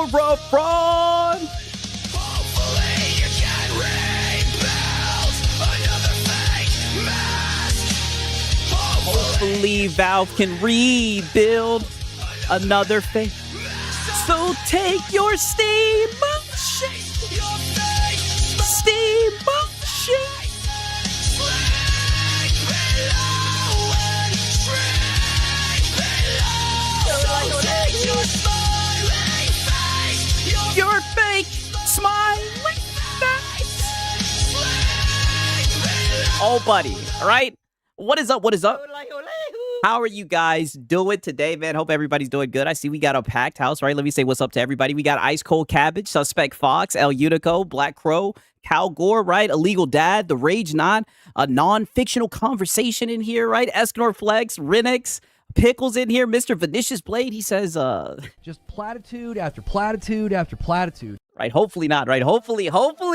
Front. Hopefully Valve can rebuild another fake. So take your steam shake. Steam shake. Your fake smiling face. Oh, buddy. All right. What is up? What is up? How are you guys doing today, man? Hope everybody's doing good. I see we got a packed house, right? Let me say what's up to everybody. We got Ice Cold Cabbage, Suspect Fox, El Unico, Black Crow, Cal Gore, right? Illegal Dad, The Rage Not, a non-fictional conversation in here, right? Escanor Flex, Renix, Pickles in here, Mr. Vinicius Blade. He says, just platitude after platitude after platitude. Right, hopefully not, right? Hopefully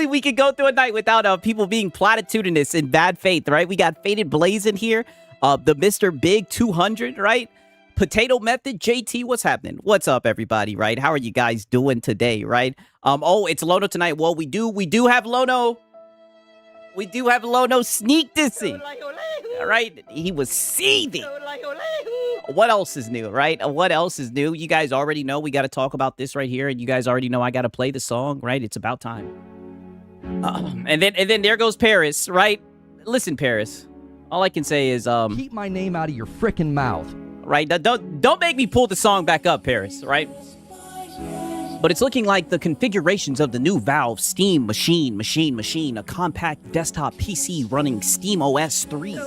we can go through a night without people being platitudinous in bad faith, right? We got Faded Blaze in here, the Mr. Big 200, right? Potato Method, JT, what's happening? What's up, everybody, right? How are you guys doing today, right? Oh, it's Lono tonight. Well, we do have Lono. We do have Lono sneak dissing. All right, he was seething. What else is new, right? What else is new? You guys already know we got to talk about this right here, and you guys already know I got to play the song, right? It's about time. And then there goes Paris, right? Listen, Paris. All I can say is keep my name out of your frickin' mouth. Right? Don't make me pull the song back up, Paris, right? But it's looking like the configurations of the new Valve Steam Machine, a compact desktop PC running SteamOS 3.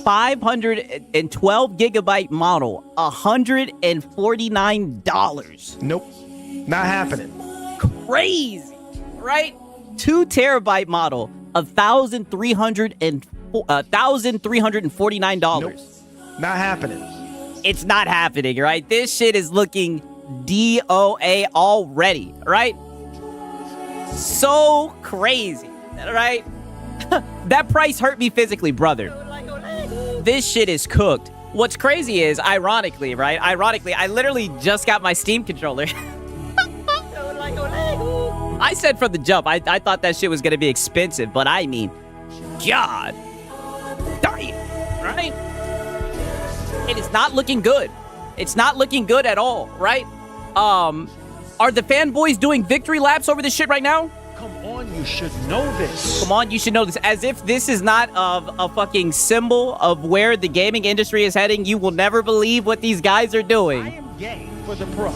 512 gigabyte model, $149. Nope, not happening. Crazy, right? 2 terabyte model, $1,349. Nope, not happening. It's not happening, right? This shit is looking DOA already, right? So crazy, right? That price hurt me physically, brother. This shit is cooked. What's crazy is, ironically, right? I literally just got my Steam controller. I said from the jump, I thought that shit was going to be expensive, but I mean, God damn, right? It is not looking good. It's not looking good at all, right? Are the fanboys doing victory laps over this shit right now? Come on, you should know this. Come on, you should know this. As if this is not a fucking symbol of where the gaming industry is heading. You will never believe what these guys are doing. I am gay for the pro.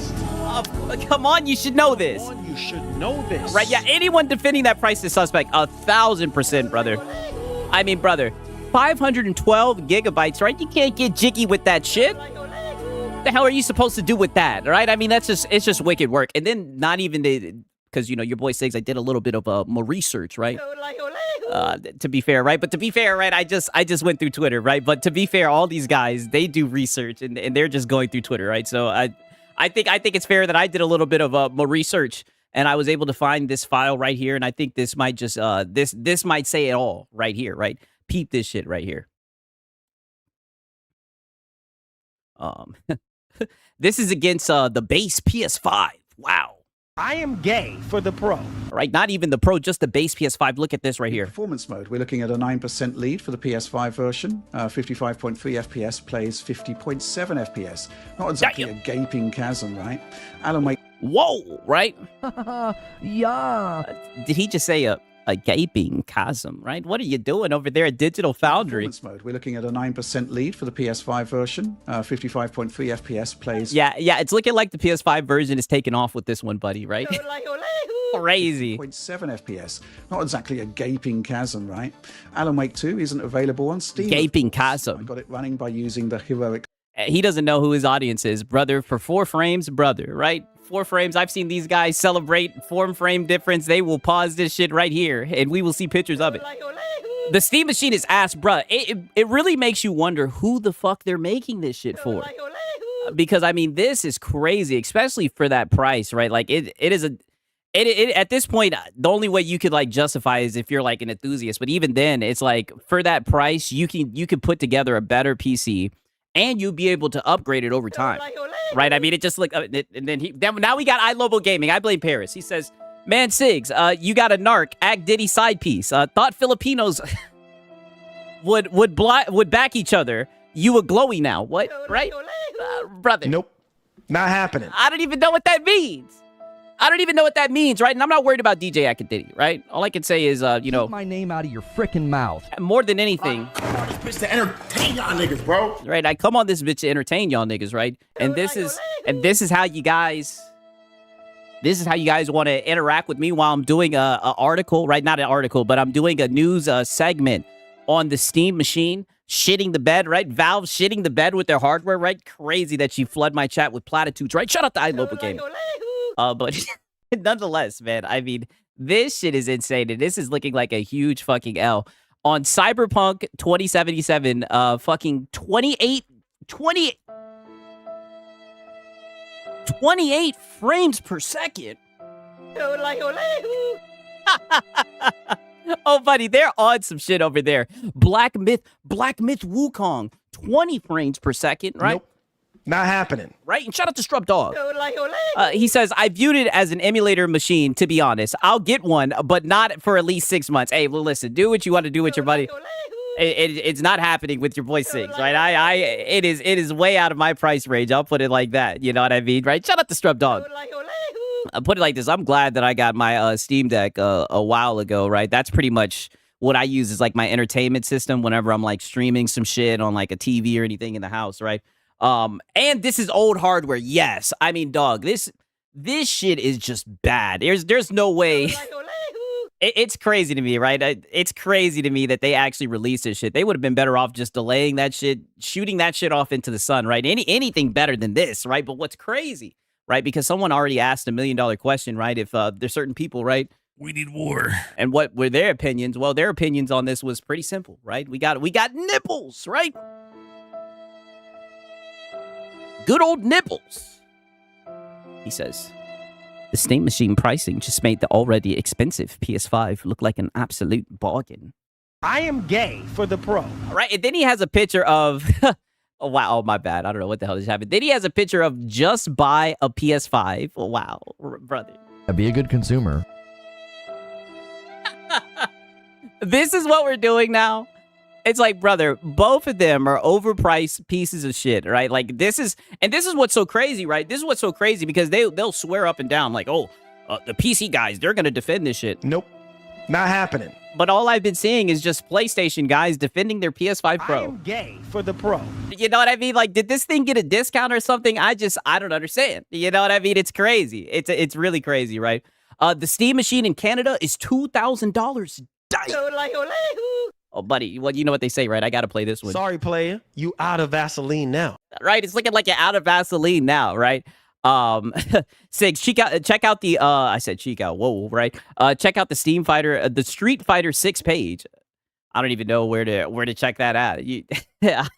Come on, you should know this. Come on, you should know this. Right, yeah, anyone defending that price is suspect. 1,000%, brother. I mean, brother, 512 gigabytes, right? You can't get jiggy with that shit. What the hell are you supposed to do with that, right? I mean, it's just wicked work. And then not even because, you know, your boy Sigs, I did a little bit of more research, right? To be fair, right? But to be fair, right, I just went through Twitter, right? But to be fair, all these guys, they do research and they're just going through Twitter, right? So I think it's fair that I did a little bit of more research and I was able to find this file right here. And I think this might just this might say it all right here, right? Peep this shit right here. This is against the base PS5. Wow. I am gay for the pro. Right, not even the pro, just the base PS5. Look at this right here. Performance mode, we're looking at a 9% lead for the PS5 version. 55.3 FPS plays 50.7 FPS. Not exactly a gaping chasm, right? Alan Wake. Whoa, right? Yeah. Did he just say a gaping chasm, right? What are you doing over there at Digital Foundry? Performance mode, we're looking at a 9% lead for the PS5 version. 55.3 FPS plays. Yeah, it's looking like the PS5 version is taking off with this one, buddy, right? Crazy. 0.7 FPS. Not exactly a gaping chasm, right? Alan Wake 2 isn't available on Steam. Gaping chasm. I got it running by using the heroic. He doesn't know who his audience is, brother. For 4 frames, brother, right? 4 frames. I've seen these guys celebrate form frame difference. They will pause this shit right here, and we will see pictures of it. The Steam Machine is ass, bruh. It really makes you wonder who the fuck they're making this shit for. Because, I mean, this is crazy, especially for that price, right? Like, it is a... at this point, the only way you could, like, justify is if you're, like, an enthusiast. But even then, it's like, for that price, you can put together a better PC and you'll be able to upgrade it over time. Right? I mean, it just and then now we got iLobo Gaming. I blame Paris. He says, man, Sigs, you got a narc, act Diddy side piece. Thought Filipinos would back each other. You a glowy now. What? Right? Brother. Nope. Not happening. I don't even know what that means. Right? And I'm not worried about DJ Akadiddy, right? All I can say is, Keep my name out of your freaking mouth. more than anything, Bitch to entertain y'all niggas, bro. right? I come on this bitch to entertain y'all niggas, right? And this is how you guys want to interact with me while I'm doing a article, right? Not an article, but I'm doing a news segment on the Steam machine shitting the bed, right? Valve shitting the bed with their hardware, right? Crazy that you flood my chat with platitudes, right? Shout out to iLobo Gaming. But nonetheless, man, I mean, this shit is insane, and this is looking like a huge fucking L. On Cyberpunk 2077, fucking 28 frames per second. Oh, buddy, they're on some shit over there. Black Myth Wukong, 20 frames per second, right? Nope. Not happening. Right? And shout out to Strub Dog. He says, I viewed it as an emulator machine, to be honest. I'll get one, but not for at least 6 months. Hey, well, listen, do what you want to do with your money. It's not happening with your boy Sigs, right? It is way out of my price range. I'll put it like that. You know what I mean, right? Shout out to Strub Dog. I'll put it like this. I'm glad that I got my Steam Deck a while ago, right? That's pretty much what I use as like my entertainment system whenever I'm like streaming some shit on like a TV or anything in the house, right? And this is old hardware. Yes. I mean, dog, this shit is just bad. There's no way. It's crazy to me, right? It's crazy to me that they actually released this shit. They would have been better off just delaying that shit, shooting that shit off into the sun, right? Anything better than this, right? But what's crazy, right? Because someone already asked $1 million question, right? If there's certain people, right? We need war. And what were their opinions? Well, their opinions on this was pretty simple, right? We got nipples, right? Good old nipples. He says, the Steam machine pricing just made the already expensive PS5 look like an absolute bargain. I am gay for the pro. All right, and then he has a picture of... oh, wow, oh, my bad. I don't know what the hell just happened. Then he has a picture of just buy a PS5. Oh, wow, brother. Be a good consumer. This is what we're doing now. It's like, brother, both of them are overpriced pieces of shit, right? Like, this is what's so crazy, right? This is what's so crazy because they'll swear up and down like, oh, the PC guys, they're going to defend this shit. Nope. Not happening. But all I've been seeing is just PlayStation guys defending their PS5 Pro. I am gay for the pro. You know what I mean? Like, did this thing get a discount or something? I don't understand. You know what I mean? It's crazy. It's really crazy, right? The Steam machine in Canada is $2,000. Oh, buddy, well, you know what they say, right? I got to play this one. Sorry, player. You out of Vaseline now. Right? It's looking like you're out of Vaseline now, right? Sigs, check out the, I said check out, whoa, right? Check out the the Street Fighter 6 page. I don't even know where to check that at.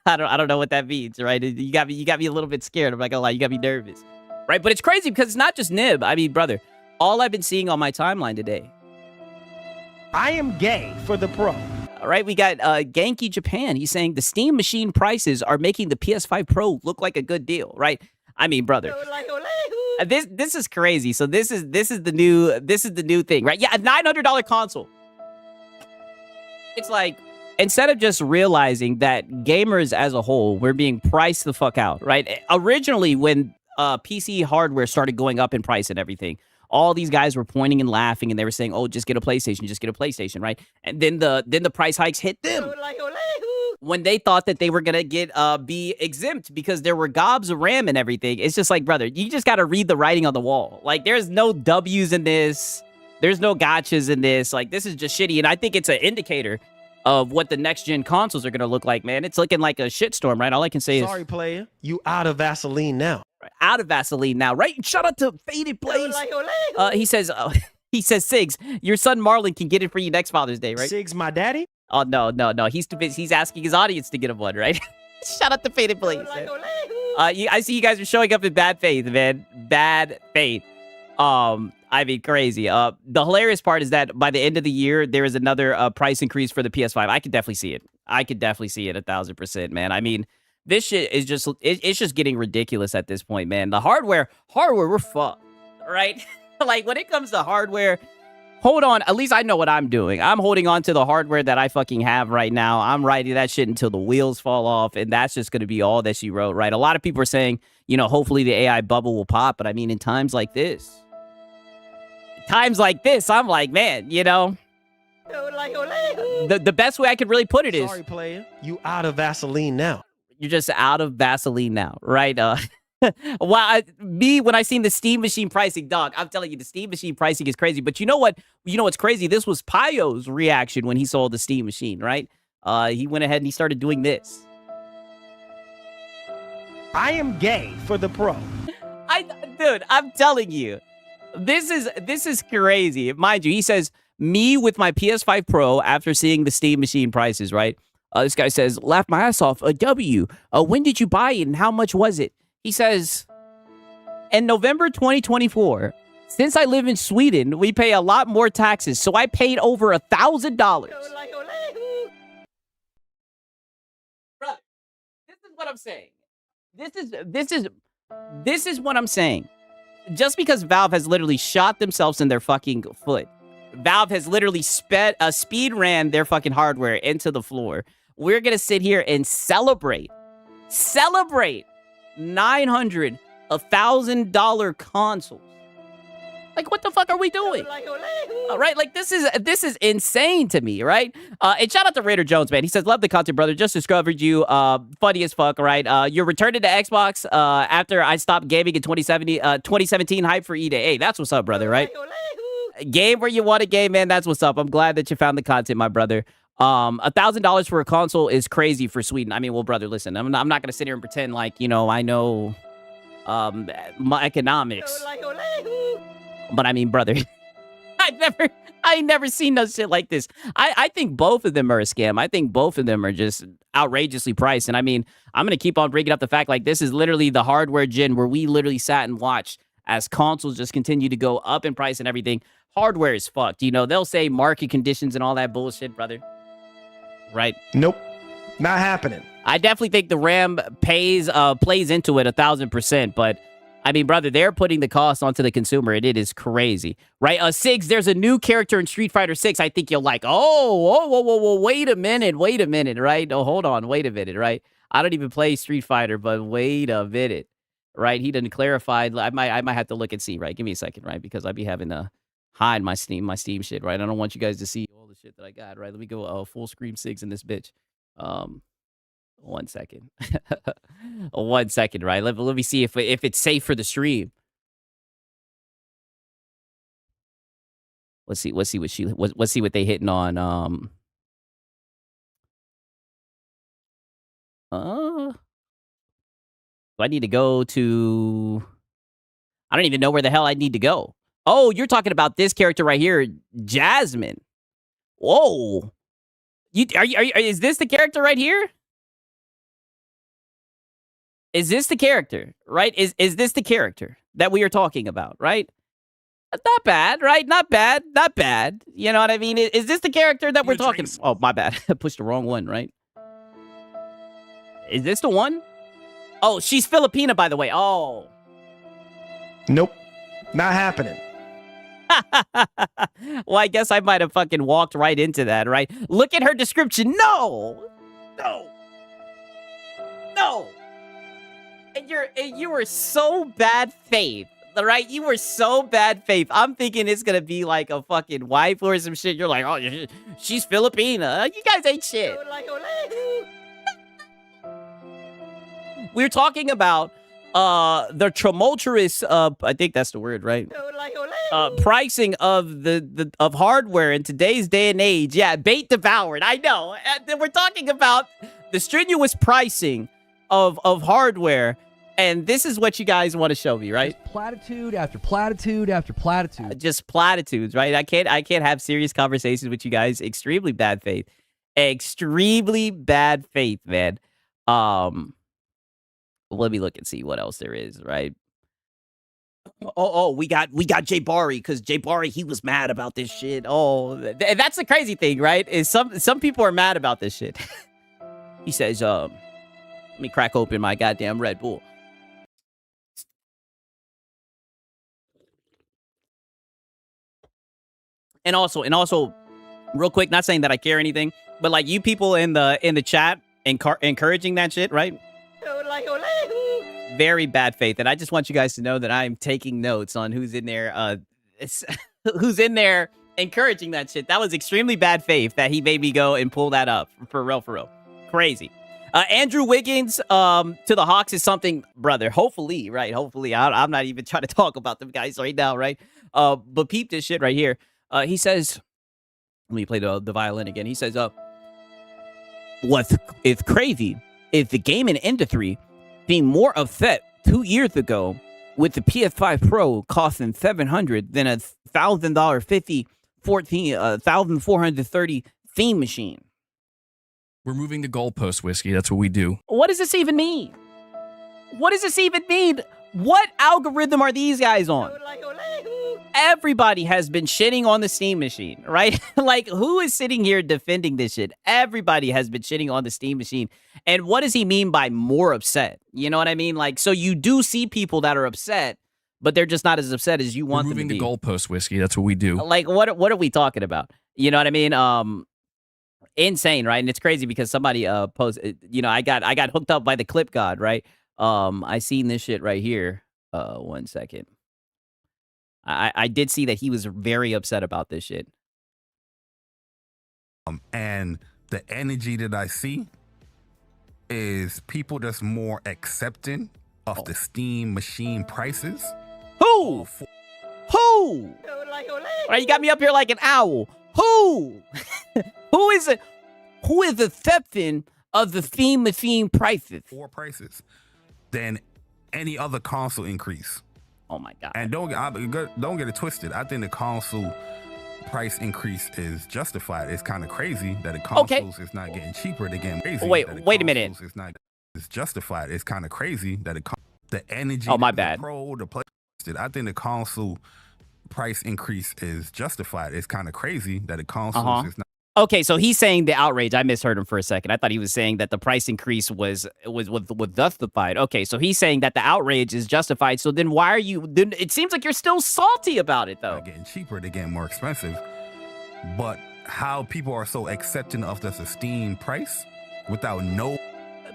I don't know what that means, right? You got me a little bit scared. I'm not gonna lie, you got me nervous, right? But it's crazy because it's not just Nib. I mean, brother, all I've been seeing on my timeline today. I am gay for the pro. All right, we got Genki Japan. He's saying the Steam machine prices are making the PS5 Pro look like a good deal, right? I mean, brother, this is crazy. So this is the new thing, right? Yeah, a $900 console. It's like, instead of just realizing that gamers as a whole, we're being priced the fuck out, right? Originally, when PC hardware started going up in price and everything, all these guys were pointing and laughing, and they were saying, "Oh, just get a PlayStation, right?" And then the price hikes hit them when they thought that they were gonna be exempt because there were gobs of RAM and everything. It's just like, brother, you just gotta read the writing on the wall. Like, there's no W's in this, there's no gotchas in this. Like, this is just shitty, and I think it's an indicator of what the next gen consoles are gonna look like. Man, it's looking like a shitstorm, right? All I can say is, sorry, player, you out of Vaseline now. Out of Vaseline now, right? Shout out to Faded Blaze. He says, Sigs, your son Marlon can get it for you next Father's Day, right? Sigs, my daddy? Oh, no. He's too busy. He's asking his audience to get him one, right? Shout out to Faded Blaze. I see you guys are showing up in bad faith, man. Bad faith. I mean, crazy. The hilarious part is that by the end of the year, there is another price increase for the PS5. I could definitely see it. 1,000%, man. I mean, This shit is just it's just getting ridiculous at this point, man. The hardware, we're fucked, right? Like when it comes to hardware, hold on. At least I know what I'm doing. I'm holding on to the hardware that I fucking have right now. I'm riding that shit until the wheels fall off, and that's just going to be all that she wrote, right? A lot of people are saying, you know, hopefully the AI bubble will pop, but I mean, in times like this, I'm like, man, you know, the best way I could really put it is, Sorry, player. You out of Vaseline now. you're just out of Vaseline now, right? When I seen the Steam Machine pricing, dog, I'm telling you, the Steam Machine pricing is crazy. But you know what? You know what's crazy? This was Pio's reaction when he saw the Steam Machine, right? He went ahead and he started doing this. I am gay for the pro. Dude, I'm telling you, this is crazy. Mind you, he says, me with my PS5 Pro after seeing the Steam Machine prices, right? This guy says, laughed my ass off. When did you buy it and how much was it? He says, in November 2024, since I live in Sweden, we pay a lot more taxes, so I paid over $1,000. Brother, this is what I'm saying. This is what I'm saying. Just because Valve has literally shot themselves in their fucking foot, Valve has literally speed ran their fucking hardware into the floor. We're gonna sit here and celebrate $900, $1,000 consoles. Like, what the fuck are we doing? All right, like this is insane to me, right? And shout out to Raider Jones, man. He says, love the content, brother. Just discovered you. Funny as fuck, right? You're returning to Xbox after I stopped gaming in 2017. Hype for E-Day. Hey, that's what's up, brother, right? Game where you want to game, man. That's what's up. I'm glad that you found the content, my brother. $1,000 for a console is crazy for Sweden. I mean, well, brother, listen, I'm not going to sit here and pretend like, you know, I know my economics. But I mean, brother, I never seen no shit like this. I think both of them are a scam. I think both of them are just outrageously priced. And I mean, I'm going to keep on bringing up the fact like this is literally the hardware gen where we literally sat and watched as consoles just continue to go up in price and everything. Hardware is fucked. You know, they'll say market conditions and all that bullshit, brother. Right? Nope. Not happening. I definitely think the RAM plays into it 1,000%, but I mean, brother, they're putting the cost onto the consumer, and it is crazy, right? Sigs, there's a new character in Street Fighter 6 I think you'll like. Whoa, wait a minute, right? Oh, hold on, wait a minute, right? I don't even play Street Fighter, but wait a minute, right? He didn't clarify. I might have to look and see, right? Give me a second, right? Because I'd be having to hide my Steam shit, right? I don't want you guys to see all the shit that I got, right? Let me go full screen Sigs in this bitch. 1 second. 1 second, right? Let me see if it's safe for the stream. Let's see what they hitting on. Do I need to go to? I don't even know where the hell I need to go. Oh, you're talking about this character right here, Jasmine. Whoa, is this the character right here? Is this the character, right? Is this the character that we are talking about, right? Not bad, right? Not bad. You know what I mean? Is this the character that we're talking? Oh, my bad. I pushed the wrong one, right? Is this the one? Oh, she's Filipina, by the way. Oh. Nope. Not happening. Well, I guess I might have fucking walked right into that, right? Look at her description. No. And you were so bad faith, right? You were so bad faith. I'm thinking it's gonna be like a fucking wife or some shit. You're like, oh, she's Filipina. You guys ain't shit. We're talking about the tumultuous, I think that's the word, right? Pricing of of hardware in today's day and age. Yeah, bait devoured. I know. We're talking about the strenuous pricing of hardware. And this is what you guys want to show me, right? Just platitude after platitude after platitude. Just platitudes, right? I can't have serious conversations with you guys. Extremely bad faith. Extremely bad faith, man. Let me look and see what else there is, right? Oh, we got Jay Bari, because Jay Bari, he was mad about this shit. Oh, that's the crazy thing, right? Is some people are mad about this shit. He says, Let me crack open my goddamn Red Bull. And also, real quick, not saying that I care anything, but like you people in the chat encouraging that shit, right? Very bad faith, and I just want you guys to know that I'm taking notes on who's in there, who's in there encouraging that shit. That was extremely bad faith that he made me go and pull that up for real, crazy. Andrew Wiggins to the Hawks is something, brother. Hopefully, right? Hopefully, I'm not even trying to talk about them guys right now, right? But peep this shit right here. He says, let me play the violin again. He says, what is crazy is the gaming industry being more upset 2 years ago with the PS5 Pro costing $700 than a $1,000 1,430 theme machine. We're moving the goalpost, Whiskey. That's what we do. What does this even mean? What does this even mean? What algorithm are these guys on? Everybody has been shitting on the Steam machine, right? Like, who is sitting here defending this shit? Everybody has been shitting on the Steam machine. And what does he mean by more upset? You know what I mean? Like, so you do see people that are upset, but they're just not as upset as you want them to be. We're moving the goalpost, Whiskey. That's what we do. Like, what are we talking about? You know what I mean? Insane, right? And it's crazy because somebody posted, you know, I got hooked up by the clip god, right? I seen this shit right here. 1 second. I did see that he was very upset about this shit. And the energy that I see is people that's more accepting of the Steam machine prices. Who? Who? Right, you got me up here like an owl. Who? Who is it? Who is accepting of the Steam machine prices? More prices than any other console increase. Oh my god! And don't get it twisted. I think the console price increase is justified. It's kind of crazy that the consoles is not getting cheaper. They're getting crazy. Wait a minute. It's justified. It's kind of crazy that the energy. Oh my bad. I think the console price increase is justified. It's kind of crazy that the consoles is not. Okay, so he's saying the outrage. I misheard him for a second. I thought he was saying that the price increase was justified. Okay, so he's saying that the outrage is justified. So then why are you? Then it seems like you're still salty about it, though. They're getting cheaper. They're getting more expensive. But how people are so accepting of the Steam price without no.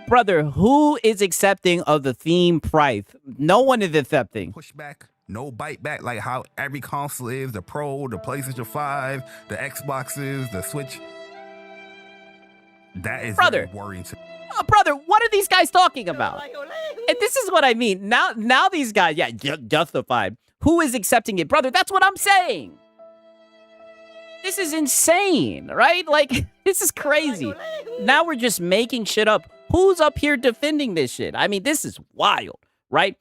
Brother, who is accepting of the Steam price? No one is accepting. Pushback. No bite back, like how every console is, the Pro, the PlayStation 5, the Xboxes, the Switch. That is very worrying to me. Brother, what are these guys talking about? And this is what I mean. Now these guys, justified. Who is accepting it? Brother, that's what I'm saying. This is insane, right? Like, this is crazy. Now we're just making shit up. Who's up here defending this shit? I mean, this is wild, right?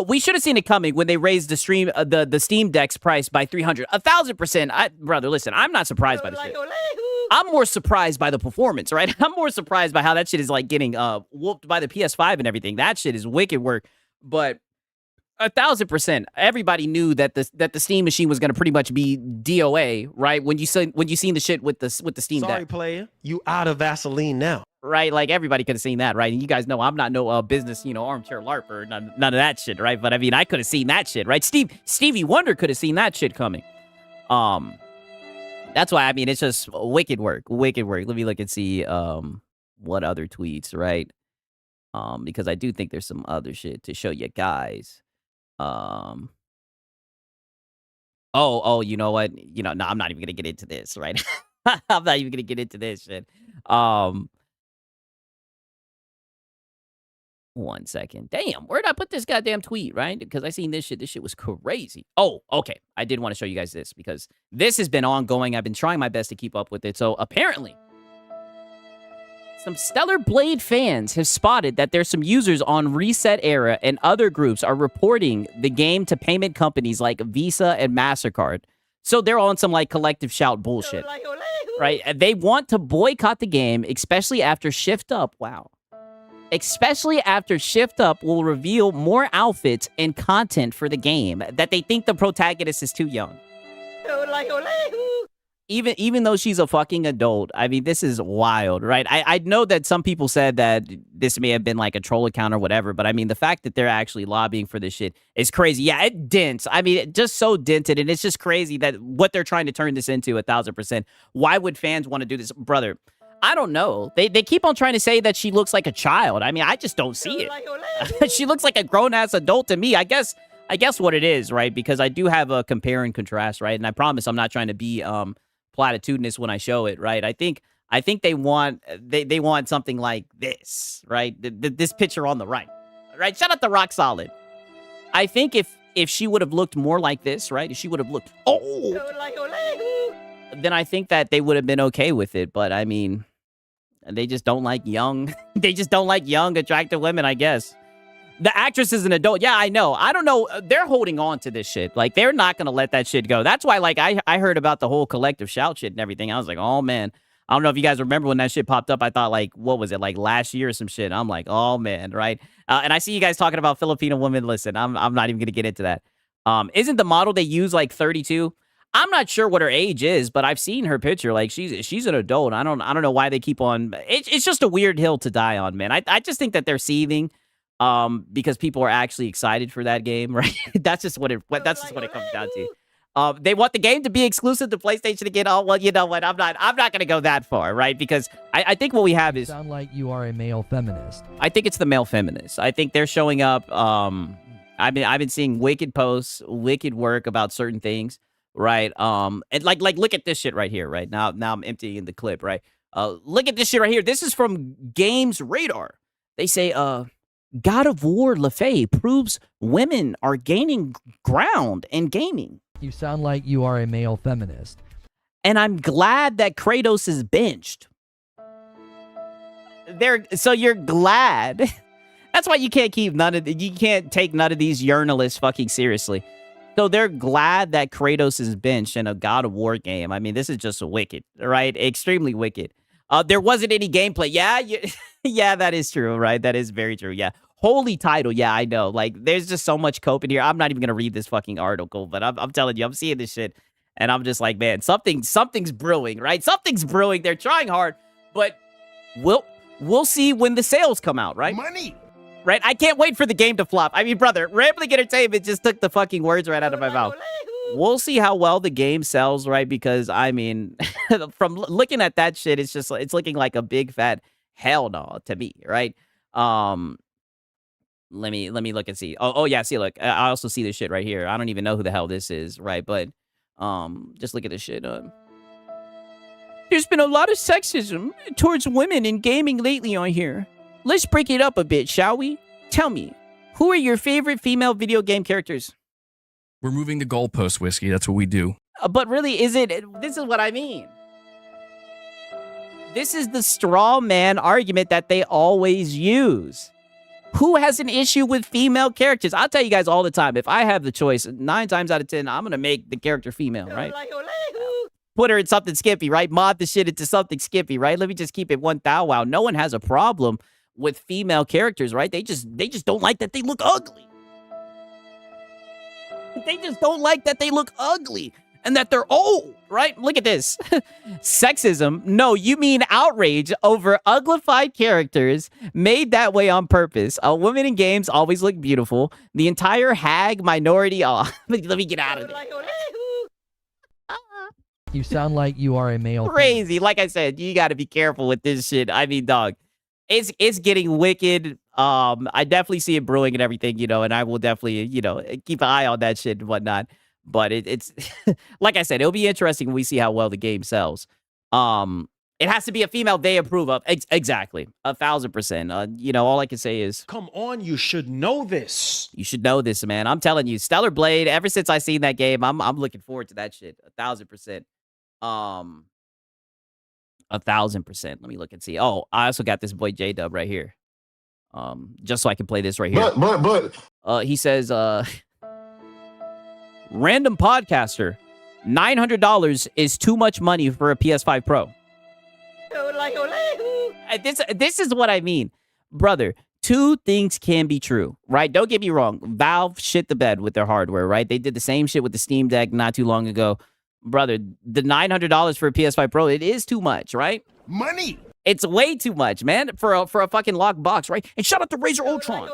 We should have seen it coming when they raised the Steam Deck's price by 300, 1,000%. Brother, listen, I'm not surprised by the shit. I'm more surprised by the performance, right? I'm more surprised by how that shit is like getting whooped by the PS5 and everything. That shit is wicked work. But 1,000%, everybody knew that the Steam machine was gonna pretty much be DOA, right? When you seen the shit with the Steam Deck. Sorry, player, you out of Vaseline now. Right, like everybody could have seen that, right? And you guys know I'm not no business, armchair LARPer, none of that shit, right? But I mean, I could have seen that shit, right? Stevie Wonder could have seen that shit coming. That's why I mean it's just wicked work. Let me look and see what other tweets, right? Because I do think there's some other shit to show you guys. Oh, you know what? No, I'm not even gonna get into this, right? I'm not even gonna get into this shit. 1 second. Damn, where'd I put this goddamn tweet, right? Because I seen this shit. This shit was crazy. Oh, okay. I did want to show you guys this because this has been ongoing. I've been trying my best to keep up with it. So apparently, some Stellar Blade fans have spotted that there's some users on Reset Era and other groups are reporting the game to payment companies like Visa and MasterCard. So they're on some like collective shout bullshit, right? They want to boycott the game, especially after Shift Up. Wow. Especially after Shift Up will reveal more outfits and content for the game that they think the protagonist is too young. even though she's a fucking adult, I mean, this is wild, right? I know that some people said that this may have been like a troll account or whatever, but I mean, the fact that they're actually lobbying for this shit is crazy. Yeah, it dents. I mean, it just so dented, and it's just crazy that what they're trying to turn this into 1,000%. Why would fans want to do this, brother? I don't know. They keep on trying to say that she looks like a child. I mean, I just don't see it. She looks like a grown ass adult to me. I guess what it is, right? Because I do have a compare and contrast, right? And I promise I'm not trying to be platitudinous when I show it, right? I think they want something like this, right? This picture on the right. Shout out to Rock Solid. I think if she would have looked more like this, right? If she would have looked old, then I think that they would have been okay with it. But I mean, they just don't like young. They just don't like young, attractive women, I guess. The actress is an adult. Yeah, I know. I don't know. They're holding on to this shit. Like, they're not going to let that shit go. That's why, like, I heard about the whole collective shout shit and everything. I was like, oh, man. I don't know if you guys remember when that shit popped up. I thought, like, what was it, like last year or some shit? I'm like, oh, man, right? And I see you guys talking about Filipino women. Listen, I'm not even going to get into that. Isn't the model they use, like, 32? I'm not sure what her age is, but I've seen her picture. Like, she's an adult. I don't know why they keep on. It's just a weird hill to die on, man. I just think that they're seething. Because people are actually excited for that game, right? That's just what it comes down to. They want the game to be exclusive to PlayStation again. Oh, well, you know what? I'm not going to go that far, right? Because I think what we have is... Sound like you are a male feminist. I think it's the male feminists. I think they're showing up. I've been seeing wicked posts, wicked work about certain things, right? And like look at this shit right here, right? Now I'm emptying the clip, right? Look at this shit right here. This is from Games Radar. They say, God of War LaFay proves women are gaining ground in gaming. You sound like you are a male feminist. And I'm glad that Kratos is benched. So you're glad. That's why you can't take none of these journalists fucking seriously. So they're glad that Kratos is benched in a God of War game. I mean, this is just wicked, right? Extremely wicked. There wasn't any gameplay. Yeah, yeah, that is true, right? That is very true. Yeah. Holy title. Yeah, I know. Like, there's just so much cope in here. I'm not even going to read this fucking article, but I'm telling you, I'm seeing this shit, and I'm just like, man, something's brewing, right? Something's brewing. They're trying hard, but we'll see when the sales come out, right? Money. Right? I can't wait for the game to flop. I mean, brother, Rambling Entertainment just took the fucking words right out of my mouth. We'll see how well the game sells, right? Because, I mean, from looking at that shit, it's looking like a big fat hell no to me, right? Let me look and see. Oh yeah, see, look, I also see this shit right here. I don't even know who the hell this is, right? But just look at this shit. There's been a lot of sexism towards women in gaming lately on here. Let's break it up a bit, shall we? Tell me, who are your favorite female video game characters? We're moving the goalpost, Whiskey. That's what we do. But really, this is what I mean. This is the straw man argument that they always use. Who has an issue with female characters? I'll tell you guys all the time, if I have the choice, 9 times out of 10, I'm going to make the character female, right? Put her in something skimpy, right? Mod the shit into something skimpy, right? Let me just keep it 1,000. No one has a problem with female characters, right? They just don't like that they look ugly. They just don't like that they look ugly and that they're old, right? Look at this. Sexism. No, you mean outrage over uglified characters made that way on purpose. Women in games always look beautiful. The entire hag minority. Oh, let me get out of there. You sound like you are a male. Crazy. Like I said, you got to be careful with this shit. I mean, dog, it's getting wicked. I definitely see it brewing and everything, you know, and I will definitely, you know, keep an eye on that shit and whatnot. But it's like I said, it'll be interesting when we see how well the game sells. It has to be a female they approve of. Exactly. 1,000%. You know, all I can say is, Come on, you should know this. you should know this, man. I'm telling you, Stellar Blade, ever since I seen that game, I'm looking forward to that shit. 1,000%. 1,000%. Let me look and see. Oh, I also got this boy J-Dub right here. Just so I can play this right here. But. He says, random podcaster, $900 is too much money for a PS5 Pro. This is what I mean. Brother, two things can be true, right? Don't get me wrong. Valve shit the bed with their hardware, right? They did the same shit with the Steam Deck not too long ago. Brother, the $900 for a PS5 Pro, it is too much, right? Money. It's way too much, man, for a fucking locked box, right? And shout out to Razer Ultron.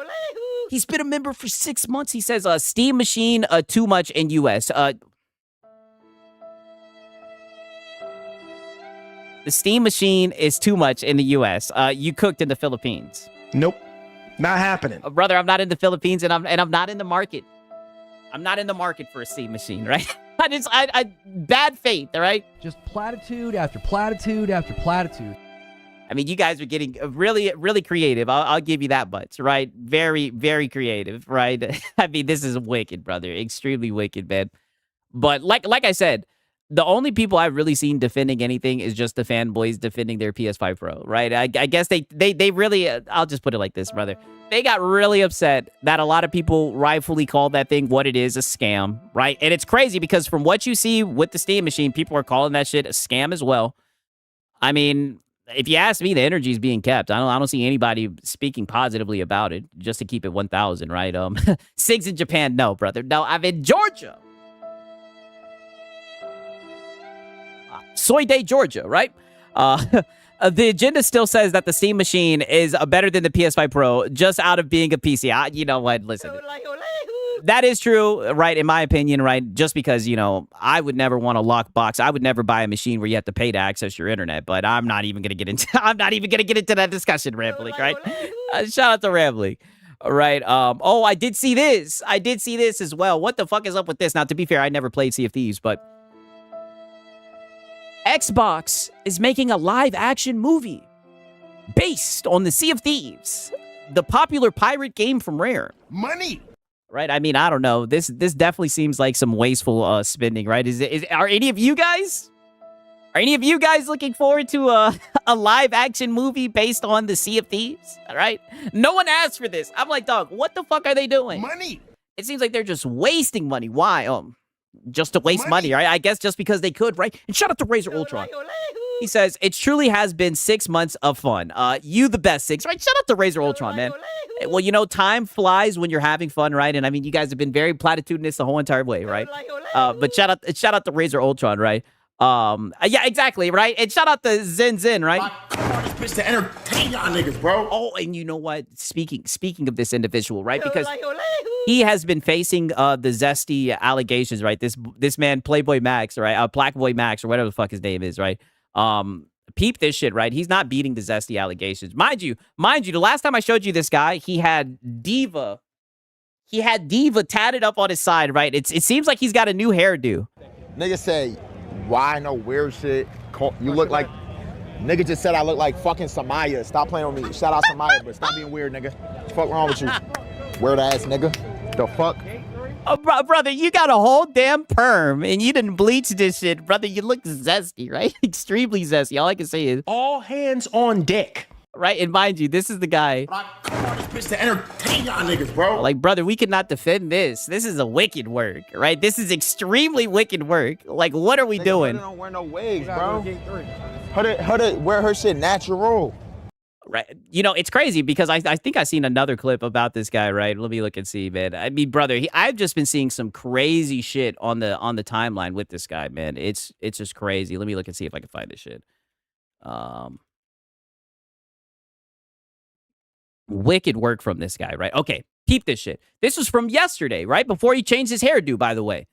He's been a member for 6 months. He says, Steam Machine, too much in US. The Steam Machine is too much in the US. You cooked in the Philippines. Nope. Not happening. Brother, I'm not in the Philippines, and I'm not in the market. I'm not in the market for a Steam Machine, right? I bad faith, all right? Just platitude after platitude after platitude. I mean, you guys are getting really, really creative. I'll give you that much, right? Very, very creative, right? I mean, this is wicked, brother. Extremely wicked, man. But like I said, the only people I've really seen defending anything is just the fanboys defending their PS5 Pro, right? I guess they really, I'll just put it like this, brother. They got really upset that a lot of people rightfully called that thing what it is, a scam, right? And it's crazy because from what you see with the Steam Machine, people are calling that shit a scam as well. I mean, if you ask me, the energy is being kept. I don't see anybody speaking positively about it, just to keep it 1,000, right? Sigs in Japan, no, brother. No, I'm in Georgia. Soy Day, Georgia, right? The agenda still says that the Steam Machine is better than the PS5 Pro, just out of being a PC. You know what? Listen. That is true, right, in my opinion, right? Just because, you know, I would never want a locked box. I would never buy a machine where you have to pay to access your internet, but I'm not even going to get into that discussion, Rambling, right? Shout out to Rambling. All right. Oh, I did see this. I did see this as well. What the fuck is up with this? Now, to be fair, I never played Sea of Thieves, but Xbox is making a live action movie based on the Sea of Thieves, the popular pirate game from Rare. Money. Right? I mean, I don't know. This definitely seems like some wasteful spending, right? Are any of you guys looking forward to a live action movie based on the Sea of Thieves? All right? No one asked for this. I'm like, dog, what the fuck are they doing? Money. It seems like they're just wasting money. Why? Just to waste money, right? I guess just because they could, right? And shout out to Razer Ultron. He says, it truly has been 6 months of fun. You the best, Six, right? Shout out to Razer Ultron, man. Well, you know, time flies when you're having fun, right? And I mean, you guys have been very platitudinous the whole entire way, right? But shout out to Razer Ultron, right? Yeah, exactly, right? And shout out to Zen, right? Bitch to entertain y'all niggas, bro. Oh, and you know what? Speaking of this individual, right? Because he has been facing the zesty allegations, right? This man, Playboy Max, right? Blackboy Max, or whatever the fuck his name is, right? Peep this shit, right? He's not beating the zesty allegations. Mind you, the last time I showed you this guy, he had Diva tatted up on his side, right? It seems like he's got a new hairdo. Nigga say, why no weird shit? You look like, nigga just said I look like fucking Samaya. Stop playing with me. Shout out Samaya, but stop being weird, nigga. What the fuck wrong with you? Weird ass nigga. The fuck? Oh, brother, you got a whole damn perm, and you didn't bleach this shit. Brother, you look zesty, right? Extremely zesty. All I can say is... all hands on deck. Right, and mind you, this is the guy... Bitch to entertain y'all niggas, bro. Like, brother, we could not defend this. This is a wicked work, right? This is extremely wicked work. Like, what are we doing? Her don't wear no wigs, bro. Her wear her shit natural. Right. You know, it's crazy because I think I seen another clip about this guy, right? Let me look and see, man. I mean, brother, I've just been seeing some crazy shit on the timeline with this guy, man. It's just crazy. Let me look and see if I can find this shit. Wicked work from this guy, right? Okay, keep this shit. This was from yesterday, right? Before he changed his hairdo, by the way.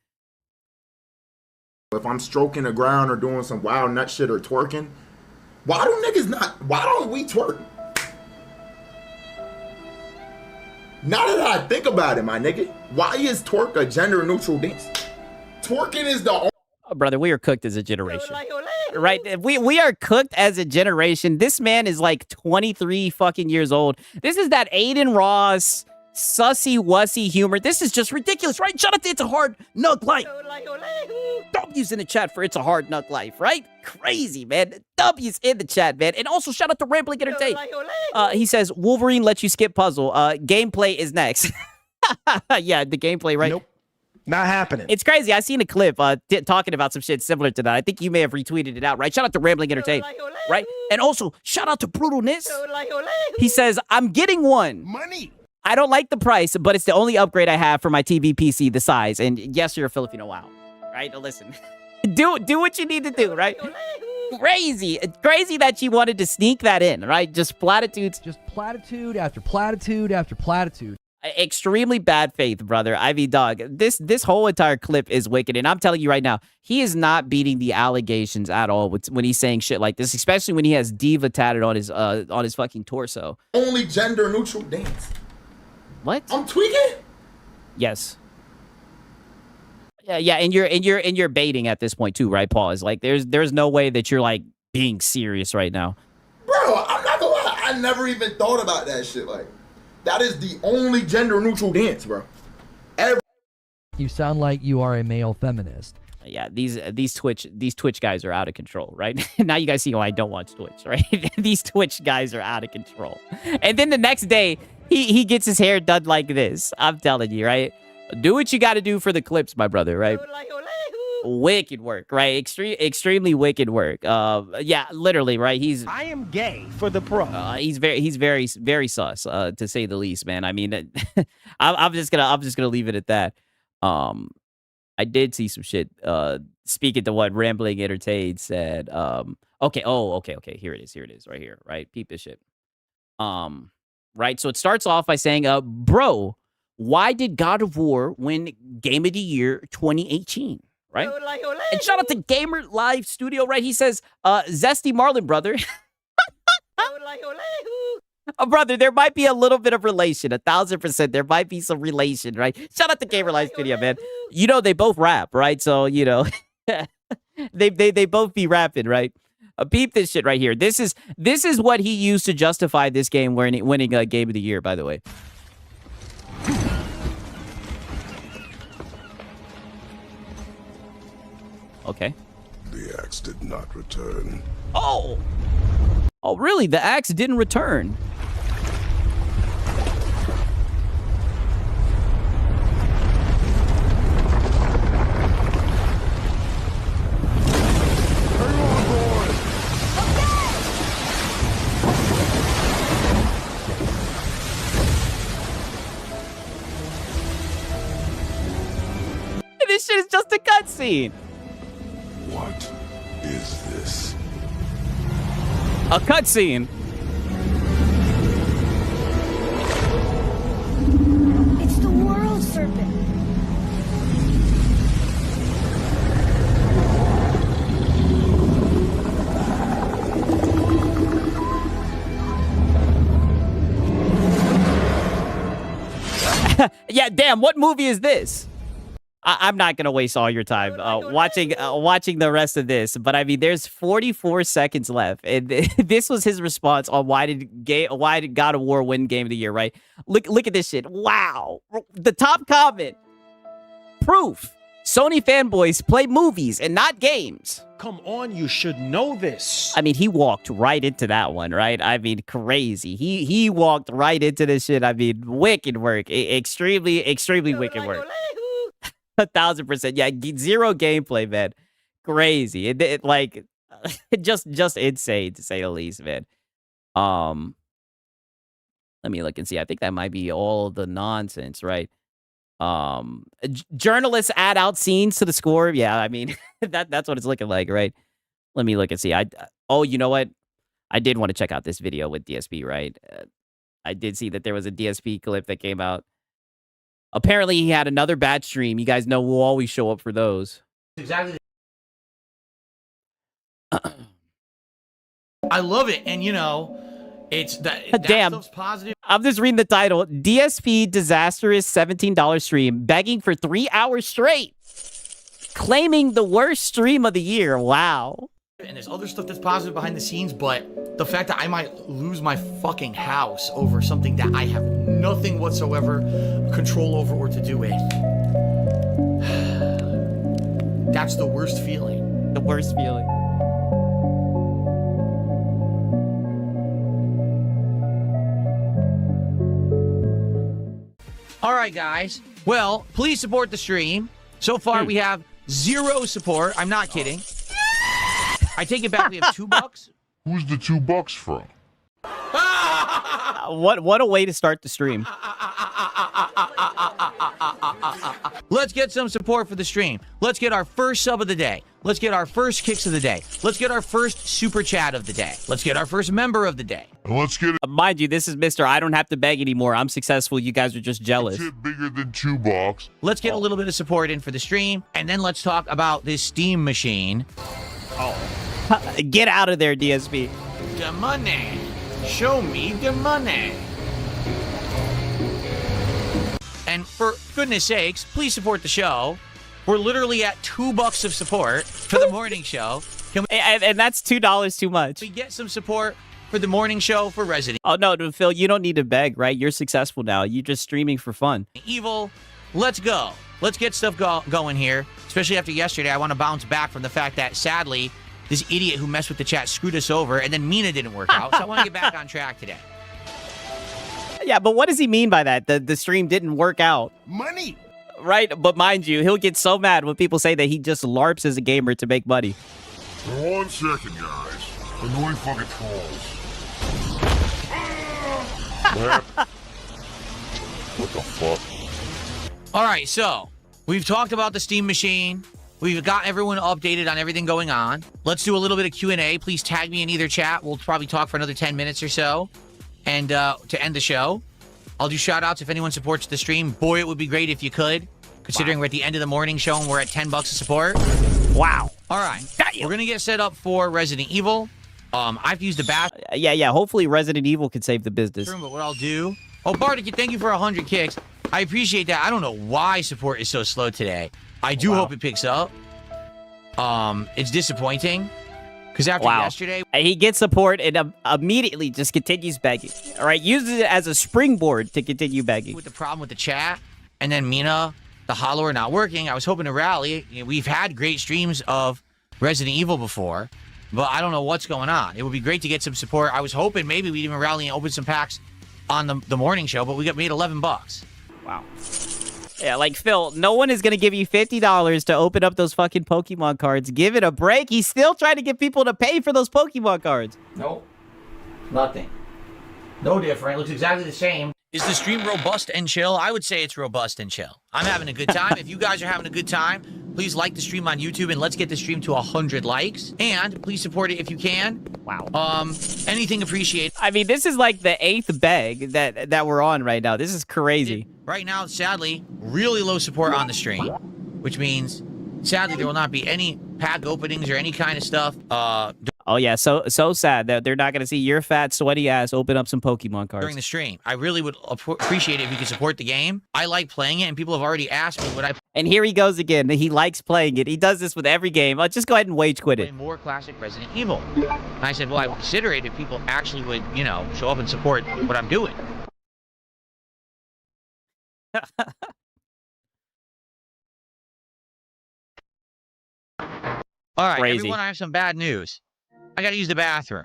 If I'm stroking the ground or doing some wild nut shit or twerking, why don't we twerk? Now that I think about it, my nigga, why is twerk a gender neutral dance? Twerking is the brother, we are cooked as a generation. Right? We are cooked as a generation. This man is like 23 fucking years old. This is that Aiden Ross sussy wussy humor. This is just ridiculous, right? Shout out to It's a Hard Nug Life. W's in the chat for It's a Hard Nug Life, right? Crazy, man. W's in the chat, man. And also shout out to Rambling Entertain. He says, Wolverine lets you skip puzzle. Gameplay is next. Yeah, the gameplay, right? Nope. Not happening. It's crazy. I seen a clip talking about some shit similar to that. I think you may have retweeted it out, right? Shout out to Rambling Entertain, right? And also, shout out to Brutalness. He says, I'm getting one. Money. I don't like the price, but it's the only upgrade I have for my TV PC, the size. And yes, you're a Filipino. Wow. Right? Listen. Do what you need to do, right? Crazy that she wanted to sneak that in, right? Just platitudes. Just platitude after platitude after platitude. Extremely bad faith, brother. I mean, dog, this whole entire clip is wicked, and I'm telling you right now, he is not beating the allegations at all when he's saying shit like this, especially when he has diva tatted on his fucking torso. Only gender neutral dance. What? I'm tweaking? Yes. Yeah, and you're baiting at this point too, right, Paul? Is like there's no way that you're like being serious right now. Bro, I'm not gonna lie. I never even thought about that shit. Like, that is the only gender neutral dance, bro. You sound like you are a male feminist. Yeah, these Twitch guys are out of control, right? Now you guys see why I don't watch Twitch, right? These Twitch guys are out of control. And then the next day, he gets his hair done like this. I'm telling you, right? Do what you got to do for the clips, my brother, right? Wicked work, right? Extremely wicked work. Yeah, literally, right? I am gay for the pro. He's very sus, to say the least, man. I mean, I'm just gonna leave it at that. I did see some shit. Speaking to what Rambling Entertained said. Okay. Here it is, right here, right? Peep this shit. Right. So it starts off by saying, bro, why did God of War win Game of the Year 2018? Right? And shout out to Gamer Live Studio, right? He says, Zesty Marlin, brother. Brother, there might be a little bit of relation. 1,000%. There might be some relation, right? Shout out to Gamer Live Studio, man. You know, they both rap, right? So, you know, they both be rapping, right? Peep this shit right here. This is what he used to justify this game winning Game of the Year, by the way. Okay. The axe did not return. Oh, really? The axe didn't return. This shit is just a cutscene. What is this? A cutscene. It's the world serpent. Yeah, damn, what movie is this? I'm not gonna waste all your time watching the rest of this, but I mean, there's 44 seconds left, and this was his response on why did God of War win Game of the Year, right? Look at this shit. Wow, the top comment: proof. Sony fanboys play movies and not games. Come on, you should know this. I mean, he walked right into that one, right? I mean, crazy. He walked right into this shit. I mean, wicked work. Extremely wicked work. 1,000%. Yeah, zero gameplay, man. Crazy. It like just insane to say the least, man. Let me look and see. I think that might be all the nonsense, right? Journalists add out scenes to the score. Yeah, I mean that's what it's looking like, right? Let me look and see. Oh, you know what? I did want to check out this video with DSP, right? I did see that there was a DSP clip that came out. Apparently, he had another bad stream. You guys know we'll always show up for those. Exactly. I love it, and you know, it's that damn stuff's positive. I'm just reading the title. DSP disastrous $17 stream, begging for 3 hours straight, claiming the worst stream of the year. Wow. And there's other stuff that's positive behind the scenes, but the fact that I might lose my fucking house over something that I have nothing whatsoever control over or to do with, that's the worst feeling. The worst feeling. All right, guys. Well, please support the stream. So far, we have 0 support. I'm not kidding. I take it back. We have $2. Who's the $2 from? What a way to start the stream. Let's get some support for the stream. Let's get our first sub of the day. Let's get our first kicks of the day. Let's get our first super chat of the day. Let's get our first member of the day. Let's get it. Mind you, this is Mr. I don't have to beg anymore. I'm successful. You guys are just jealous. Shit bigger than 2 bucks. Let's get a little bit of support in for the stream, and then let's talk about this Steam machine. Get out of there, DSP. The money. Show me the money. And for goodness sakes, please support the show. We're literally at $2 of support for the morning show. Can we, And that's $2 too much. we get some support for the morning show for Resident Oh, no, Phil, you don't need to beg, right? You're successful now. You're just streaming for fun. Evil? Let's go. Let's get stuff going here. Especially after yesterday, I want to bounce back from the fact that, sadly, this idiot who messed with the chat screwed us over, and then Mina didn't work out. So I want to get back on track today. Yeah, but what does he mean by that? The stream didn't work out. Money. Right? But mind you, he'll get so mad when people say that he just LARPs as a gamer to make money. For 1 second, guys. Annoying fucking trolls. What the fuck? All right, so we've talked about the Steam machine. We've got everyone updated on everything going on. Let's do a little bit of Q&A. Please tag me in either chat. We'll probably talk for another 10 minutes or so. And to end the show, I'll do shout-outs if anyone supports the stream. Boy, it would be great if you could, considering we're at the end of the morning show and we're at $10 of support. Wow. All right. We're going to get set up for Resident Evil. I have to use the bathroom, Yeah. Hopefully Resident Evil could save the business. but what I'll do... Oh, Bardic, thank you for 100 kicks. I appreciate that. I don't know why support is so slow today. I do hope it picks up. It's disappointing. Because after yesterday... He gets support and immediately just continues begging. All right, uses it as a springboard to continue begging. With the problem with the chat, and then Mina, the hollower not working, I was hoping to rally. You know, we've had great streams of Resident Evil before, but I don't know what's going on. It would be great to get some support. I was hoping maybe we'd even rally and open some packs on the morning show, but we got made $11. Wow. Yeah, like, Phil, no one is going to give you $50 to open up those fucking Pokemon cards. Give it a break. He's still trying to get people to pay for those Pokemon cards. Nope. Nothing. No different. It looks exactly the same. Is the stream robust and chill? I would say it's robust and chill. I'm having a good time. If you guys are having a good time, please like the stream on YouTube and let's get the stream to 100 likes. And please support it if you can. Wow. Anything appreciated. I mean, this is like the 8th beg that we're on right now. This is crazy. Right now, sadly, really low support on the stream, which means, sadly, there will not be any pack openings or any kind of stuff. Oh, yeah, so sad that they're not going to see your fat, sweaty ass open up some Pokemon cards. During the stream. I really would appreciate it if you could support the game. I like playing it, and people have already asked me would I And here he goes again. He likes playing it. He does this with every game. Just go ahead and wage quit play it. more classic Resident Evil. And I said, well, I would consider it if people actually would, you know, show up and support what I'm doing. All right, Crazy. everyone, I have some bad news. I got to use the bathroom.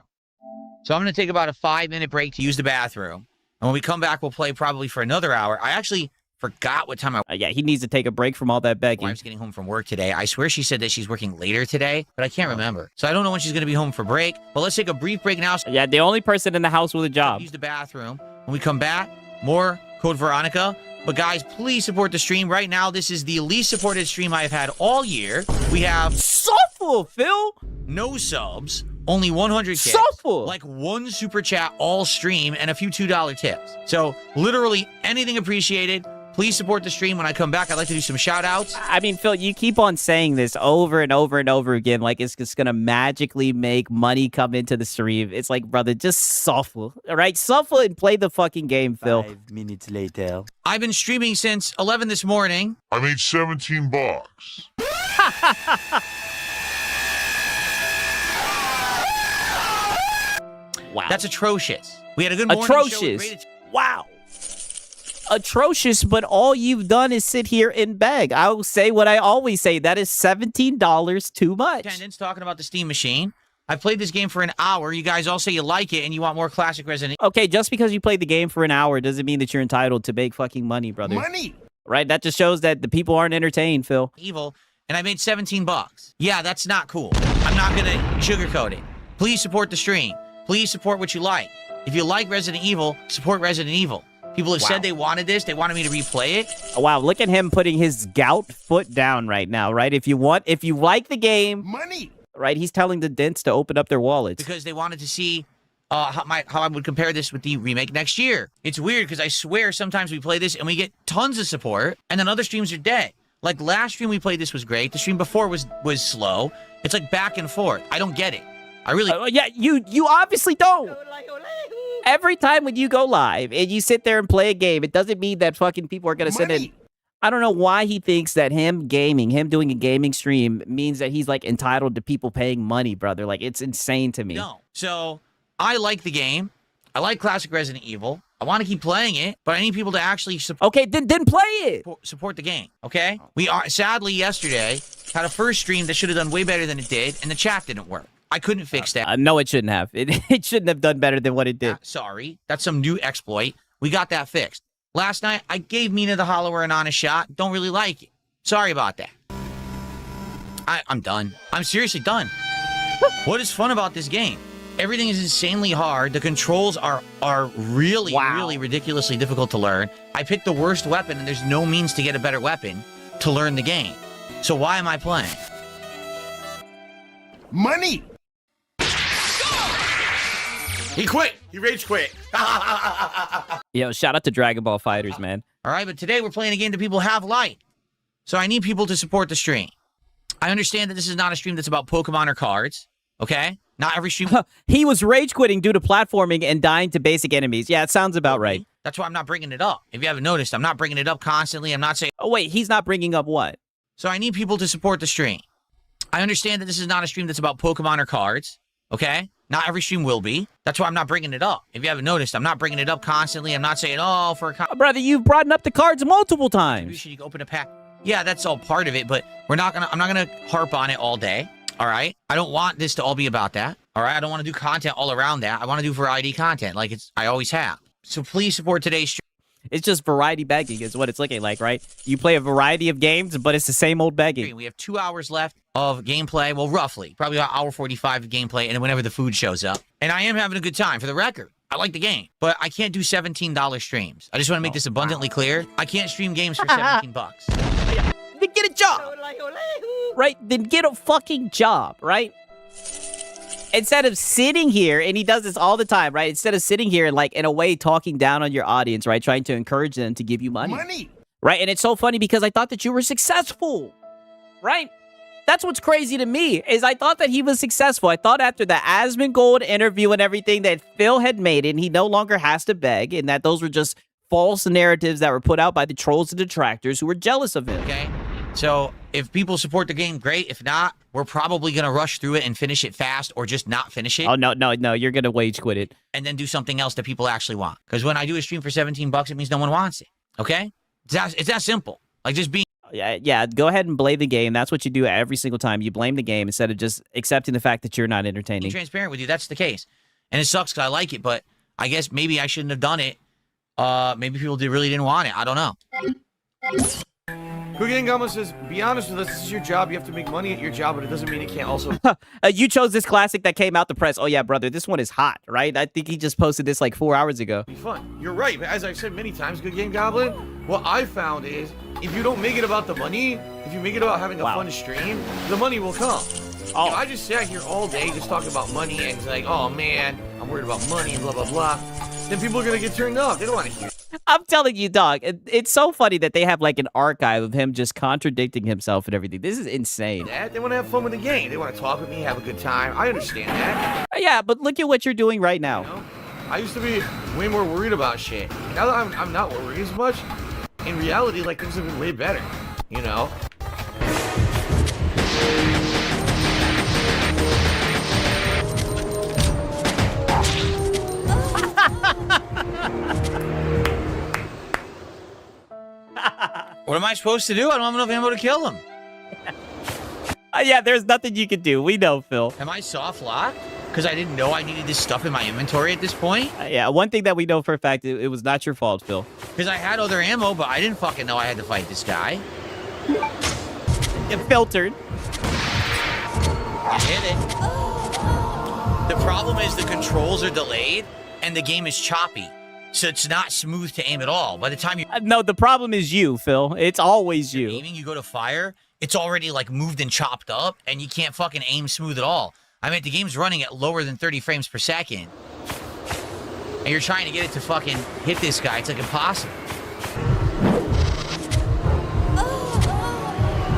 So I'm going to take about a 5-minute break to use the bathroom. And when we come back, we'll play probably for another hour. I actually forgot what time yeah, he needs to take a break from all that begging. My wife's getting home from work today. I swear she said that she's working later today, but I can't remember. So I don't know when she's going to be home for break. But let's take a brief break now. Yeah, the only person in the house with a job. Use the bathroom. When we come back, more Code Veronica. But guys, please support the stream. Right now, this is the least supported stream I've had all year. We have Soulful, Phil. No subs, only 100 kicks, Soulful. like 1 super chat all stream, and a few $2 tips. So literally anything appreciated. Please support the stream. When I come back, I'd like to do some shout outs. I mean, Phil, you keep on saying this over and over and over again, like it's just going to magically make money come into the stream. It's like, brother, just suffer, all right? Suffer and play the fucking game, Phil. 5 minutes later. I've been streaming since 11 this morning. I made $17. Wow. That's atrocious. We had a good morning Atrocious. show. Wow. Atrocious, but all you've done is sit here and beg. I will say what I always say. That is $17 too much. Attendance talking about the Steam machine. I played this game for an hour. You guys all say you like it and you want more classic Resident Evil. Okay, just because you played the game for an hour doesn't mean that you're entitled to make fucking money, brother. Money. Right? That just shows that the people aren't entertained, Phil. Evil, and I made $17. Yeah, that's not cool. I'm not gonna sugarcoat it. Please support the stream. Please support what you like. If you like Resident Evil, support Resident Evil. People have said they wanted this. They wanted me to replay it. Oh, wow, look at him putting his gout foot down right now, right? If you like the game, Money. right, he's telling the dents to open up their wallets. Because they wanted to see how I would compare this with the remake next year. It's weird because I swear sometimes we play this and we get tons of support, and then other streams are dead. Like last stream we played this was great. The stream before was slow. It's like back and forth. I don't get it. I really... yeah, you obviously don't. Every time when you go live and you sit there and play a game, it doesn't mean that fucking people are going to send in... I don't know why he thinks that him doing a gaming stream means that he's like entitled to people paying money, brother. Like, it's insane to me. No. So, I like the game. I like classic Resident Evil. I want to keep playing it, but I need people to actually support... Okay, then play it. Support the game, okay? We are sadly yesterday had a first stream that should have done way better than it did, and the chat didn't work. I couldn't fix that. No, it shouldn't have. It shouldn't have done better than what it did. Sorry. That's some new exploit. We got that fixed. Last night, I gave Mina the Hollower an honest shot. Don't really like it. Sorry about that. I'm done. I'm seriously done. What is fun about this game? Everything is insanely hard. The controls are really, really ridiculously difficult to learn. I picked the worst weapon, and there's no means to get a better weapon to learn the game. So why am I playing? Money. He quit. He rage quit. Yo, shout out to Dragon Ball Fighters, man. All right, but today we're playing a game that people have liked. So I need people to support the stream. I understand that this is not a stream that's about Pokemon or cards, okay? Not every stream... He was rage quitting due to platforming and dying to basic enemies. Yeah, it sounds about right. That's why I'm not bringing it up. If you haven't noticed, I'm not bringing it up constantly. I'm not saying... Oh, wait, he's not bringing up what? So I need people to support the stream. I understand that this is not a stream that's about Pokemon or cards, okay? Not every stream will be. That's why I'm not bringing it up. If you haven't noticed, I'm not bringing it up constantly. I'm not saying, oh, for a... Brother, you've brought up the cards multiple times. You should open a pack. Yeah, that's all part of it, but I'm not gonna harp on it all day, all right? I don't want this to all be about that, all right? I don't want to do content all around that. I want to do variety content like I always have. So please support today's stream. It's just variety begging is what it's looking like, right? You play a variety of games, but it's the same old begging. We have 2 hours left of gameplay. Well, roughly. Probably about 1:45 of gameplay, and whenever the food shows up. And I am having a good time, for the record. I like the game, but I can't do $17 streams. I just want to make this abundantly clear. I can't stream games for 17 bucks. Then get a job. Right? Then get a fucking job, right? Instead of sitting here, and he does this all the time, right? Instead of sitting here and, like, in a way, talking down on your audience, right? Trying to encourage them to give you money. Right? And it's so funny because I thought that you were successful, right? That's what's crazy to me, is I thought that he was successful. I thought after the Asmongold interview and everything that Phil had made it, and he no longer has to beg, and that those were just false narratives that were put out by the trolls and detractors who were jealous of him. Okay? So, if people support the game, great. If not, we're probably going to rush through it and finish it fast or just not finish it. Oh, no, you're going to wage quit it. And then do something else that people actually want. Because when I do a stream for 17 bucks, it means no one wants it. Okay? It's that simple. Like, just being... Yeah, go ahead and blame the game. That's what you do every single time. You blame the game instead of just accepting the fact that you're not entertaining. Being transparent with you, that's the case. And it sucks because I like it, but I guess maybe I shouldn't have done it. Maybe people really didn't want it. I don't know. Cookie and Gama says, be honest with us, this is your job. You have to make money at your job, but it doesn't mean it can't also... You chose this classic that came out the press. Oh, yeah, brother, this one is hot, right? I think he just posted this like 4 hours ago. Be fun. You're right. As I've said many times, Good Game Goblin, what I found is, if you don't make it about the money, if you make it about having a fun stream, the money will come. Oh. If I just sat here all day just talking about money and it's like, oh, man, I'm worried about money and blah, blah, blah, then people are going to get turned off. They don't want to hear it. I'm telling you, dog, it's so funny that they have like an archive of him just contradicting himself and everything. This is insane. They want to have fun with the game. They want to talk with me, have a good time. I understand that. Yeah, but look at what you're doing right now. You know? I used to be way more worried about shit. Now that I'm not worried as much, in reality, like, things have been way better, you know? What am I supposed to do? I don't have enough ammo to kill him. Yeah, there's nothing you can do. We know, Phil. Am I soft locked? Because I didn't know I needed this stuff in my inventory at this point? Yeah, one thing that we know for a fact, it was not your fault, Phil. Because I had other ammo, but I didn't fucking know I had to fight this guy. It filtered. You hit it. The problem is the controls are delayed, and the game is choppy. So it's not smooth to aim at all. By the time you're No, the problem is you, Phil. It's always you. aiming, you go to fire, it's already like moved and chopped up, and you can't fucking aim smooth at all. I mean, the game's running at lower than 30 frames per second. And you're trying to get it to fucking hit this guy. It's like impossible.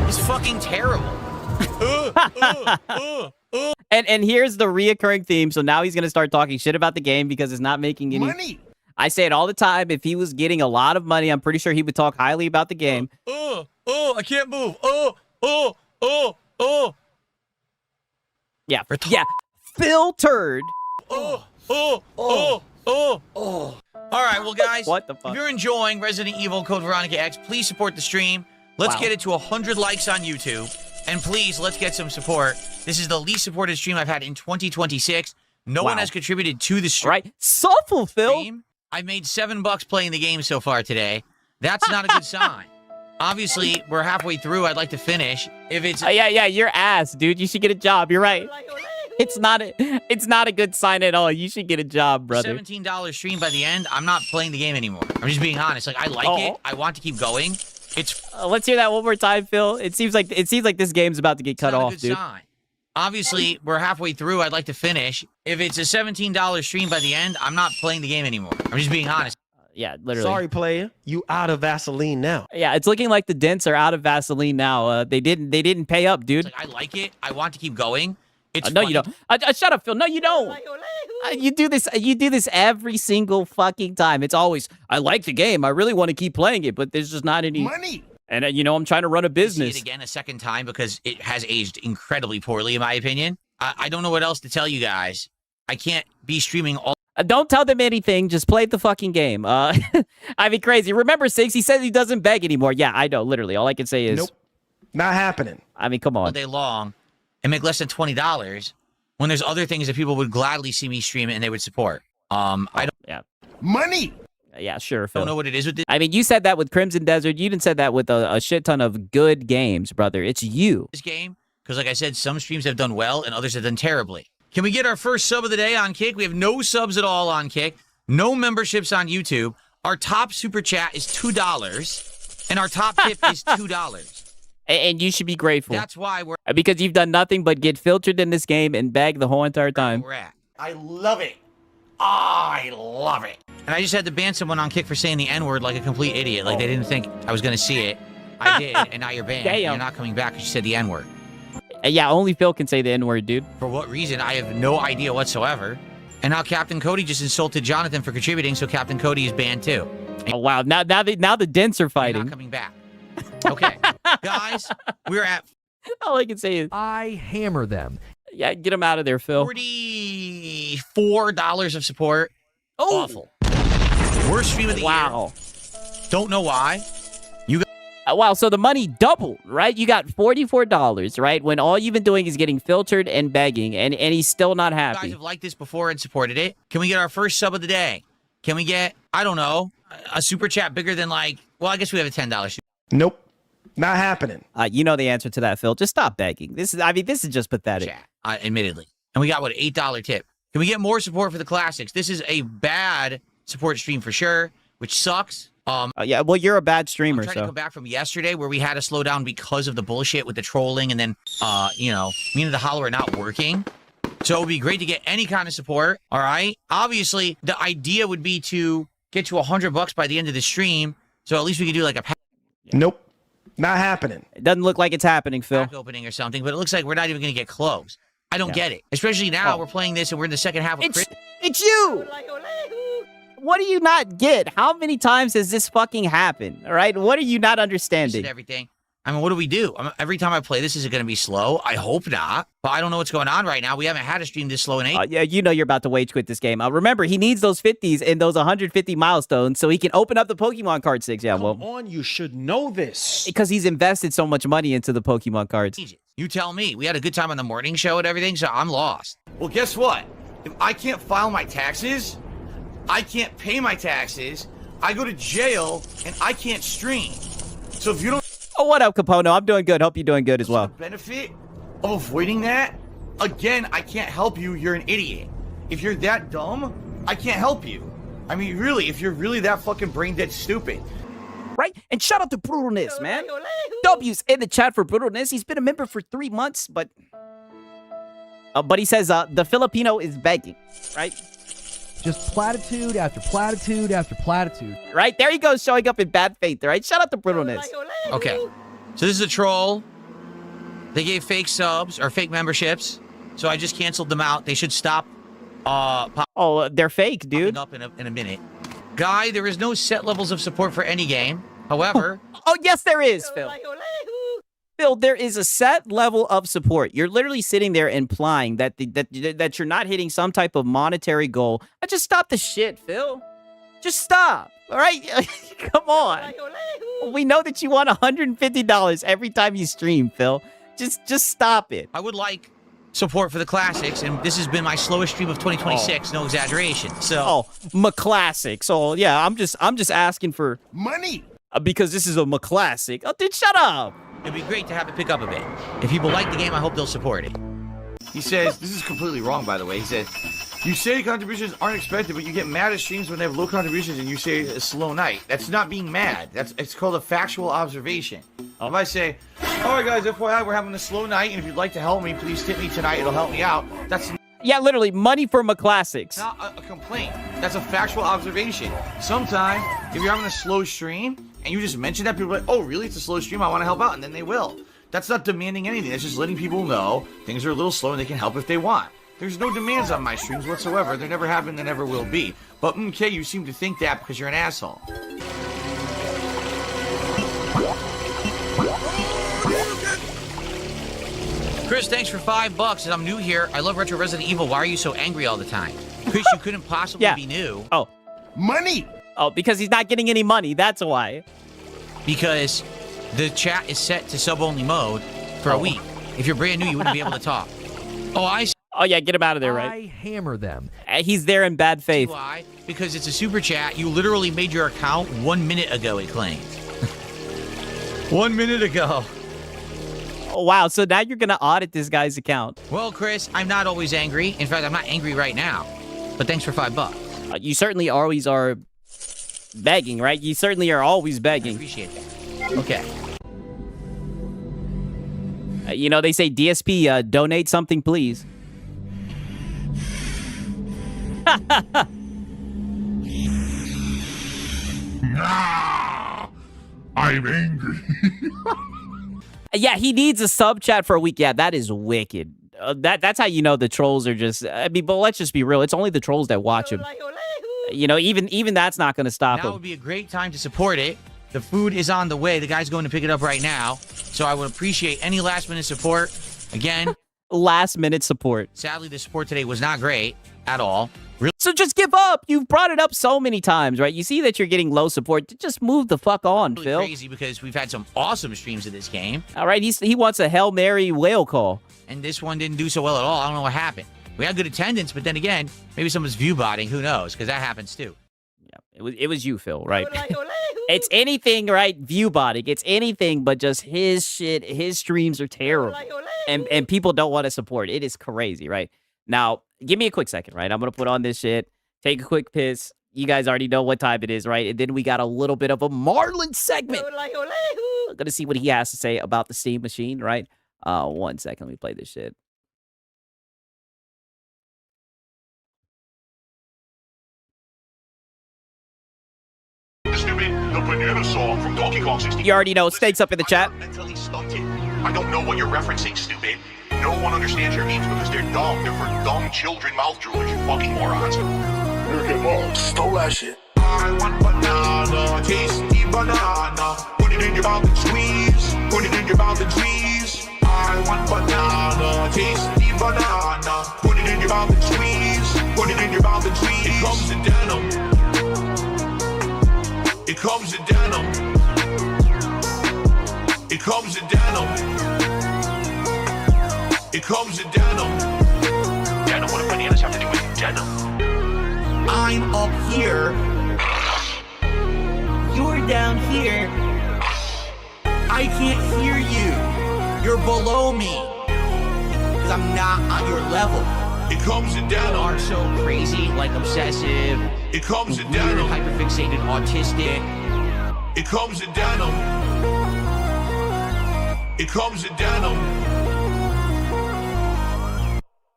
It's fucking terrible. And here's the reoccurring theme. So now he's gonna start talking shit about the game because it's not making any Money. I say it all the time. If he was getting a lot of money, I'm pretty sure he would talk highly about the game. I can't move. Yeah, yeah. Filtered. All right, well, guys, What the fuck? if you're enjoying Resident Evil Code Veronica X, please support the stream. Let's Wow. get it to 100 likes on YouTube. And please, let's get some support. This is the least supported stream I've had in 2026. No one Wow. has contributed to the stream. Right? Suffer, Phil. I made $7 playing the game so far today. That's not a good sign. Obviously, we're halfway through. I'd like to finish. If it's Yeah, your ass, dude. You should get a job. You're right. It's not a good sign at all. You should get a job, brother. $17 stream by the end, I'm not playing the game anymore. I'm just being honest. Like, I like it. I want to keep going. It's Let's hear that one more time, Phil. It seems like this game's about to get cut not off, a good dude. sign. Obviously, we're halfway through. I'd like to finish. If it's a $17 stream by the end, I'm not playing the game anymore. I'm just being honest. Yeah, literally. Sorry, player. You out of Vaseline now. Yeah, it's looking like the dents are out of Vaseline now. They didn't pay up, dude. Like, I like it. I want to keep going. It's No, you don't. Shut up, Phil. No, you don't. You do this every single fucking time. It's always, I like the game. I really want to keep playing it, but there's just not any Money. And I'm trying to run a See business. it again a second time because it has aged incredibly poorly, in my opinion. I don't know what else to tell you guys. I can't be streaming all. Don't tell them anything. Just play the fucking game. I mean, crazy. Remember, Six? He says he doesn't beg anymore. Yeah, I know. Literally, all I can say is, Nope. Not happening. I mean, come on. day long and make less than $20 when there's other things that people would gladly see me stream and they would support. I don't. Yeah. Money. Yeah, sure, Phil. Don't know what it is with this. I mean, you said that with Crimson Desert. You even said that with a shit ton of good games, brother. It's you. This game because, like I said, some streams have done well and others have done terribly. Can we get our first sub of the day on Kick? We have no subs at all on Kick, no memberships on YouTube. Our top super chat is $2, and our top tip is $2. And you should be grateful. That's why we're Because you've done nothing but get filtered in this game and bag the whole entire time. we're at. I love it. I love it. And I just had to ban someone on Kick for saying the N-word like a complete idiot. Like they didn't think I was going to see it. I did, and now you're banned. Damn. You're not coming back because you said the N-word. Yeah, only Phil can say the N-word, dude. For what reason? I have no idea whatsoever. And now Captain Cody just insulted Jonathan for contributing, so Captain Cody is banned too. Oh, wow. Now the dents are You're fighting. not coming back. Okay, guys, we're at All I can say is, I hammer them. yeah, get them out of there, Phil. $44 of support. Oh, Awful. Worst stream of the wow. year. Don't know why. Wow, so the money doubled, right? You got $44, right? When all you've been doing is getting filtered and begging, and he's still not You guys happy. have liked this before and supported it. Can we get our first sub of the day? Can we get, I don't know, a super chat bigger than like, well, I guess we have a $10 super Nope. Not happening. You know the answer to that, Phil. Just stop begging. This is just pathetic. chat, admittedly. And we got, what, $8 tip. Can we get more support for the classics? This is a bad support stream for sure, which sucks. Yeah, well, you're a bad I'm streamer, trying to so. come back from yesterday where we had to slow down because of the bullshit with the trolling and then, me and the Hollow are not working. So it would be great to get any kind of support, all right? Obviously, the idea would be to get to $100 by the end of the stream, so at least we could do like a pack Nope. Not happening. It doesn't look like it's happening, Phil. opening or something, but it looks like we're not even going to get close. I don't get it. Especially now, we're playing this and we're in the second half of It's you! What do you not get? How many times has this fucking happened? All right? What are you not understanding? everything. I mean, what do we do? Every time I play this, is it going to be slow? I hope not. But I don't know what's going on right now. We haven't had a stream this slow in 8. Yeah, you know you're about to wage quit this game. Remember, he needs those 50s and those 150 milestones so he can open up the Pokemon card 6. Yeah, well, Come on, you should know this. because he's invested so much money into the Pokemon cards. You tell me. We had a good time on the morning show and everything, so I'm lost. Well, guess what? If I can't file my taxes, I can't pay my taxes, I go to jail, and I can't stream. So if you don't Oh, what up, Capono? I'm doing good. Hope you're doing good as well. benefit of avoiding that, again, I can't help you. You're an idiot. If you're that dumb, I can't help you. I mean, really, if you're really that fucking brain dead stupid. Right? And shout out to Brutalness, man. W's in the chat for Brutalness. He's been a member for 3 months, but he says the Filipino is begging, right? Just platitude after platitude after platitude. Right? There he goes, showing up in bad faith, right? Shout out to Brutalness. Okay. So this is a troll. They gave fake subs or fake memberships, so I just canceled them out. They should stop. They're fake, dude. Up in a minute. Guy, there is no set levels of support for any game. However... Oh, yes, there is, Phil. Phil, there is a set level of support. You're literally sitting there implying that that you're not hitting some type of monetary goal. Just stop the shit, Phil. Just stop. All right? Come on. We know that you want $150 every time you stream, Phil. Just stop it. I would like support for the classics, and this has been my slowest stream of 2026. No exaggeration. So, McClassic. So yeah, I'm just asking for money because this is a McClassic. Oh, dude, shut up. It'd be great to have it pick up a bit. If people like the game, I hope they'll support it. He says, this is completely wrong, by the way. He said, you say contributions aren't expected, but you get mad at streams when they have low contributions and you say a slow night. That's not being mad. It's called a factual observation. If I say, all right, guys, FYI, we're having a slow night, and if you'd like to help me, please tip me tonight. It'll help me out. That's yeah, literally, money for McClassics. not a complaint. That's a factual observation. Sometimes, if you're having a slow stream, and you just mention that, people are like, oh, really? It's a slow stream. I want to help out. And then they will. That's not demanding anything. That's just letting people know things are a little slow and they can help if they want. There's no demands on my streams whatsoever. There never have been, there never will be. But, okay, you seem to think that because you're an asshole. Chris, thanks for $5. And I'm new here. I love Retro Resident Evil. Why are you so angry all the time? Chris, you couldn't possibly be new. Oh. Money! Oh, because he's not getting any money. That's why. Because the chat is set to sub-only mode for a week. If you're brand new, you wouldn't be able to talk. Oh, yeah, get him out of there, right? I hammer them. He's there in bad faith. Why? Because it's a super chat. You literally made your account 1 minute ago, it claims. 1 minute ago. Oh, wow, so now you're going to audit this guy's account. Well, Chris, I'm not always angry. In fact, I'm not angry right now. But thanks for $5. You certainly always are begging, right? You certainly are always begging. I appreciate that. Okay. You know, they say, DSP, donate something, please. I'm angry. Yeah, he needs a sub chat for a week. Yeah, that is wicked. That's how you know the trolls are just... I mean, but let's just be real. It's only the trolls that watch him. You know, even that's not going to stop him. Now would be a great time to support it. The food is on the way. The guy's going to pick it up right now. So I would appreciate any last-minute support. Again... last-minute support. Sadly, the support today was not great at all. Really? So just give up. You've brought it up so many times, right? You see that you're getting low support. Just move the fuck on, really Phil. Crazy because we've had some awesome streams of this game. All right, he wants a Hail Mary whale call. And this one didn't do so well at all. I don't know what happened. We had good attendance, but then again, maybe someone's view botting. Who knows? Because that happens too. Yeah, it was you, Phil, right? It's anything, right? View botting. It's anything but just his shit. His streams are terrible. And people don't want to support. It is crazy, right? Now, give me a quick second, right? I'm going to put on this shit, take a quick piss. You guys already know what time it is, right? And then we got a little bit of a Marlon segment. I'm going to see what he has to say about the Steam Machine, right? 1 second. Let me play this shit. Stupid, the banana song from Donkey Kong 64. You already know. Stakes up in the chat. Mentally stunted. I don't know what you're referencing, stupid. No one understands your memes because they're dumb. They're for dumb children, mouth droolers, you fucking morons. Look at Mom. Stole that shit. I want banana, tasty banana. Put it in your mouth and squeeze. Put it in your mouth and squeeze. I want banana, tasty banana. Put it in your mouth and squeeze. Put it in your mouth and squeeze. It comes in denim. It comes in denim. It comes in denim. It comes in denim. Denim, what do bananas have to do with denim? I'm up here. You're down here. I can't hear you. You're below me. Because I'm not on your level. It comes in People denim. are so crazy, like obsessive, It comes in weird, denim. hyperfixated, autistic. It comes in denim. It comes in denim.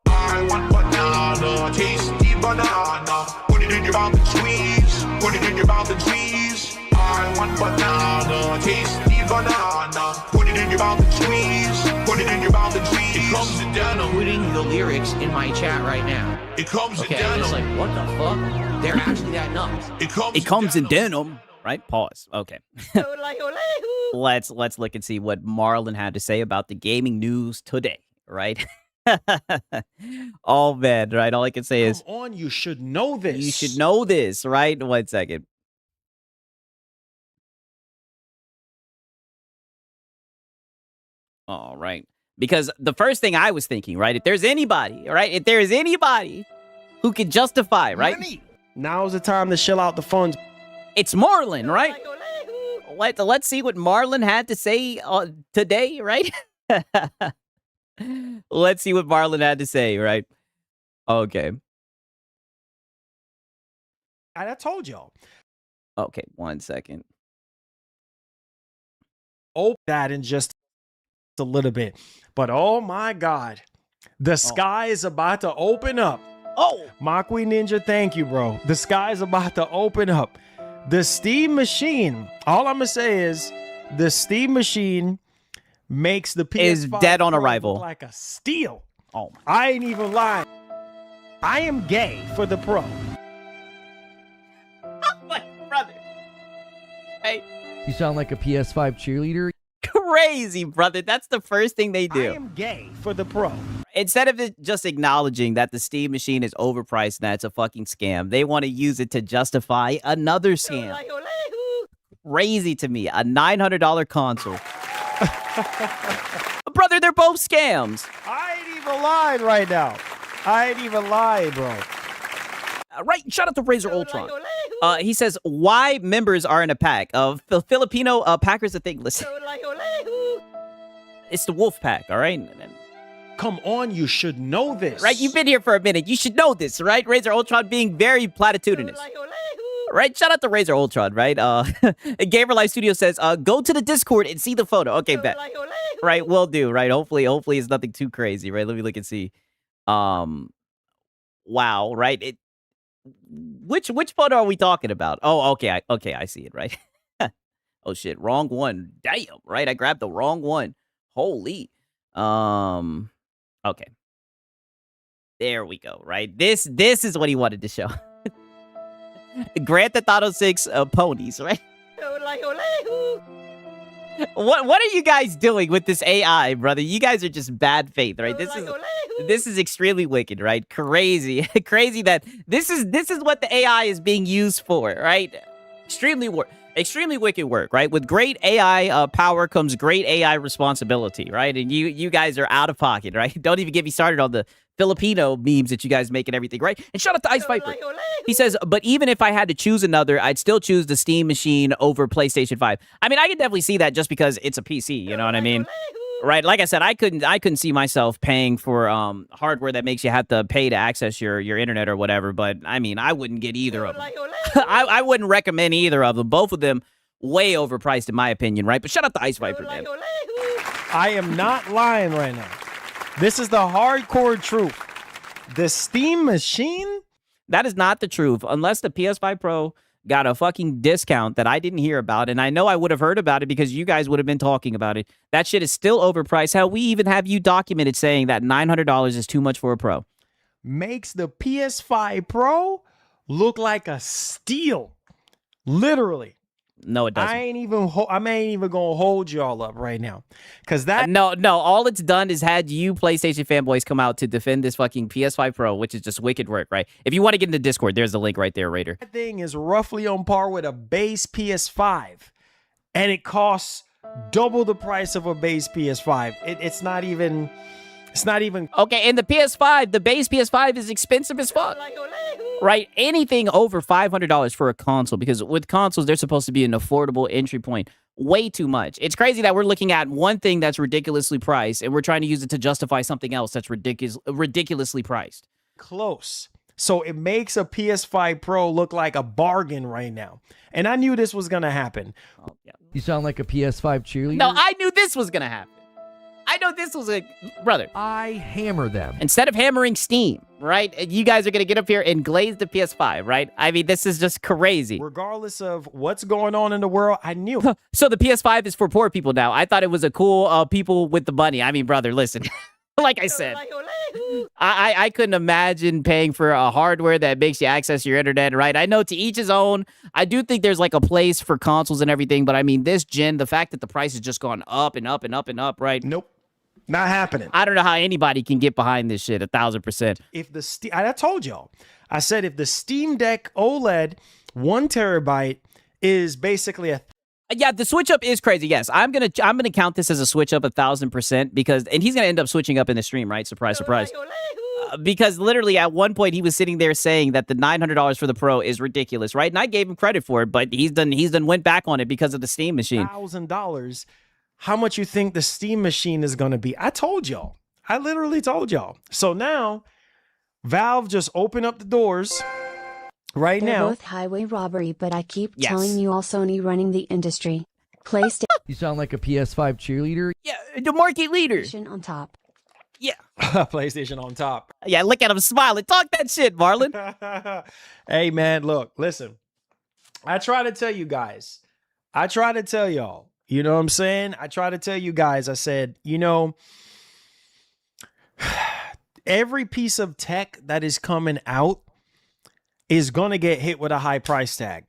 I want banana, tasty banana. Put it in your mouth and squeeze. Put it in your mouth and squeeze. I want banana, tasty banana. Put it in your mouth and squeeze. Put it in your mouth and squeeze. It comes in denim. Putting the lyrics in my chat right now. It comes Okay, in I'm just denim. like, what the fuck? They're actually that nuts. It comes in denim, right? Pause. Okay. let's look and see what Marlon had to say about the gaming news today, right? Oh man, right? All I can say is Come on, you should know this. you should know this, right? 1 second. All right. Because the first thing I was thinking, right? If there's anybody, right? If there is anybody who can justify, right? Now's the time to shell out the funds. It's Marlon, right? Let's see what Marlon had to say today, right? Let's see what Marlon had to say, right? Okay. I told y'all. Okay, 1 second. Oh, that in just a little bit. But oh my God, the sky is about to open up. Oh, Makui Ninja, thank you, bro. The sky is about to open up. The Steam Machine, all I'm going to say is the Steam Machine makes the PS5 is dead on Pro arrival. look like a steal. Oh, I ain't even lying. I am gay for the Pro. my brother. Hey, You sound like a PS5 cheerleader. crazy, brother. That's the first thing they do. I am gay for the Pro. Instead of it just acknowledging that the Steam Machine is overpriced and that's a fucking scam, they want to use it to justify another scam. Crazy to me. A $900 console. Brother, they're both scams. I ain't even lying right now. I ain't even lying, bro. Right, shout out to Razor Ultron. He says, why members are in a pack? Filipino Packers a thing. Listen, it's the Wolf Pack, all right? Come on, you should know this. Right, you've been here for a minute. You should know this, right? Razor Ultron being very platitudinous. Right, shout out to Razor Ultron, right? Gamer Life Studio says, go to the Discord and see the photo. Okay, bet. Right, will do, right? Hopefully it's nothing too crazy, right? Let me look and see. Wow, right? Which photo are we talking about? Oh, okay, I see it, right? Oh shit, wrong one. Damn, right? I grabbed the wrong one. Holy. Okay. There we go, right? This is what he wanted to show. Grand Theft Auto 6 ponies, right? What are you guys doing with this AI, brother? You guys are just bad faith, right? This is extremely wicked, right? Crazy. Crazy that this is what the AI is being used for, right? Extremely wicked work, right? With great AI power comes great AI responsibility, right? And you guys are out of pocket, right? Don't even get me started on the Filipino memes that you guys make and everything, right? And shout out to Ice Viper. He says, but even if I had to choose another, I'd still choose the Steam Machine over PlayStation 5. I mean, I can definitely see that just because it's a PC, you know what I mean? Right, like I said, I couldn't see myself paying for hardware that makes you have to pay to access your internet or whatever. But I mean, I wouldn't get either of them. I wouldn't recommend either of them. Both of them way overpriced in my opinion, right? But shout out to Ice Viper, man. I am not lying right now. This is the hardcore truth. The Steam Machine? That is not the truth, unless the PS5 Pro got a fucking discount that I didn't hear about, and I know I would have heard about it because you guys would have been talking about it. That shit is still overpriced. Hell, we even have you documented saying that $900 is too much for a Pro. Makes the PS5 Pro look like a steal. Literally. No, it doesn't. I ain't even gonna hold y'all up right now, because that no. All it's done is had you PlayStation fanboys come out to defend this fucking PS5 Pro, which is just wicked work, right? If you want to get into Discord, there's the link right there, Raider. that thing is roughly on par with a base PS5, and it costs double the price of a base PS5. It's not even. Okay, and the PS5, the base PS5 is expensive as fuck. Right? Anything over $500 for a console, because with consoles, they're supposed to be an affordable entry point. Way too much. It's crazy that we're looking at one thing that's ridiculously priced, and we're trying to use it to justify something else that's ridiculously priced. close. So it makes a PS5 Pro look like a bargain right now. And I knew this was going to happen. Oh, yeah. You sound like a PS5 cheerleader. No, I knew this was gonna happen. I know this was a brother. I hammer them. Instead of hammering Steam, right? You guys are gonna get up here and glaze the PS5, right? I mean, this is just crazy. Regardless of what's going on in the world, I knew. So the PS5 is for poor people now. I thought it was a cool people with the money. I mean, brother, listen. Like I said, I couldn't imagine paying for a hardware that makes you access your internet, right? I know to each his own. I do think there's like a place for consoles and everything, but I mean, this gen, the fact that the price has just gone up and up and up and up, right? Nope. Not happening. I don't know how anybody can get behind this shit 1,000%. If the I told y'all, I said if the Steam Deck OLED 1 terabyte is basically a yeah, the switch up is crazy. Yes, I'm gonna count this as a switch up 1,000% because, and he's gonna end up switching up in the stream, right? Surprise, surprise. Because literally at one point he was sitting there saying that the $900 for the Pro is ridiculous, right? And I gave him credit for it, but he's done went back on it because of the Steam machine. $1,000. How much you think the Steam machine is gonna be? I told y'all. I literally told y'all. So now Valve just opened up the doors. Right They're now, both highway robbery, but I keep Yes. telling you all Sony running the industry. PlayStation You sound like a PS5 cheerleader. Yeah, the market leader. on top. Yeah, PlayStation on top. yeah. Look at him smiling. Talk that shit, Marlon. Hey man, look, listen. I try to tell you guys. I try to tell y'all. You know what I'm saying? I try to tell you guys. I said, you know, every piece of tech that is coming out is gonna get hit with a high price tag.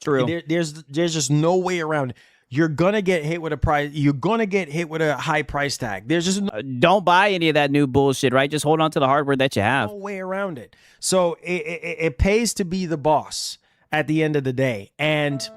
True. There's just no way around it. You're gonna get hit with a price. You're gonna get hit with a high price tag. There's just Don't buy any of that new bullshit, right? Just hold on to the hardware that you have. no way around it. So it pays to be the boss at the end of the day, and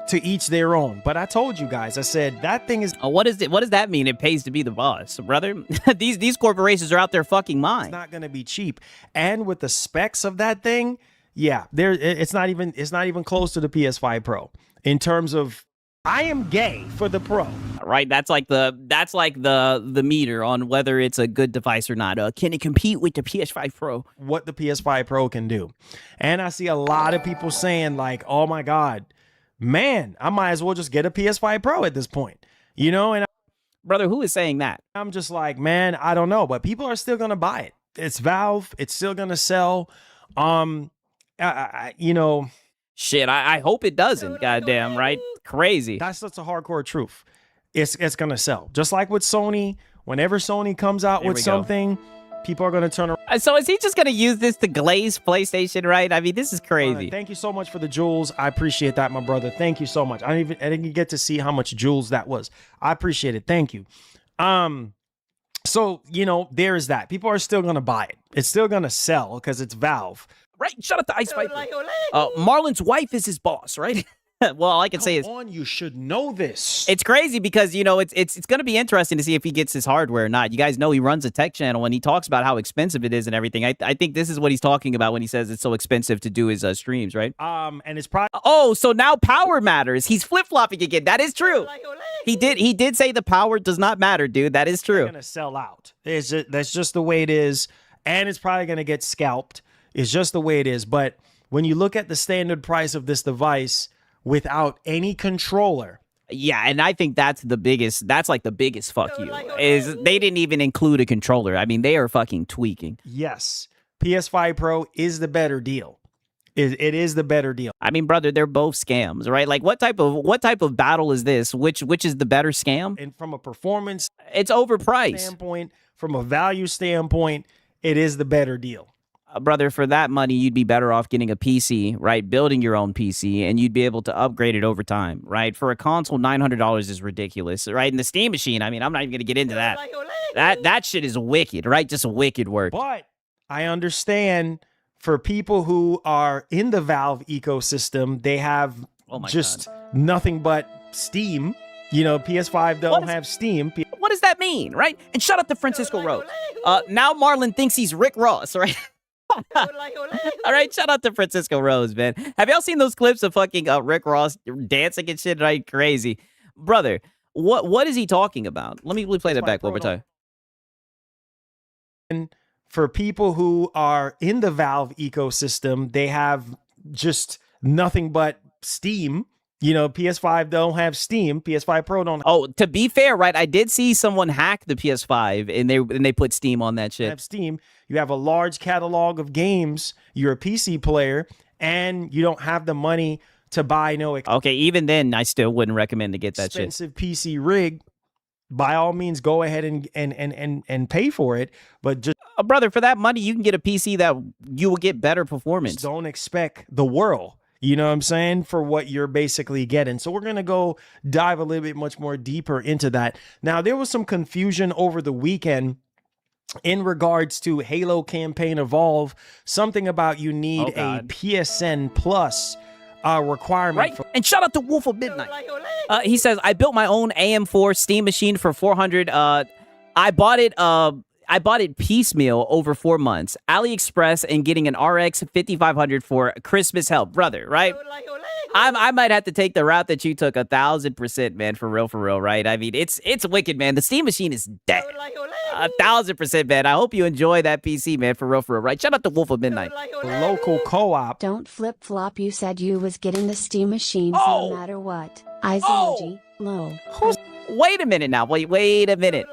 to each their own. But I told you guys, I said that thing is What is it? What does that mean? It pays to be the boss, brother. these corporations are out there fucking mind. not gonna be cheap. And with the specs of that thing, yeah, it's not even close to the PS5 Pro in terms of. I am gay for the Pro. Right, that's like the meter on whether it's a good device or not. Can it compete with the PS5 Pro? What the PS5 Pro can do. And I see a lot of people saying like, oh my God, man, I might as well just get a PS5 Pro at this point. You know, and Brother, who is saying that? I'm just like, man, I don't know, but people are still gonna buy it. It's Valve. It's still gonna sell. You know, Shit, I hope it doesn't. Goddamn, right? Crazy. that's such a hardcore truth. It's gonna sell. Just like with Sony. Whenever Sony comes out There with we go. something, people are gonna turn around. So is he just gonna use this to glaze PlayStation? Right? I mean, this is crazy. Thank you so much for the jewels. I appreciate that, my brother. Thank you so much. I didn't get to see how much jewels that was. I appreciate it. Thank you. So you know, there is that. People are still gonna buy it. It's still gonna sell because it's Valve. Right? Shut up, the Ice Viper. Marlon's wife is his boss, right? Well, all I can say is Come on, you should know this. it's crazy because, you know, it's going to be interesting to see if he gets his hardware or not. You guys know he runs a tech channel and he talks about how expensive it is and everything. I think this is what he's talking about when he says it's so expensive to do his streams, right? And it's probably Oh, so now power matters. He's flip-flopping again. That is true. He did say the power does not matter, dude. That is true. gonna sell out. That's just the way it is, and it's probably gonna get scalped. It's just the way it is. But when you look at the standard price of this device without any controller, Yeah, and I think that's like the biggest fuck you. Is they didn't even include a controller. I mean, they are fucking tweaking. yes, PS5 Pro is the better deal. It is the better deal. I mean, brother, they're both scams, right? Like what type of battle is this? Which is the better scam? And from a performance It's overpriced. standpoint, from a value standpoint, it is the better deal. Brother, for that money, you'd be better off getting a PC, right? Building your own PC, and you'd be able to upgrade it over time, right? For a console, $900 is ridiculous, right? And the Steam machine, I mean, I'm not even going to get into that. That shit is wicked, right? Just wicked work. But I understand for people who are in the Valve ecosystem, they have Oh my just nothing but Steam. You know, PS5 don't have Steam. What does that mean, right? And shout out to Francisco Rose. Now Marlon thinks he's Rick Ross, right? All right, shout out to Francisco Rose, man. Have y'all seen those clips of fucking Rick Ross dancing and shit? Right, crazy, brother. What is he talking about? Let me play that back one more time. for people who are in the Valve ecosystem, they have just nothing but Steam. You know, PS5 don't have Steam. PS5 Pro don't. Oh, to be fair, right? I did see someone hack the PS5 and they put Steam on that shit. Have Steam. You have a large catalog of games. You're a PC player, and you don't have the money to buy Okay, even then, I still wouldn't recommend to get that shit. expensive PC rig. By all means, go ahead and pay for it. But just brother, for that money, you can get a PC that you will get better performance. don't expect the world. You know what I'm saying? For what you're basically getting. So we're going to go dive a little bit much more deeper into that. Now, there was some confusion over the weekend in regards to Halo Campaign Evolve. Something about you need a PSN Plus requirement. Right. And shout out to Wolf of Midnight. He says, I built my own AM4 Steam machine for $400. I bought it piecemeal over 4 months. AliExpress and getting an RX 5500 for Christmas help, brother, right? I might have to take the route that you took 1,000%, man, for real, right? I mean, it's wicked, man. The Steam machine is dead. 1,000%, man. I hope you enjoy that PC, man, for real, right? Shout out to Wolf of Midnight. Local co-op. Don't flip-flop. You said you was getting the Steam machines no matter what. Eyes emoji, low. Wait a minute now. Wait a minute.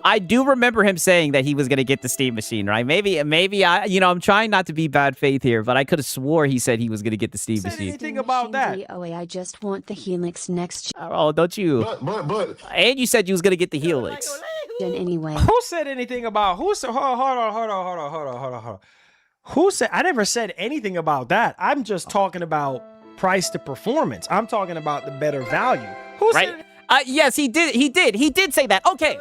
I do remember him saying that he was going to get the Steam machine, right? Maybe I, I'm trying not to be bad faith here, but I could have swore he said he was going to get the Steam machine. Anything about that? I just want the Helix next. Oh, don't you? But. And you said you was going to get the Helix. Anyway. Who said anything about, hold on. Who said, I never said anything about that. I'm just talking about price to performance. I'm talking about the better value. Who said? Yes, he did. He did say that. Okay.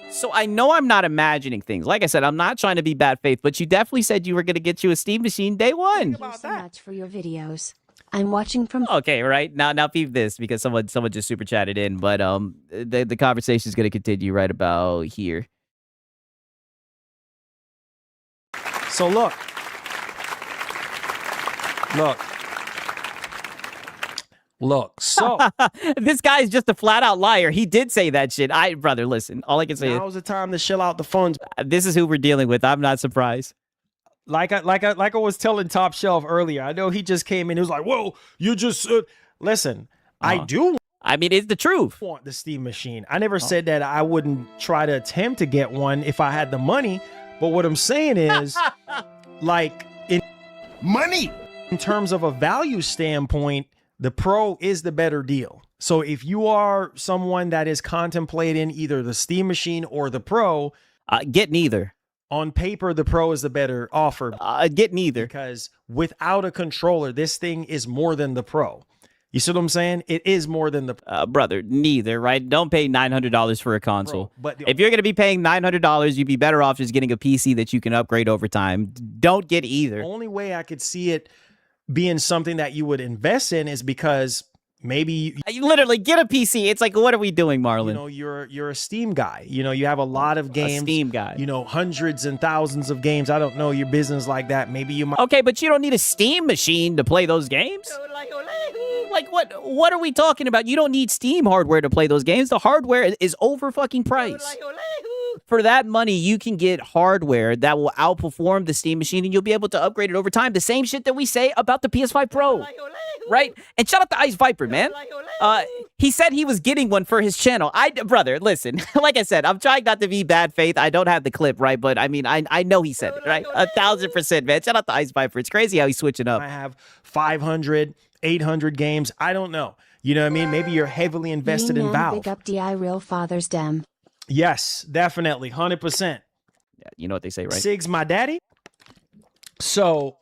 So I know I'm not imagining things. Like I said, I'm not trying to be bad faith, but you definitely said you were going to get you a Steam machine day one. Thank you so much for your videos. I'm watching from. Okay, right now peep this because someone just super chatted in, but the conversation is going to continue right about here. So look. So this guy is just a flat out liar. He did say that shit. Brother, listen. All I can say now's the time to shill out the funds. This is who we're dealing with. I'm not surprised. Like I was telling Top Shelf earlier. I know he just came in. He was like, "Whoa, you just listen." I do. I mean, it's the truth. Want the Steam machine? I never said that I wouldn't try to attempt to get one if I had the money. But what I'm saying is, like in terms of a value standpoint, the Pro is the better deal. So if you are someone that is contemplating either the Steam machine or the Pro, get neither. On paper, the Pro is the better offer. Get neither. Because without a controller, this thing is more than the Pro. You see what I'm saying? It is more than the brother, neither, right? Don't pay $900 for a console. Bro, but if you're going to be paying $900, you'd be better off just getting a PC that you can upgrade over time. Don't get either. The only way I could see it being something that you would invest in is because maybe you literally get a PC. It's like, what are we doing, Marlon? You know, you're a Steam guy. You know, you have a lot of games. A Steam guy. You know, hundreds and thousands of games. I don't know your business like that. Maybe you might. Okay, but you don't need a Steam machine to play those games. Like what are we talking about? You don't need Steam hardware to play those games. The hardware is over fucking price. For that money, you can get hardware that will outperform the Steam machine, and you'll be able to upgrade it over time. The same shit that we say about the PS5 Pro, right? And shout out to Ice Viper, man. He said he was getting one for his channel. Brother, listen, like I said, I'm trying not to be bad faith. I don't have the clip, right? But I mean, I know he said it, right? 1,000%, man. Shout out to Ice Viper. It's crazy how he's switching up. I have 500, 800 games. I don't know. You know what I mean? Maybe you're heavily invested in Valve. Big up DI Real Father's Dem. Yes, definitely. 100%. Yeah, you know what they say, right? Sig's my daddy. So,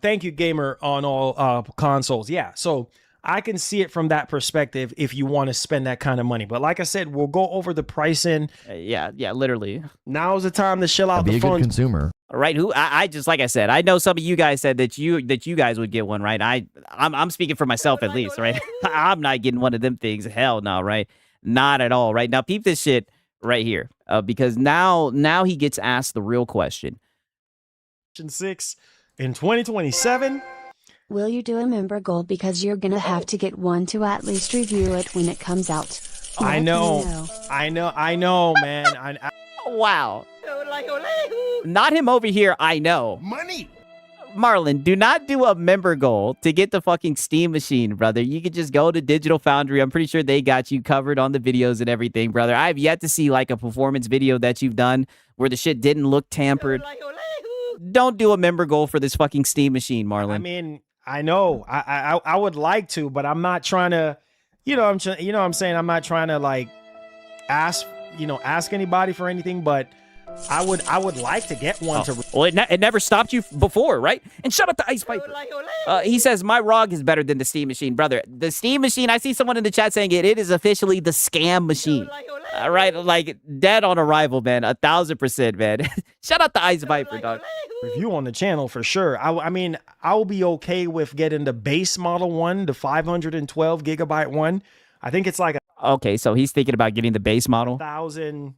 thank you, Gamer on all consoles. Yeah, so I can see it from that perspective if you want to spend that kind of money. But like I said, we'll go over the pricing. Yeah, literally. Now's the time to shill out the funds. Be a good consumer. Right? I just, like I said, I know some of you guys said that you guys would get one, right? I'm speaking for myself at least, right? I'm not getting one of them things. Hell no, right? Not at all, right? Now, peep this shit right here, because now he gets asked the real question. 6 in 2027. Will you do a member goal? Because you're gonna have to get one to at least review it when it comes out. I know, man. Wow. Not him over here, I know. Money. Marlon, do not do a member goal to get the fucking Steam Machine, brother. You could just go to Digital Foundry. I'm pretty sure they got you covered on the videos and everything, brother. I've yet to see like a performance video that you've done where the shit didn't look tampered. Don't do a member goal for this fucking Steam Machine, Marlon. I mean, I know I would like to, but I'm not trying to, what I'm saying? I'm not trying to like ask anybody for anything, but I would like to get one to. Well, it never stopped you before, right? And shut up the Ice Viper. He says, my ROG is better than the Steam Machine. Brother, the Steam Machine, I see someone in the chat saying it is officially the scam machine. Right? Like, dead on arrival, man. 1,000%, man. Shout out the Ice Viper, dog. Review on the channel for sure. I mean, I'll be okay with getting the base model one, the 512 gigabyte one. I think it's like Okay, so he's thinking about getting the base model. 1,000.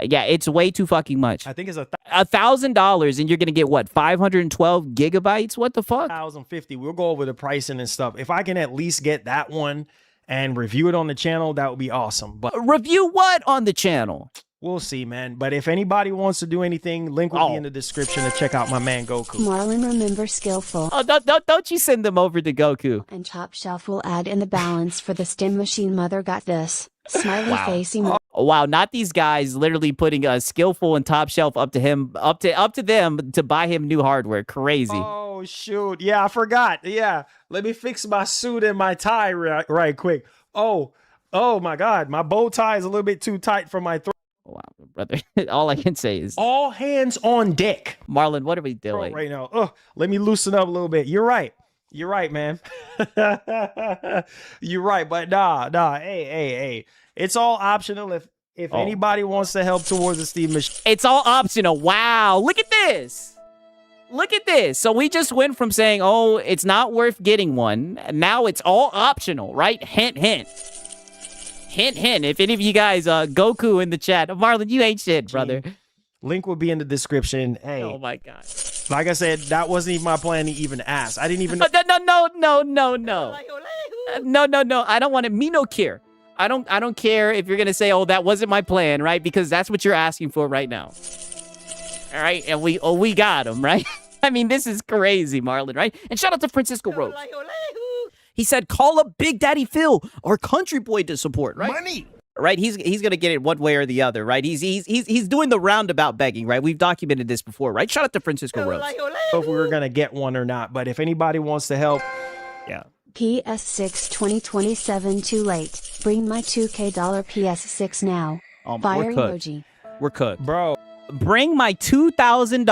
Yeah, it's way too fucking much. I think it's $1,000 and you're gonna get what, 512 gigabytes? What the fuck? 1,050. We'll go over the pricing and stuff. If I can at least get that one and review it on the channel, that would be awesome. But review what on the channel? We'll see, man. But if anybody wants to do anything, link will be in the description to check out my man Goku. Marlon, remember skillful. Oh, don't you send them over to Goku. And Top Shelf will add in the balance for the Steam Machine. Mother got this. Smiley face emoji. Wow, not these guys literally putting a skillful and Top Shelf up to them to buy him new hardware. Crazy. Oh shoot. Yeah, I forgot. Yeah. Let me fix my suit and my tie right quick. Oh my God. My bow tie is a little bit too tight for my throat. Wow, brother. All I can say is all hands on deck. Marlon, what are we doing right now? Let me loosen up a little bit. You're right. You're right, man. You're right, but nah. Hey. It's all optional if anybody wants to help towards the Steam Machine. It's all optional. Wow, look at this. Look at this. So we just went from saying, oh, it's not worth getting one. Now it's all optional, right? Hint, hint. Hint, hint. If any of you guys, Goku in the chat. Marlon, you ain't shit, brother. Link will be in the description. Hey. Oh, my God. Like I said, that wasn't even my plan to even ask. I didn't even know. No. I don't want it. Me no care. I don't care if you're going to say, oh, that wasn't my plan, right? Because that's what you're asking for right now. All right? And we got him, right? I mean, this is crazy, Marlon, right? And shout out to Francisco Rose. He said, call up Big Daddy Phil, our country boy, to support, right? Money. Right? He's going to get it one way or the other, right? He's doing the roundabout begging, right? We've documented this before, right? Shout out to Francisco Rose. I don't know if we were going to get one or not, but if anybody wants to help, yeah. PS6 2027 too late. Bring my $2K PS6 now. Fire emoji. We're cooked. Bro. Bring my $2,000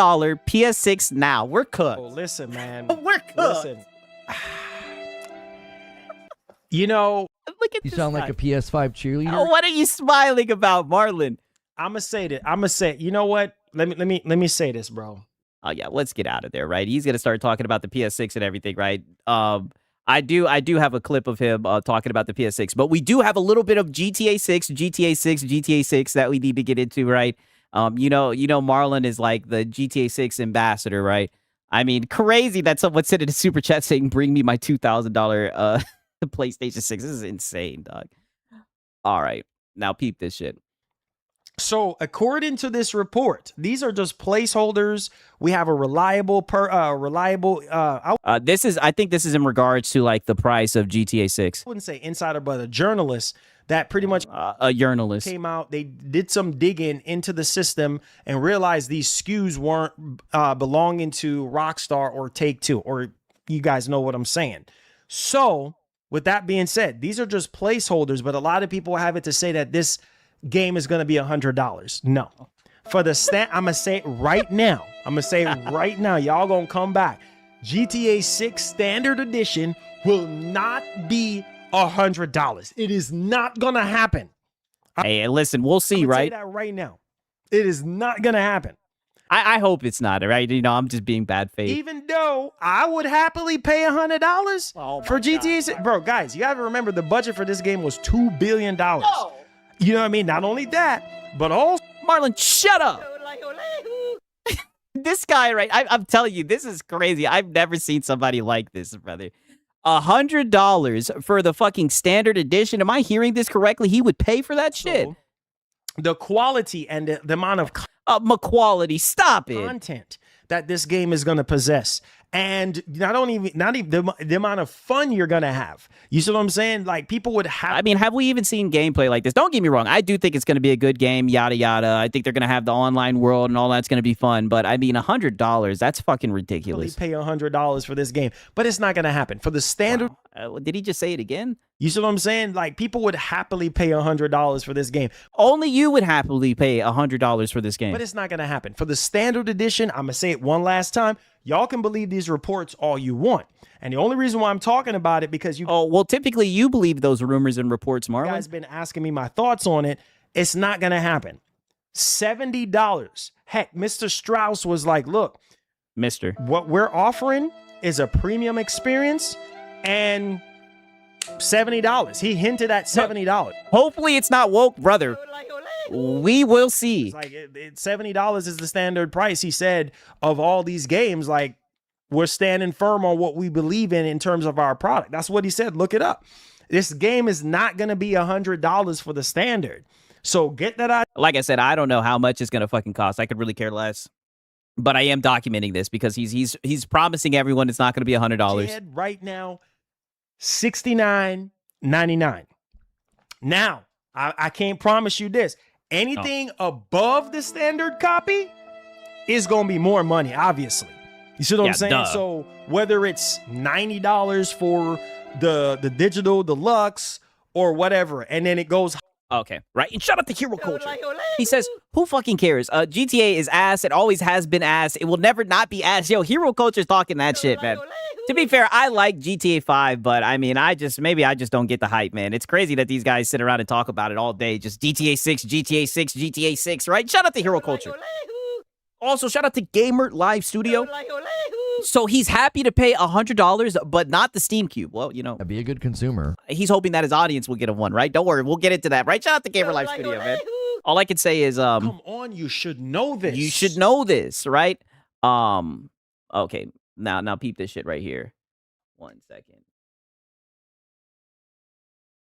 PS6 now. We're cooked. Oh, listen, man. We're cooked. Listen. You know, look at you sound like a PS5 cheerleader. Oh, what are you smiling about, Marlon? I'm gonna say that. You know what? Let me say this, bro. Oh yeah, let's get out of there, right? He's gonna start talking about the PS6 and everything, right? I do have a clip of him talking about the PS6, but we do have a little bit of GTA 6 that we need to get into, right? You know, Marlon is like the GTA 6 ambassador, right? I mean, crazy that someone sent in a super chat saying, "Bring me my $2,000 PlayStation 6." This is insane, dog. All right, now peep this shit. So, according to this report, these are just placeholders. We have a reliable. I think this is in regards to like the price of GTA 6. I wouldn't say insider, but a journalist that pretty much a journalist came out. They did some digging into the system and realized these SKUs weren't belonging to Rockstar or Take-Two, or you guys know what I'm saying. So, with that being said, these are just placeholders, but a lot of people have it to say that this game is going to be $100. No. For the I'm going to say it right now. Y'all going to come back. GTA 6 Standard Edition will not be $100. It is not going to happen. Hey, listen, we'll see, right? Say that right now. It is not going to happen. I hope it's not, right? You know, I'm just being bad faith. Even though I would happily pay $100 for GTA 6. Bro, guys, you got to remember the budget for this game was $2 billion. No. You know what I mean? Not only that, but also... Marlon, shut up! This guy, right? I'm telling you, this is crazy. I've never seen somebody like this, brother. $100 for the fucking standard edition. Am I hearing this correctly? He would pay for that shit. the quality and the amount of McQuality, stop it. content that this game is going to possess, and not even the amount of fun you're going to have. You see what I'm saying? Like, people would have. I mean, have we even seen gameplay like this? Don't get me wrong. I do think it's going to be a good game, yada, yada. I think they're going to have the online world and all that's going to be fun. But I mean, $100, that's fucking ridiculous. Pay $100 for this game, but it's not going to happen. For the standard. Wow. Did he just say it again? You see what I'm saying? Like, people would happily pay $100 for this game. Only you would happily pay $100 for this game. But it's not going to happen. For the standard edition, I'm going to say it one last time. Y'all can believe these reports all you want. And the only reason why I'm talking about it, because you... Oh, well, typically you believe those rumors and reports, Marlon. You guys been asking me my thoughts on it. It's not going to happen. $70. Heck, Mr. Strauss was like, look, what we're offering is a premium experience and $70. He hinted at $70. Hopefully it's not woke, brother. We will see. It's like $70 is the standard price, he said, of all these games. Like, we're standing firm on what we believe in terms of our product. That's what he said. Look it up. This game is not going to be $100 for the standard. So get that out. Like I said, I don't know how much it's going to fucking cost. I could really care less. But I am documenting this because he's promising everyone it's not going to be $100. Right now, $69.99. Now, I can't promise you this. Anything above the standard copy is going to be more money, obviously. You see what I'm saying? Duh. So whether it's $90 for the digital deluxe or whatever, and then it goes. Okay, right. And shout out to Hero Culture. He says, who fucking cares? GTA is ass. It always has been ass. It will never not be ass. Yo, Hero Culture's talking that shit, man. To be fair, I like GTA 5, but I mean, maybe I just don't get the hype, man. It's crazy that these guys sit around and talk about it all day. Just GTA 6, GTA 6, GTA 6, right? Shout out to Hero Culture. Also, shout out to Gamer Live Studio. So he's happy to pay $100, but not the Steam Cube. Well, you know. Be a good consumer. He's hoping that his audience will get a one, right? Don't worry. We'll get into that, right? Shout out to Gamer Live Studio, man. All I can say is, come on, you should know this. You should know this, right? Okay. Now peep this shit right here. 1 second.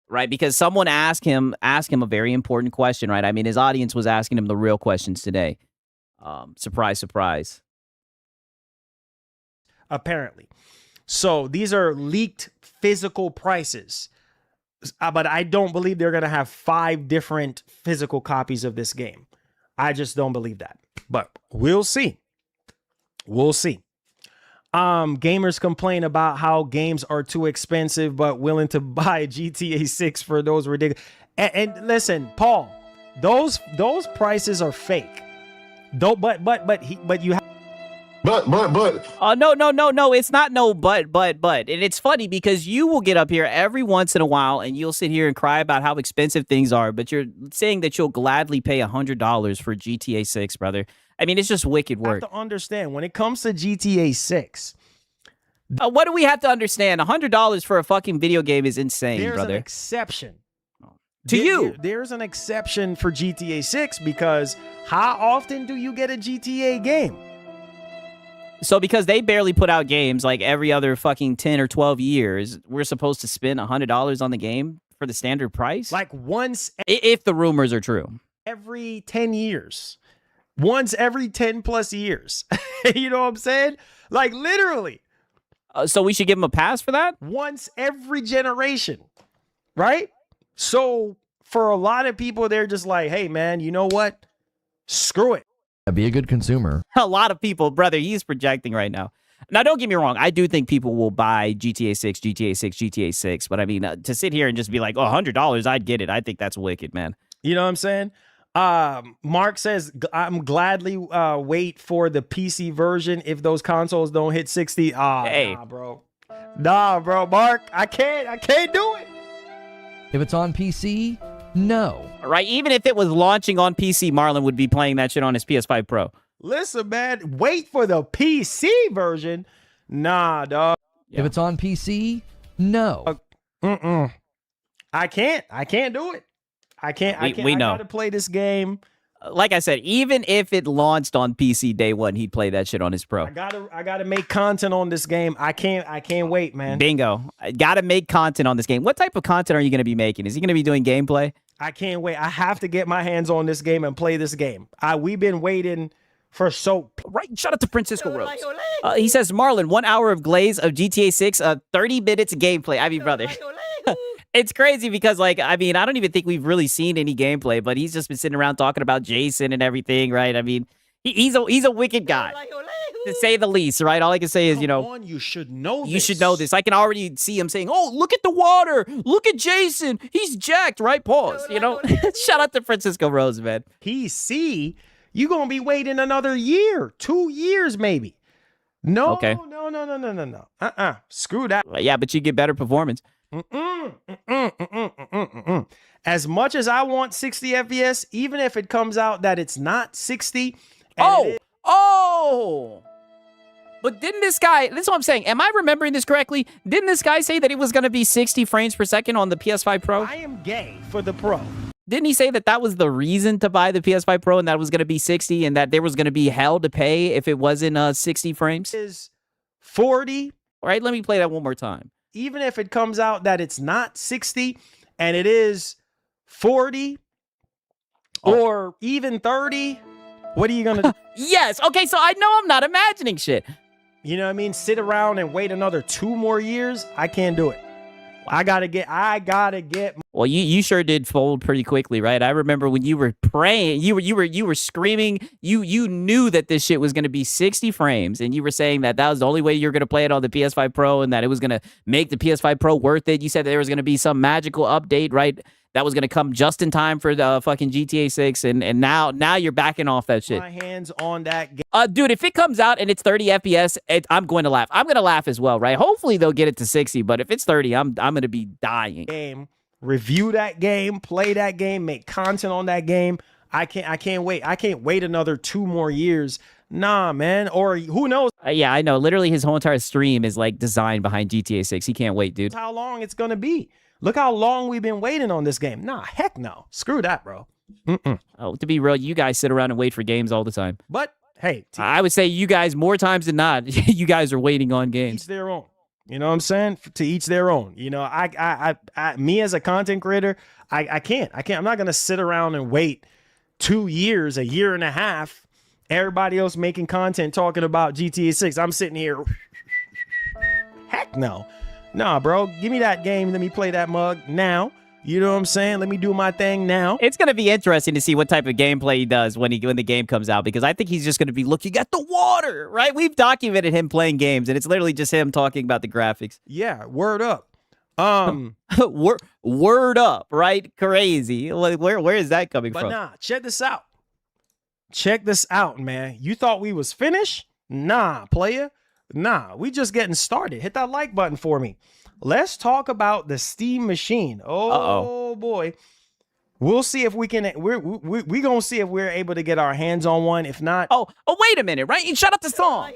Right, because someone asked him a very important question, right? I mean, his audience was asking him the real questions today. Surprise, surprise. Apparently. So these are leaked physical prices. But I don't believe they're going to have 5 different physical copies of this game. I just don't believe that. But we'll see. We'll see. Gamers complain about how games are too expensive, but willing to buy GTA 6 for those ridiculous. And listen, Paul, those prices are fake. Don't but you have. But. No, it's not no but. And it's funny because you will get up here every once in a while and you'll sit here and cry about how expensive things are, but you're saying that you'll gladly pay $100 for GTA 6, brother. I mean, it's just wicked work. You have to understand, when it comes to GTA 6. What do we have to understand? $100 for a fucking video game is insane, brother. There's an exception. You. There's an exception for GTA 6 because how often do you get a GTA game? So because they barely put out games like every other fucking 10 or 12 years, we're supposed to spend $100 on the game for the standard price? Like once. If the rumors are true. Every 10 years. Once every 10 plus years. You know what I'm saying? Like literally. So we should give them a pass for that? Once every generation. Right? So for a lot of people, they're just like, hey, man, you know what? Screw it. Be a good consumer. A lot of people, brother, he's projecting right now. Now, don't get me wrong. I do think people will buy GTA 6, GTA 6, GTA 6. But I mean, to sit here and just be like, oh, $100, I'd get it. I think that's wicked, man. You know what I'm saying? Mark says, I'm gladly wait for the PC version if those consoles don't hit 60. Hey. Nah, bro. Mark, I can't do it. If it's on PC, no. Right? Even if it was launching on PC, Marlon would be playing that shit on his PS5 Pro. Listen, man, wait for the PC version. Nah, dog. If it's on PC, no. I can't do it. I can't. We know. I gotta play this game. Like I said, even if it launched on PC day one, he'd play that shit on his Pro. I gotta make content on this game. I can't wait, man. Bingo. I gotta make content on this game. What type of content are you gonna be making? Is he gonna be doing gameplay? I can't wait. I have to get my hands on this game and play this game. We've been waiting for so. Right. Shout out to Francisco Rose. He says, Marlon, 1 hour of glaze of GTA 6, 30 minutes of gameplay. I mean, brother. It's crazy because, like, I mean, I don't even think we've really seen any gameplay, but he's just been sitting around talking about Jason and everything, right? I mean, he's a wicked guy, to say the least, right? All I can say is, you should know this. You should know this. I can already see him saying, oh, look at the water. Look at Jason. He's jacked, right? Pause, Shout out to Francisco Rose, man. PC, you going to be waiting another year, 2 years maybe. No, okay. No. Screw that. Yeah, but you get better performance. As much as I want 60 FPS, even if it comes out that it's not 60. But didn't this guy, this is what I'm saying. Am I remembering this correctly? Didn't this guy say that it was going to be 60 frames per second on the PS5 Pro? I am gay for the Pro. Didn't he say that that was the reason to buy the PS5 Pro and that it was going to be 60 and that there was going to be hell to pay if it wasn't 60 frames? Is 40. All right, let me play that one more time. Even if it comes out that it's not 60 and it is 40 or even 30, what are you going to do? Yes. Okay, so I know I'm not imagining shit. You know what I mean? Sit around and wait another 2 more years? I can't do it. I gotta get. Well, you sure did fold pretty quickly, right? I remember when you were praying, you were screaming. You knew that this shit was gonna be 60 frames, and you were saying that was the only way you're gonna play it on the PS5 Pro, and that it was gonna make the PS5 Pro worth it. You said that there was gonna be some magical update, right? That was gonna come just in time for the fucking GTA 6, and now you're backing off that shit. My hands on that game. Dude, if it comes out and it's 30 FPS, I'm going to laugh. I'm gonna laugh as well, right? Hopefully they'll get it to 60, but if it's 30, I'm gonna be dying. Game, review that game, play that game, make content on that game. I can't wait. I can't wait another 2 more years. Nah, man. Or who knows? Yeah, I know. Literally, his whole entire stream is like designed behind GTA 6. He can't wait, dude. How long it's gonna be? Look how long we've been waiting on this game. Nah, heck no. Screw that, bro. Oh, to be real, you guys sit around and wait for games all the time. But hey, I would say you guys more times than not, you guys are waiting on games. Each their own. You know what I'm saying? To each their own. You know, I me as a content creator, I can't. I'm not gonna sit around and wait 2 years, a year and a half. Everybody else making content talking about GTA 6. I'm sitting here. Heck no. Nah, bro. Give me that game. Let me play that mug now. You know what I'm saying? Let me do my thing now. It's going to be interesting to see what type of gameplay he does when the game comes out, because I think he's just going to be looking at the water, right? We've documented him playing games, and it's literally just him talking about the graphics. Yeah, word up. Word up, right? Crazy. Where is that coming from? But nah, check this out. Check this out, man. You thought we was finished? Nah, player. Nah, we just getting started. Hit that like button for me. Let's talk about the Steam machine. Oh boy. We'll see if we can. We're gonna see if we're able to get our hands on one. If not, oh, wait a minute, right? Shout out to Songs.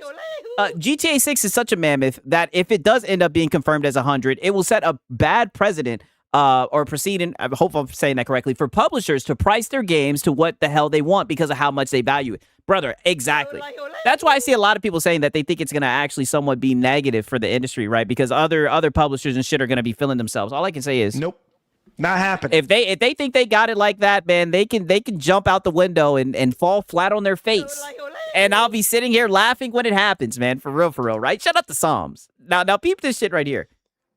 GTA 6 is such a mammoth that if it does end up being confirmed as 100, it will set a bad precedent. Or precedent, I hope I'm saying that correctly, for publishers to price their games to what the hell they want because of how much they value it. Brother, exactly. That's why I see a lot of people saying that they think it's going to actually somewhat be negative for the industry, right? Because other publishers and shit are going to be filling themselves. All I can say is, nope, not happening. If they think they got it like that, man, they can jump out the window and fall flat on their face. And I'll be sitting here laughing when it happens, man. For real, right? Shout out to Psalms. Now peep this shit right here.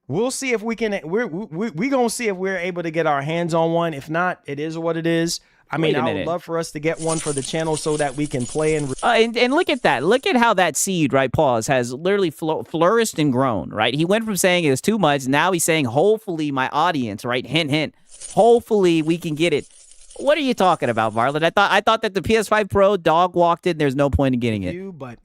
We'll see if we can. We're gonna see if we're able to get our hands on one. If not, it is what it is. I mean, I would love for us to get one for the channel so that we can play and look at that. Look at how that seed, right? Pause, has literally flourished and grown, right? He went from saying it was too much. Now he's saying, hopefully my audience, right? Hint, hint. Hopefully we can get it. What are you talking about, Marlon? I thought that the PS5 Pro dog walked in. There's no point in getting it. But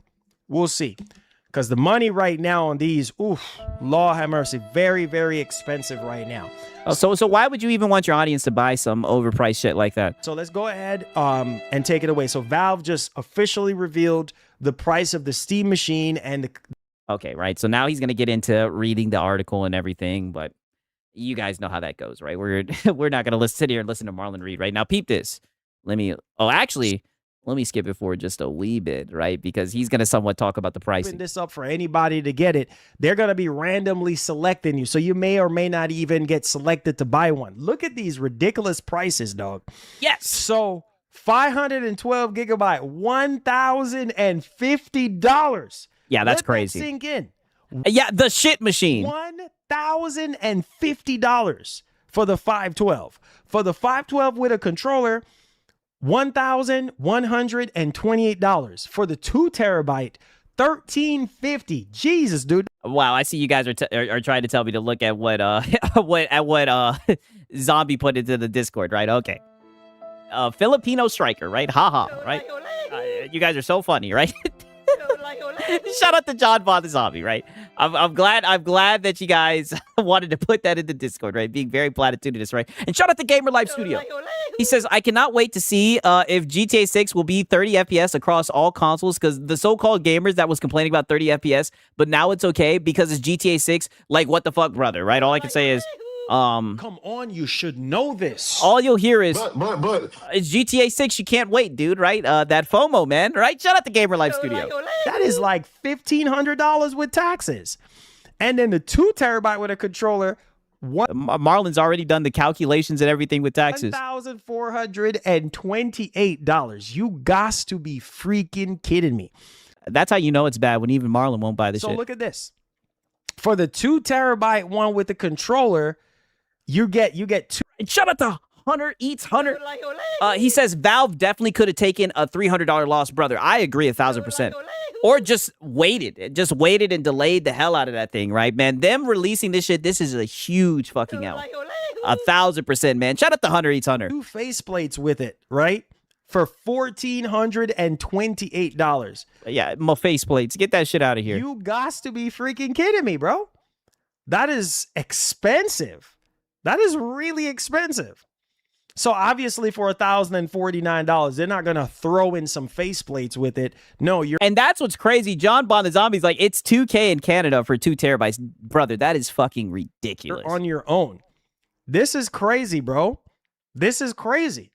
we'll see. Because the money right now on these, Lord have mercy, very, very expensive right now. Oh, so why would you even want your audience to buy some overpriced shit like that? So let's go ahead and take it away. So Valve just officially revealed the price of the Steam machine and the... Okay, right. So now he's going to get into reading the article and everything, but you guys know how that goes, right? We're not going to sit here and listen to Marlon read right now. Peep this. Actually, Let me skip it forward just a wee bit, right? Because he's going to somewhat talk about the pricing. Open this up for anybody to get it. They're going to be randomly selecting you. So you may or may not even get selected to buy one. Look at these ridiculous prices, dog. Yes. So 512 gigabyte, $1,050. Yeah, that's Let crazy. That sink in. Yeah, the shit machine. $1,050 for the 512. For the 512 with a controller, $1,128. For the 2 terabyte, $1,350. Jesus, dude. Wow, I see you guys are trying to tell me to look at what what Zombie put into the Discord, right? Okay. Filipino striker, right? Haha, right? You guys are so funny, right? Shout out to John Von the Zombie, right? I'm glad that you guys wanted to put that in the Discord, right? Being very platitudinous, right? And shout out to Gamer Life Studio. He says, I cannot wait to see if GTA 6 will be 30 FPS across all consoles, because the so-called gamers that was complaining about 30 FPS, but now it's okay because it's GTA 6. Like, what the fuck, brother, right? All I can say is, come on, you should know this. All you'll hear is, it's GTA 6. You can't wait, dude, right? That FOMO, man, right? Shout out to Gamer Life Studio. That is like $1,500 with taxes. And then the 2 terabyte with a controller, Marlon's already done the calculations and everything with taxes. $1,428. You got to be freaking kidding me. That's how you know it's bad, when even Marlon won't buy the shit. So look at this. For the 2 terabyte one with the controller, you get 2. Shut up, the Hunter Eats Hunter. He says Valve definitely could have taken a $300 loss, brother. I agree 1,000%. Or just waited and delayed the hell out of that thing, right, man? Them releasing this shit, this is a huge fucking L. 1,000%, man. Shout out to Hunter Eats Hunter. 2 faceplates with it, right? For $1,428. Yeah, my faceplates. Get that shit out of here. You got to be freaking kidding me, bro. That is expensive. That is really expensive. So obviously for $1,049, they're not going to throw in some faceplates with it. No, and that's what's crazy. John Bond the Zombie's like, it's $2K in Canada for 2 terabytes. Brother, that is fucking ridiculous. You're on your own. This is crazy, bro. This is crazy.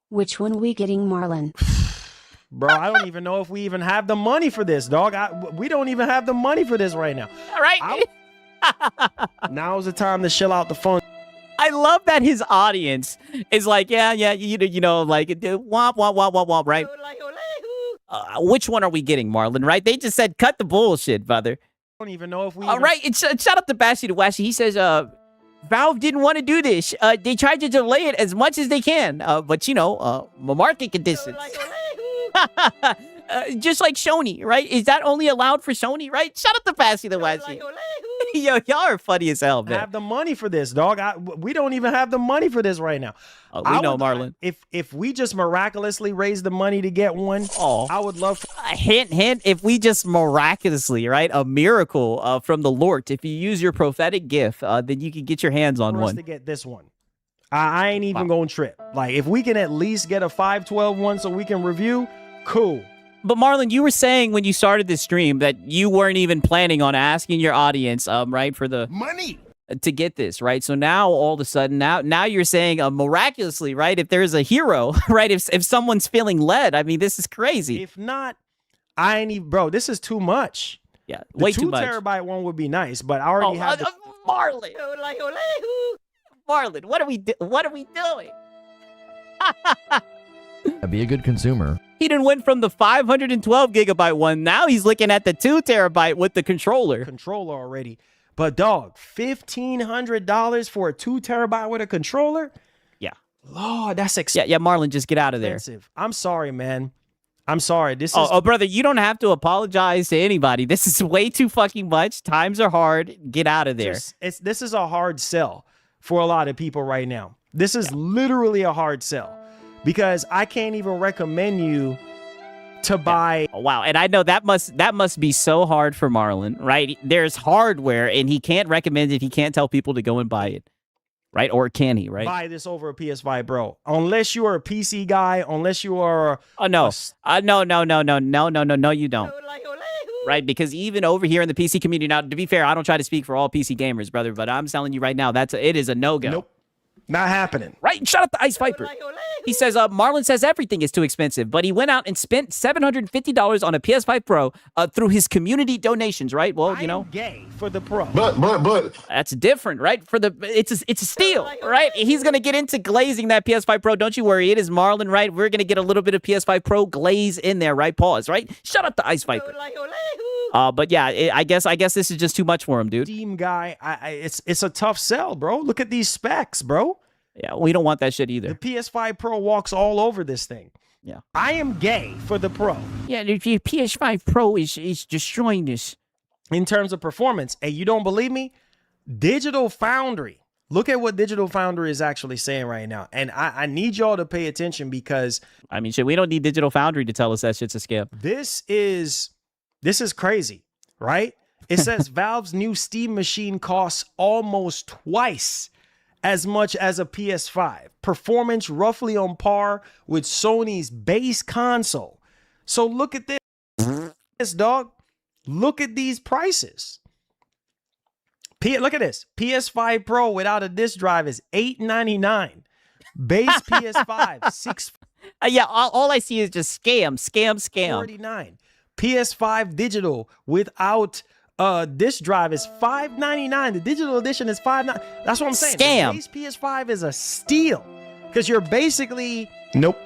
Which one we getting, Marlon? Bro, I don't even know if we even have the money for this, dog. We don't even have the money for this right now. All right. Now's the time to chill out the phone. I love that his audience is like, yeah, you know, like, womp, womp, womp, womp, womp, right? Which one are we getting, Marlon, right? They just said, cut the bullshit, brother. I don't even know if we... All right, shout out to Bashi the Washi. He says, Valve didn't want to do this. They tried to delay it as much as they can. But, you know, market conditions. Just like Sony, right? Is that only allowed for Sony, right? Shout out to Bashi the Washi. Yo, y'all are funny as hell, man. Have the money for this, dog. We don't even have the money for this right now. We know, Marlon. If we just miraculously raise the money to get one, I would love to. Hint, if we just miraculously, right? A miracle from the Lord. If you use your prophetic gift, then you can get your hands on one. To get this one. I ain't even going to trip. Like, if we can at least get a 512 one so we can review, cool. But Marlon, you were saying when you started this stream that you weren't even planning on asking your audience, right, for the money to get this, right? So now all of a sudden, now you're saying miraculously, right? If there's a hero, right? If someone's feeling led, I mean, this is crazy. If not, I ain't even, bro. This is too much. Yeah, way too much. The 2 terabyte one would be nice, but I already have. Marlon, Marlon, what are we doing? Be a good consumer. He didn't win from the 512 gigabyte one. Now he's looking at the 2 terabyte with the controller. Controller already. But dog, $1,500 for a 2 terabyte with a controller? Yeah. Lord, that's expensive. Yeah, Marlon, just get out of there. I'm sorry, man. I'm sorry. This is Oh, brother, you don't have to apologize to anybody. This is way too fucking much. Times are hard. Get out of there. This is a hard sell for a lot of people right now. This is literally a hard sell. Because I can't even recommend you to buy. Oh, wow. And I know that must be so hard for Marlon, right? There's hardware and he can't recommend it. He can't tell people to go and buy it, right? Or can he, right? Buy this over a PS5 Pro. Unless you are a PC guy, unless you are... Oh, no. No, you don't. Right? Because even over here in the PC community, now, to be fair, I don't try to speak for all PC gamers, brother, but I'm telling you right now, it is a no-go. Nope. Not happening. Right? Shut up the Ice Viper. He says, Marlon says everything is too expensive, but he went out and spent $750 on a PS5 Pro through his community donations, right? Well, you know. Gay for the Pro. But. That's different, right? It's a steal, right? He's going to get into glazing that PS5 Pro. Don't you worry. It is Marlon, right? We're going to get a little bit of PS5 Pro glaze in there, right? Pause, right? Shut up the Ice Viper. But yeah, I guess this is just too much for him, dude. Steam guy, it's a tough sell, bro. Look at these specs, bro. Yeah, we don't want that shit either. The PS5 Pro walks all over this thing. Yeah. I am gay for the Pro. Yeah, the PS5 Pro is destroying this. In terms of performance, and you don't believe me? Digital Foundry. Look at what Digital Foundry is actually saying right now. And I need y'all to pay attention because... I mean, shit, we don't need Digital Foundry to tell us that shit's a scam. This is crazy, right? It says Valve's new Steam machine costs almost twice as much as a PS5. Performance roughly on par with Sony's base console. So look at this, dog. Look at these prices. Look at this. PS5 Pro without a disc drive is $899. Base PS5 $6. Yeah, all I see is just scam. $49. PS5 digital without disc drive is $599. The digital edition is $599. That's what I'm saying. Scam. The base PS5 is a steal because you're basically nope,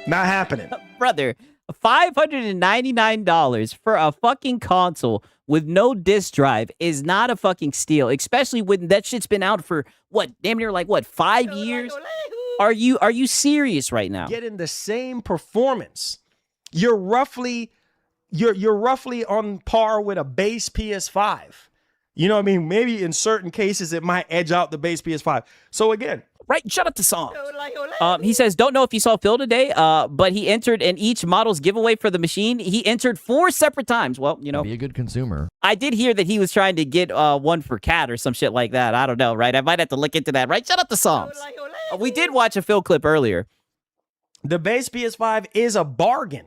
not happening, brother. $599 for a fucking console with no disc drive is not a fucking steal, especially when that shit's been out for what, damn near like what, 5 years? Are you serious right now? Getting the same performance. You're roughly on par with a base PS5. You know what I mean? Maybe in certain cases it might edge out the base PS5. So again, right, shut up the song. He says, don't know if you saw Phil today, but he entered in each model's giveaway for the machine. He entered 4 separate times. Well, you know. Be a good consumer. I did hear that he was trying to get one for Cat or some shit like that. I don't know, right? I might have to look into that, right? Shut up the songs. We did watch a Phil clip earlier. The base PS5 is a bargain.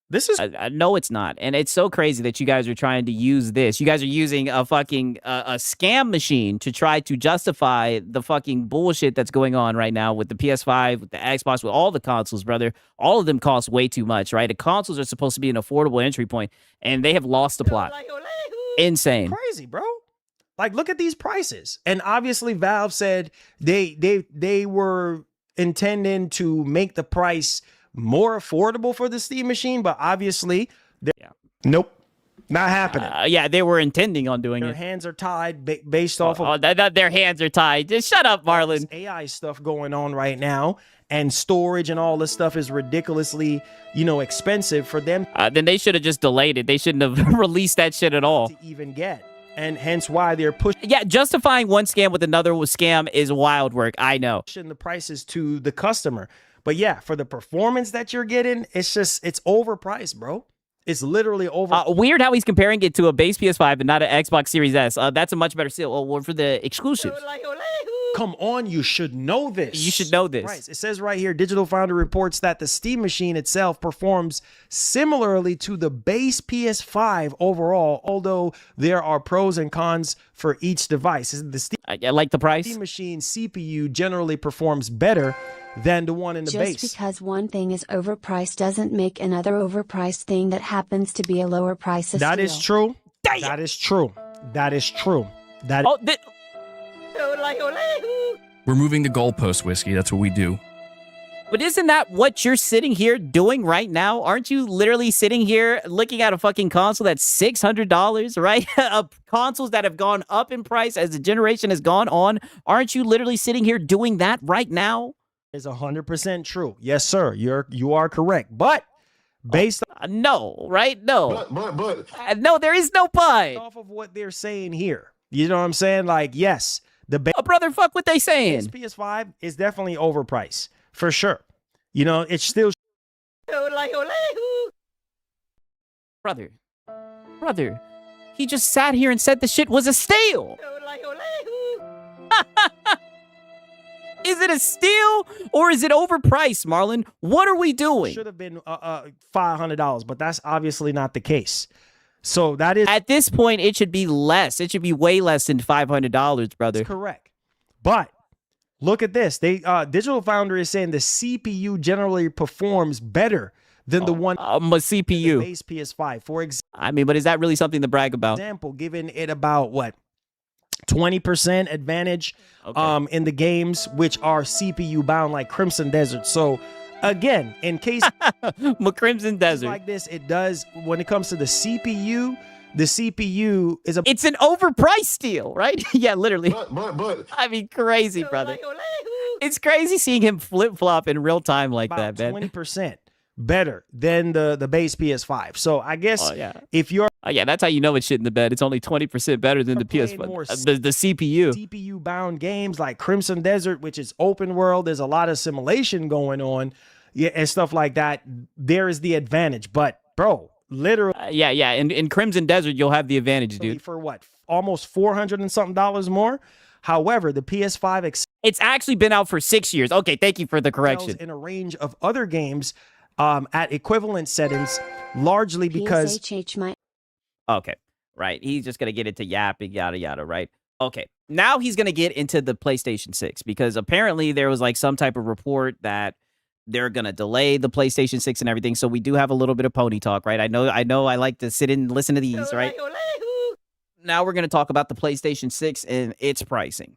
This is no, it's not, and it's so crazy that you guys are trying to use this. You guys are using a fucking a scam machine to try to justify the fucking bullshit that's going on right now with the PS5, with the Xbox, with all the consoles, brother. All of them cost way too much, right? The consoles are supposed to be an affordable entry point, and they have lost the plot. Insane, crazy, bro. Like, look at these prices, and obviously Valve said they were intending to make the price more affordable for the Steam machine, but obviously, nope, not happening. Yeah, they were intending on doing Their it. hands are tied based off of their hands are tied. Just shut up, Marlon. AI stuff going on right now, and storage and all this stuff is ridiculously, expensive for them. Then they should have just delayed it. They shouldn't have released that shit at all. To even get. And hence why they're pushing. Yeah, justifying one scam with another scam is wild work. I know. Pushing the prices to the customer. But yeah, for the performance that you're getting, it's overpriced, bro. It's literally over. Weird how he's comparing it to a base PS5 and not an Xbox Series S. That's a much better steal. Well, for the exclusives. Come on, you should know this. You should know this. Right. It says right here, Digital Foundry reports that the Steam machine itself performs similarly to the base PS5 overall, although there are pros and cons for each device. The Steam, I like the price. Steam machine CPU generally performs better than the one in the base. Just because one thing is overpriced doesn't make another overpriced thing that happens to be a lower price a That steal. is true. Damn. That is true. That is true. That We're moving the goalpost, Whiskey. That's what we do. But isn't that what you're sitting here doing right now? Aren't you literally sitting here looking at a fucking console that's $600, right? Consoles that have gone up in price as the generation has gone on. Aren't you literally sitting here doing that right now? Is 100% true. Yes, sir. You are correct. But based on no, right? No. But no, there is no but. Off of what they're saying here. You know what I'm saying? Like, yes, the brother, fuck what they saying. PS5 is definitely overpriced. For sure. It's still Brother, he just sat here and said the shit was a steal. Is it a steal or is it overpriced, Marlon? What are we doing? Should have been $500, but that's obviously not the case. So that is at this point, it should be less. It should be way less than $500, brother. That's correct. But Look at this. They Digital Foundry is saying the CPU generally performs better than the one a CPU base PS5. For example, I mean, but is that really something to brag about? Giving it about what 20% advantage in the games which are CPU bound, like Crimson Desert. So again, in case Crimson Desert like this, it does when it comes to the CPU. The CPU is it's an overpriced steal, right? Yeah, literally. But I mean, crazy, brother. It's crazy seeing him flip flop in real time like that, man. 20% better than the base PS5. So I guess if you're yeah, that's how you know it's shit in the bed. It's only 20% better than the PS5. The CPU. CPU bound games like Crimson Desert, which is open world, there's a lot of simulation going on, and stuff like that. There is the advantage, but bro, literally, yeah. In Crimson Desert, you'll have the advantage, dude. For what? Almost $400 and something more. However, the PS5 it's actually been out for 6 years. Okay, thank you for the correction. In a range of other games at equivalent settings, largely because okay, right. He's just gonna get into yapping, yada yada, right? Okay, now he's gonna get into the PlayStation 6 because apparently there was like some type of report that they're gonna delay the PlayStation 6 and everything. So we do have a little bit of pony talk, right? I know. I like to sit and listen to these, right? Now we're gonna talk about the PlayStation 6 and its pricing.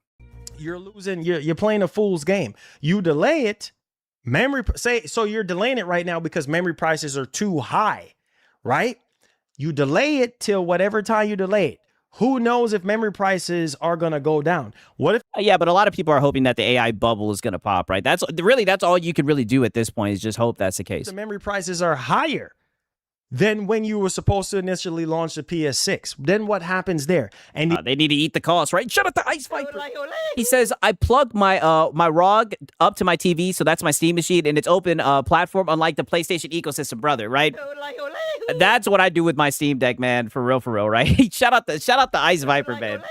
You're losing. You're playing a fool's game. You delay it. So you're delaying it right now because memory prices are too high, right? You delay it till whatever time you delay it. Who knows if memory prices are going to go down? What if? Yeah, but a lot of people are hoping that the AI bubble is going to pop, right? That's all you can really do at this point is just hope that's the case. The memory prices are higher than when you were supposed to initially launch the PS6. Then what happens there? And they need to eat the cost, right? Shut up, the Ice Viper. He says, I plugged my my ROG up to my TV, so that's my Steam machine, and it's open platform, unlike the PlayStation ecosystem, brother, right? That's what I do with my Steam Deck, man. For real, right? shout out the Ice Viper, man.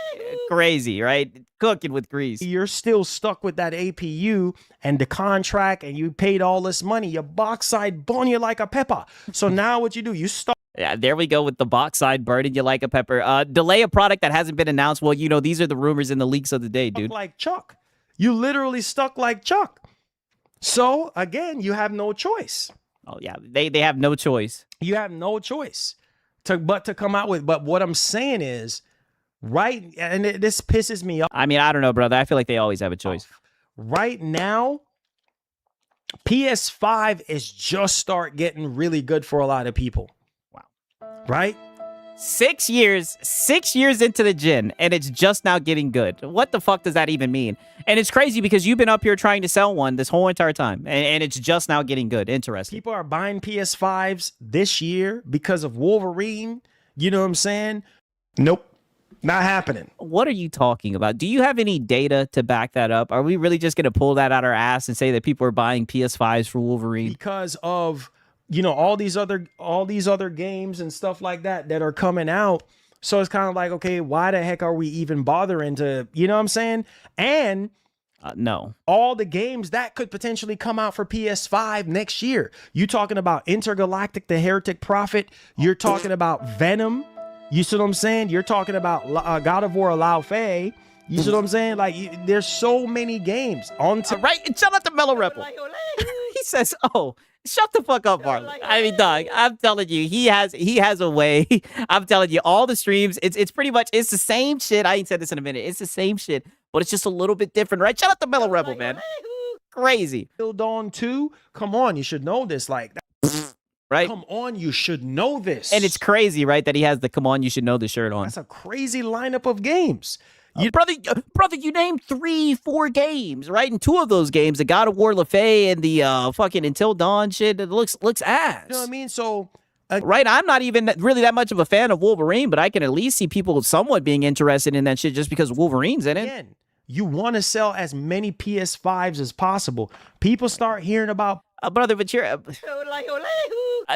Crazy, right? Cooking with grease. You're still stuck with that APU and the contract, and you paid all this money. Your box side burn you like a pepper. So now what you do? You start. Yeah, there we go with the box side burning you like a pepper. Delay a product that hasn't been announced. Well, you know, these are the rumors and the leaks of the day, dude. Like Chuck. You literally stuck like Chuck. So again, you have no choice. Oh yeah, they have no choice. You have no choice but to come out with. But what I'm saying is, right, and this pisses me off. I mean, I don't know, brother. I feel like they always have a choice. Right now, PS5 is just start getting really good for a lot of people. Wow. Right? 6 years into the gen, and it's just now getting good. What the fuck does that even mean? And it's crazy because you've been up here trying to sell one this whole entire time, and it's just now getting good. Interesting. People are buying PS5s this year because of Wolverine. You know what I'm saying? Nope. Not happening. What are you talking about? Do you have any data to back that up? Are we really just going to pull that out our ass and say that people are buying PS5s for Wolverine? Because of, you know, all these other games and stuff like that are coming out. So it's kind of like, okay, why the heck are we even bothering to, you know what I'm saying? And no, all the games that could potentially come out for PS5 next year. You talking about Intergalactic, the Heretic Prophet. You're talking about Venom. You see what I'm saying? You're talking about God of War, Lao Fei. You see what I'm saying? Like, there's so many games on. Right, and shout out to Mellow Rebel. He says, "Oh, shut the fuck up, Marlon." I mean, dog, I'm telling you, he has a way. I'm telling you, all the streams, it's pretty much it's the same shit. I ain't said this in a minute. It's the same shit, but it's just a little bit different, right? Shout out to Mellow Rebel, man. Crazy. Till Dawn 2. Come on, you should know this. Like. Right? Come on, you should know this. And it's crazy, right, that he has the "Come on, you should know this" shirt on. That's a crazy lineup of games. Brother, you named 3-4 games, right? And 2 of those games, the God of War, LaFay, and the fucking Until Dawn shit, it looks ass. You know what I mean? So, right, I'm not even really that much of a fan of Wolverine, but I can at least see people somewhat being interested in that shit just because Wolverine's in it. Again, you want to sell as many PS5s as possible. People start hearing about... brother, but you're...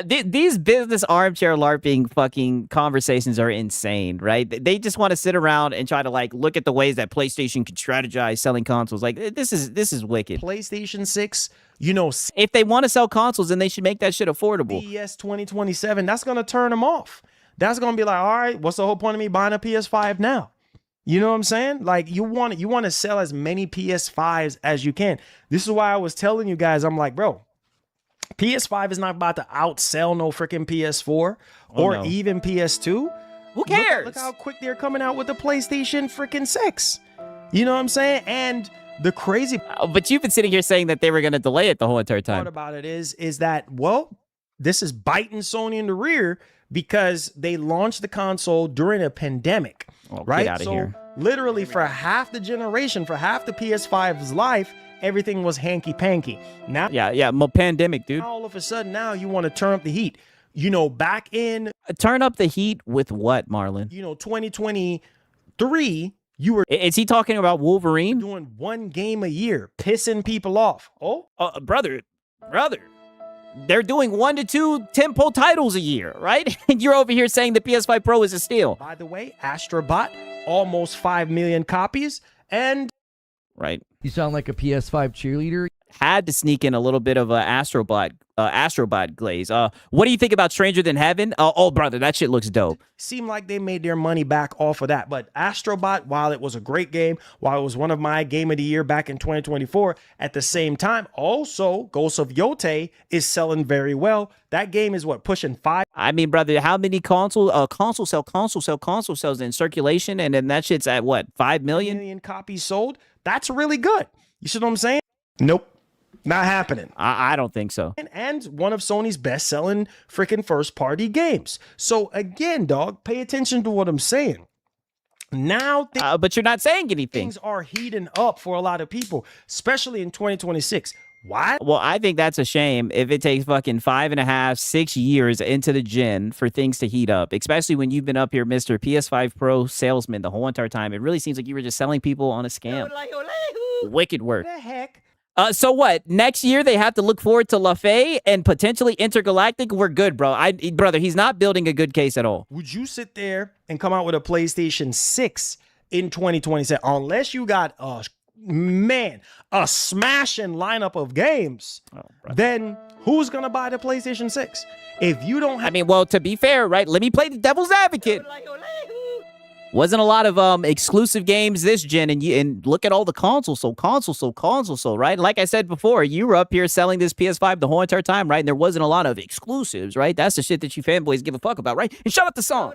these business armchair LARPing fucking conversations are insane, right? They just want to sit around and try to like look at the ways that PlayStation can strategize selling consoles. Like this is wicked. PlayStation 6, you know, if they want to sell consoles, then they should make that shit affordable. CES 2027, that's gonna turn them off. That's gonna be like, all right, what's the whole point of me buying a PS5 now? You know what I'm saying? Like you want to sell as many PS5s as you can. This is why I was telling you guys, I'm like, bro, PS5 is not about to outsell no freaking PS4 or even PS2. Who cares? Look how quick they're coming out with the PlayStation freaking 6. You know what I'm saying? And the crazy but you've been sitting here saying that they were going to delay it the whole entire time. part about it is that, well, this is biting Sony in the rear because they launched the console during a pandemic, right? Get out of here. Literally for half the generation, for half the PS5's life, everything was hanky-panky. Now, Yeah, pandemic, dude. all of a sudden, now you want to turn up the heat. You know, back in, Turn up the heat with what, Marlon? 2023, you were Is he talking about Wolverine? doing one game a year, pissing people off. Oh, Brother. They're doing 1 to 2 tempo titles a year, right? And you're over here saying the PS5 Pro is a steal. by the way, Astrobot, almost 5 million copies, and Right. You sound like a PS5 cheerleader. Had to sneak in a little bit of a Astrobot glaze. What do you think about Stranger Than Heaven? Oh, brother, that shit looks dope. seemed like they made their money back off of that. But Astrobot, while it was a great game, while it was one of my game of the year back in 2024, at the same time, also Ghost of Yote is selling very well. That game is pushing 5 I mean, brother, how many console sales in circulation, and then that shit's at what, 5 million? million copies sold. That's really good. You see what I'm saying? Nope. Not happening. I don't think so. And one of Sony's best-selling freaking first-party games. So again, dog, pay attention to what I'm saying. Now but you're not saying anything. things are heating up for a lot of people, especially in 2026. Why? Well, I think that's a shame if it takes fucking 5.5, 6 years into the gen for things to heat up, especially when you've been up here, Mr. PS5 Pro salesman, the whole entire time. It really seems like you were just selling people on a scam. Wicked work. What the heck? So what? Next year they have to look forward to LaFay and potentially Intergalactic. We're good, bro. Brother, he's not building a good case at all. Would you sit there and come out with a PlayStation 6 in 2027 unless you got a smashing lineup of games? Then who's gonna buy the PlayStation 6 if you don't have? I mean, well, to be fair, right? Let me play the devil's advocate. Wasn't a lot of exclusive games this gen, and look at all the consoles, right? Like I said before, you were up here selling this PS5 the whole entire time, right? And there wasn't a lot of exclusives, right? That's the shit that you fanboys give a fuck about, right? And shut up the song.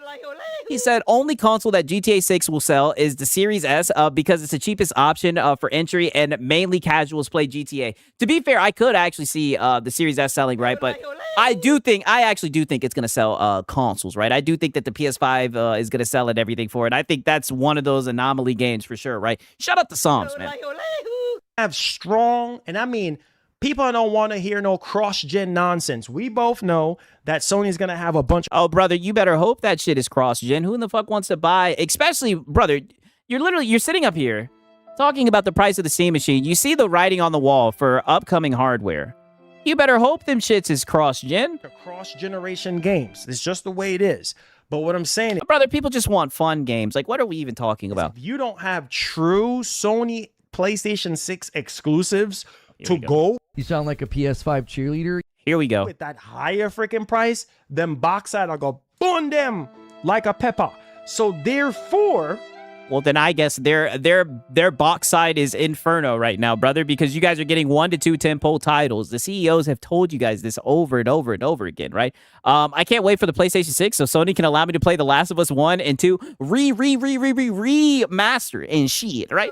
He said only console that GTA 6 will sell is the Series S because it's the cheapest option for entry, and mainly casuals play GTA. To be fair, I could actually see the Series S selling, right? But I actually do think it's gonna sell consoles, right? I do think that the PS5 is gonna sell and everything for it. I think that's one of those anomaly games for sure, right? Shut up the Psalms, man. Have strong, and I mean, people don't want to hear no cross-gen nonsense. We both know that Sony's gonna have a bunch. Oh, brother, you better hope that shit is cross-gen. Who in the fuck wants to buy? Especially, brother, you're sitting up here talking about the price of the Steam machine. You see the writing on the wall for upcoming hardware. You better hope them shits is cross-gen. Cross-generation games. It's just the way it is. But what I'm saying, brother, people just want fun games. Like, what are we even talking about? If you don't have true Sony PlayStation 6 exclusives to go. You sound like a PS5 cheerleader. Here we go. With that higher freaking price, them box set are go burn them like a pepper. So therefore, well, then I guess their box side is Inferno right now, brother, because you guys are getting 1 to 2 tentpole titles. The CEOs have told you guys this over and over and over again, right? I can't wait for the PlayStation 6 so Sony can allow me to play The Last of Us 1 and 2 remaster and shit, right?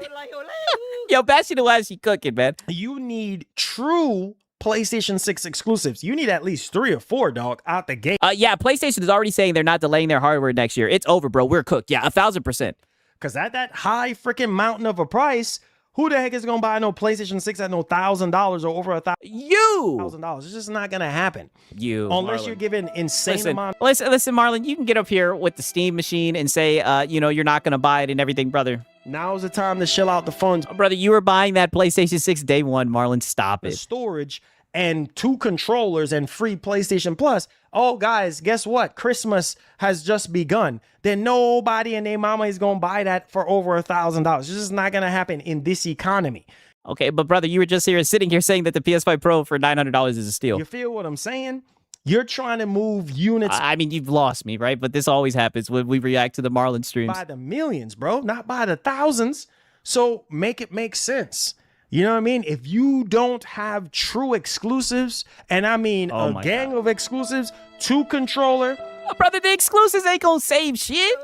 Yo, Bastion the West, you cooking, man. You need true PlayStation 6 exclusives. You need at least 3 or 4, dog, out the gate. Yeah, PlayStation is already saying they're not delaying their hardware next year. It's over, bro. We're cooked. Yeah, 1,000%. Because at that high freaking mountain of a price, who the heck is going to buy no PlayStation 6 at no $1,000 or over $1,000? It's just not going to happen. Unless you're given insane amount. Listen, Marlon, you can get up here with the Steam machine and say, you're not going to buy it and everything, brother. Now's the time to shell out the funds. Brother, you were buying that PlayStation 6 day one, Marlon. Stop it. Storage and 2 controllers and free PlayStation Plus. Oh, guys, guess what? Christmas has just begun. Then nobody and their mama is going to buy that for over $1,000. It's just not going to happen in this economy. Okay, but brother, you were just sitting here saying that the PS5 Pro for $900 is a steal. You feel what I'm saying? You're trying to move units I mean, you've lost me, right? But this always happens when we react to the Marlon streams. by the millions, bro, not by the thousands. So make it make sense. You know what I mean? If you don't have true exclusives, and I mean a gang of exclusives, 2 controller. Brother, the exclusives ain't gonna save shit.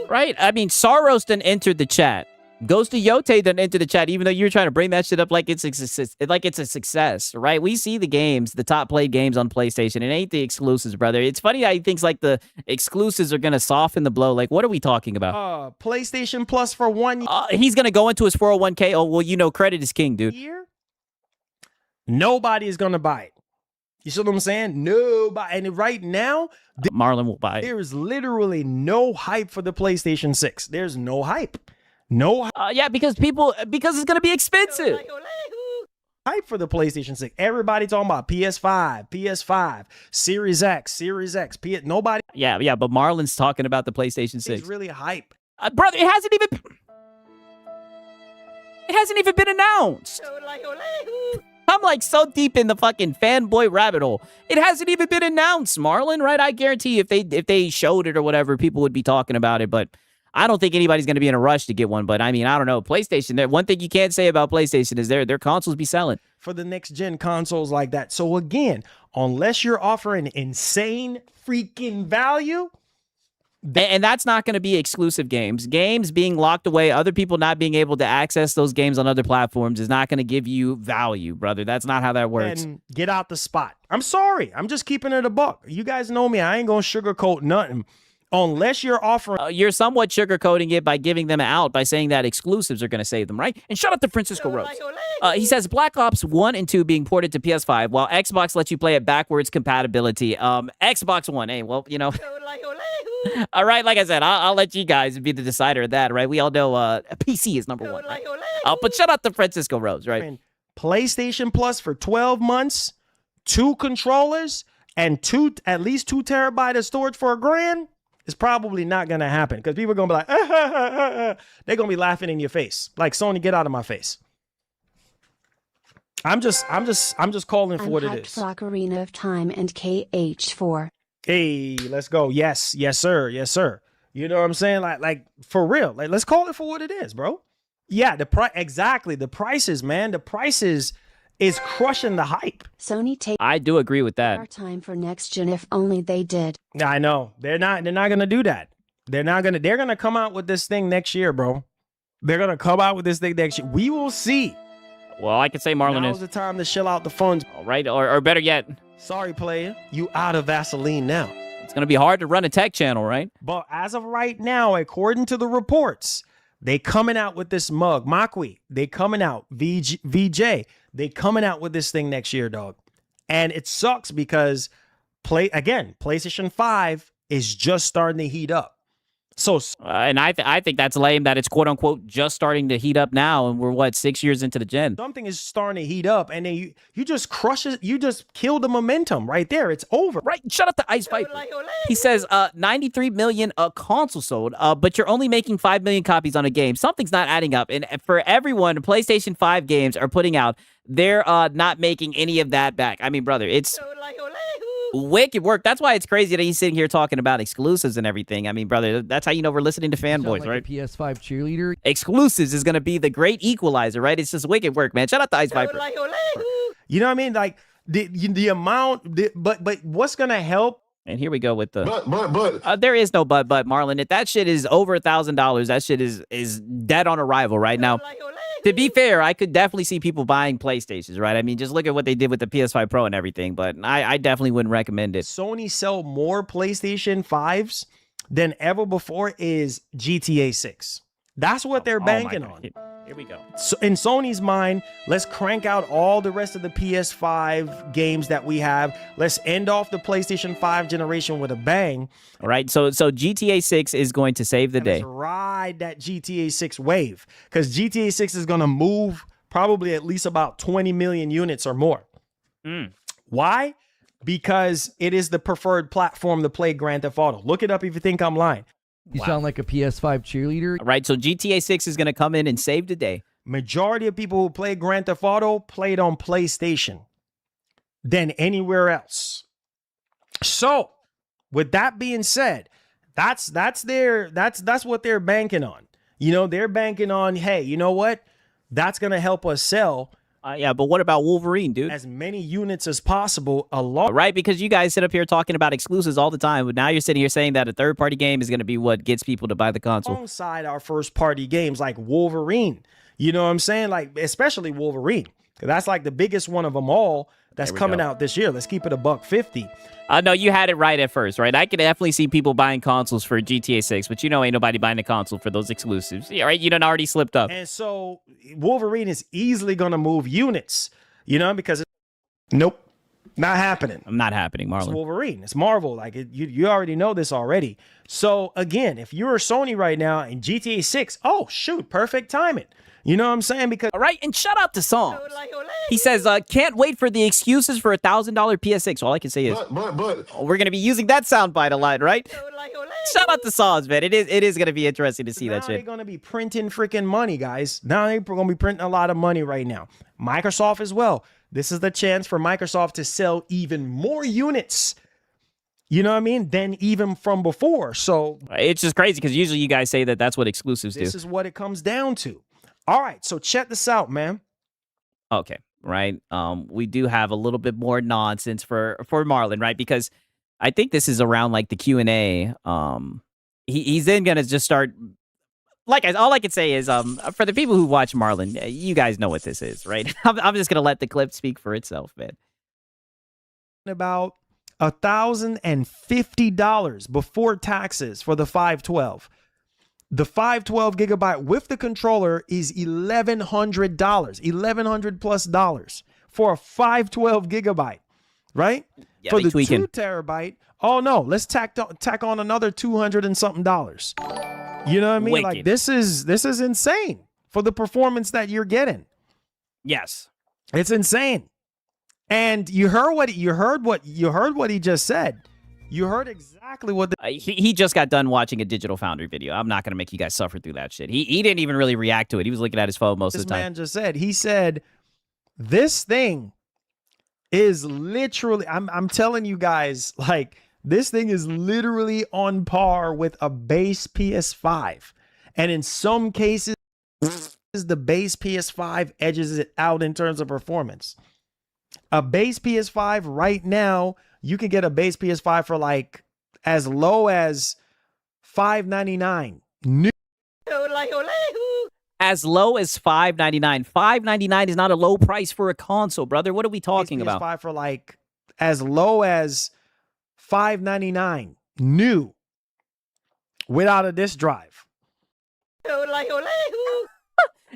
Right? I mean, Saros done entered the chat. Ghost of Yote done entered the chat, even though you're trying to bring that shit up like it's a success, right? We see the games, the top played games on PlayStation. It ain't the exclusives, brother. It's funny how he thinks like the exclusives are gonna soften the blow. Like, what are we talking about? PlayStation Plus for 1 year. He's gonna go into his 401k. Oh, well, you know, credit is king, dude. Nobody is gonna buy it. You see what I'm saying? Nobody. And right now, Marlon will buy it. There is literally no hype for the PlayStation 6. There's no hype. No hype. Yeah, because it's gonna be expensive. Hype for the PlayStation 6. Everybody talking about PS5, Series X, nobody. Yeah, but Marlon's talking about the PlayStation 6. It's really hype. Brother, it hasn't even been announced. I'm like so deep in the fucking fanboy rabbit hole. It hasn't even been announced, Marlon, right? I guarantee you if they showed it or whatever, people would be talking about it, but I don't think anybody's going to be in a rush to get one. But I mean, I don't know. PlayStation, one thing you can't say about PlayStation is their consoles be selling. For the next gen consoles like that. So again, unless you're offering insane freaking value, and that's not going to be exclusive games. Games being locked away, other people not being able to access those games on other platforms is not going to give you value, brother. That's not how that works. And get out the spot. I'm sorry. I'm just keeping it a buck. You guys know me. I ain't going to sugarcoat nothing. Unless you're offering... you're somewhat sugarcoating it by giving them out, by saying that exclusives are going to save them, right? And shout out to Francisco Rose. He says Black Ops 1 and 2 being ported to PS5, while Xbox lets you play it backwards compatibility. Xbox One, hey, well, you know... All right, like I said, I'll let you guys be the decider of that, right? We all know PC is number 1, right? But shout out to Francisco Rose, right? PlayStation Plus for 12 months, 2 controllers, and at least 2 terabytes of storage for $1,000. It's probably not going to happen because people are going to be like, they're going to be laughing in your face. Like, Sony, get out of my face. I'm just calling for what it is. For Ocarina of Time and KH4. Hey, let's go. Yes, sir. You know what I'm saying? Like for real. Like, let's call it for what it is, bro. Yeah, exactly. The prices, man. The prices is crushing the hype. Sony take I do agree with that. Our time for next gen if only they did. I know. They're not gonna do that. They're gonna come out with this thing next year, bro. They're gonna come out with this thing next year. We will see. Well, I could say Marlon Now's the time to chill out the funds. All right, or better yet. Sorry, player. You out of Vaseline now. It's gonna be hard to run a tech channel, right? But as of right now, according to the reports, they coming out with this mug. Makwi, they coming out. VJ, they coming out with this thing next year, dog. And it sucks because PlayStation 5 is just starting to heat up. So and I think that's lame that it's quote unquote just starting to heat up now, and we're 6 years into the gen. Something is starting to heat up, and then you just crush it. You just kill the momentum right there. It's over. Right. Shut up, the Ice Viper. He says 93 million console sold, but you're only making 5 million copies on a game. Something's not adding up. And for everyone, PlayStation 5 games are putting out, they're not making any of that back. I mean, brother, it's wicked work. That's why it's crazy that he's sitting here talking about exclusives and everything. I mean, brother, that's how you know we're listening to fanboys, like right? PS5 cheerleader. Exclusives is going to be the great equalizer, right? It's just wicked work, man. Shout out to Ice Viper. You know what I mean? Like the amount, but what's going to help? And here we go with the but. There is no but, Marlon. If that shit is over $1,000, that shit is dead on arrival right now. To be fair, I could definitely see people buying PlayStations, right? I mean, just look at what they did with the PS5 Pro and everything, but I definitely wouldn't recommend it. Sony sell more PlayStation 5s than ever before is GTA 6. That's what they're banking on. Here we go. So in Sony's mind, let's crank out all the rest of the PS5 games that we have. Let's end off the PlayStation 5 generation with a bang. All right, so GTA 6 is going to save the day. Let's ride that GTA 6 wave because GTA 6 is going to move probably at least about 20 million units or more. Why? Because it is the preferred platform to play Grand Theft Auto. Look it up if you think I'm lying. You sound like a PS5 cheerleader. All right, so GTA 6 is going to come in and save the day. Majority of people who play Grand Theft Auto played on PlayStation than anywhere else. So, with that being said, that's what they're banking on. You know, they're banking on, hey, you know what? That's gonna help us sell. Yeah, but what about Wolverine, dude? As many units as possible along. Right, because you guys sit up here talking about exclusives all the time, but now you're sitting here saying that a third-party game is going to be what gets people to buy the console. Alongside our first-party games like Wolverine. You know what I'm saying? Like, especially Wolverine. That's like the biggest one of them all that's coming out this year. Let's keep it $150. No, you had it right at first, right? I could definitely see people buying consoles for GTA 6, but you know ain't nobody buying a console for those exclusives. Yeah, right? You done already slipped up. And so Wolverine is easily going to move units, you know, because nope, not happening. Not happening, Marlon. It's Wolverine. It's Marvel. Like, you already know this already. So, again, if you're Sony right now and GTA 6, oh, shoot, perfect timing. You know what I'm saying? Because all right, and shout out to Songs. He says, can't wait for the excuses for $1,000 PS6. All I can say is, we're going to be using that soundbite a lot, right? Shout out to Songs, man. It is going to be interesting to see that shit. They're going to be printing freaking money, guys. Now they're going to be printing a lot of money right now. Microsoft as well. This is the chance for Microsoft to sell even more units. You know what I mean? Than even from before. So it's just crazy because usually you guys say that that's what exclusives do. This is what it comes down to. All right, so check this out, man. Okay, right. We do have a little bit more nonsense for Marlon, right? Because I think this is around like the Q&A. He's then gonna just start. Like, all I can say is, for the people who watch Marlon, you guys know what this is, right? I'm just gonna let the clip speak for itself, man. About $1,050 before taxes for the 512. The 512 gigabyte with the controller is $1,100, $1,100 plus for a 512 gigabyte, right? Yeah, for the tweaking. 2 terabyte, oh no, let's tack on another $200 and something. You know what I mean? Wicked. Like this is insane for the performance that you're getting. Yes, it's insane. And you heard what he just said. You heard exactly what he just got done watching a Digital Foundry video. I'm not going to make you guys suffer through that shit. He didn't even really react to it. He was looking at his phone most of the time. This man just said. He said, this thing is literally, I'm telling you guys, like, this thing is literally on par with a base PS5. And in some cases, the base PS5 edges it out in terms of performance. A base PS5 right now, you can get a base PS5 for like as low as $599. New. As low as $599. $599 is not a low price for a console, brother. What are we talking PS5 about? For like as low as $599 new without a disk drive.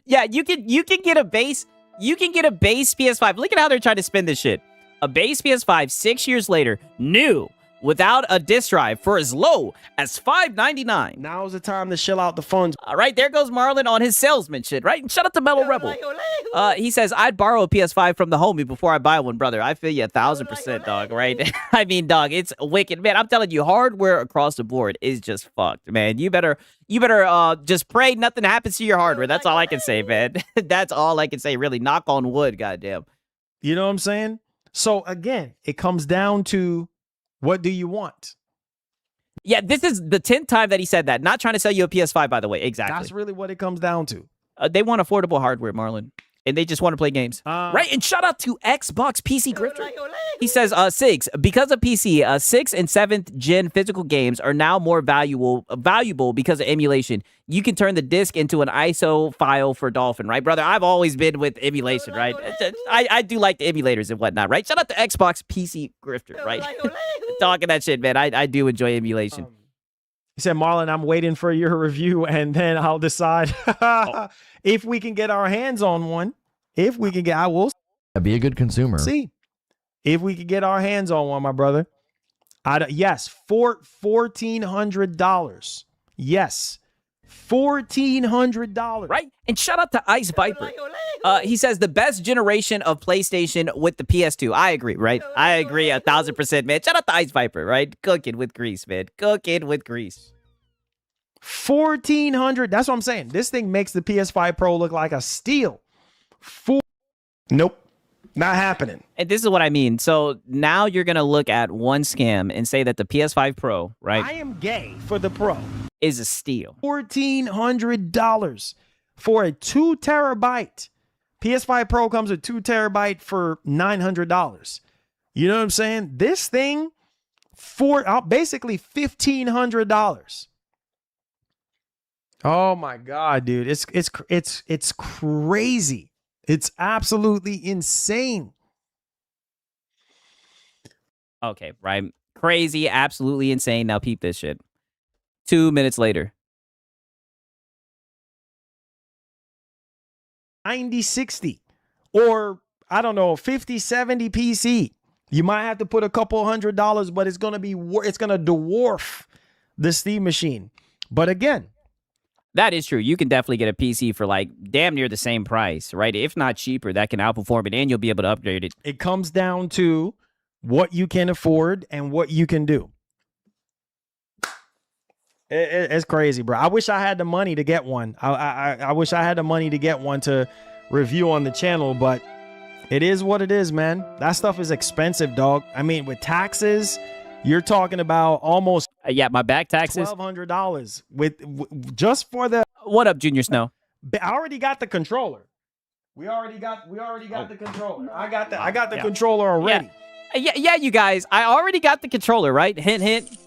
Yeah, you can get a base. You can get a base PS5. Look at how they're trying to spin this shit. A base PS5 6 years later, new, without a disk drive for as low as $599. Now's the time to shell out the funds. All right, there goes Marlon on his salesmanship, right? And shout out to Mellow Rebel. He says, I'd borrow a PS5 from the homie before I buy one, brother. I feel you 1,000%, dog, right? I mean, dog, it's wicked. Man, I'm telling you, hardware across the board is just fucked, man. You better just pray nothing happens to your hardware. That's all I can say, man. That's all I can say, really. Knock on wood, goddamn. You know what I'm saying? So, again, it comes down to, what do you want? Yeah, this is the 10th time that he said that. Not trying to sell you a PS5, by the way. Exactly. That's really what it comes down to. They want affordable hardware, Marlon. And they just want to play games. Right? And shout out to Xbox PC Grifter. He says, Sigs, because of PC, 6th and 7th gen physical games are now more valuable because of emulation. You can turn the disc into an ISO file for Dolphin, right, brother? I've always been with emulation, right? I do like the emulators and whatnot, right? Shout out to Xbox PC Grifter, right? Talking that shit, man. I do enjoy emulation. He said, Marlon, I'm waiting for your review, and then I'll decide if we can get our hands on one. If we can get, I will be a good consumer. See, if we could get our hands on one, my brother. Yes, $1,400. Yes, $1,400. Right? And shout out to Ice Viper. He says the best generation of PlayStation with the PS2. I agree, right? I agree 1,000%, man. Shout out to Ice Viper, right? Cooking with grease, man. Cooking with grease. $1,400. That's what I'm saying. This thing makes the PS5 Pro look like a steal. Nope. Not happening. And this is what I mean. So now you're going to look at one scam and say that the PS5 Pro, right? I am gay for the Pro. Is a steal. $1,400 for a 2 terabyte. PS5 Pro comes with 2 terabyte for $900. You know what I'm saying? This thing for basically $1,500. Oh my God, dude. It's crazy. It's absolutely insane. Okay, right. Crazy, absolutely insane. Now peep this shit. 2 minutes later. 9060 or I don't know, 5070 PC. You might have to put a couple $100, but it's going to dwarf the Steam machine. But again, that is true. You can definitely get a PC for like damn near the same price, right? If not cheaper, that can outperform it and you'll be able to upgrade it. It comes down to what you can afford and what you can do. It's crazy, bro. I wish I had the money to get one. I wish I had the money to get one to review on the channel, but it is what it is, man. That stuff is expensive, dog. I mean, with taxes, you're talking about almost yeah, my back taxes $1,200 with just for the. What up, Junior Snow? I already got the controller. We already got the controller. I got the controller already. Yeah, you guys. I already got the controller, right? Hint, hint.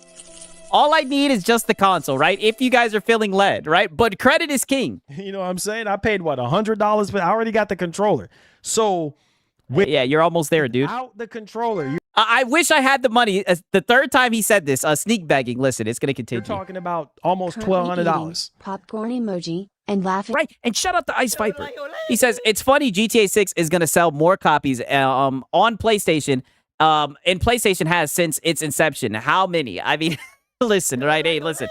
All I need is just the console, right? If you guys are feeling led, right? But credit is king. You know what I'm saying? I paid what, $100, but I already got the controller. So, yeah, you're almost there, dude. Without the controller, I wish I had the money. The third time he said this, sneak begging. Listen, it's gonna continue. You're talking about almost $1,200. Popcorn emoji and laughing. Right, and shut up the Ice Viper. He says it's funny. GTA 6 is gonna sell more copies on PlayStation. And PlayStation has since its inception. How many? I mean. Listen, right? Hey, listen.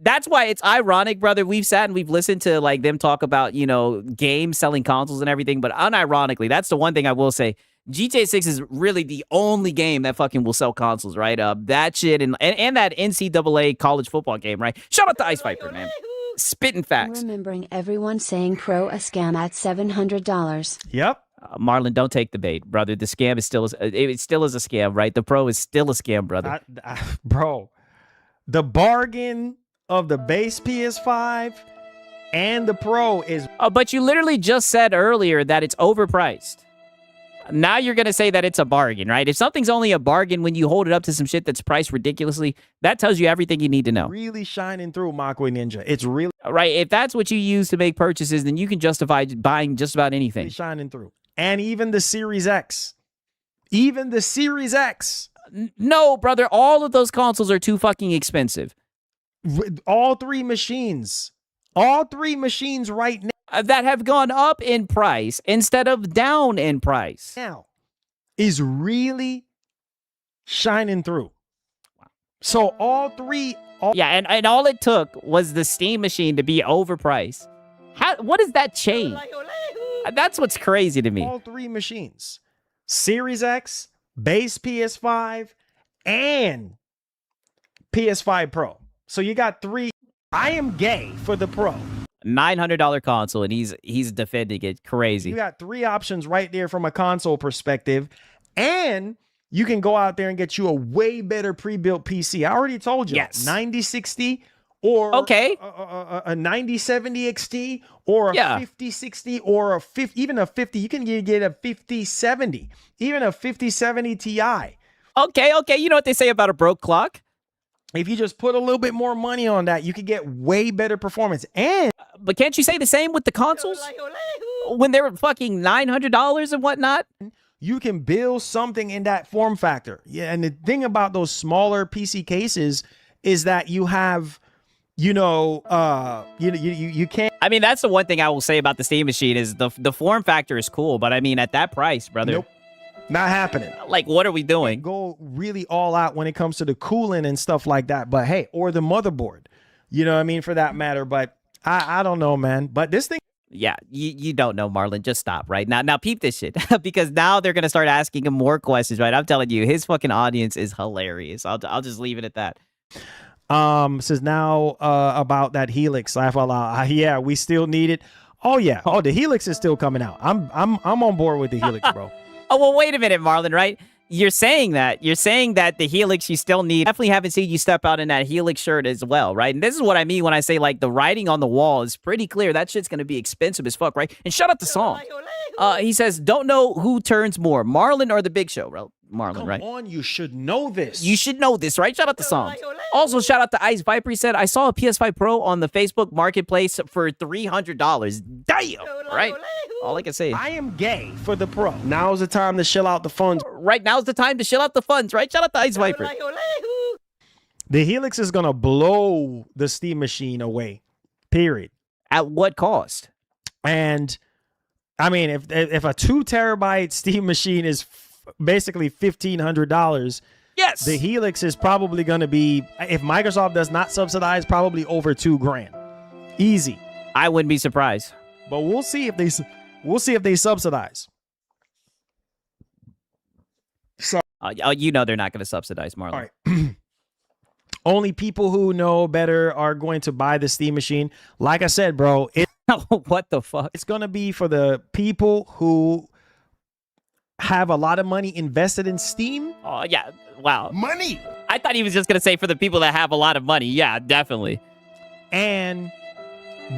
That's why it's ironic, brother. We've sat and we've listened to like them talk about, you know, games selling consoles and everything. But unironically, that's the one thing I will say. GTA 6 is really the only game that fucking will sell consoles, right? That shit and that NCAA college football game, right? Shout out to Ice Viper, man. Spitting facts. Remembering everyone saying Pro a scam at $700. Yep. Marlon, don't take the bait, brother. The scam is still it still is a scam, right? The Pro is still a scam, brother. Bro. The bargain of the base PS5 and the Pro is... but you literally just said earlier that it's overpriced. Now you're going to say that it's a bargain, right? If something's only a bargain when you hold it up to some shit that's priced ridiculously, that tells you everything you need to know. Really shining through, Makwe Ninja. It's really... Right, if that's what you use to make purchases, then you can justify buying just about anything. Really shining through. And even the Series X. Even the Series X. No, brother, all of those consoles are too fucking expensive. All three machines right now that have gone up in price instead of down in price now is really shining through. So all three. Yeah, and all it took was the Steam machine to be overpriced. What does that change? That's what's crazy to me. All three machines. Series X, base PS5, and PS5 Pro. So you got three. I am gay for the Pro. $900 console, and he's defending it crazy. You got three options right there from a console perspective, and you can go out there and get you a way better pre-built PC. I already told you. Yes. 9060 or a 9070 XT or a 5060 or even a 50. You can get a 5070, even a 5070 Ti. Okay. You know what they say about a broke clock? If you just put a little bit more money on that, you could get way better performance. And but can't you say the same with the consoles? When they were fucking $900 and whatnot? You can build something in that form factor. Yeah, and the thing about those smaller PC cases is that you have, you can't. I mean, that's the one thing I will say about the Steam machine is the form factor is cool, but I mean, at that price, brother. Nope. Not happening. Like, what are we doing? Go really all out when it comes to the cooling and stuff like that. But hey, or the motherboard, you know what I mean, for that matter. But I don't know, man. But this thing. Yeah, you don't know, Marlon. Just stop, right? Now peep this shit. Because now they're going to start asking him more questions, right? I'm telling you, his fucking audience is hilarious. I'll just leave it at that. Says now about that Helix. Laugh out loud. Yeah, we still need it. Oh, yeah. Oh, the Helix is still coming out. I'm on board with the Helix, bro. Oh, well, wait a minute, Marlon, right? You're saying that the Helix you still need. Definitely haven't seen you step out in that Helix shirt as well, right? And this is what I mean when I say, like, the writing on the wall is pretty clear. That shit's going to be expensive as fuck, right? And shout out the song. He says, don't know who turns more, Marlon or the Big Show, bro. Marlon, right? Come on, you should know this. You should know this, right? Shout out the song. Also, shout out to Ice Viper. He said, I saw a PS5 Pro on the Facebook Marketplace for $300. Damn, right? All I can say is, I am gay for the Pro. Now's the time to shill out the funds. Right, now's the time to shill out the funds, right? Shout out to Ice Viper. The Helix is going to blow the Steam Machine away, period. At what cost? And, I mean, if a 2 terabyte Steam Machine is basically $1,500, yes, the Helix is probably going to be, if Microsoft does not subsidize, probably over $2,000. Easy. I wouldn't be surprised. But we'll see if they subsidize. So, you know they're not going to subsidize, Marlon. All right. Only people who know better are going to buy the Steam Machine. Like I said, bro, what the fuck? It's going to be for the people who have a lot of money invested in Steam. Oh, yeah. Wow. Money. I thought he was just going to say for the people that have a lot of money. Yeah, definitely. And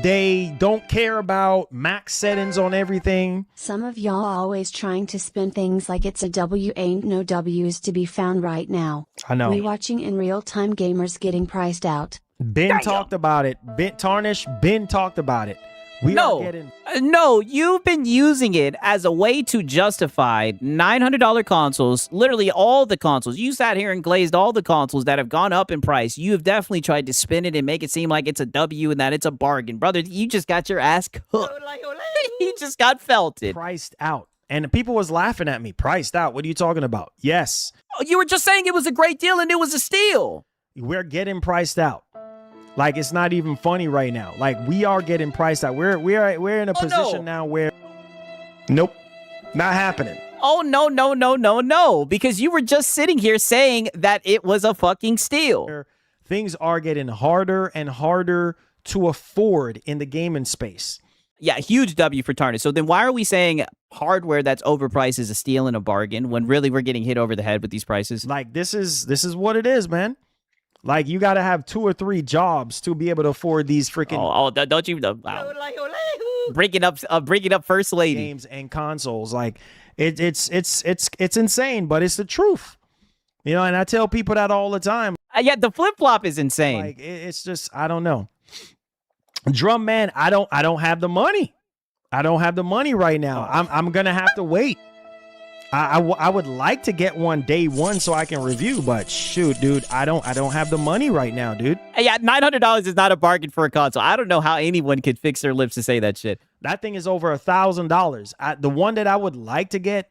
they don't care about max settings on everything. Some of y'all always trying to spin things like it's a W. Ain't no W's to be found right now. I know. Rewatching in real time, gamers getting priced out. Ben talked about it. Ben talked about it. No, you've been using it as a way to justify $900 consoles, literally all the consoles. You sat here and glazed all the consoles that have gone up in price. You have definitely tried to spin it and make it seem like it's a W and that it's a bargain. Brother, you just got your ass cooked. You just got felted. Priced out. And people was laughing at me. Priced out. What are you talking about? Yes. Oh, you were just saying it was a great deal and it was a steal. We're getting priced out. Like, it's not even funny right now. Like, we are getting priced out. We're in a position now where, nope, not happening. Oh, no. Because you were just sitting here saying that it was a fucking steal. Things are getting harder and harder to afford in the gaming space. Yeah, huge W for Tarnish. So then why are we saying hardware that's overpriced is a steal and a bargain when really we're getting hit over the head with these prices? Like, this is what it is, man. Like, you got to have 2 or 3 jobs to be able to afford these freaking. Don't you? Wow. Breaking up First Lady games and consoles. Like, it's insane, but it's the truth. You know, and I tell people that all the time. Yeah, the flip flop is insane. Like, it's just, I don't know. Drum Man, I don't have the money. I don't have the money right now. I'm gonna have to wait. I would like to get one day one so I can review, but shoot, dude, I don't have the money right now, dude. Yeah, $900 is not a bargain for a console. I don't know how anyone could fix their lips to say that shit. That thing is over $1,000. The one that I would like to get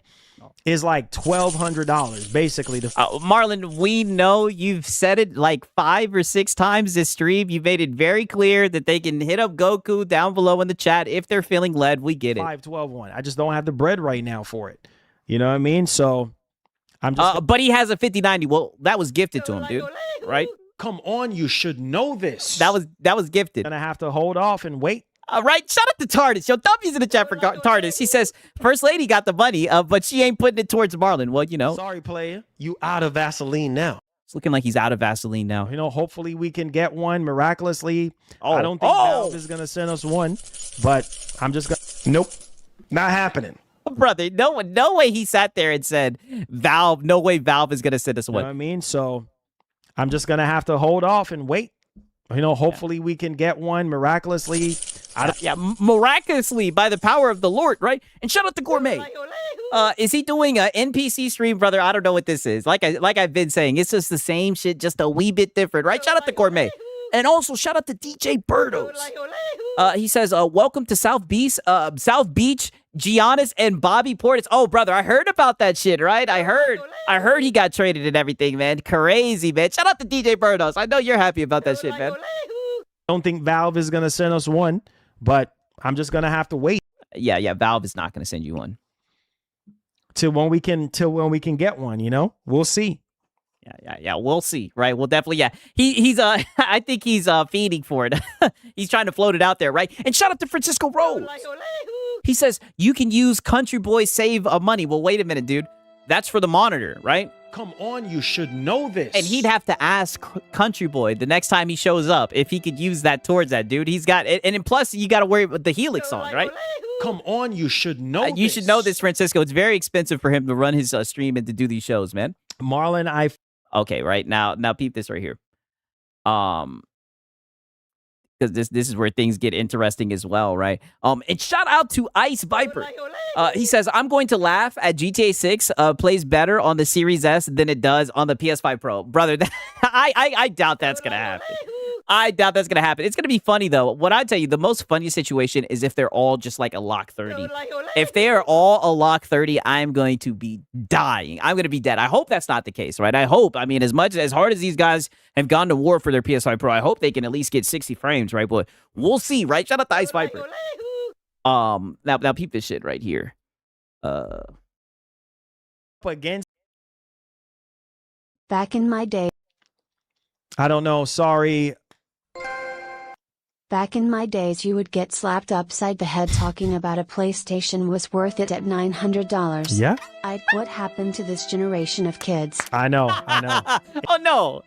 is like $1,200, basically. Marlon, we know you've said it like 5 or 6 times this stream. You made it very clear that they can hit up Goku down below in the chat if they're feeling led. We get it. 512 I just don't have the bread right now for it. You know what I mean? So I'm just. But he has a 5090. Well, that was gifted to him, dude. Right? Come on, you should know this. That was gifted. Gonna have to hold off and wait. All right, shout out to TARDIS. Yo, W's in the chat for TARDIS. He says, First Lady got the money, but she ain't putting it towards Marlon. Well, you know. Sorry, player. You out of Vaseline now. It's looking like he's out of Vaseline now. You know, hopefully we can get one miraculously. I don't think Valve is going to send us one, but I'm just going to. Nope. Not happening. Brother, no way he sat there and said, Valve, no way Valve is going to send us one. You know what I mean? So I'm just going to have to hold off and wait. You know, hopefully we can get one miraculously. Miraculously by the power of the Lord, right? And shout out to Gourmet. Is he doing an NPC stream, brother? I don't know what this is. Like I've been saying, it's just the same shit, just a wee bit different, right? Shout out to Gourmet. And also shout out to DJ Birdos. He says, welcome to South Beach, Giannis and Bobby Portis. Oh, brother, I heard about that shit, right? I heard he got traded and everything, man. Crazy, man. Shout out to DJ Birdos. I know you're happy about that shit, man. I don't think Valve is going to send us one, but I'm just going to have to wait. Yeah, Valve is not going to send you one. Till when we can get one, you know? We'll see. Yeah, we'll see, right? We'll definitely, he's I think he's feeding for it. He's trying to float it out there, right? And shout out to Francisco Rose. He says you can use Country Boy Save Money. Well, wait a minute, dude. That's for the monitor, right? Come on, you should know this. And he'd have to ask Country Boy the next time he shows up if he could use that towards that, dude. He's got, and then plus you got to worry about the Helix on, right? Come on, you should know You should know this, Francisco. It's very expensive for him to run his stream and to do these shows, man. Marlon, Okay, right now peep this right here. Because this is where things get interesting as well, right? And shout out to Ice Viper. He says, I'm going to laugh at GTA 6 plays better on the Series S than it does on the PS5 Pro. Brother, I doubt that's going to happen. I doubt that's going to happen. It's going to be funny, though. What I tell you, the most funny situation is if they're all just like a lock 30. If they are all a lock 30, I'm going to be dying. I'm going to be dead. I hope that's not the case, right? I hope. I mean, as hard as these guys have gone to war for their PS5 Pro, I hope they can at least get 60 frames, right? But we'll see, right? Shout out to Ice Viper. Now peep this shit right here. Against. Back in my day. I don't know. Sorry. Back in my days you would get slapped upside the head talking about a PlayStation was worth it at $900. Yeah? What happened to this generation of kids? I know. Oh, no.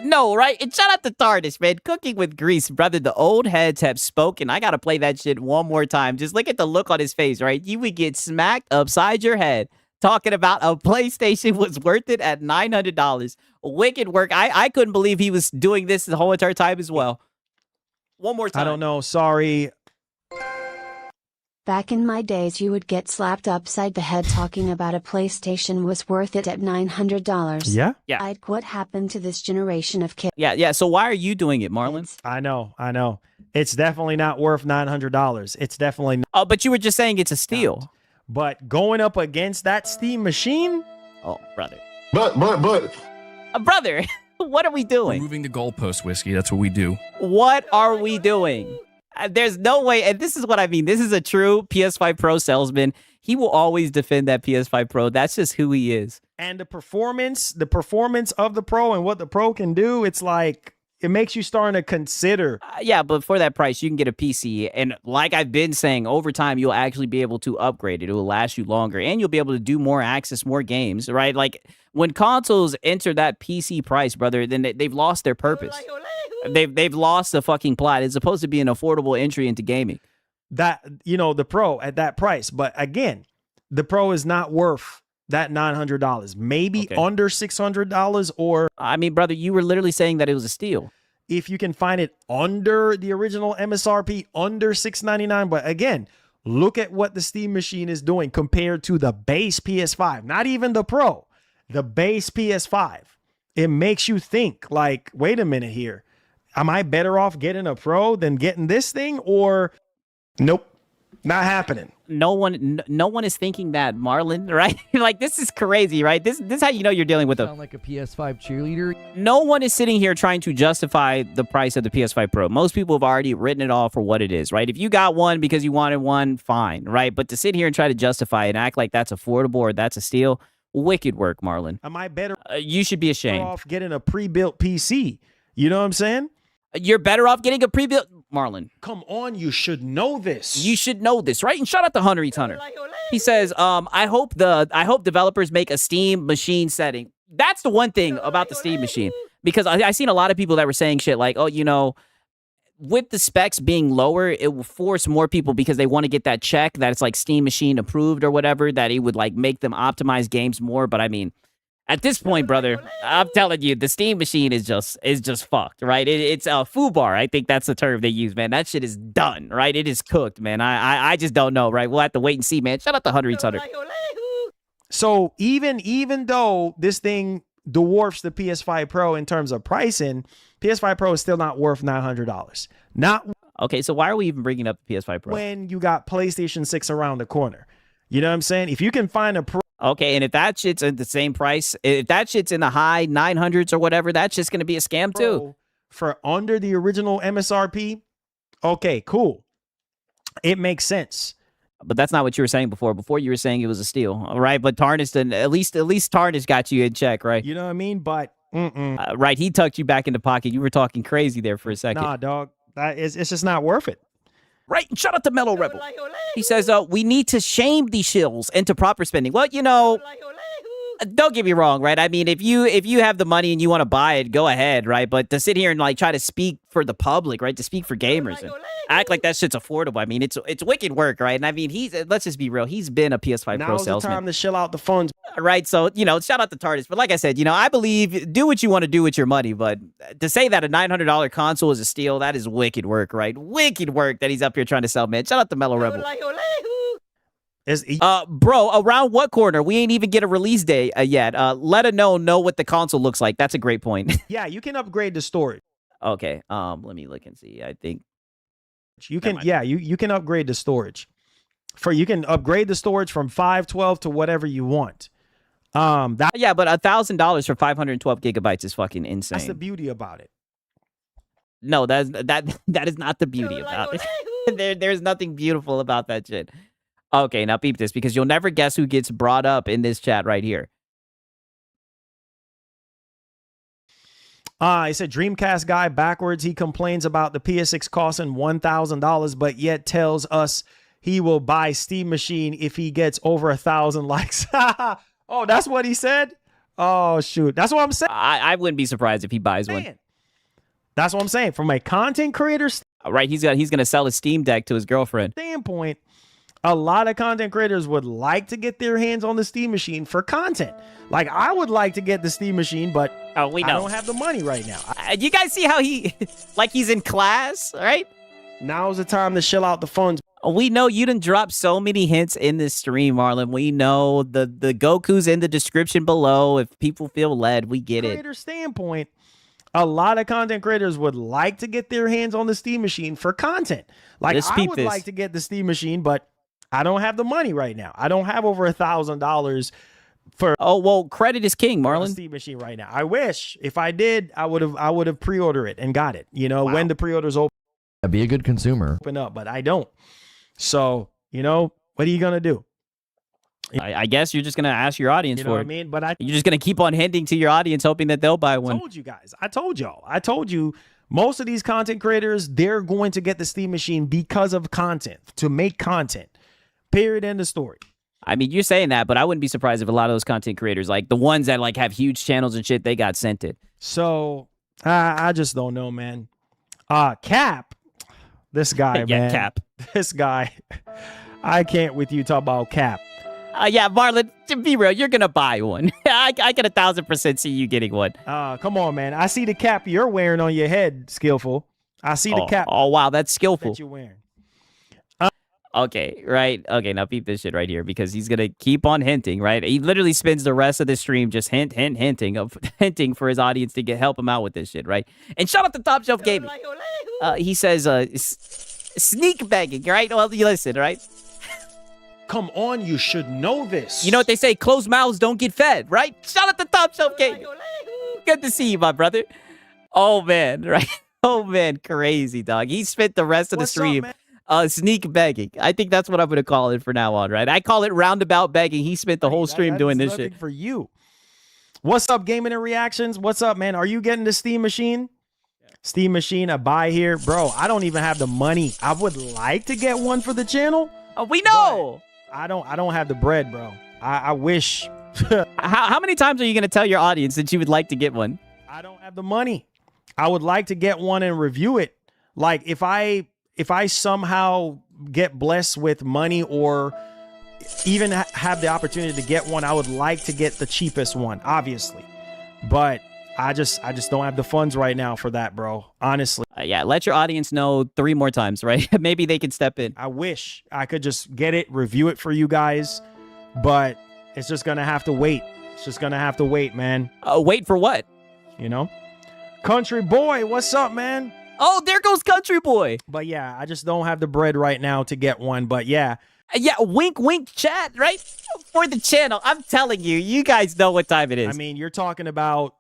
No, right? And shout out to Tardis, man. Cooking with grease, brother. The old heads have spoken. I got to play that shit one more time. Just look at the look on his face, right? You would get smacked upside your head talking about a PlayStation was worth it at $900. Wicked work. I couldn't believe he was doing this the whole entire time as well. One more time. I don't know. Sorry. Back in my days you would get slapped upside the head talking about a PlayStation was worth it at $900. Yeah? Yeah. What happened to this generation of kids? Yeah. So why are you doing it, Marlon? I know. It's definitely not worth $900. It's definitely not. Oh, but you were just saying it's a steal. But going up against that Steam machine? Oh, brother. But. Brother, what are we doing? We're moving the goalpost, Whiskey. That's what we do. What are we doing? There's no way, and this is what I mean. This is a true PS5 Pro salesman. He will always defend that PS5 Pro. That's just who he is. And the performance of the Pro and what the Pro can do, it's like, it makes you starting to consider. Yeah, but for that price, you can get a PC. And like I've been saying, over time, you'll actually be able to upgrade it. It will last you longer. And you'll be able to do more access, more games, right? Like, when consoles enter that PC price, brother, then they've lost their purpose. They've lost the fucking plot. It's supposed to be an affordable entry into gaming. That, the Pro at that price. But again, the Pro is not worth that $900. Maybe under $600 or... I mean, brother, you were literally saying that it was a steal. If you can find it under the original MSRP, under $699. But again, look at what the Steam machine is doing compared to the base PS5. Not even the Pro. The base PS5. It makes you think, like, wait a minute here. Am I better off getting a Pro than getting this thing? Or nope, not happening. No one is thinking that, Marlon, right? Like, this is crazy, right? This is how you know you're dealing with Sound like a PS5 cheerleader. No one is sitting here trying to justify the price of the PS5 Pro. Most people have already written it off for what it is, right? If you got one because you wanted one, fine, right? But to sit here and try to justify it and act like that's affordable or that's a steal, wicked work, Marlon. Am I better? You should be ashamed. Off getting a pre-built PC. You know what I'm saying? You're better off getting a pre-built... Marlon. Come on, you should know this. You should know this, right? And shout out to Hunter Eats Hunter. He says, I hope developers make a Steam machine setting. That's the one thing about the Steam machine. Because I seen a lot of people that were saying shit like, oh, with the specs being lower, it will force more people because they want to get that check that it's like Steam machine approved or whatever, that it would like make them optimize games more. But I mean, at this point, brother, I'm telling you, the Steam machine is just fucked, right? It's a foobar. I think that's the term they use, man. That shit is done, right? It is cooked, man. I just don't know, right? We'll have to wait and see, man. Shout out to Hunter Eats Hunter. So even though this thing dwarfs the PS5 Pro in terms of pricing, PS5 Pro is still not worth $900. Not okay. So why are we even bringing up the PS5 Pro when you got PlayStation 6 around the corner? You know what I'm saying? If you can find a Pro. Okay, and if that shit's at the same price, if that shit's in the high 900s or whatever, that's just going to be a scam too. For under the original MSRP, okay, cool. It makes sense. But that's not what you were saying before. Before you were saying it was a steal, all right? But Tarnish, at least Tarnish got you in check, right? You know what I mean? But right, he tucked you back in the pocket. You were talking crazy there for a second. Nah, dog, it's just not worth it. right? And shout out to Mellow Rebel. He says, we need to shame these shills into proper spending. Well, you know, don't get me wrong, right? I mean, if you have the money and you want to buy it, go ahead, right? But to sit here and like try to speak for the public, right? To speak for gamers and act like that shit's affordable. I mean, it's wicked work, right? And I mean, let's just be real. He's been a PS5 Pro Now's salesman. the time to shill out the funds. Right, so, you know, shout out to TARDIS. But like I said, you know, I believe do what you want to do with your money. But to say that a $900 console is a steal, that is wicked work, right? Wicked work that he's up here trying to sell, man. Shout out to Mellow Rebel. Bro, around what corner? We ain't even get a release day yet. Let a know what the console looks like. That's a great point. Yeah, you can upgrade the storage. Okay, let me look and see. I think you can. Yeah, you can upgrade the storage. You can upgrade the storage from 512 to whatever you want. Yeah, but $1,000 for 512 gigabytes is fucking insane. That's the beauty about it. No, that is not the beauty about it. There's nothing beautiful about that shit. Okay, now peep this, because you'll never guess who gets brought up in this chat right here. He said Dreamcast guy backwards. He complains about the PS6 costing $1,000, but yet tells us he will buy Steam Machine if he gets over 1,000 likes. Oh, that's what he said? Oh, shoot. That's what I'm saying. I wouldn't be surprised if he buys one. That's what I'm saying. From a content creator right, he's going to sell his Steam Deck to his girlfriend. Standpoint, a lot of content creators would like to get their hands on the Steam Machine for content. Like, I would like to get the Steam Machine, but I don't have the money right now. You guys see how he's in class, right? Now's the time to shill out the funds. We know you done dropped so many hints in this stream, Marlon. We know the Goku's in the description below. If people feel led, we get it. Creator standpoint, a lot of content creators would like to get their hands on the Steam Machine for content. Like, I would like to get the Steam Machine, but I don't have the money right now. I don't have over $1,000 for. Oh, well, credit is king, Marlon. Steam Machine right now. I wish if I did, I would have pre-ordered it and got it. You know, when the pre-orders open. Be a good consumer. Open up, but I don't. So, you know, what are you gonna do? I guess you're just gonna ask your audience You know for what I it. mean? But You're just gonna keep on hinting to your audience, hoping that they'll buy one. I told you guys. I told y'all. I told you. Most of these content creators, they're going to get the Steam Machine because of content, to make content. Period. End of story. I mean, you're saying that, but I wouldn't be surprised if a lot of those content creators, like the ones that like have huge channels and shit, they got sent it. So I just don't know, man. Cap, this guy, Yeah, man. Cap. This guy. I can't with you talk about Cap. Yeah, Marlon, to be real, you're gonna buy one. I can 1,000% see you getting one. Come on, man. I see the cap you're wearing on your head, Skillful. I see the cap. Oh, wow, that's skillful. That you're wearing. Okay, right. Okay, now peep this shit right here, because he's gonna keep on hinting, right? He literally spends the rest of the stream just hinting for his audience to help him out with this shit, right? And shout out to Top Shelf Gaming. He says sneak begging, right? Well, you listen, right? Come on, you should know this. You know what they say, closed mouths don't get fed, right? Shout out to Top Shelf Gaming. Good to see you, my brother. Oh man, right? Oh man, crazy dog. He spent the rest of the stream sneak begging. I think that's what I'm gonna call it for now on, right? I call it roundabout begging. He spent the whole stream doing this shit for you. What's up, Gaming and Reactions? What's up, man? Are you getting the Steam Machine? Steam Machine, a buy here, bro. I don't even have the money. I would like to get one for the channel. We know. I don't have the bread, bro. I wish. How many times are you gonna tell your audience that you would like to get one? I don't have the money. I would like to get one and review it. Like if I somehow get blessed with money or even have the opportunity to get one, I would like to get the cheapest one, obviously. But I just don't have the funds right now for that, bro. Honestly. Yeah, let your audience know 3 more times, right? Maybe they can step in. I wish I could just get it, review it for you guys, but it's just gonna have to wait. It's just gonna have to wait, man. Wait for what? You know? Country Boy, what's up, man? Oh, there goes Country Boy. But yeah, I just don't have the bread right now to get one. But yeah. Yeah, wink, wink, chat, right? For the channel. I'm telling you, you guys know what time it is. I mean, you're talking about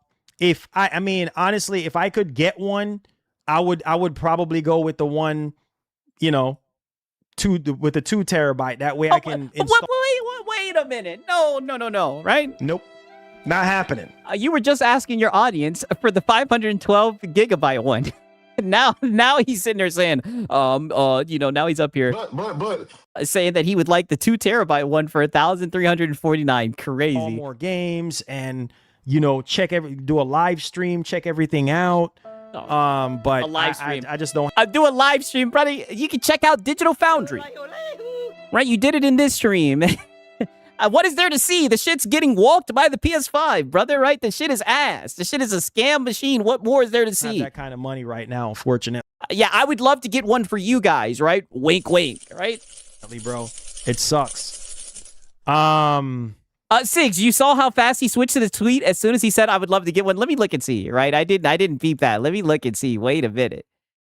I mean, honestly, if I could get one, I would probably go with the one, you know, with the 2 terabyte. That way I can install. Wait a minute. No, right? Nope. Not happening. You were just asking your audience for the 512 gigabyte one. now he's sitting there saying, now he's up here saying that he would like the 2 terabyte one for 1,349. Crazy. All more games and do a live stream, check everything out. But A live stream. I just don't. Do a live stream, brother. You can check out Digital Foundry. Right, you did it in this stream. What is there to see? The shit's getting walked by the PS5, brother, right? The shit is ass. The shit is a scam machine. What more is there to see? Have that kind of money right now, unfortunately. Yeah, I would love to get one for you guys, right? Wink, wink, right? Bro, it sucks. Sigs, you saw how fast he switched to the tweet as soon as he said, I would love to get one. Let me look and see, right? I didn't beep that. Let me look and see. Wait a minute.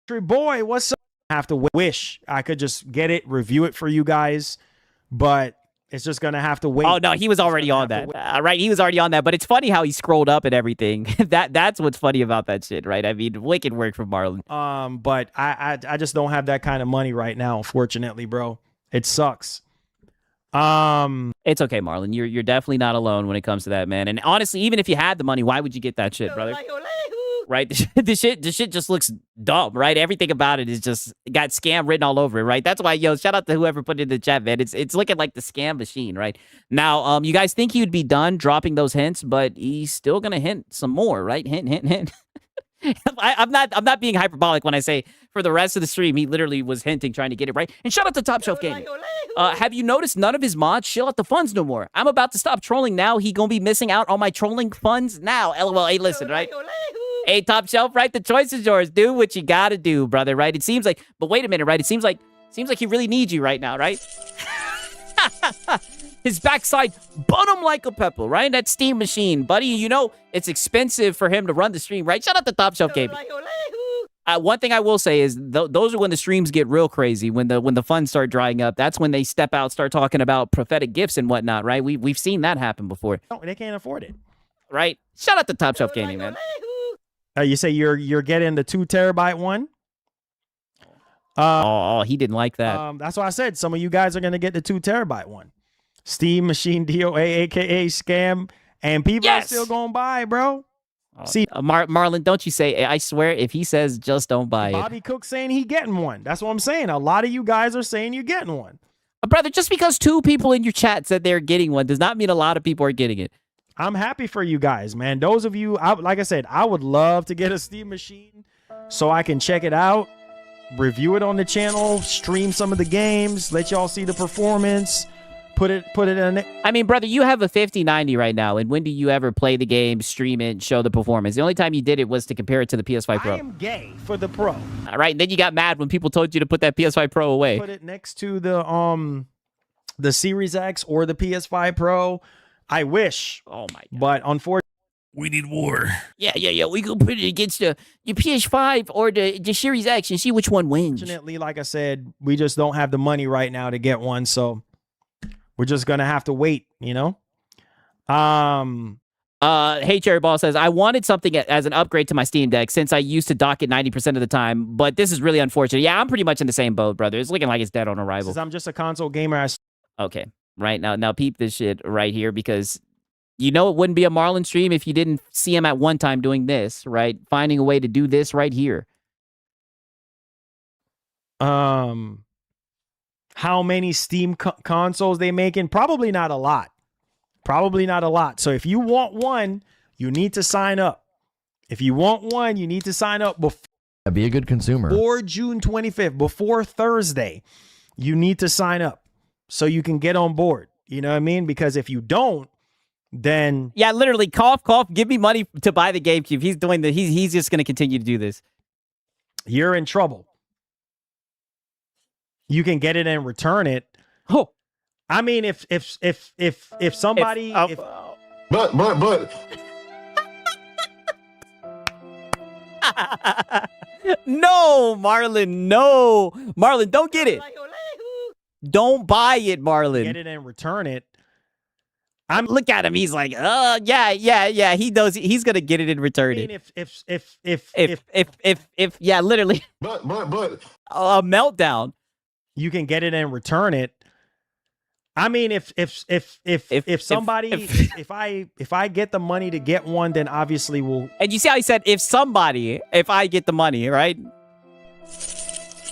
Boy, what's up? I have to wish I could just get it, review it for you guys, but it's just going to have to wait. Oh, no, he was already on that. Right, he was already on that, but it's funny how he scrolled up and everything. That's what's funny about that shit, right? I mean, wicked work from Marlon. But I just don't have that kind of money right now, unfortunately, bro. It sucks. It's okay, Marlon. You're definitely not alone when it comes to that, man. And honestly, even if you had the money, why would you get that shit, brother? Right? The shit just looks dumb, right? Everything about it is just got scam written all over it, right? That's why, shout out to whoever put it in the chat, man. It's looking like the scam machine, right? Now, you guys think he would be done dropping those hints, but he's still gonna hint some more, right? Hint. I'm not being hyperbolic when I say for the rest of the stream, he literally was hinting, trying to get it right. And shout out to Top Shelf Gaming. Have you noticed none of his mods shill out the funds no more? I'm about to stop trolling now. He gonna be missing out on my trolling funds now. LOL. Hey, listen, right? Hey, Top Shelf, right? The choice is yours. Do what you gotta do, brother, right? It seems like, but wait a minute, right? It seems like he really needs you right now, right? His backside bottom like a pepper, right? That Steam machine, buddy. It's expensive for him to run the stream, right? Shout out to Top Shelf Gaming. One thing I will say is those are when the streams get real crazy. When the funds start drying up, that's when they step out, start talking about prophetic gifts and whatnot, right? We've seen that happen before. No, they can't afford it, right? Shout out to Top Shelf Gaming, man. You say you're getting the 2 terabyte one? He didn't like that. That's why I said some of you guys are gonna get the 2 terabyte one. Steam Machine DOA, aka scam, and people are still gonna buy, bro. See, Marlon, don't you say? I swear, if he says just don't buy Bobby Cook saying he getting one. That's what I'm saying. A lot of you guys are saying you're getting one. Brother, just because 2 people in your chat said they're getting one does not mean a lot of people are getting it. I'm happy for you guys, man. Those of you, like I said, I would love to get a Steam Machine so I can check it out, review it on the channel, stream some of the games, let y'all see the performance, put it in it. I mean, brother, you have a 5090 right now, and when do you ever play the game, stream it, show the performance? The only time you did it was to compare it to the PS5 Pro. I am gay for the Pro. All right, and then you got mad when people told you to put that PS5 Pro away. Put it next to the Series X or the PS5 Pro. I wish. Oh my God. But unfortunately, we need war. Yeah. We go put it against your PS5 or the Series X and see which one wins. Unfortunately, like I said, we just don't have the money right now to get one, so we're just gonna have to wait, Hey, Cherry Ball says, I wanted something as an upgrade to my Steam Deck since I used to dock it 90% of the time, but this is really unfortunate. Yeah, I'm pretty much in the same boat, brother. It's looking like it's dead on arrival. Since I'm just a console gamer. Okay. Right now peep this shit right here, because it wouldn't be a Marlon stream if you didn't see him at one time doing this, right? Finding a way to do this right here. How many Steam consoles they making? Probably not a lot. So if you want one, you need to sign up. Before Be a good consumer. Before June 25th, before Thursday, you need to sign up so you can get on board. You know what I mean? Because if you don't, then yeah, literally, cough, give me money to buy the GameCube. He's doing he's just going to continue to do this. You're in trouble. You can get it and return it. Oh, I mean, if somebody, but. No, Marlon, don't get it. Don't buy it, Marlon. Get it and return it. Look at him. He's like, yeah. He knows he's gonna get it and return it. If yeah, literally. But a meltdown. You can get it and return it. I mean, if somebody, if I get the money to get one, then obviously we'll. And you see how he said, if I get the money, right?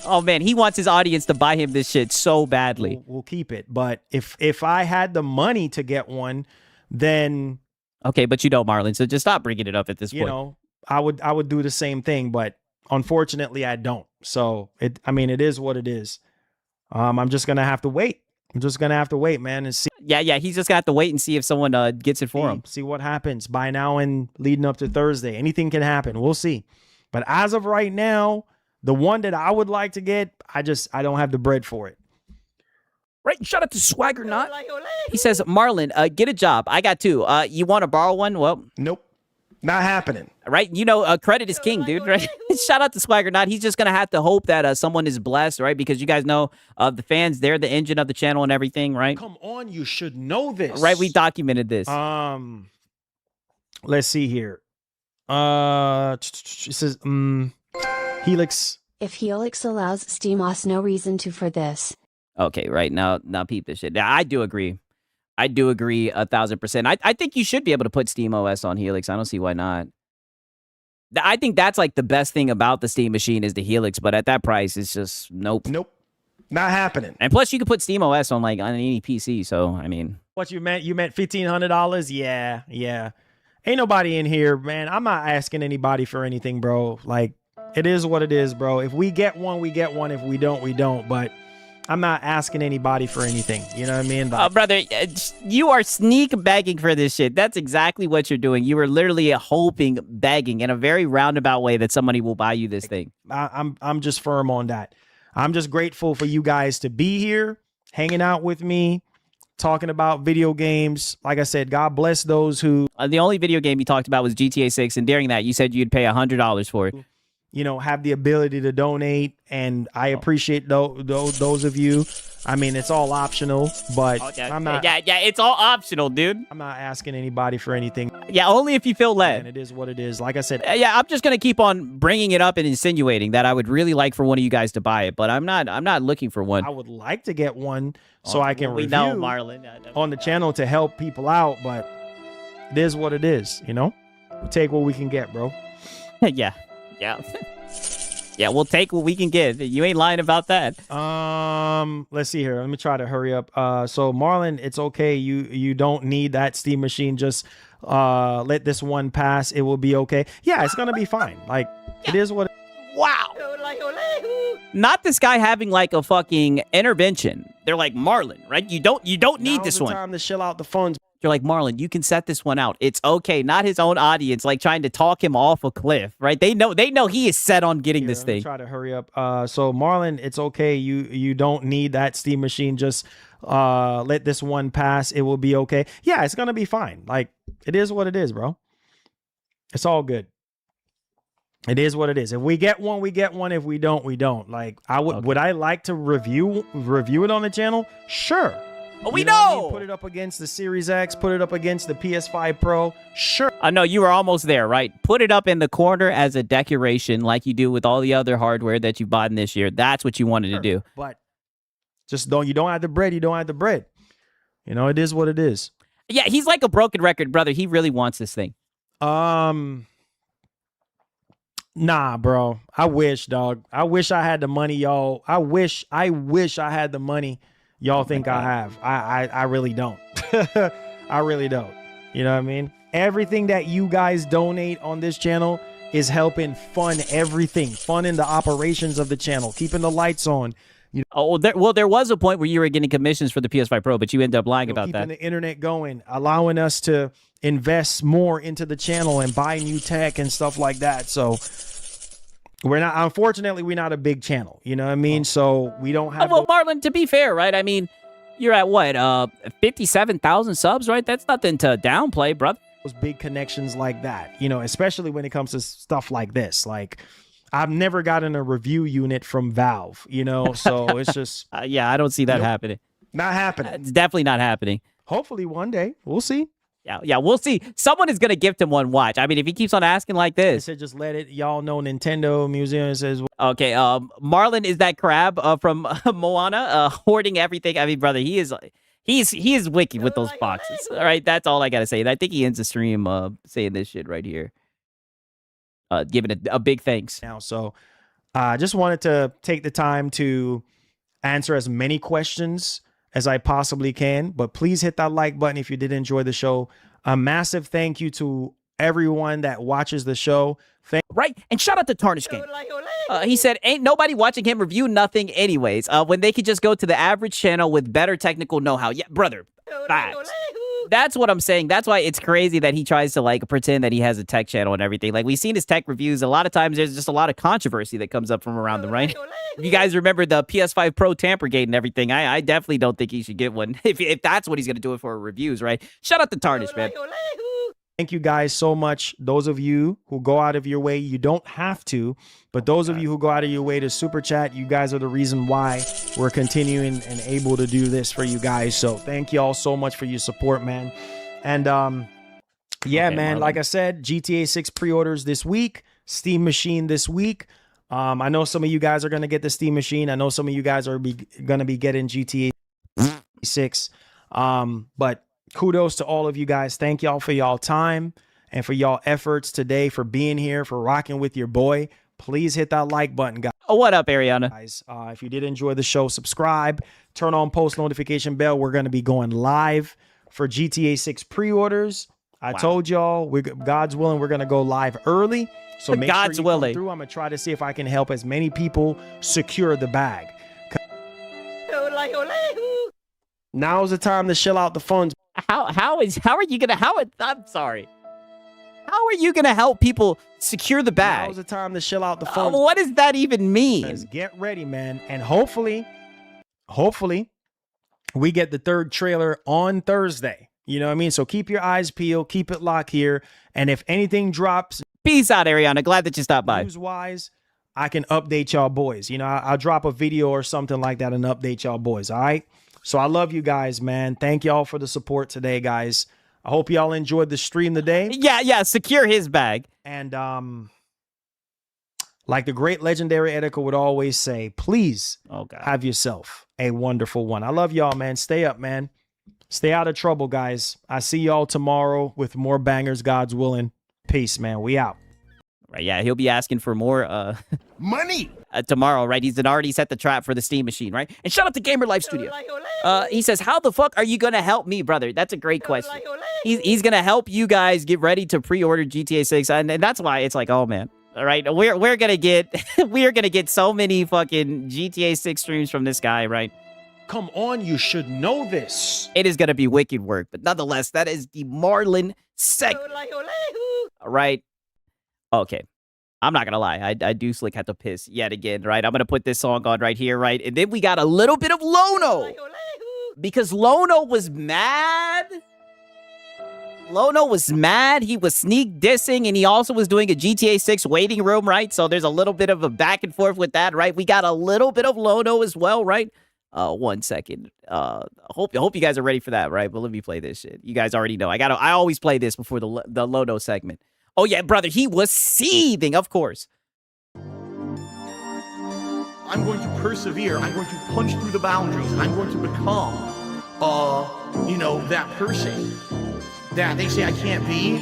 Oh man, he wants his audience to buy him this shit so badly. We'll keep it. But if I had the money to get one, then okay, but you don't, Marlon. So just stop bringing it up at this point. You know, I would do the same thing, but unfortunately, I don't. So it is what it is. I'm just gonna have to wait. I'm just gonna have to wait, man, and see. Yeah. He's just gonna have to wait and see if someone gets it for him. See what happens by now and leading up to Thursday. Anything can happen. We'll see. But as of right now, the one that I would like to get, I don't have the bread for it. Right. Shout out to Swagger Not. He says, Marlon, get a job. I got two. You want to borrow one? Well, nope. Not happening. Right? You know, credit is king, dude, right? Shout out to Swagger Not. He's just going to have to hope that someone is blessed, right? Because you guys know the fans, they're the engine of the channel and everything, right? Come on, you should know this. Right? We documented this. Let's see here. It says, Helix. If Helix allows SteamOS, no reason to for this. Okay, right. Now peep this shit. I do agree. I do agree 1,000%. I think you should be able to put SteamOS on Helix. I don't see why not. I think that's like the best thing about the Steam machine is the Helix, but at that price, it's just nope. Nope. Not happening. And plus, you could put SteamOS on any PC. So I mean, what you meant? You meant $1,500? Yeah. Ain't nobody in here, man. I'm not asking anybody for anything, bro. Like, it is what it is, bro. If we get one, we get one. If we don't, we don't. But I'm not asking anybody for anything. You know what I mean? Like, brother, you are sneak begging for this shit. That's exactly what you're doing. You are literally hoping, begging in a very roundabout way that somebody will buy you this thing. I'm just firm on that. I'm just grateful for you guys to be here, hanging out with me, talking about video games. Like I said, God bless those who... the only video game you talked about was GTA 6, and during that, you said you'd pay $100 for it. You know, have the ability to donate, and I appreciate those of you. I mean, it's all optional, but I'm not... Yeah, it's all optional, dude. I'm not asking anybody for anything. Yeah, only if you feel led. And it is what it is. Like I said... Yeah, I'm just going to keep on bringing it up and insinuating that I would really like for one of you guys to buy it, but I'm not looking for one. I would like to get one so I can review Marlon. on the channel to help people out, but it is what it is, you know? We'll take what we can get, bro. Yeah. Yeah, we'll take what we can get. You ain't lying about that. Let's see here. Let me try to hurry up. So Marlon, it's okay. You don't need that Steam machine. Just let this one pass. It will be okay. Yeah, it's gonna be fine. Like it is what. Wow. Not this guy having like a fucking intervention. They're like, Marlon, right? You don't need this one. Now's the time to chill out the funds. You're like, Marlon, you can set this one out. It's okay. Not his own audience, like trying to talk him off a cliff, right? They know he is set on getting this thing. Try to hurry up. So Marlon, it's okay. You don't need that Steam machine. Just let this one pass. It will be okay. Yeah, it's gonna be fine. Like it is what it is, bro. It's all good. It is what it is. If we get one, we get one. If we don't, we don't. Like would I like to review it on the channel? Sure. Oh, we know. Put it up against the Series X. Put it up against the PS5 Pro. Sure. I know you were almost there, right? Put it up in the corner as a decoration, like you do with all the other hardware that you bought in this year. That's what you wanted to do. But just you don't have the bread. You don't have the bread. You know, it is what it is. Yeah, he's like a broken record, brother. He really wants this thing. Nah, bro. I wish, dog. I wish I had the money, y'all. I wish I had the money. Y'all think I have. I really don't. I really don't. You know what I mean? Everything that you guys donate on this channel is helping fund everything. Funding the operations of the channel. Keeping the lights on. There was a point where you were getting commissions for the PS5 Pro, but you ended up lying about that. Keeping the internet going. Allowing us to invest more into the channel and buy new tech and stuff like that. So... unfortunately, we're not a big channel. You know what I mean? So we don't have... Well, Marlon, to be fair, right? I mean, you're at what? 57,000 subs, right? That's nothing to downplay, brother. Those big connections like that, you know, especially when it comes to stuff like this. Like, I've never gotten a review unit from Valve, you know? So it's just... yeah, I don't see that happening. Not happening. It's definitely not happening. Hopefully one day. We'll see. Yeah, we'll see. Someone is going to gift him one watch. I mean, if he keeps on asking like this. I said just let it. Y'all know Nintendo Museum says. Okay, Marlon is that crab from Moana, hoarding everything. I mean, brother, he is He is wicked with those boxes. All right, that's all I gotta say. And I think he ends the stream saying this shit right here. Giving a big thanks. Now, so I just wanted to take the time to answer as many questions as I possibly can. But please hit that like button if you did enjoy the show. A massive thank you to everyone that watches the show. Right, and shout out to Tarnish Game. He said, ain't nobody watching him review nothing anyways, when they could just go to the average channel with better technical know-how. Yeah, brother, facts. That's what I'm saying. That's why it's crazy that he tries to, like, pretend that he has a tech channel and everything. Like, we've seen his tech reviews. A lot of times there's just a lot of controversy that comes up from around them, right? If you guys remember the PS5 Pro Tampergate and everything, I definitely don't think he should get one if that's what he's going to do it for reviews, right? Shout out to Tarnish, man. Thank you guys so much. Those of you who go out of your way, you don't have to, but those of you who go out of your way to super chat, you guys are the reason why we're continuing and able to do this for you guys. So thank you all so much for your support, man. And yeah, Okay, man, Marlon. like I said, GTA 6 pre-orders this week, Steam Machine this week. I know some of you guys are going to get the Steam Machine. I know some of you guys are going to be getting GTA 6. But kudos to all of you guys. Thank y'all for y'all time and for y'all efforts today, for being here, for rocking with your boy. Please hit that like button, guys. Oh, what up, Ariana? If you did enjoy the show, subscribe, turn on post notification bell. We're going to be going live for GTA 6 pre-orders. I told y'all, God's willing, we're going to go live early. So make God's sure you willing. come through. I'm going to try to see if I can help as many people secure the bag. Now's the time to shell out the funds. I'm sorry. How are you gonna help people secure the bag? Now's the time to shell out the funds. What does that even mean? Get ready, man. And hopefully, we get the third trailer on Thursday. You know what I mean? So keep your eyes peeled, keep it locked here. And if anything drops, peace out, Ariana. Glad that you stopped by. News-wise, I can update y'all boys. You know, I'll drop a video or something like that and update y'all boys. All right. So I love you guys, man. Thank y'all for the support today, guys. I hope y'all enjoyed the stream today. Yeah, secure his bag. And like the great legendary Edica would always say, please have yourself a wonderful one. I love y'all, man. Stay up, man. Stay out of trouble, guys. I see y'all tomorrow with more bangers, God's willing. Peace, man. We out. Right, yeah, he'll be asking for more money tomorrow, right? He's already set the trap for the Steam Machine, right? And shout out to Gamer Life Studio. He says, how the fuck are you gonna help me, brother? That's a great question. He's gonna help you guys get ready to pre-order GTA 6, and that's why it's like, oh man. All right, we're gonna get so many fucking GTA 6 streams from this guy, right? Come on, you should know this. It is gonna be wicked work, but nonetheless, that is the Marlon segment. All right. Okay. I'm not gonna lie. I do slick had to piss yet again, right? I'm gonna put this song on right here, right? And then we got a little bit of Lono. Because Lono was mad. Lono was mad. He was sneak dissing, and he also was doing a GTA 6 waiting room, right? So there's a little bit of a back and forth with that, right? We got a little bit of Lono as well, right? 1 second. Hope you guys are ready for that, right? But let me play this shit. You guys already know. I always play this before the Lono segment. Oh yeah, brother, he was seething, of course. I'm going to persevere. I'm going to punch through the boundaries. I'm going to become, that person that they say I can't be.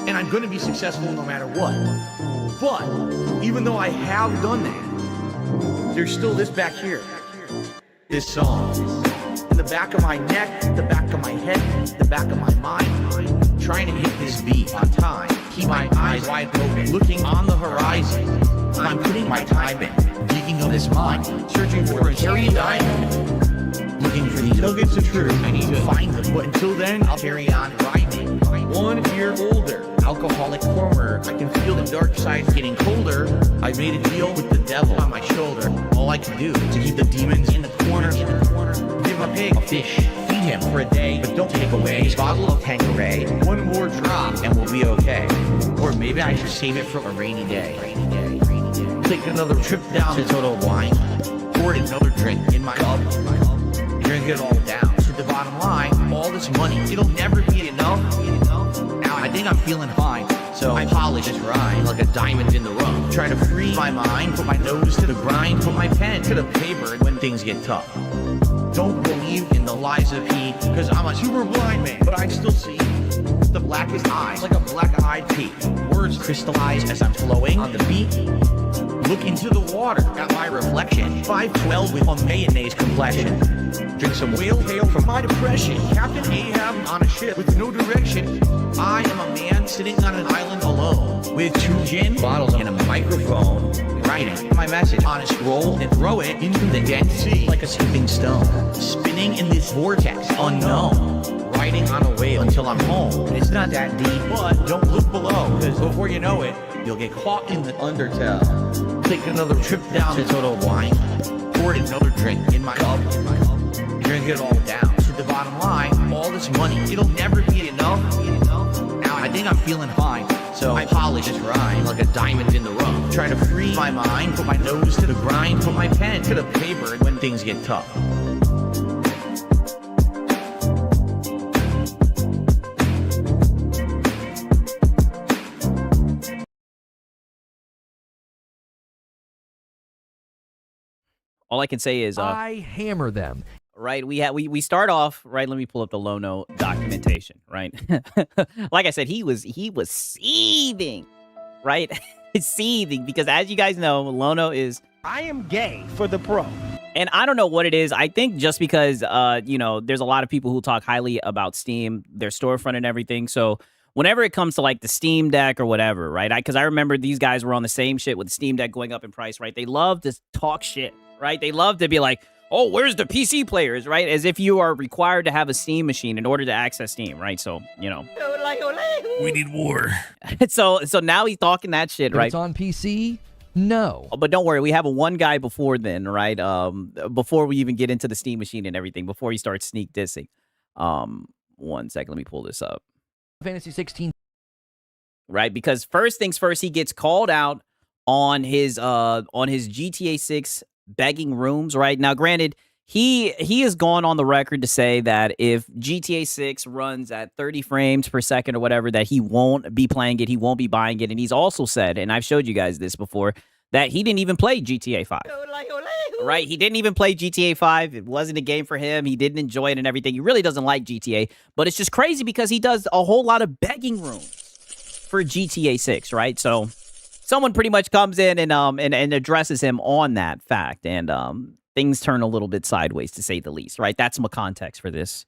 And I'm going to be successful no matter what. But even though I have done that, there's still this back here. This song. In the back of my neck, the back of my head, the back of my mind. Trying to hit this beat on time. Keep my eyes wide open, looking on the horizon. I'm putting my time in, digging on this mine, searching for a cherry diamond. Looking for these nuggets of truth, I need to find them. But until then, I'll carry on grinding. 1 year older, alcoholic former. I can feel the dark side getting colder. I made a deal with the devil on my shoulder. All I can do to keep the demons in the corner. Give my pig a fish. Feed him for a day, but don't take away his bottle of Tanqueray. 1 more drop and we'll be okay. Or maybe I should save it for a rainy day. Take another trip down to Total Wine. Pour another drink in my cup. Drink it all down. To the bottom line, all this money, it'll never be enough. Now I think I'm feeling fine. So I polish this rhyme like a diamond in the rough. Try to free my mind, put my nose to the grind, put my pen to the paper when things get tough. Don't believe believe in the lies of Pete, because I'm a super blind man, but I still see the blackest eyes, like a black-eyed pea. Words crystallize as I'm flowing on the beat. Look into the water at my reflection. 5'12" with a mayonnaise complexion. Drink some whale tail from my depression. Captain Ahab on a ship with no direction. I am a man sitting on an island alone with 2 gin bottles and a microphone. Writing my message on a scroll and throw it into the Dead Sea like a skipping stone. Spinning in this vortex unknown. Riding on a whale until I'm home. It's not that deep, but don't look below, because before you know it, you'll get caught in the undertow. Take another trip down to Total Wine. Pour another drink in my cup. Drink it all down. To the bottom line, all this money, it'll never be enough. Now I think I'm feeling fine, so I polish this rhyme like a diamond in the rough. Try to free my mind, put my nose to the grind, put my pen to the paper when things get tough. All I can say is I hammer them. Right, we start off right. Let me pull up the Lono documentation. Right, like I said, he was seething, right, seething, because as you guys know, Lono is I am gay for the pro. And I don't know what it is. I think just because you know, there's a lot of people who talk highly about Steam, their storefront and everything. So whenever it comes to like the Steam Deck or whatever, right? Because I remember these guys were on the same shit with the Steam Deck going up in price, right? They love to talk shit, right? They love to be like, oh, where's the PC players, right? As if you are required to have a Steam machine in order to access Steam, right? So, you know. We need war. so now he's talking that shit, If right? it's on PC? No. But don't worry, we have a one guy before then, right? Before we even get into the Steam machine and everything, before he starts sneak dissing. 1 second, let me pull this up. Fantasy 16. Right, because first things first, he gets called out on his GTA 6 begging rooms, right? Now, granted, he has gone on the record to say that if GTA 6 runs at 30 frames per second or whatever, that he won't be playing it, he won't be buying it. And he's also said, and I've showed you guys this before, that he didn't even play GTA 5. Right? He didn't even play GTA 5. It wasn't a game for him. He didn't enjoy it and everything. He really doesn't like GTA. But it's just crazy because he does a whole lot of begging rooms for GTA 6, right? So someone pretty much comes in and addresses him on that fact, and things turn a little bit sideways, to say the least, right? That's my context for this.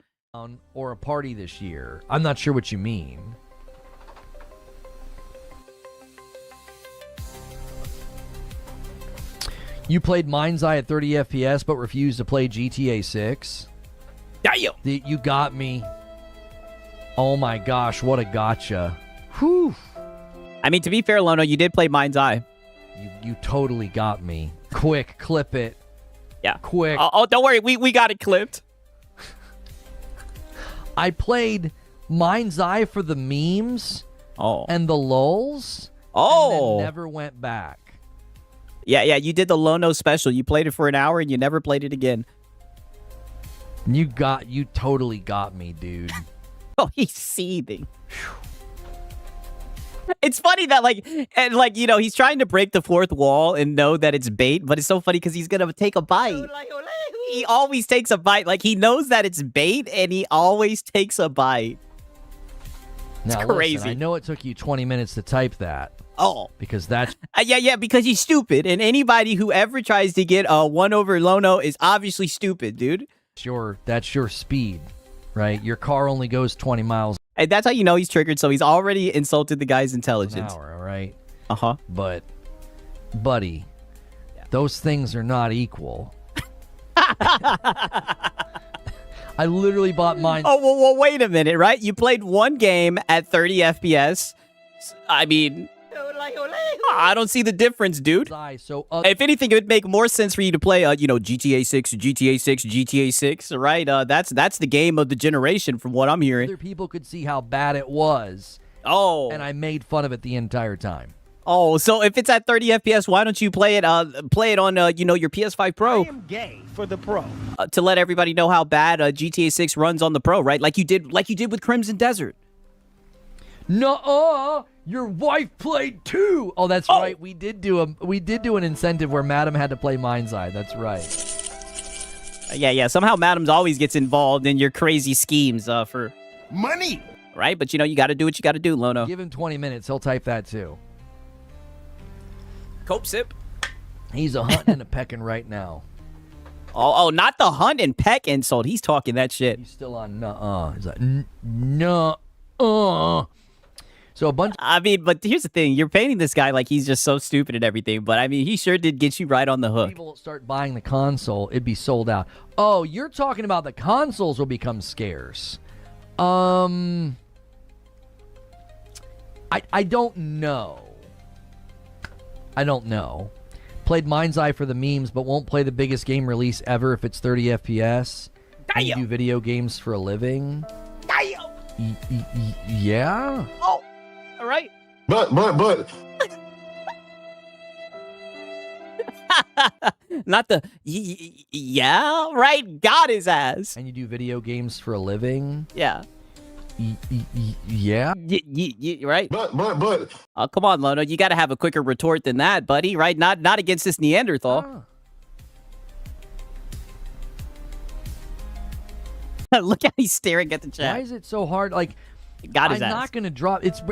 Or a party this year. I'm not sure what you mean. You played Mind's Eye at 30 FPS, but refused to play GTA 6? Damn! You got me. Oh my gosh, what a gotcha. Whew. I mean, to be fair, Lono, you did play Mind's Eye. You totally got me. Quick, clip it. Yeah. Quick. Oh, don't worry. We got it clipped. I played Mind's Eye for the memes. Oh. And the lulz. Oh. And then never went back. Yeah, you did the Lono special. You played it for an hour and you never played it again. You totally got me, dude. Oh, he's seething. It's funny that you know, he's trying to break the fourth wall and know that it's bait, but it's so funny because he's gonna take a bite. He always takes a bite. Like, he knows that it's bait and he always takes a bite. It's now, crazy. Listen, I know it took you 20 minutes to type that. Oh. Because that's... yeah, because he's stupid. And anybody who ever tries to get one over Lono is obviously stupid, dude. That's your speed, right? Your car only goes 20 miles. And that's how you know he's triggered. So he's already insulted the guy's intelligence. An hour, all right? Uh-huh. But, buddy, those things are not equal. I literally bought mine. Oh, well, wait a minute, right? You played one game at 30 FPS. I mean, I don't see the difference, dude. If anything, it would make more sense for you to play, GTA 6, GTA 6, GTA 6, right? That's the game of the generation, from what I'm hearing. Other people could see how bad it was. Oh. And I made fun of it the entire time. Oh, so if it's at 30 FPS, why don't you play it on, your PS5 Pro? I am gay for the Pro. To let everybody know how bad GTA 6 runs on the Pro, right? Like you did with Crimson Desert. No, your wife played too. Oh, that's right. We did do an incentive where Madam had to play Mind's Eye. That's right. Yeah. Somehow Madams always gets involved in your crazy schemes for money. Right? But you got to do what you got to do, Lono. Give him 20 minutes. He'll type that too. Cope sip. He's a hunting and a pecking right now. Oh, not the hunt and peck insult. He's talking that shit. He's still on nuh-uh. He's like, nuh-uh. So a bunch. I mean, but here's the thing. You're painting this guy like he's just so stupid and everything. But I mean, he sure did get you right on the hook. People start buying the console, it'd be sold out. Oh, you're talking about the consoles will become scarce. I don't know. I don't know. Played Mind's Eye for the memes, but won't play the biggest game release ever if it's 30 FPS. And you do video games for a living. Yeah. Oh, all right. But. Not the yeah, right? Got his ass. And you do video games for a living. Yeah. Yeah. Right. But. Oh, come on, Lono. You got to have a quicker retort than that, buddy. Right? Not against this Neanderthal. Look how he's staring at the chat. Why is it so hard? Like, got his I'm ass. not going to drop. This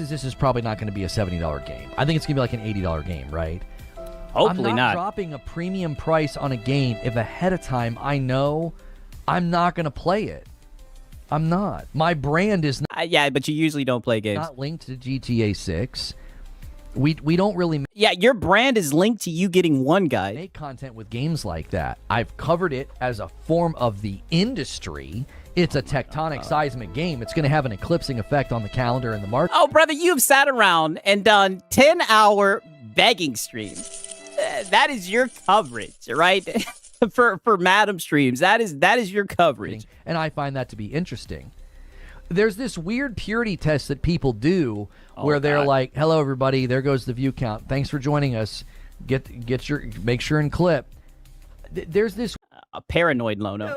is probably not going to be a $70 game. I think it's going to be like an $80 game, right? Hopefully I'm not. dropping a premium price on a game if ahead of time I know I'm not going to play it. I'm not. My brand is not. Yeah, but you usually don't play games. Not linked to GTA 6. We don't really. Yeah, your brand is linked to you getting one guy. Make content with games like that. I've covered it as a form of the industry. It's a tectonic seismic game. It's going to have an eclipsing effect on the calendar and the market. Oh, brother, you've sat around and done 10-hour begging streams. That is your coverage, right? for Madam streams. That is your coverage. And I find that to be interesting. There's this weird purity test that people do where they're like, hello, everybody. There goes the view count. Thanks for joining us. Make sure and clip. There's this a paranoid Lono.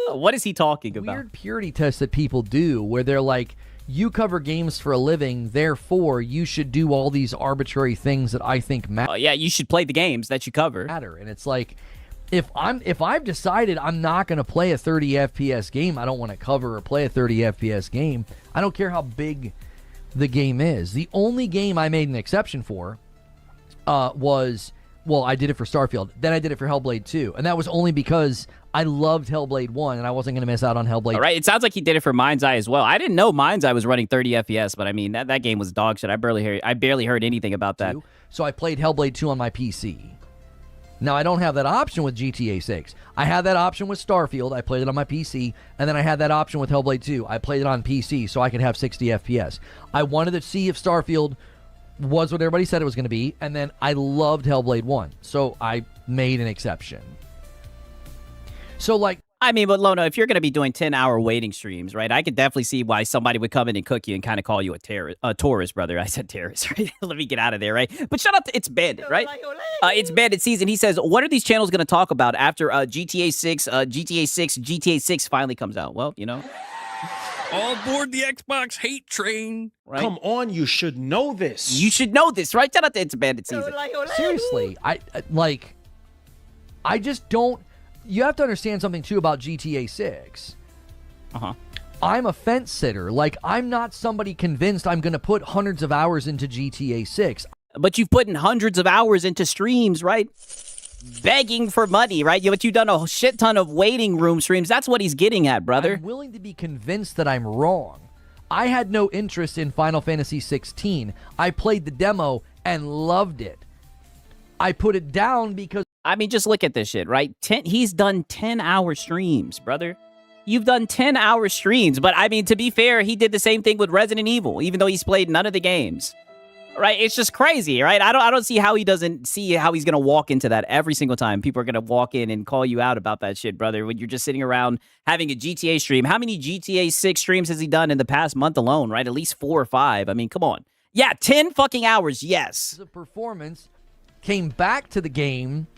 What is he talking about? Weird purity test that people do where they're like, you cover games for a living, therefore you should do all these arbitrary things that I think matter. Yeah, you should play the games that you cover. And it's like, if I've decided I'm not going to play a 30 FPS game, I don't want to cover or play a 30 FPS game. I don't care how big the game is. The only game I made an exception for was, well, I did it for Starfield. Then I did it for Hellblade 2. And that was only because I loved Hellblade 1 and I wasn't going to miss out on Hellblade 2. All right, it sounds like he did it for Mind's Eye as well. I didn't know Mind's Eye was running 30 FPS, but I mean, that game was dog shit. I barely heard anything about that. So I played Hellblade 2 on my PC. Now, I don't have that option with GTA 6. I had that option with Starfield. I played it on my PC. And then I had that option with Hellblade 2. I played it on PC so I could have 60 FPS. I wanted to see if Starfield was what everybody said it was going to be. And then I loved Hellblade 1. So I made an exception. So, like, I mean, but Lono, if you're going to be doing 10-hour waiting streams, right, I could definitely see why somebody would come in and cook you and kind of call you a tourist, brother. I said terrorist, right? Let me get out of there, right? But shout out to It's Bandit, right? It's Bandit season. He says, what are these channels going to talk about after GTA 6 finally comes out? Well, you know. All aboard the Xbox hate train. Right? Come on, you should know this. You should know this, right? Shout out to It's Bandit season. Seriously, I just don't. You have to understand something, too, about GTA 6. Uh-huh. I'm a fence sitter. Like, I'm not somebody convinced I'm going to put hundreds of hours into GTA 6. But you've put in hundreds of hours into streams, right? Begging for money, right? But you've done a shit ton of waiting room streams. That's what he's getting at, brother. I'm willing to be convinced that I'm wrong. I had no interest in Final Fantasy 16. I played the demo and loved it. I put it down because... I mean, just look at this shit, right? He's done 10-hour streams, brother. You've done 10-hour streams, but I mean, to be fair, he did the same thing with Resident Evil, even though he's played none of the games, right? It's just crazy, right? I don't see how he doesn't see how he's gonna walk into that every single time. People are gonna walk in and call you out about that shit, brother. When you're just sitting around having a GTA stream, how many GTA 6 streams has he done in the past month alone? Right, at least 4 or 5. I mean, come on. Yeah, 10 fucking hours. Yes. The performance came back to the game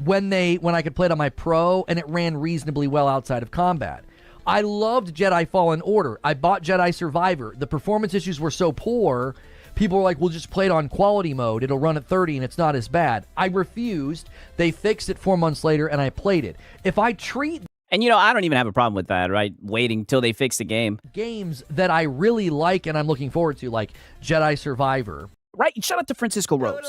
when I could play it on my Pro, and it ran reasonably well outside of combat. I loved Jedi Fallen Order. I bought Jedi Survivor. The performance issues were so poor, People were like, well, just play it on quality mode. It'll run at 30 and it's not as bad. I refused. They fixed it 4 months later and I played it. If I treat... And, you know, I don't even have a problem with that, right? Waiting till they fix the game. Games that I really like and I'm looking forward to, like Jedi Survivor. Right? Shout out to Francisco Rose.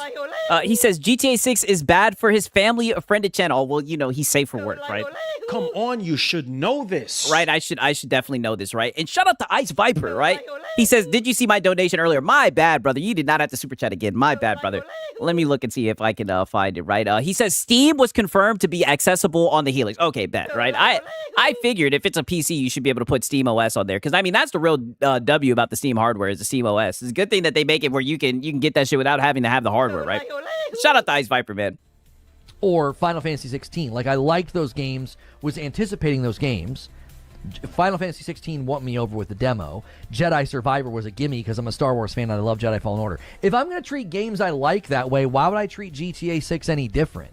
He says GTA 6 is bad for his family, a friended channel. Well, you know, he's safe for work, right? Come on, you should know this. Right, I should definitely know this, right? And shout out to Ice Viper, right? He says, did you see my donation earlier? My bad, brother. You did not have to super chat again. My bad, brother. Let me look and see if I can find it, right? He says Steam was confirmed to be accessible on the Helix. Okay, bet, right? I figured if it's a PC, you should be able to put Steam OS on there. Because, I mean, that's the real W about the Steam hardware is the Steam OS. It's a good thing that they make it where you can get that shit without having to have the hardware, right? Shout out to Ice Viper, man. Or Final Fantasy 16. Like, I liked those games, was anticipating those games. Final Fantasy 16 won me over with the demo. Jedi Survivor was a gimme because I'm a Star Wars fan and I love Jedi Fallen Order. If I'm going to treat games I like that way, why would I treat GTA 6 any different?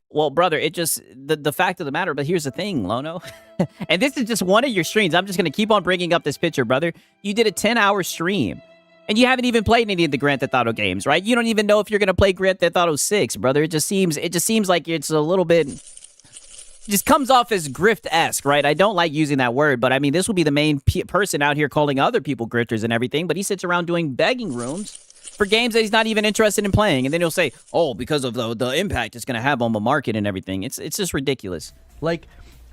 Well, brother, it just, the fact of the matter, but here's the thing, Lono. And this is just one of your streams. I'm just going to keep on bringing up this picture, brother. You did a 10-hour stream. And you haven't even played any of the Grand Theft Auto games, right? You don't even know if you're going to play Grand Theft Auto 6, brother. It just seems like it's a little bit... just comes off as grift-esque, right? I don't like using that word, but I mean, this will be the main person out here calling other people grifters and everything, but he sits around doing begging rooms for games that he's not even interested in playing, and then he'll say, oh, because of the impact it's going to have on the market and everything. It's just ridiculous. Like...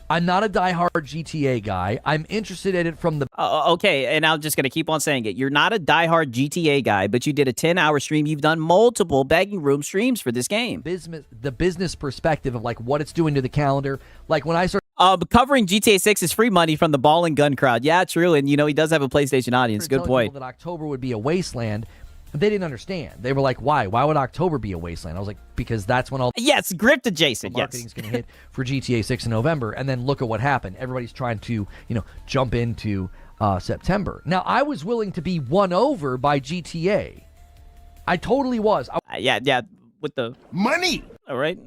I'm not a diehard GTA guy. I'm interested in it from the... okay, and I'm just going to keep on saying it. You're not a diehard GTA guy, but you did a 10-hour stream. You've done multiple begging room streams for this game. The business perspective of, like, what it's doing to the calendar. Like, when I start... covering GTA 6 is free money from the ball and gun crowd. Yeah, true, and, you know, he does have a PlayStation audience. Good point. That October would be a wasteland. They didn't understand. They were like, why? Why would October be a wasteland? I was like, because that's when all... Yes, grift adjacent, yes. Marketing's going to hit for GTA 6 in November. And then look at what happened. Everybody's trying to, you know, jump into September. Now, I was willing to be won over by GTA. I totally was. Yeah, with the... Money! All right.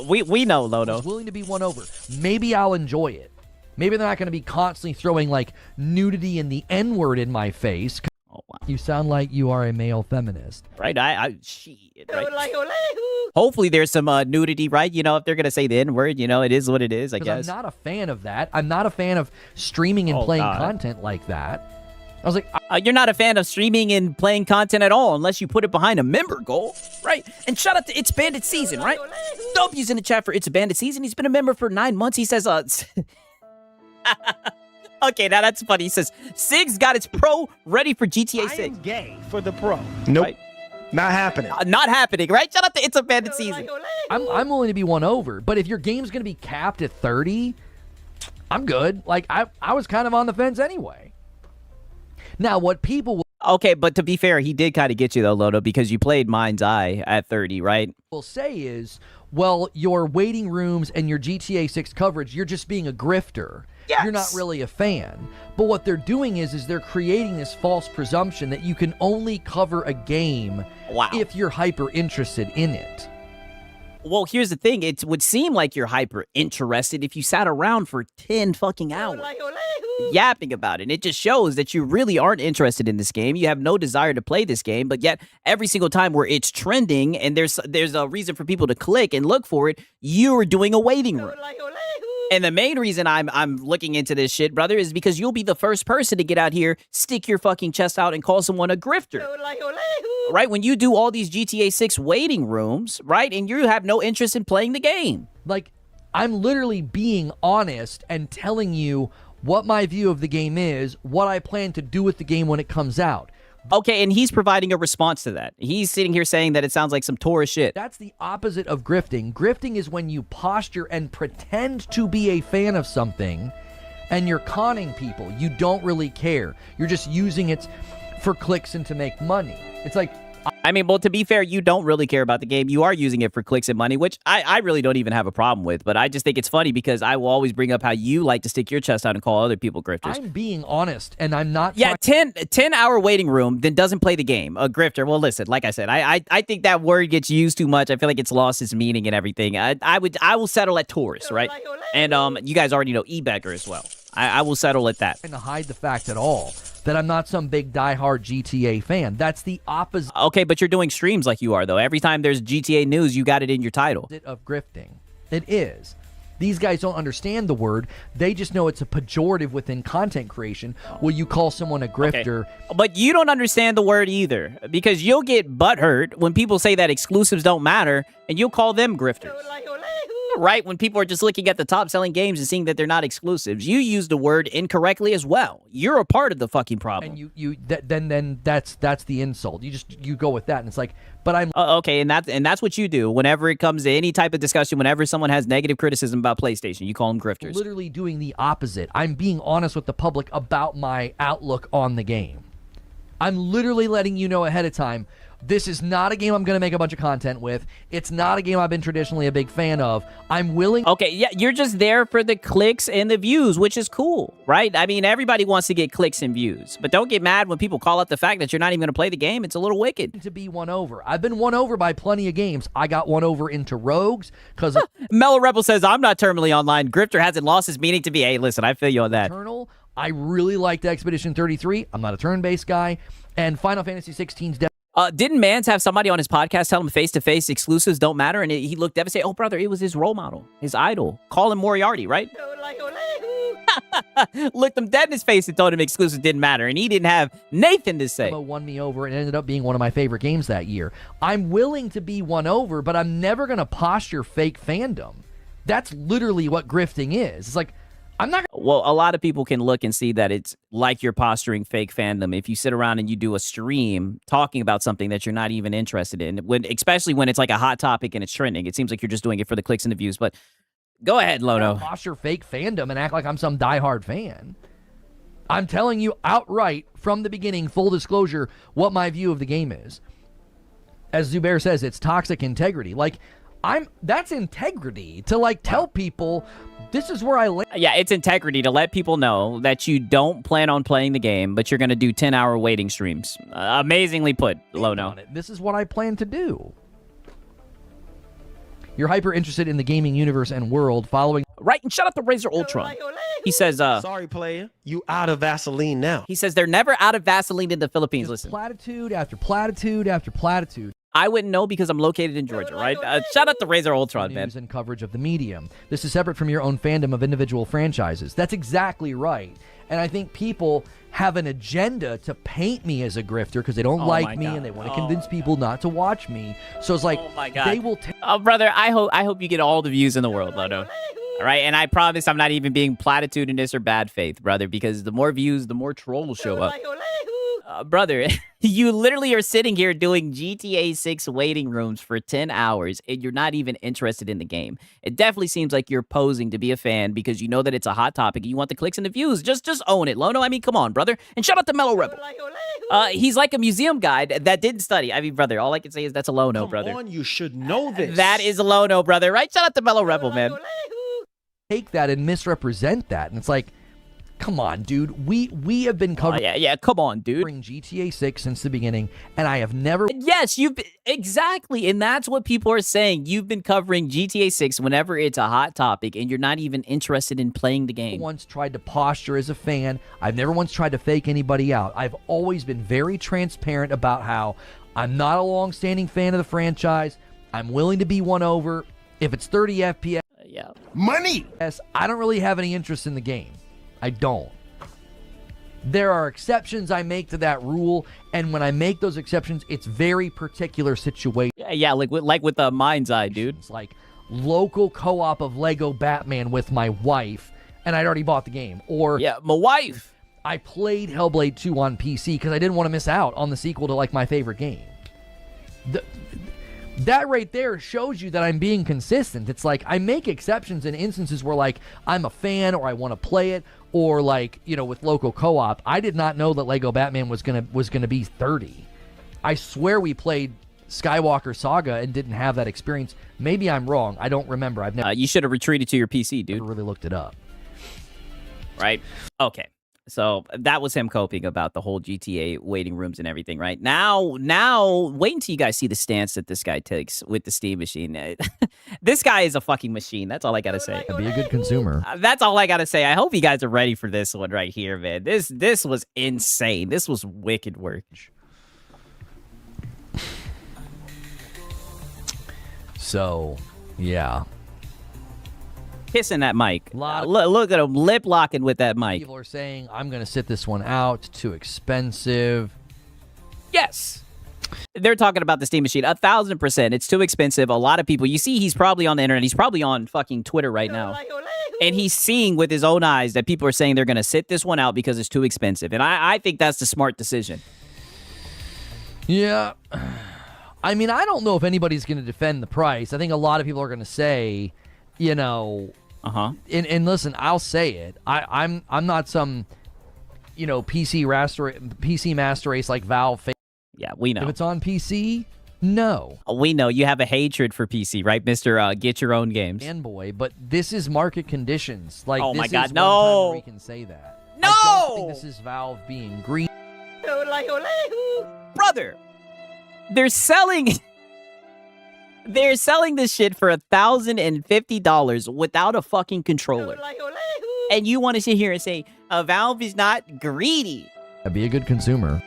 We know, Lono. I was willing to be won over. Maybe I'll enjoy it. Maybe they're not going to be constantly throwing, like, nudity and the N-word in my face. Oh, wow. You sound like you are a male feminist. Right, shit, right. Hopefully there's some nudity, right? You know, if they're going to say the N-word, you know, it is what it is, I guess. I'm not a fan of that. I'm not a fan of streaming and playing content like that. I was like... you're not a fan of streaming and playing content at all unless you put it behind a member goal, right? And shout out to It's Bandit Season, right? W's in the chat for It's Bandit Season. He's been a member for 9 months. He says, okay, now that's funny. He says, Sigs got its pro ready for GTA 6. I am gay for the pro. Nope. Right? Not happening. Not happening, right? Shout out to It's a Bandit Season. I'm willing to be won over, but if your game's going to be capped at 30, I'm good. Like, I was kind of on the fence anyway. Now, what people will... Okay, but to be fair, he did kind of get you, though, Lodo, because you played Mind's Eye at 30, right? Will say is, well, your waiting rooms and your GTA 6 coverage, you're just being a grifter. Yes. You're not really a fan. But what they're doing is they're creating this false presumption that you can only cover a game if you're hyper interested in it. Well, here's the thing. It would seem like you're hyper interested if you sat around for 10 fucking hours yapping about it. It just shows that you really aren't interested in this game. You have no desire to play this game, but yet every single time where it's trending and there's a reason for people to click and look for it, you're doing a waiting room. And the main reason I'm looking into this shit, brother, is because you'll be the first person to get out here, stick your fucking chest out, and call someone a grifter. Right? When you do all these GTA 6 waiting rooms, right? And you have no interest in playing the game. Like, I'm literally being honest and telling you what my view of the game is, what I plan to do with the game when it comes out. Okay, and he's providing a response to that. He's sitting here saying that it sounds like some tourist shit. That's the opposite of grifting. Grifting is when you posture and pretend to be a fan of something, and you're conning people. You don't really care. You're just using it for clicks and to make money. It's like... I mean, well, to be fair, you don't really care about the game. You are using it for clicks and money, which I really don't even have a problem with. But I just think it's funny because I will always bring up how you like to stick your chest out and call other people grifters. I'm being honest, and I'm not... Yeah, 10-hour waiting room, then doesn't play the game. A grifter. Well, listen, like I said, I think that word gets used too much. I feel like it's lost its meaning and everything. I will settle at tourist, right? And you guys already know e-beggar as well. I will settle at that. To hide the fact at all that I'm not some big diehard GTA fan. That's the opposite. Okay, but you're doing streams like you are, though. Every time there's GTA news, you got it in your title. Of grifting. It is. These guys don't understand the word. They just know it's a pejorative within content creation. Will you call someone a grifter? Okay. But you don't understand the word either, because you'll get butthurt when people say that exclusives don't matter, and you'll call them grifters. Right? When people are just looking at the top-selling games and seeing that they're not exclusives. You use the word incorrectly as well. You're a part of the fucking problem. And then that's the insult. You go with that, and it's like, but I'm okay, and that's what you do whenever it comes to any type of discussion. Whenever someone has negative criticism about PlayStation, you call them grifters. Literally doing the opposite. I'm being honest with the public about my outlook on the game. I'm literally letting you know ahead of time. This is not a game I'm going to make a bunch of content with. It's not a game I've been traditionally a big fan of. I'm willing... Okay, yeah, you're just there for the clicks and the views, which is cool, right? I mean, everybody wants to get clicks and views. But don't get mad when people call out the fact that you're not even going to play the game. It's a little wicked. To be won over. I've been won over by plenty of games. I got won over into Rogues because... Mellow Rebel says, I'm not terminally online. Grifter hasn't lost his meaning to be. Hey, listen, I feel you on that. Eternal. I really liked Expedition 33. I'm not a turn-based guy. And Final Fantasy 16's... Didn't Mans have somebody on his podcast tell him face-to-face exclusives don't matter? And he looked devastated. Oh, brother, it was his role model, his idol. Call him Moriarty, right? Looked him dead in his face and told him exclusives didn't matter. And he didn't have Nathan to say. Won me over and ended up being one of my favorite games that year. I'm willing to be won over, but I'm never going to posture fake fandom. That's literally what grifting is. It's like, I'm not. Well, a lot of people can look and see that it's like you're posturing fake fandom if you sit around and you do a stream talking about something that you're not even interested in, especially when it's like a hot topic and it's trending. It seems like you're just doing it for the clicks and the views. But go ahead, Lono. Posture fake fandom and act like I'm some diehard fan. I'm telling you outright from the beginning, full disclosure, what my view of the game is. As Zubair says, it's toxic integrity. Like, that's integrity to like tell people this is where I live. Yeah, it's integrity to let people know that you don't plan on playing the game, but you're going to do 10-hour waiting streams. Amazingly put, Lono. This is what I plan to do. You're hyper interested in the gaming universe and world following... Right, and shut up the Razer Ultron. He says, sorry, player. You out of Vaseline now. He says they're never out of Vaseline in the Philippines. Listen. Platitude after platitude after platitude. I wouldn't know because I'm located in Georgia, right? Shout out to Razer Ultron, man. News and coverage of the medium. This is separate from your own fandom of individual franchises. That's exactly right. And I think people have an agenda to paint me as a grifter because they don't like me and they want to convince people not to watch me. So it's like, they will... brother, I hope you get all the views in the world, Lono. All right, and I promise I'm not even being platitudinous or bad faith, brother, because the more views, the more trolls show up. Brother, you literally are sitting here doing GTA 6 waiting rooms for 10 hours, and you're not even interested in the game. It definitely seems like you're posing to be a fan because you know that it's a hot topic and you want the clicks and the views. Just own it, Lono. I mean, come on, brother. And shout out to Mellow Rebel. He's like a museum guide that didn't study. I mean, brother, all I can say is that's a Lono, brother. Come on, you should know this. That is a Lono, brother, right? Shout out to Mellow Rebel, man. Take that and misrepresent that, and it's like, come on, dude. We have been covering... yeah, come on, dude. GTA 6 since the beginning, and I have never... Yes, exactly, and that's what people are saying. You've been covering GTA 6 whenever it's a hot topic, and you're not even interested in playing the game. I've once tried to posture as a fan. I've never once tried to fake anybody out. I've always been very transparent about how I'm not a long-standing fan of the franchise. I'm willing to be won over. If it's 30 FPS... yeah. Money! Yes, I don't really have any interest in the game. I don't. There are exceptions I make to that rule, and when I make those exceptions, it's very particular situations. Yeah, like with the Mind's Eye, dude. It's like local co-op of Lego Batman with my wife, and I'd already bought the game. Or yeah, my wife. I played Hellblade 2 on PC because I didn't want to miss out on the sequel to like my favorite game. That right there shows you that I'm being consistent. It's like I make exceptions in instances where like I'm a fan or I want to play it, or like, you know, with local co-op. I did not know that Lego Batman was gonna be 30. I swear we played Skywalker Saga and didn't have that experience. Maybe I'm wrong. I don't remember. I've never. You should have retreated to your PC, dude. Never really looked it up. Right? Okay. So that was him coping about the whole GTA waiting rooms and everything, right? Now, wait until you guys see the stance that this guy takes with the Steam machine. This guy is a fucking machine. That's all I gotta say. Be a good consumer. That's all I gotta say. I hope you guys are ready for this one right here, man. This was insane. This was wicked work. So, yeah. Kissing that mic. Look at him lip locking with that mic. People are saying, I'm going to sit this one out. Too expensive. Yes. They're talking about the Steam machine. 1,000%. It's too expensive. A lot of people, you see, he's probably on the internet. He's probably on fucking Twitter right now. And he's seeing with his own eyes that people are saying they're going to sit this one out because it's too expensive. And I think that's the smart decision. Yeah. I mean, I don't know if anybody's going to defend the price. I think a lot of people are going to say, you know, and listen, I'll say it. I'm not some, you know, PC master race like Valve. Yeah, we know. If it's on PC, no. We know you have a hatred for PC, right, Mr. Get Your Own Games. Fanboy, but this is market conditions. Like, oh this my God, is no. one time where we can say that. No. I don't think this is Valve being greedy. Brother, they're selling this shit for $1,050 without a fucking controller. And you want to sit here and say, Valve is not greedy. Be a good consumer.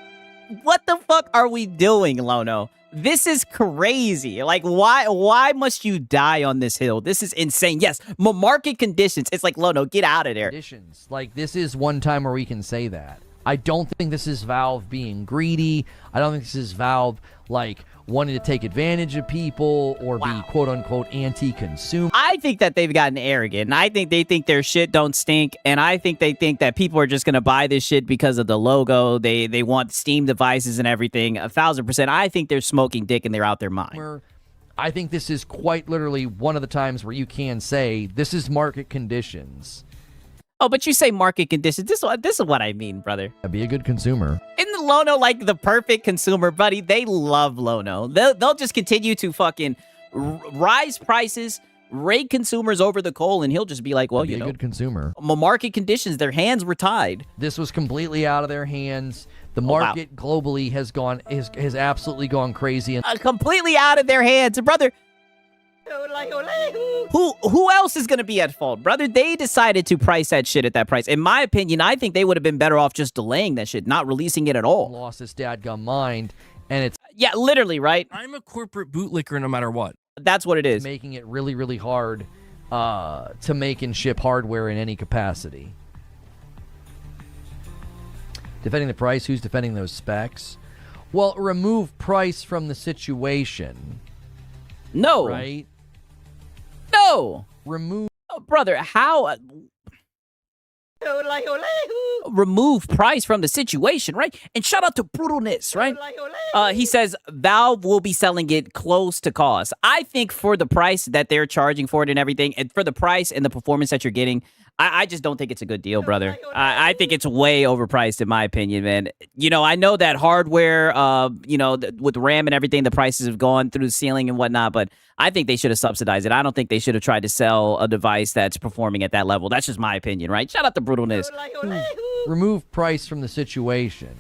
What the fuck are we doing, Lono? This is crazy. Like, why must you die on this hill? This is insane. Yes, market conditions. It's like, Lono, get out of there. Conditions. Like, this is one time where we can say that. I don't think this is Valve being greedy. I don't think this is Valve, like, wanting to take advantage of people or be quote-unquote anti-consumer. I think that they've gotten arrogant, and I think they think their shit don't stink, and I think they think that people are just going to buy this shit because of the logo. They want Steam devices and everything. 1,000%. I think they're smoking dick and they're out their mind. I think this is quite literally one of the times where you can say, this is market conditions. Oh, but you say market conditions. This is what I mean, brother. Be a good consumer. Isn't Lono like the perfect consumer, buddy? They love Lono. They'll just continue to fucking rise prices, raid consumers over the coal, and he'll just be like, well, Be you a know. good consumer. Market conditions, their hands were tied. This was completely out of their hands. The market globally has absolutely gone crazy. And completely out of their hands. Brother, who else is going to be at fault, brother? They decided to price that shit at that price. In my opinion, I think they would have been better off just delaying that shit, not releasing it at all. Lost his dadgum mind, and it's... Yeah, literally, right? I'm a corporate bootlicker no matter what. That's what it is. Making it really, really hard to make and ship hardware in any capacity. Defending the price, who's defending those specs? Well, remove price from the situation. No. Right? No. Remove... Oh, brother, how... remove price from the situation, right? And shout out to Brutalness, right? He says Valve will be selling it close to cost. I think for the price that they're charging for it and everything, and for the price and the performance that you're getting, I just don't think it's a good deal, brother. I think it's way overpriced, in my opinion, man. You know, I know that hardware, you know, with RAM and everything, the prices have gone through the ceiling and whatnot, but I think they should have subsidized it. I don't think they should have tried to sell a device that's performing at that level. That's just my opinion, right? Shout out to Brutalness. Remove price from the situation.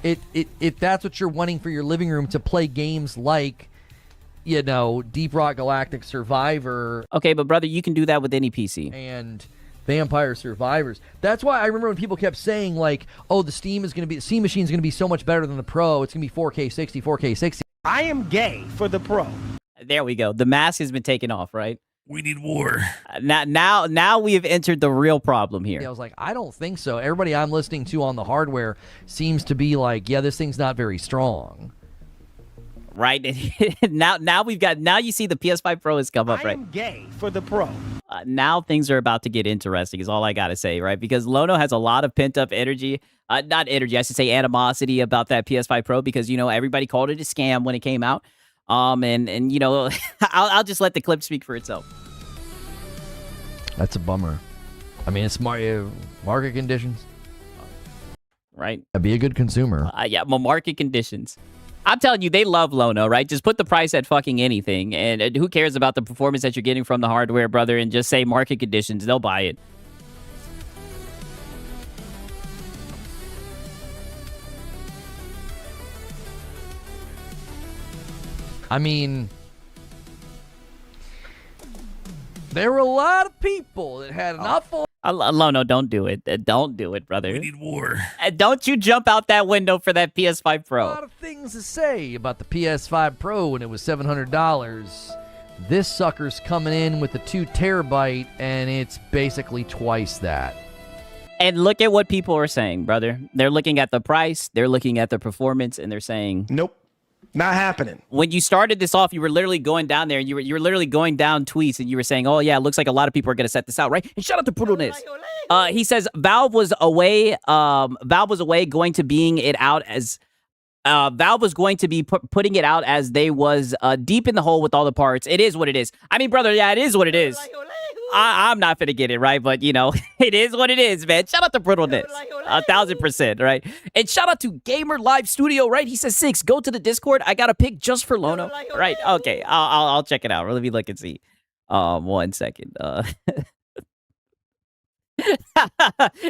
If that's what you're wanting for your living room to play games like, you know, Deep Rock Galactic Survivor. Okay, but brother, you can do that with any PC. And Vampire Survivors. That's why I remember when people kept saying, like, oh, the Steam machine is going to be so much better than the Pro. It's going to be 4K 60, 4K 60. I am gay for the Pro. There we go. The mask has been taken off, right? We need war. Now we have entered the real problem here. Yeah, I was like, I don't think so. Everybody I'm listening to on the hardware seems to be like, yeah, this thing's not very strong. Right? now you see the PS5 Pro has come up, right? I am gay for the Pro. Now things are about to get interesting is all I got to say, right? Because Lono has a lot of pent-up energy. Not energy, I should say animosity about that PS5 Pro because, you know, everybody called it a scam when it came out. And you know, I'll just let the clip speak for itself. That's a bummer. I mean, it's market conditions. Right? Be a good consumer. Yeah, market conditions. I'm telling you, they love Lono, right? Just put the price at fucking anything. And who cares about the performance that you're getting from the hardware, brother? And just say market conditions. They'll buy it. I mean, there were a lot of people that had an awful No, don't do it. Don't do it, brother. We need war. Don't you jump out that window for that PS5 Pro. A lot of things to say about the PS5 Pro when it was $700. This sucker's coming in with the 2 terabyte, and it's basically twice that. And look at what people are saying, brother. They're looking at the price, they're looking at the performance, and they're saying, nope, not happening. When you started this off, you were literally going down there, and you were literally going down tweets, and you were saying, oh yeah, it looks like a lot of people are going to set this out, right? And shout out to Brutalness. He says Valve was away going to being it out as Valve was going to be putting it out as they was deep in the hole with all the parts. It is what it is. I mean, brother, yeah, it is what it is. I'm not finna get it, right? But, you know, it is what it is, man. Shout out to Brutalness. 1,000%, right? And shout out to Gamer Live Studio, right? He says, 6, go to the Discord. I got a pick just for Lono. Right, okay. I'll check it out. Let me look and see. 1 second.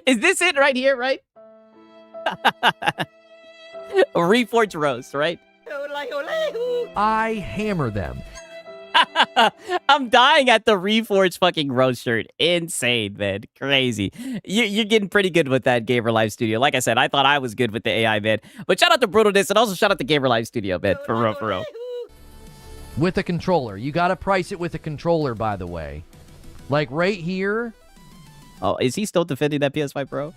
Is this it right here, right? Reforged Roast, right? I hammer them. I'm dying at the Reforged fucking Roast shirt. Insane, man. Crazy. You're getting pretty good with that, Gamer Live Studio. Like I said, I thought I was good with the AI, man. But shout out to Brutalness and also shout out to Gamer Live Studio, man. For real, for real. With a controller. You got to price it with a controller, by the way. Like right here. Oh, is he still defending that PS5 Pro?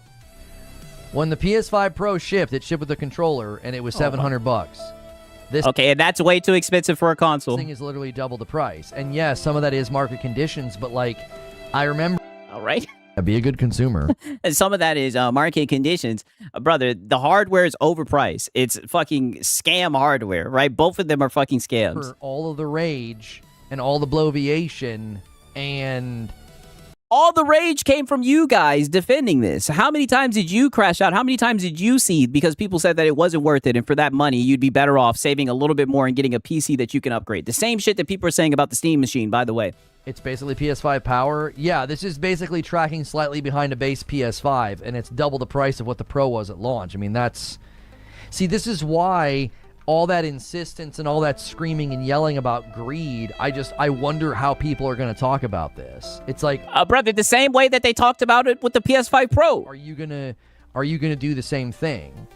When the PS5 Pro shipped, it shipped with a controller, and it was $700. This okay, and that's way too expensive for a console. Thing is literally double the price. And yes, some of that is market conditions, but like, I remember. All right. Be a good consumer. And some of that is market conditions. Brother, the hardware is overpriced. It's fucking scam hardware, right? Both of them are fucking scams. For all of the rage and all the bloviation and... All the rage came from you guys defending this. How many times did you crash out? How many times did you see because people said that it wasn't worth it, and for that money, you'd be better off saving a little bit more and getting a PC that you can upgrade? The same shit that people are saying about the Steam machine, by the way. It's basically PS5 power. Yeah, this is basically tracking slightly behind a base PS5, and it's double the price of what the Pro was at launch. I mean, that's... See, this is why... all that insistence and all that screaming and yelling about greed, I wonder how people are going to talk about this. It's like, brother, the same way that they talked about it with the PS5 Pro. Are you gonna do the same thing?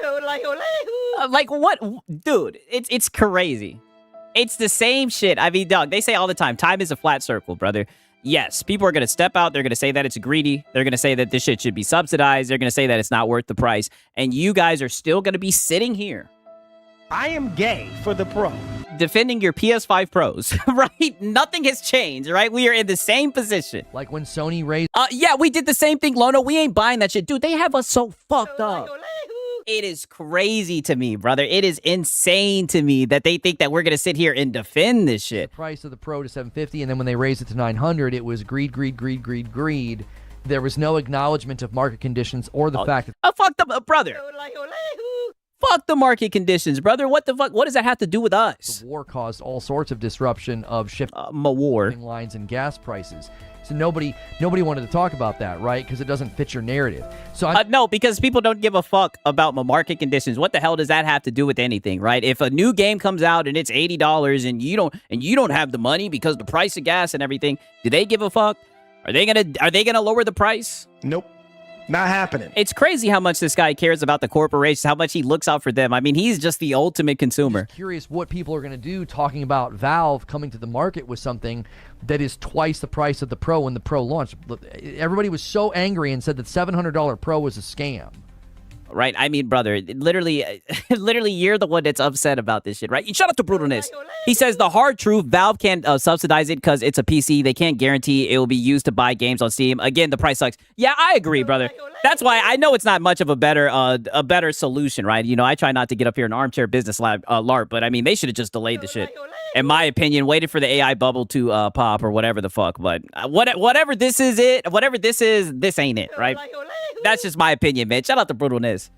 Like what, dude? It's crazy. It's the same shit. I mean, dog, they say all the time, time is a flat circle, brother. Yes, people are going to step out. They're going to say that it's greedy. They're going to say that this shit should be subsidized. They're going to say that it's not worth the price. And you guys are still going to be sitting here. I am gay for the Pro. Defending your PS5 Pros, right? Nothing has changed, right? We are in the same position. Like when Sony raised... yeah, we did the same thing, Lono. We ain't buying that shit. Dude, they have us so fucked up. It is crazy to me, brother. It is insane to me that they think that we're going to sit here and defend this shit. The price of the Pro to $750, and then when they raised it to $900, it was greed, greed, greed, greed, greed. There was no acknowledgement of market conditions or the fact that... fuck them, brother. Fuck the market conditions, brother. What the fuck? What does that have to do with us? The war caused all sorts of disruption of shifting war lines and gas prices. So nobody wanted to talk about that, right? Because it doesn't fit your narrative. So no, because people don't give a fuck about market conditions. What the hell does that have to do with anything, right? If a new game comes out and it's $80 and you don't have the money because the price of gas and everything, do they give a fuck? Are they gonna lower the price? Nope. Not happening. It's crazy how much this guy cares about the corporations, how much he looks out for them. I mean, he's just the ultimate consumer. I'm curious what people are going to do talking about Valve coming to the market with something that is twice the price of the Pro when the Pro launched. Everybody was so angry and said that $700 Pro was a scam. Right? I mean, brother, literally, you're the one that's upset about this shit, right? Shout out to Brutalness. He says the hard truth, Valve can't subsidize it because it's a PC. They can't guarantee it will be used to buy games on Steam. Again, the price sucks. Yeah, I agree, brother. That's why I know it's not much of a better solution, right? You know, I try not to get up here in armchair business LARP, but I mean, they should have just delayed the shit. In my opinion, waited for the AI bubble to pop or whatever the fuck. But whatever this is, this ain't it, right? That's just my opinion, man. Shout out to Brutalness.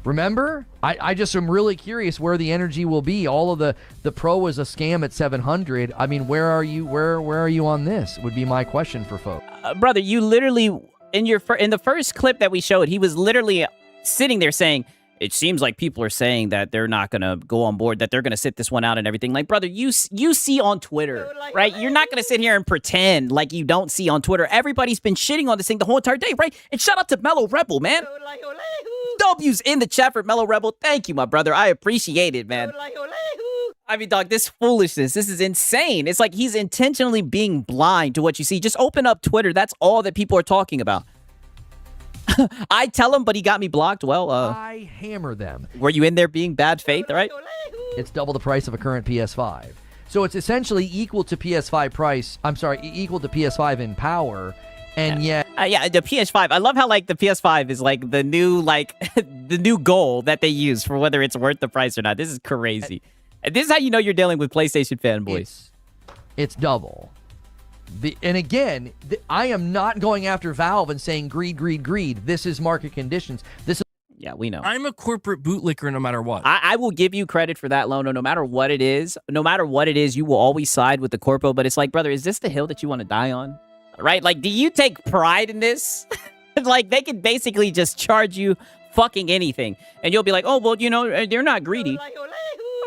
Remember? I just am really curious where the energy will be. All of the Pro was a scam at $700. I mean, where are you? Where are you on this? Would be my question for folks. Brother, you literally in the first clip that we showed, he was literally sitting there saying, it seems like people are saying that they're not going to go on board, that they're going to sit this one out and everything. Like, brother, you see on Twitter, right? You're not going to sit here and pretend like you don't see on Twitter. Everybody's been shitting on this thing the whole entire day, right? And shout out to Mellow Rebel, man. W's in the chat for Mellow Rebel. Thank you, my brother. I appreciate it, man. I mean, dog, this foolishness, this is insane. It's like he's intentionally being blind to what you see. Just open up Twitter. That's all that people are talking about. I tell him, but he got me blocked. Well, I hammer them. Were you in there being bad faith, right? It's double the price of a current PS5. So it's essentially equal to PS5 price. I'm sorry, equal to PS5 in power. And yet... yeah, the PS5. I love how, like, the PS5 is, like, the new, like, the new goal that they use for whether it's worth the price or not. This is crazy. And this is how you know you're dealing with PlayStation fanboys. It's double. And again, I am not going after Valve and saying greed, greed, greed. This is market conditions. This is... Yeah, we know. I'm a corporate bootlicker no matter what. I will give you credit for that, Lono. No matter what it is, you will always side with the corpo. But it's like, brother, is this the hill that you want to die on? Right? Like, do you take pride in this? Like, they could basically just charge you fucking anything. And you'll be like, oh, well, you know, they're not greedy.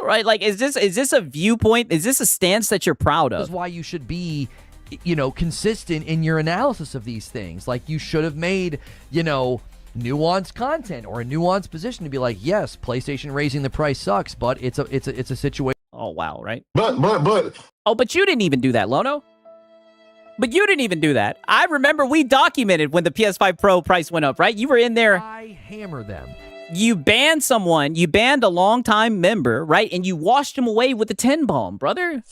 Right? Like, is this a viewpoint? Is this a stance that you're proud of? This is why you should be, you know, consistent in your analysis of these things. Like, you should have made, you know, nuanced content or a nuanced position to be like, yes, PlayStation raising the price sucks, but it's a situation. Oh, wow, right? But. Oh, but you didn't even do that, Lono. But you didn't even do that. I remember we documented when the PS5 Pro price went up, right? You were in there. I hammer them. You banned someone. You banned a longtime member, right? And you washed him away with a 10 bomb, brother.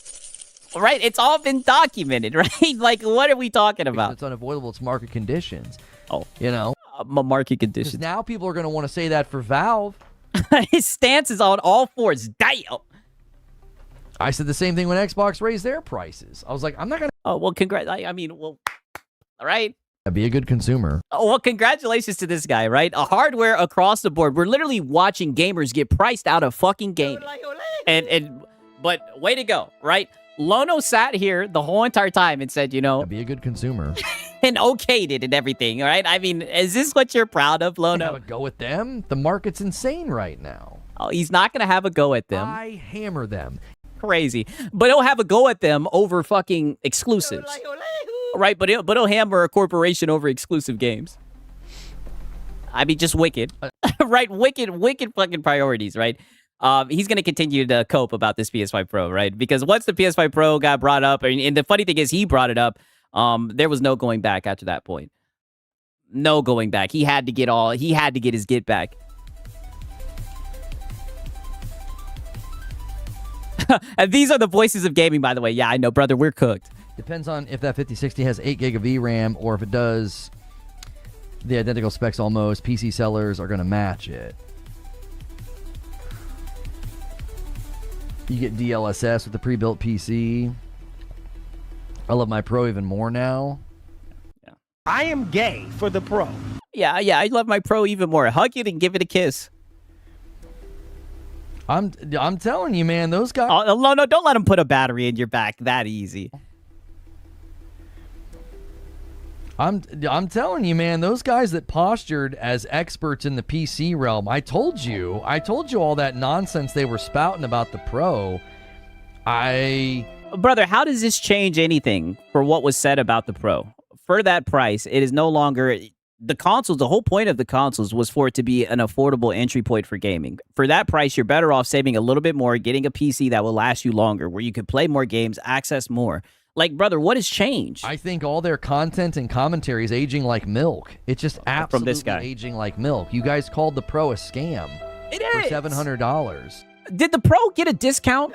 Right? It's all been documented, right? Like, what are we talking about? It's unavoidable. It's market conditions. Oh. You know? Market conditions. Now people are going to want to say that for Valve. His stance is on all fours. Damn. I said the same thing when Xbox raised their prices. I was like, I'm not going to... Oh, well, congrats. I mean, well, all right. Be a good consumer. Oh, well, congratulations to this guy, right? A hardware across the board. We're literally watching gamers get priced out of fucking gaming. But way to go, right? Lono sat here the whole entire time and said, you know... Be a good consumer. And okayed it and everything, all right? I mean, is this what you're proud of, Lono? Have a go at them? The market's insane right now. Oh, he's not going to have a go at them. I hammer them. Crazy. But he'll have a go at them over fucking exclusives. Right? But he'll hammer a corporation over exclusive games. I mean, just wicked. Right? Wicked fucking priorities, right? He's going to continue to cope about this PS5 Pro, right? Because once the PS5 Pro got brought up, and the funny thing is he brought it up, there was no going back after that point. No going back. He had to get his get back. And these are the voices of gaming, by the way. Yeah, I know, brother. We're cooked. Depends on if that 5060 has 8 gig of VRAM or if it does the identical specs almost. PC sellers are going to match it. You get DLSS with the pre-built PC. I love my Pro even more now. Yeah. I am gay for the Pro. Yeah, I love my Pro even more. Hug it and give it a kiss. I'm telling you, man, those guys... Oh, no, don't let him put a battery in your back that easy. I'm telling you, man, those guys that postured as experts in the PC realm, I told you all that nonsense they were spouting about the Pro. Brother, how does this change anything for what was said about the Pro? For that price, it is no longer... The consoles, the whole point of the consoles was for it to be an affordable entry point for gaming. For that price, you're better off saving a little bit more, getting a PC that will last you longer, where you could play more games, access more. Like, brother, what has changed? I think all their content and commentary is aging like milk. It's just absolutely from this guy. Aging like milk. You guys called the Pro a scam. It for is. $700. Did the Pro get a discount?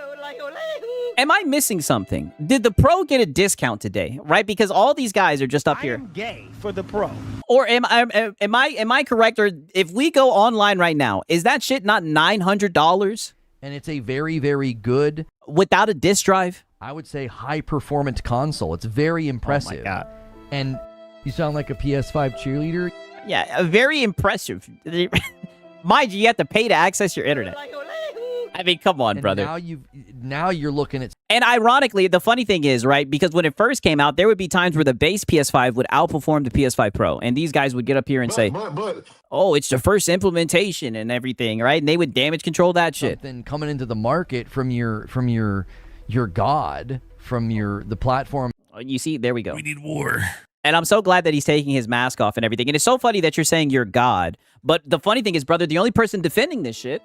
Am I missing something? Did the Pro get a discount today? Right? Because all these guys are just up here. I am gay for the Pro. Or am I correct? Or if we go online right now, is that shit not $900? And it's a very, very good, without a disk drive, I would say high-performance console. It's very impressive. Oh my God. And you sound like a PS5 cheerleader. Yeah, very impressive. Mind you, you have to pay to access your internet. I mean, come on, And brother. now you're looking at. And ironically, the funny thing is, right, because when it first came out, there would be times where the base PS5 would outperform the PS5 Pro. And these guys would get up here and say, oh, it's the first implementation and everything, right? And they would damage control that shit. Something coming into the market from your god, from the platform. You see, there we go. We need war. And I'm so glad that he's taking his mask off and everything. And it's so funny that you're saying you're God. But the funny thing is, brother, the only person defending this shit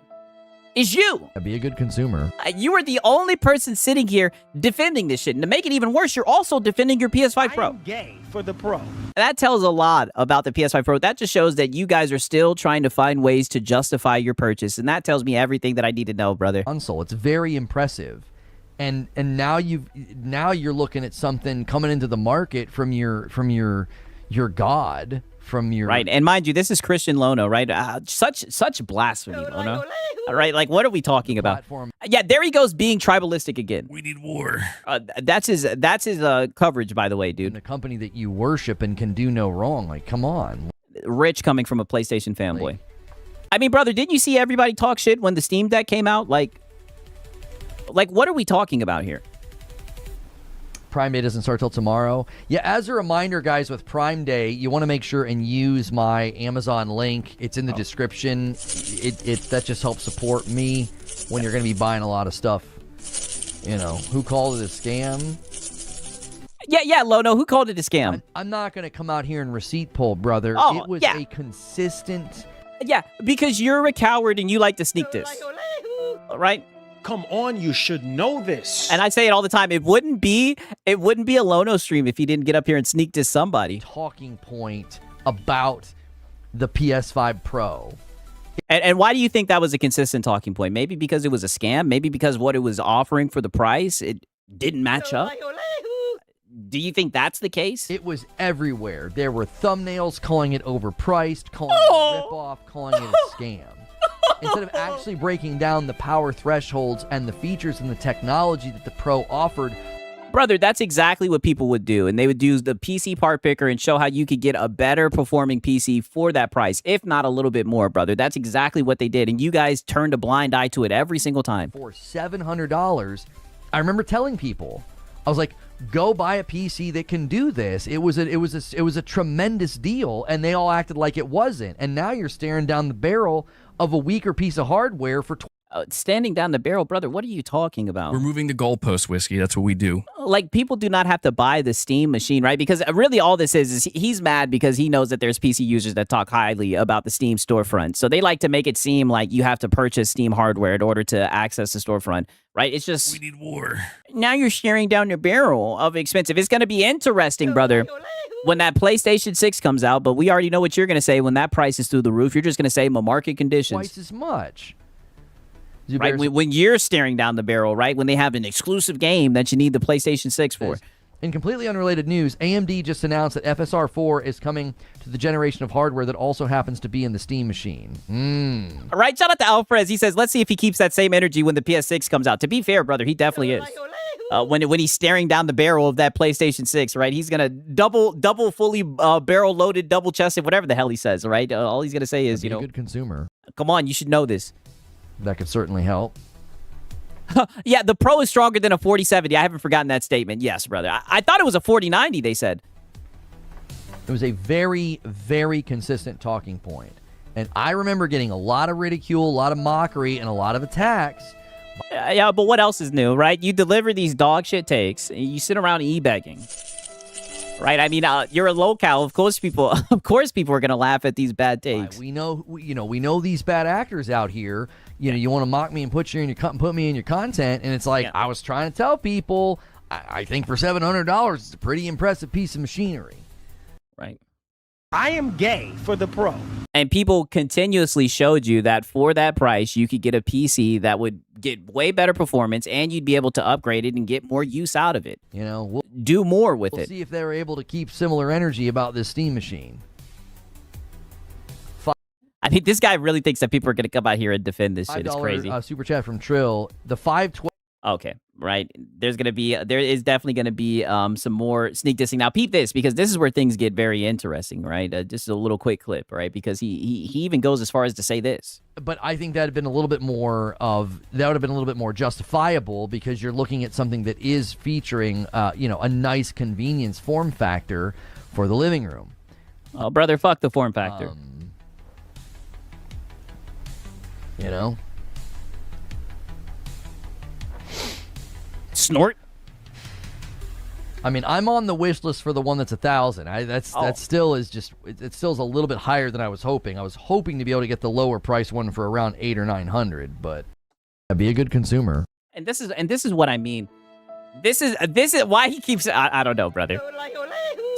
is you. Be a good consumer. You are the only person sitting here defending this shit. And to make it even worse, you're also defending your PS5 Pro. I'm gay for the Pro. That tells a lot about the PS5 Pro. That just shows that you guys are still trying to find ways to justify your purchase. And that tells me everything that I need to know, brother. Console. It's very impressive. And now you're looking at something coming into the market from your god, from your right. And mind you, this is Christian Lono, right? Such blasphemy, Lono. All right, like what are we talking about? platform. Yeah, there he goes being tribalistic again. We need war. That's his coverage, by the way, dude. The company that you worship and can do no wrong. Like, come on. Rich coming from a PlayStation fanboy. I mean, brother, didn't you see everybody talk shit when the Steam Deck came out? Like what are we talking about here? Prime Day doesn't start till tomorrow. Yeah, as a reminder, guys, with Prime Day, you want to make sure and use my Amazon link. It's in the description. That just helps support me when you're going to be buying a lot of stuff. You know, who called it a scam? Yeah, Lono, who called it a scam? I'm not going to come out here and receipt pull, brother. Oh, it was yeah. a consistent... Yeah, because you're a coward and you like to sneak this. Right? Come on, you should know this. And I say it all the time. It wouldn't be a Lono stream if he didn't get up here and sneak to somebody. Talking point about the PS5 Pro. And why do you think that was a consistent talking point? Maybe because it was a scam? Maybe because what it was offering for the price, it didn't match up? Do you think that's the case? It was everywhere. There were thumbnails calling it overpriced, calling it a ripoff, calling it a scam. Instead of actually breaking down the power thresholds and the features and the technology that the Pro offered. Brother, that's exactly what people would do. And they would use the PC part picker and show how you could get a better performing PC for that price, if not a little bit more, brother. That's exactly what they did. And you guys turned a blind eye to it every single time. For $700, I remember telling people, I was like, go buy a PC that can do this. It was a tremendous deal, and they all acted like it wasn't. And now you're staring down the barrel of a weaker piece of hardware for standing down the barrel, brother. What are you talking about? We're moving the goalpost, Whiskey. That's what we do. Like, people do not have to buy the Steam machine, right? Because really all this is he's mad because he knows that there's PC users that talk highly about the Steam storefront. So they like to make it seem like you have to purchase Steam hardware in order to access the storefront, right? It's just... We need war. Now you're staring down the barrel of expensive. It's going to be interesting, brother, when that PlayStation 6 comes out, but we already know what you're going to say when that price is through the roof. You're just going to say market conditions. Twice as much. Right, when you're staring down the barrel, right? When they have an exclusive game that you need the PlayStation 6 for. In completely unrelated news, AMD just announced that FSR 4 is coming to the generation of hardware that also happens to be in the Steam machine. All right, shout out to Alfred. He says, let's see if he keeps that same energy when the PS6 comes out. To be fair, brother, he definitely is. When he's staring down the barrel of that PlayStation 6, right? He's gonna double fully barrel loaded, double chested, whatever the hell he says, right? All he's gonna say is, Be a good consumer. Come on, you should know this. That could certainly help. Yeah, the Pro is stronger than a 4070. I haven't forgotten that statement. Yes, brother. I thought it was a 4090, they said. It was a very, very consistent talking point. And I remember getting a lot of ridicule, a lot of mockery, and a lot of attacks. Yeah, but what else is new, right? You deliver these dog shit takes, and you sit around e-begging. Right? I mean, you're a locale. Of course people are going to laugh at these bad takes. We know these bad actors out here. You know, you want to mock me and put me in your content, and it's like, I was trying to tell people, I think for $700, it's a pretty impressive piece of machinery. Right. I am gay for the Pro. And people continuously showed you that for that price, you could get a PC that would get way better performance, and you'd be able to upgrade it and get more use out of it. You know, we'll do more with it. See if they're able to keep similar energy about this Steam machine. I mean, this guy really thinks that people are going to come out here and defend this shit. It's crazy. Super chat from Trill. The 512. Okay, right. There is definitely gonna be some more sneak dissing. Now, peep this, because this is where things get very interesting, right? Just a little quick clip, right? Because he even goes as far as to say this. But I think that would have been a little bit more justifiable because you're looking at something that is featuring, a nice convenience form factor for the living room. Oh, brother, fuck the form factor. Snort. I mean, I'm on the wish list for the one that's 1,000. That still is it still is a little bit higher than I was hoping. I was hoping to be able to get the lower price one for around 800 or 900, but I'd be a good consumer. And this is what I mean. This is why he keeps. I don't know, brother.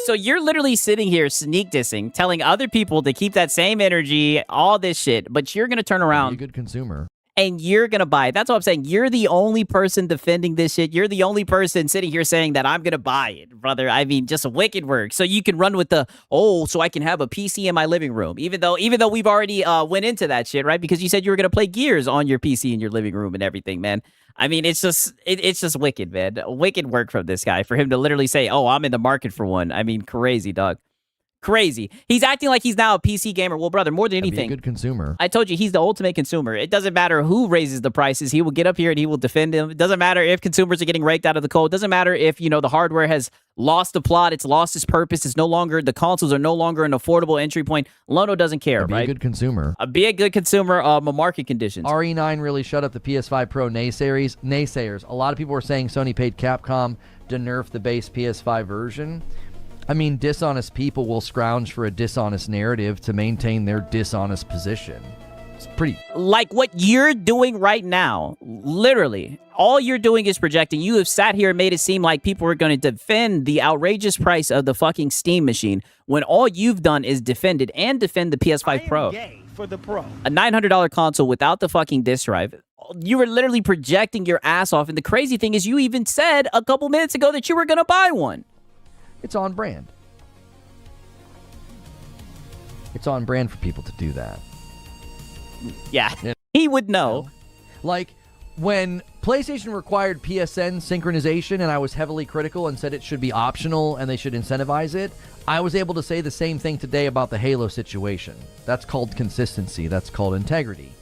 So you're literally sitting here sneak dissing, telling other people to keep that same energy, all this shit, but you're gonna turn around. Be a good consumer. And you're going to buy it. That's what I'm saying. You're the only person defending this shit. You're the only person sitting here saying that I'm going to buy it, brother. I mean, just a wicked work. So you can run with so I can have a PC in my living room. Even though we've already went into that shit, right? Because you said you were going to play Gears on your PC in your living room and everything, man. I mean, it's just wicked, man. Wicked work from this guy for him to literally say, oh, I'm in the market for one. I mean, crazy, dog. Crazy. He's acting like he's now a PC gamer. Well, brother, more than anything, be a good consumer. I told you he's the ultimate consumer. It doesn't matter who raises the prices. He will get up here and he will defend them. It doesn't matter if consumers are getting raked out of the cold. It doesn't matter if, the hardware has lost the plot. It's lost its purpose. The consoles are no longer an affordable entry point. Lono doesn't care, be right? Be a good consumer. Be a good consumer of market conditions. RE9 really shut up the PS5 Pro naysayers. A lot of people were saying Sony paid Capcom to nerf the base PS5 version. I mean, dishonest people will scrounge for a dishonest narrative to maintain their dishonest position. It's pretty... Like what you're doing right now, literally, all you're doing is projecting. You have sat here and made it seem like people are going to defend the outrageous price of the fucking Steam machine when all you've done is defend it and defend the PS5 Pro. Yay for the Pro. A $900 console without the fucking disc drive. You were literally projecting your ass off. And the crazy thing is you even said a couple minutes ago that you were going to buy one. It's on brand. It's on brand for people to do that. Yeah, he would know. Like, when PlayStation required PSN synchronization and I was heavily critical and said it should be optional and they should incentivize it, I was able to say the same thing today about the Halo situation. That's called consistency. That's called integrity.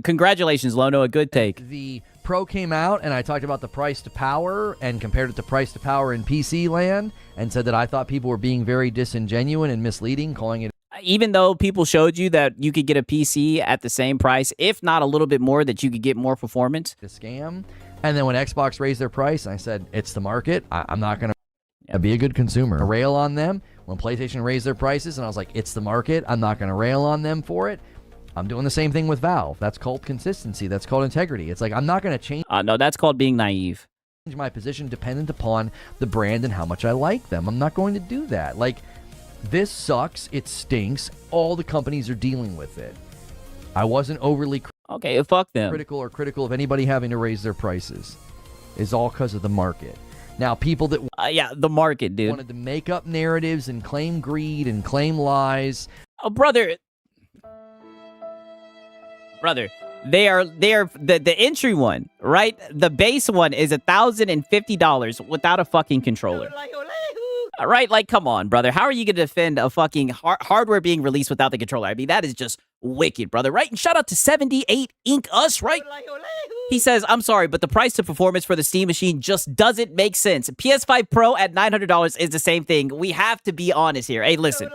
Congratulations, Lono. A good take. The Pro came out and I talked about the price to power and compared it to price to power in PC land and said that I thought people were being very disingenuous and misleading, calling it. Even though people showed you that you could get a PC at the same price, if not a little bit more, that you could get more performance. A scam. And then when Xbox raised their price, I said, it's the market. I'm not going to be a good consumer. Rail on them. When PlayStation raised their prices and I was like, it's the market. I'm not going to rail on them for it. I'm doing the same thing with Valve. That's called consistency. That's called integrity. It's like, I'm not going to change. No, that's called being naive. My position dependent upon the brand and how much I like them. I'm not going to do that. Like, this sucks. It stinks. All the companies are dealing with it. I wasn't overly fuck them. critical of anybody having to raise their prices. It's all because of the market. Now, people that the market, dude, wanted to make up narratives and claim greed and claim lies. Oh, brother, they are the entry one, right? The base one is $1,050 without a fucking controller. All right, like, come on, brother. How are you going to defend a fucking hardware being released without the controller? I mean, that is just wicked, brother, right? And shout out to 78 Ink Us, right? He says, I'm sorry, but the price to performance for the Steam machine just doesn't make sense. PS5 Pro at $900 is the same thing. We have to be honest here. Hey, listen,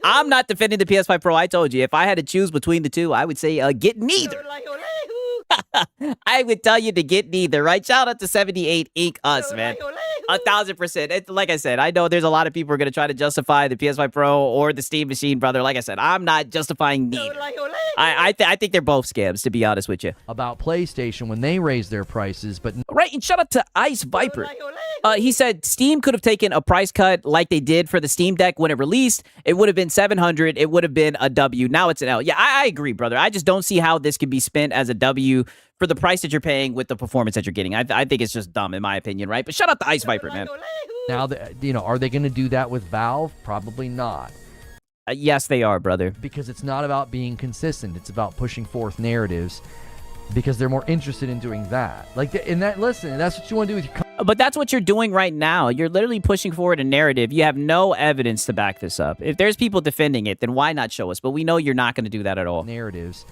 I'm not defending the PS5 Pro. I told you, if I had to choose between the two, I would say get neither. I would tell you to get neither, right? Shout out to 78 Ink Us, man. 1,000%. Like I said, I know there's a lot of people who are going to try to justify the PS5 Pro or the Steam machine, brother. Like I said, I'm not justifying neither. I think they're both scams, to be honest with you. About PlayStation when they raised their prices, but... Right, and shout out to Ice Viper. He said Steam could have taken a price cut like they did for the Steam Deck when it released. It would have been $700. It would have been a W. Now it's an L. Yeah, I agree, brother. I just don't see how this could be spent as a W for the price that you're paying with the performance that you're getting. I think it's just dumb, in my opinion, right? But shout out to Ice Viper, man. Now, are they going to do that with Valve? Probably not. Yes, they are, brother. Because it's not about being consistent. It's about pushing forth narratives. because they're more interested in doing that. Like, in that, listen, that's what you want to do with your But that's what you're doing right now. You're literally pushing forward a narrative. You have no evidence to back this up. If there's people defending it, then why not show us? But we know you're not going to do that at all. narratives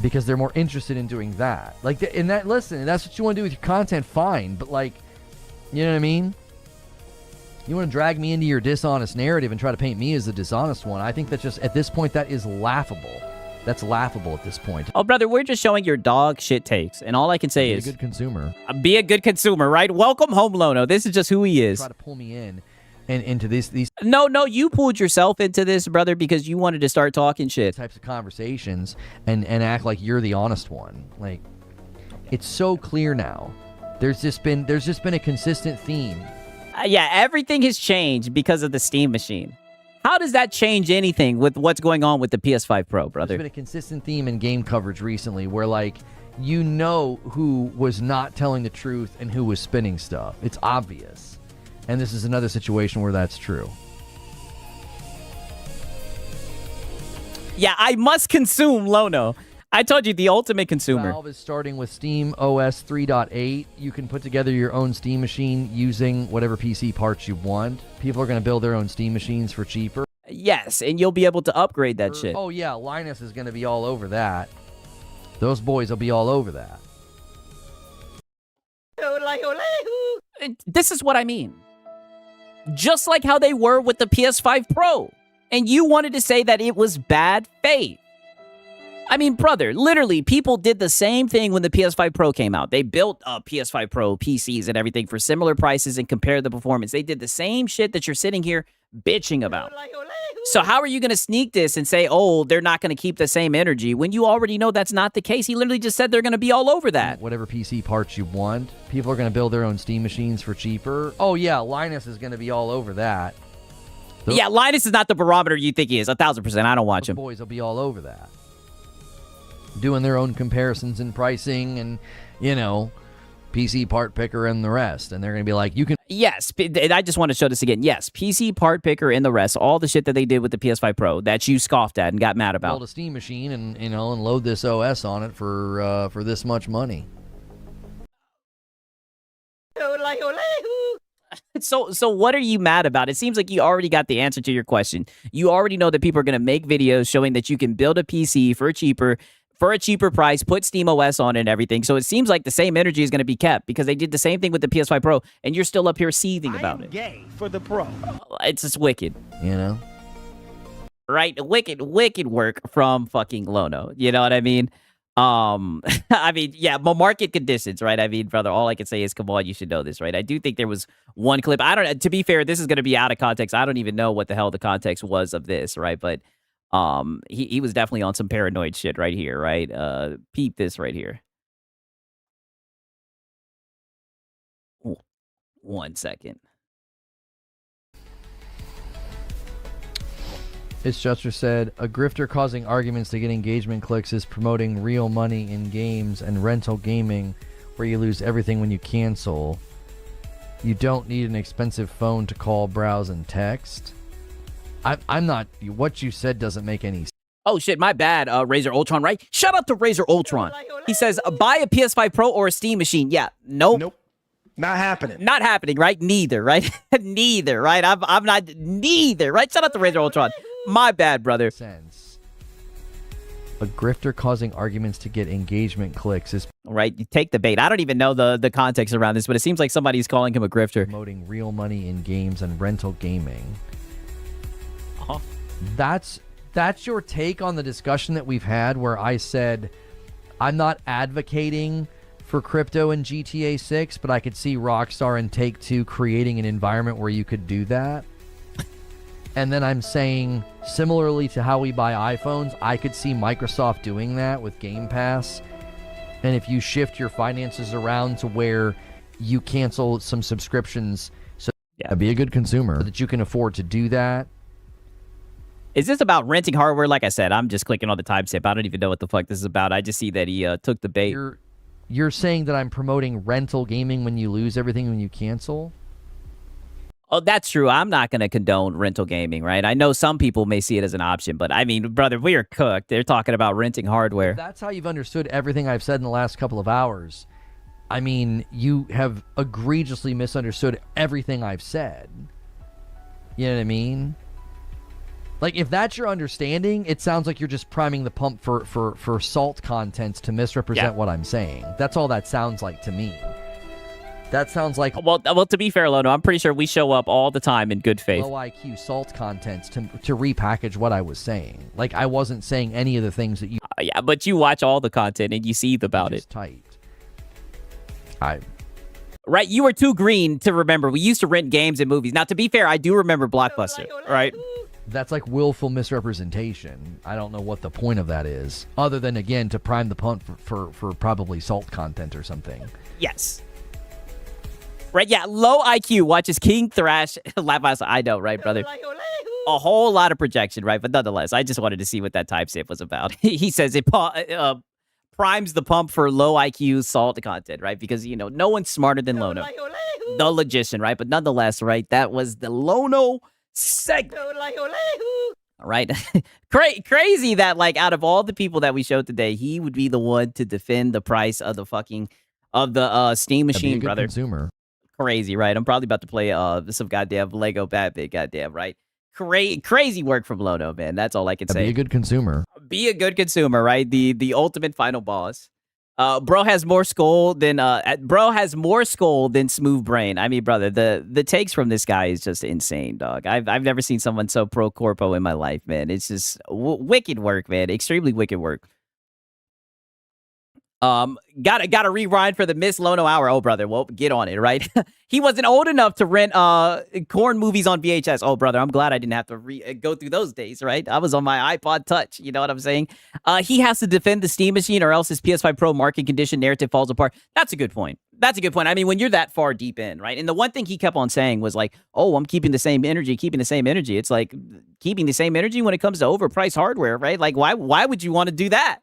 because they're more interested in doing that. Like, in that, listen, that's what you want to do with your content, fine. But, like, you know what I mean? You want to drag me into your dishonest narrative and try to paint me as the dishonest one. I think that just, at this point, that is laughable. That's laughable at this point. Oh, brother, we're just showing your dog shit takes. And all I can say is... Be a good consumer. Be a good consumer, right? Welcome home, Lono. This is just who he is. Try to pull me in and into these No, you pulled yourself into this, brother, because you wanted to start talking shit. types of conversations and act like you're the honest one. Like, it's so clear now. There's just been a consistent theme. Yeah, everything has changed because of the Steam machine. How does that change anything with what's going on with the PS5 Pro, brother? There's been a consistent theme in game coverage recently where, like, you know who was not telling the truth and who was spinning stuff. It's obvious. And this is another situation where that's true. Yeah, I must consume, Lono. I told you, the ultimate consumer. Valve is starting with Steam OS 3.8. You can put together your own Steam machine using whatever PC parts you want. People are going to build their own Steam machines for cheaper. Yes, and you'll be able to upgrade that shit. Oh, yeah, Linus is going to be all over that. Those boys will be all over that. This is what I mean. Just like how they were with the PS5 Pro. And you wanted to say that it was bad faith. I mean, brother, literally, people did the same thing when the PS5 Pro came out. They built PS5 Pro PCs and everything for similar prices and compared the performance. They did the same shit that you're sitting here bitching about. So how are you going to sneak this and say, oh, they're not going to keep the same energy when you already know that's not the case? He literally just said they're going to be all over that. Whatever PC parts you want. People are going to build their own Steam machines for cheaper. Oh, yeah, Linus is going to be all over that. Yeah, Linus is not the barometer you think he is. 1,000%. I don't watch him. Boys will be all over that. Doing their own comparisons and pricing and, you know, PC part picker and the rest. And they're going to be like, you can... Yes, and I just want to show this again. Yes, PC part picker and the rest. All the shit that they did with the PS5 Pro that you scoffed at and got mad about. Build a Steam machine and, you know, and load this OS on it for this much money. So what are you mad about? It seems like you already got the answer to your question. You already know that people are going to make videos showing that you can build a PC for a cheaper price, put Steam OS on it and everything. So it seems like the same energy is going to be kept because they did the same thing with the PS5 Pro, and you're still up here seething about it. Gay for the Pro. It's just wicked. You know? Right? Wicked work from fucking Lono. You know what I mean? I mean, yeah, market conditions, right? I mean, brother, all I can say is, come on, you should know this, right? I do think there was one clip. To be fair, this is going to be out of context. I don't even know what the hell the context was of this, right? But he was definitely on some paranoid shit right here, right? Peep this right here. 1 second. It's Juster said, a grifter causing arguments to get engagement clicks is promoting real money in games and rental gaming where you lose everything when you cancel. You don't need an expensive phone to call, browse, and text. I'm not... What you said doesn't make any sense. Oh, shit, my bad, Razer Ultron, right? Shout out to Razer Ultron. He says, buy a PS5 Pro or a Steam machine. Yeah, nope. Not happening. Not happening, right? Neither, right? Neither, right? I'm not... Neither, right? Shout out to Razer Ultron. My bad, brother. Sense. A grifter causing arguments to get engagement clicks is... Right, you take the bait. I don't even know the context around this, but it seems like somebody's calling him a grifter. Promoting real money in games and rental gaming. Uh-huh. That's your take on the discussion that we've had where I said I'm not advocating for crypto in GTA 6, but I could see Rockstar and Take-Two creating an environment where you could do that. And then I'm saying, similarly to how we buy iPhones, I could see Microsoft doing that with Game Pass. And if you shift your finances around to where you cancel some subscriptions, so be a good consumer, so that you can afford to do that. Is this about renting hardware? Like I said, I'm just clicking on the timestamp. I don't even know what the fuck this is about. I just see that he took the bait. You're saying that I'm promoting rental gaming when you lose everything when you cancel? Oh, that's true. I'm not going to condone rental gaming, right? I know some people may see it as an option, but I mean, brother, we are cooked. They're talking about renting hardware. If that's how you've understood everything I've said in the last couple of hours, I mean, you have egregiously misunderstood everything I've said. You know what I mean? Like, if that's your understanding, it sounds like you're just priming the pump for salt contents to misrepresent what I'm saying. That's all that sounds like to me. That sounds like... Well, to be fair, Lono, I'm pretty sure we show up all the time in good faith. Low IQ salt contents to repackage what I was saying. Like, I wasn't saying any of the things that you... yeah, but you watch all the content and you see about it. Tight. Right, you were too green to remember. We used to rent games and movies. Now, to be fair, I do remember Blockbuster, right? That's like willful misrepresentation. I don't know what the point of that is, other than, again, to prime the pump for probably salt content or something. Yes. Right, yeah, low IQ watches King Thrash. I know, right, brother? A whole lot of projection, right? But nonetheless, I just wanted to see what that timestamp was about. He says it primes the pump for low IQ salt content, right? Because, you know, no one's smarter than Lono, the logician, right? But nonetheless, right, that was the Lono segment. Right? Crazy that, like, out of all the people that we showed today, he would be the one to defend the price of the Steam machine, brother. Consumer. Crazy, right? I'm probably about to play some goddamn Lego Batman, goddamn, right? Crazy work from Lono, man. That's all I can say. Be a good consumer. Be a good consumer, right? The ultimate final boss. Bro has more skull than smooth brain. I mean, brother, the takes from this guy is just insane, dog. I've never seen someone so pro corpo in my life, man. It's just wicked work, man. Extremely wicked work. Gotta rewind for the Miss Lono hour. Oh, brother, well, get on it, right? He wasn't old enough to rent corn movies on VHS. Oh, brother, I'm glad I didn't have to go through those days, right? I was on my iPod Touch. You know what I'm saying? He has to defend the Steam machine, or else his PS5 Pro market condition narrative falls apart. That's a good point. That's a good point. I mean, when you're that far deep in, right? And the one thing he kept on saying was like, "Oh, I'm keeping the same energy, It's like keeping the same energy when it comes to overpriced hardware, right? Like, why would you want to do that?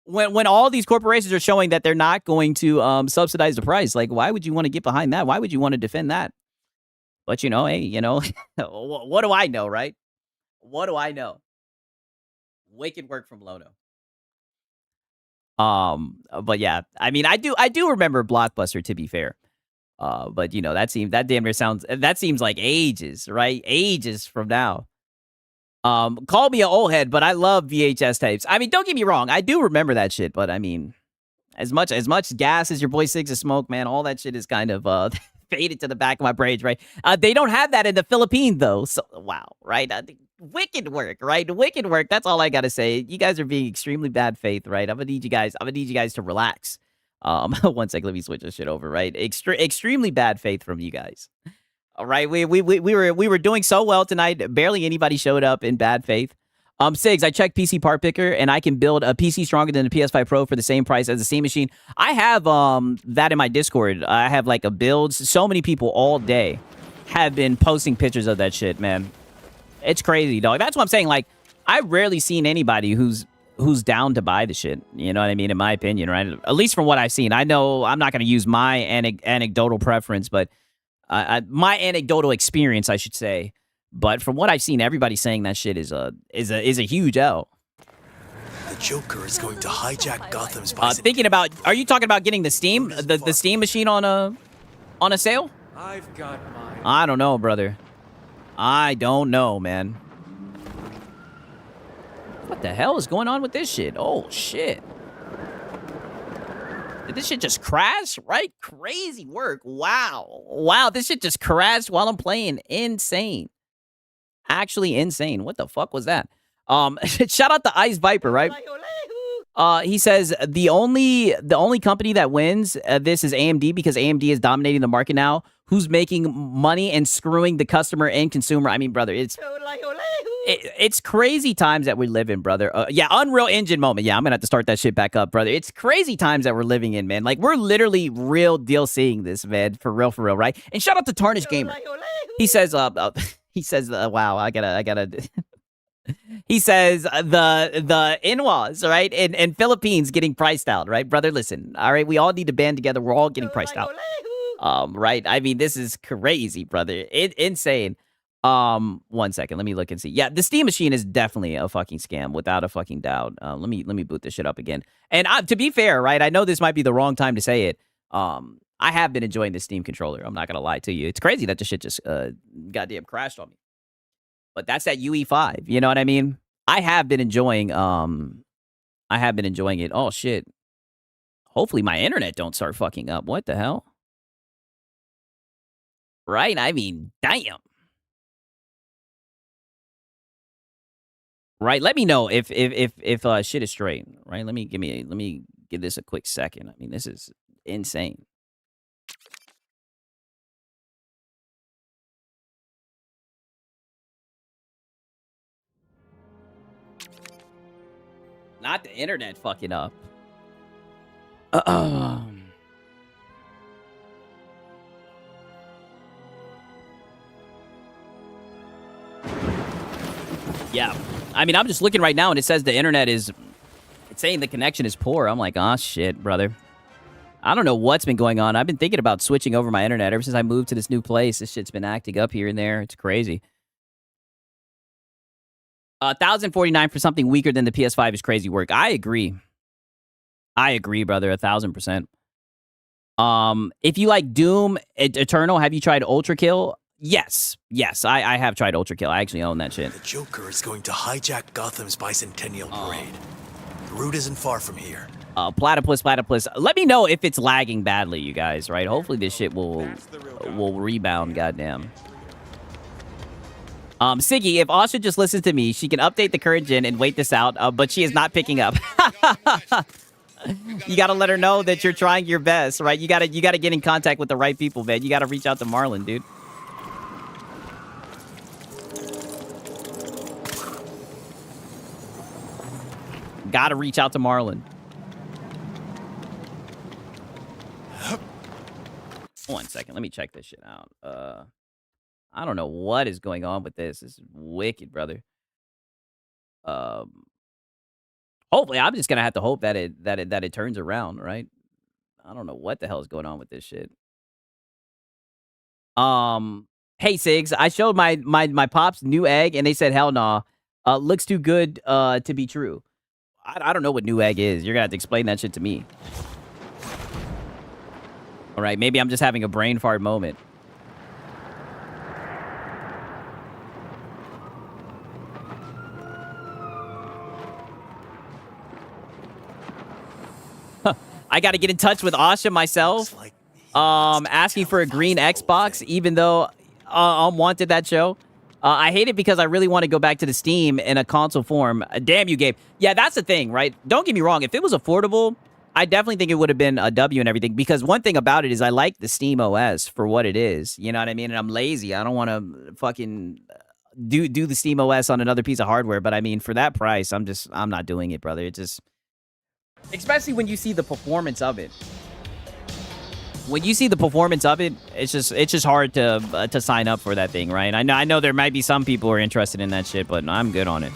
When all these corporations are showing that they're not going to subsidize the price, like, why would you want to get behind that? Why would you want to defend that? But, you know, hey, you know, what do I know, right? What do I know? Wicked work from Lono. But yeah, I mean, I do remember Blockbuster, to be fair. But, you know, that seems like ages, right? Ages from now. Call me an old head, but I love VHS tapes. I mean, don't get me wrong, I do remember that shit, but I mean, as much gas as your boy Sigs of Smoke, man, all that shit is kind of faded to the back of my brain, right? They don't have that in the Philippines, though. So wow, right? Wicked work, right? Wicked work. That's all I gotta say. You guys are being extremely bad faith, right? I'm gonna need you guys to relax. 1 second, let me switch this shit over, right? Extremely bad faith from you guys. All right, we were doing so well tonight. Barely anybody showed up in bad faith. Sigs, I checked PC Part Picker, and I can build a PC stronger than the PS5 Pro for the same price as a Steam machine. I have that in my Discord. I have like a builds. So many people all day have been posting pictures of that shit, man. It's crazy, dog. That's what I'm saying. Like, I've rarely seen anybody who's down to buy the shit. You know what I mean? In my opinion, right? At least from what I've seen. I know I'm not going to use my anecdotal preference, but my anecdotal experience, I should say. But from what I've seen, everybody saying that shit is a huge L. The Joker is going to hijack Gotham's thinking about, are you talking about getting the Steam machine on a sale? I've got mine. I don't know, brother. I don't know, man. What the hell is going on with this shit? Oh shit. Did this shit just crash? Right? Crazy work. Wow, this shit just crashed while I'm playing. Insane. Actually insane. What the fuck was that? Shout out to Ice Viper, right? He says the only company that wins this is AMD, because AMD is dominating the market now. Who's making money and screwing the customer and consumer? I mean, brother, it's crazy times that we live in, brother. Yeah, Unreal Engine moment. Yeah, I'm gonna have to start that shit back up, brother. It's crazy times that we're living in, man. Like, we're literally real deal seeing this, man. For real, right? And shout out to Tarnished Gamer. He says, wow, I gotta. He says the in-laws, right, in Philippines getting priced out, right, brother? Listen, all right, we all need to band together. We're all getting priced out. Right? I mean, this is crazy, brother. Insane. 1 second. Let me look and see. Yeah, the Steam Machine is definitely a fucking scam, without a fucking doubt. Let me boot this shit up again. And to be fair, right? I know this might be the wrong time to say it. I have been enjoying the Steam controller. I'm not gonna lie to you. It's crazy that the shit just goddamn crashed on me. But that's that UE5. You know what I mean? I have been enjoying it. Oh shit. Hopefully my internet don't start fucking up. What the hell? Right? I mean, damn. Right? Let me know if shit is straight. Right? Let me give this a quick second. I mean, this is insane. Not the internet fucking up. Yeah. I mean, I'm just looking right now and it says the internet is... It's saying the connection is poor. I'm like, oh, shit, brother. I don't know what's been going on. I've been thinking about switching over my internet ever since I moved to this new place. This shit's been acting up here and there. It's crazy. 1,049 for something weaker than the PS5 is crazy work. I agree. I agree, brother. 1,000%. If you like Doom Eternal, have you tried Ultra Kill? Yes. Yes, I have tried Ultra Kill. I actually own that shit. The Joker is going to hijack Gotham's bicentennial parade. The route isn't far from here. Platypus. Let me know if it's lagging badly, you guys, right? Hopefully this shit will rebound, goddamn. Siggy, if Asha just listens to me, she can update the current gen and wait this out, but she is not picking up. You gotta let her know that you're trying your best, right? You gotta get in contact with the right people, man. You gotta reach out to Marlon, dude. Gotta reach out to Marlon. 1 second, let me check this shit out. I don't know what is going on with this. This is wicked, brother. Hopefully, I'm just gonna have to hope that it turns around, right? I don't know what the hell is going on with this shit. Hey Sigs, I showed my pops new egg, and they said hell nah. Looks too good to be true. I don't know what new egg is. You're gonna have to explain that shit to me. All right, maybe I'm just having a brain fart moment. I got to get in touch with Asha myself. Asking for a green Xbox, even though wanted that show. I hate it because I really want to go back to the Steam in a console form. Damn you, Gabe. Yeah, that's the thing, right? Don't get me wrong. If it was affordable, I definitely think it would have been a W and everything. Because one thing about it is I like the Steam OS for what it is. You know what I mean? And I'm lazy. I don't want to fucking do the Steam OS on another piece of hardware. But I mean, for that price, I'm not doing it, brother. It just... Especially when you see the performance of it. When you see the performance of it, it's just hard to sign up for that thing, right? I know there might be some people who are interested in that shit, but I'm good on it.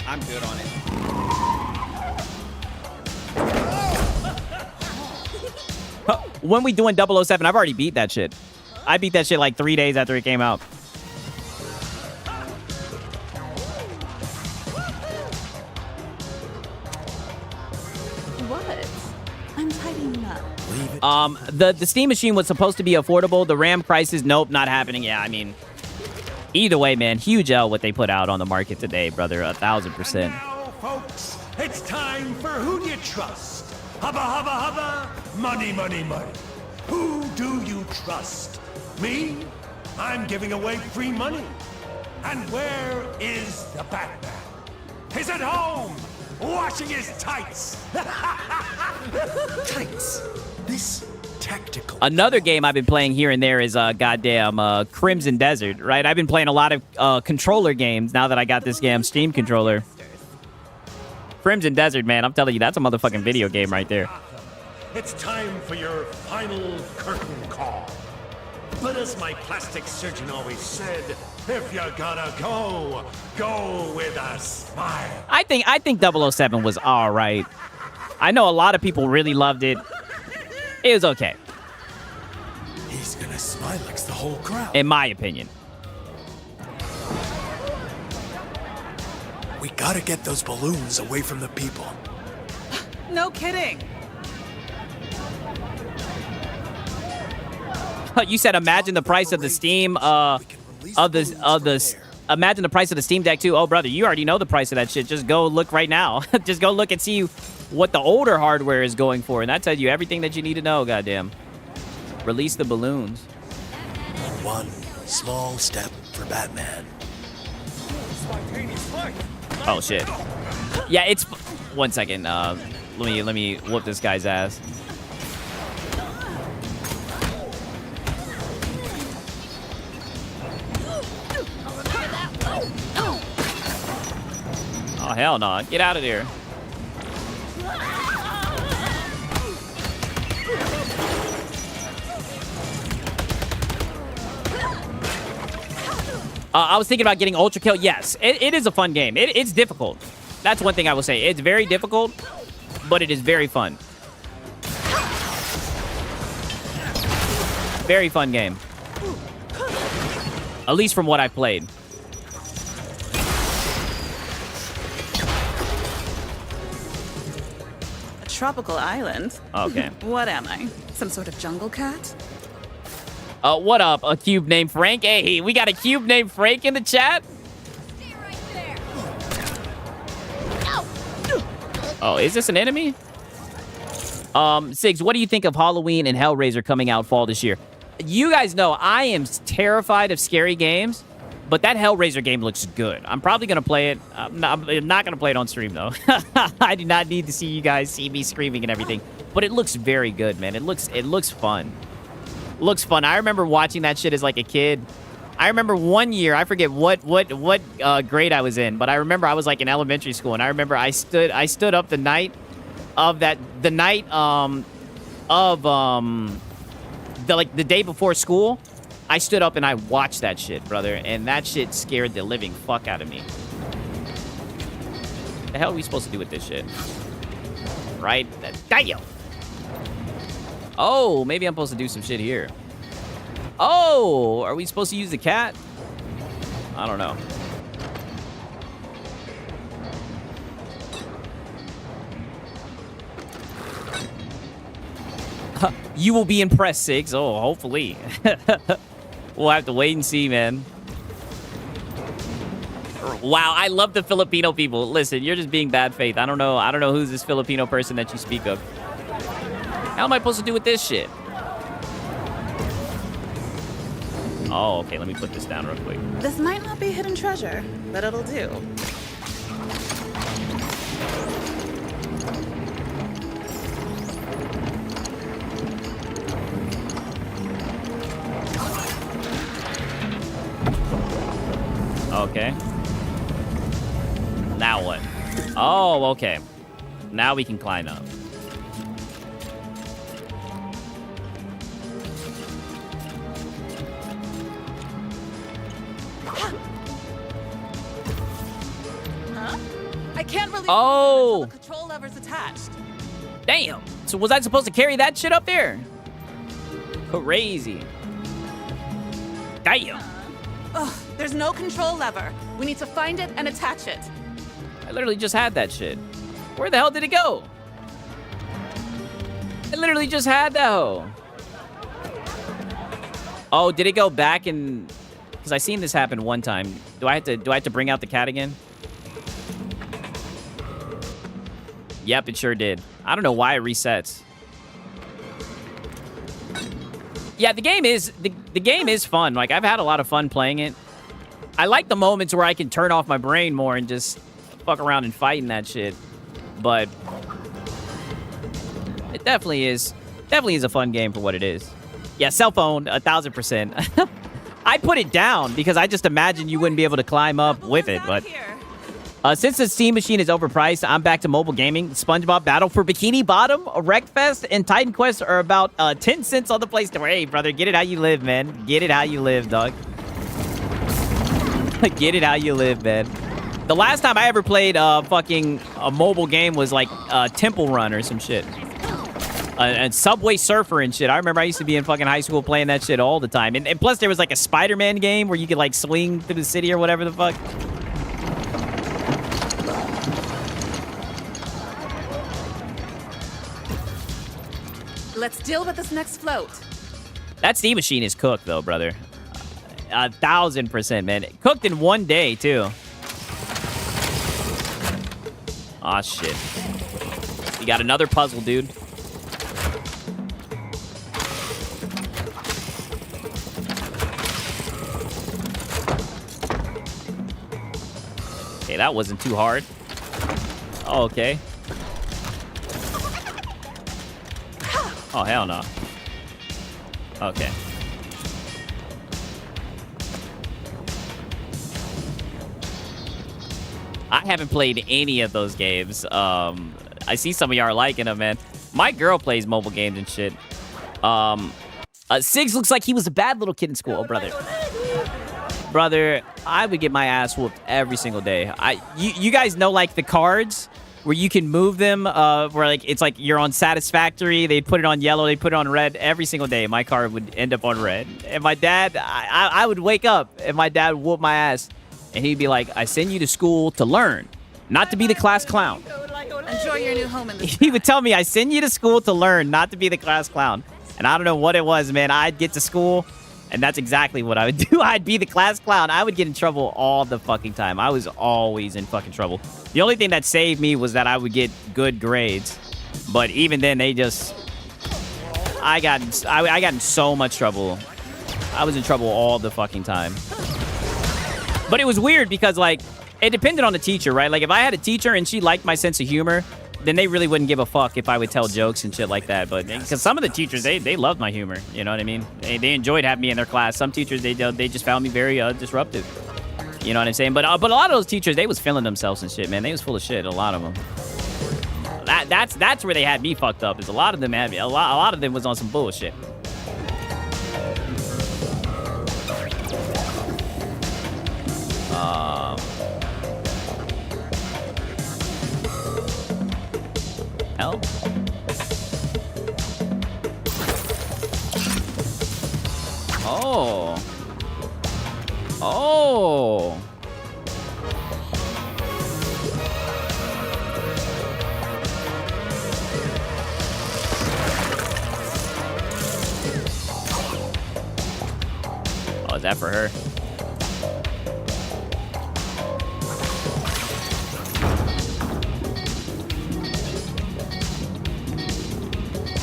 I'm good on it. When we doing 007, I've already beat that shit. I beat that shit like 3 days after it came out. The Steam Machine was supposed to be affordable. The RAM prices, nope, not happening. Yeah, I mean, either way, man, huge L what they put out on the market today, brother. 1,000%. And now, folks, it's time for Who Do You Trust? Hubba, hubba, hubba, money, money, money. Who do you trust? Me? I'm giving away free money. And where is the Batman? He's at home, washing his tights. Tights. This tactical. Another game I've been playing here and there is goddamn Crimson Desert, right? I've been playing a lot of controller games now that I got this damn Steam controller. Crimson Desert, man, I'm telling you, that's a motherfucking video game right there. It's time for your final curtain call. But as my plastic surgeon always said, if you're gonna go, go with a smile. I think 007 was all right. I know a lot of people really loved it. It was okay, He's gonna Smilex the whole crowd. in my opinion. We gotta get those balloons away from the people. No kidding. You said imagine the price of the Steam imagine the price of the Steam Deck too. Oh brother, you already know the price of that shit. Just go look right now. Just go look and see what the older hardware is going for, and that tells you everything that you need to know. Goddamn. Release the balloons. One small step for Batman. Oh shit. Yeah, it's 1 second. Let me whoop this guy's ass. Oh hell no. Get out of there. I was thinking about getting Ultra Kill. Yes, it is a fun game. It's difficult. That's one thing I will say. It's very difficult, but it is very fun. Very fun game. At least from what I've played. A tropical island? Okay. What am I? Some sort of jungle cat? What up? A cube named Frank? Hey, we got a cube named Frank in the chat? Oh, is this an enemy? Sigs, what do you think of Halloween and Hellraiser coming out fall this year? You guys know I am terrified of scary games, but that Hellraiser game looks good. I'm probably going to play it. I'm not going to play it on stream, though. I do not need to see you guys see me screaming and everything, but it looks very good, man. It looks fun. Looks fun. I remember watching that shit as like a kid. I remember one year, I forget what grade I was in, but I remember I was like in elementary school, and I remember I stood up the night of the day before school. I stood up and I watched that shit, brother, and that shit scared the living fuck out of me. The hell are we supposed to do with this shit? Right? Damn. Oh, maybe I'm supposed to do some shit here. Oh, are we supposed to use the cat? I don't know. You will be impressed, Sigs. Oh, hopefully. We'll have to wait and see, man. Wow, I love the Filipino people. Listen, you're just being bad faith. I don't know who's this Filipino person that you speak of. How am I supposed to do with this shit? Oh, okay. Let me put this down real quick. This might not be hidden treasure, but it'll do. Okay. Now what? Oh, okay. Now we can climb up. I can't release Oh! the control lever's attached. Damn. So was I supposed to carry that shit up there? Crazy. Damn. Ugh, there's no control lever. We need to find it and attach it. I literally just had that shit. Where the hell did it go? I literally just had that hoe. Oh, did it go back and... Because I seen this happen one time. Do I have to bring out the cat again? Yep, it sure did. I don't know why it resets. Yeah, the game is fun. Like, I've had a lot of fun playing it. I like the moments where I can turn off my brain more and just fuck around and fight in that shit. But it definitely is a fun game for what it is. Yeah, cell phone, 1000%. I put it down because I just imagined you wouldn't be able to climb up with it, but... since the Steam machine is overpriced, I'm back to mobile gaming. SpongeBob Battle for Bikini Bottom, Wreckfest, and Titan Quest are about 10 cents on the Play Store. Hey, brother, get it how you live, man. Get it how you live, dog. Get it how you live, man. The last time I ever played fucking a mobile game was like Temple Run or some shit. And Subway Surfer and shit. I remember I used to be in fucking high school playing that shit all the time. And plus there was like a Spider-Man game where you could like swing through the city or whatever the fuck. Let's deal with this next float. That Steam Machine is cooked though, brother. 1000%, man. Cooked in one day too. Aw, shit. You got another puzzle, dude. Okay, that wasn't too hard. Oh, okay. Oh, hell no. Okay. I haven't played any of those games. I see some of y'all are liking them, man. My girl plays mobile games and shit. Siggs looks like he was a bad little kid in school. Oh, brother. Brother, I would get my ass whooped every single day. You guys know, like, the cards where you can move them, where, like, it's like you're on satisfactory. They'd put it on yellow. They'd put it on red every single day. My card would end up on red. And my dad, I would wake up and my dad would whoop my ass. And he'd be like, I send you to school to learn, not to be the class clown. Enjoy your new home in the He would tell me, I send you to school to learn, not to be the class clown. And I don't know what it was, man. I'd get to school, and that's exactly what I would do. I'd be the class clown. I would get in trouble all the fucking time. I was always in fucking trouble. The only thing that saved me was that I would get good grades. But even then, they just... I got in so much trouble. I was in trouble all the fucking time. But it was weird because, like, it depended on the teacher, right? Like, if I had a teacher and she liked my sense of humor, then they really wouldn't give a fuck if I would tell jokes and shit like that. But because some of the teachers, they loved my humor. You know what I mean? They enjoyed having me in their class. Some teachers, they just found me very disruptive. You know what I'm saying? But a lot of those teachers, they was feeling themselves and shit, man. They was full of shit, a lot of them. That's where they had me fucked up, is a lot of them had me. A lot of them was on some bullshit. Hell. Oh. Oh. Oh, is that for her?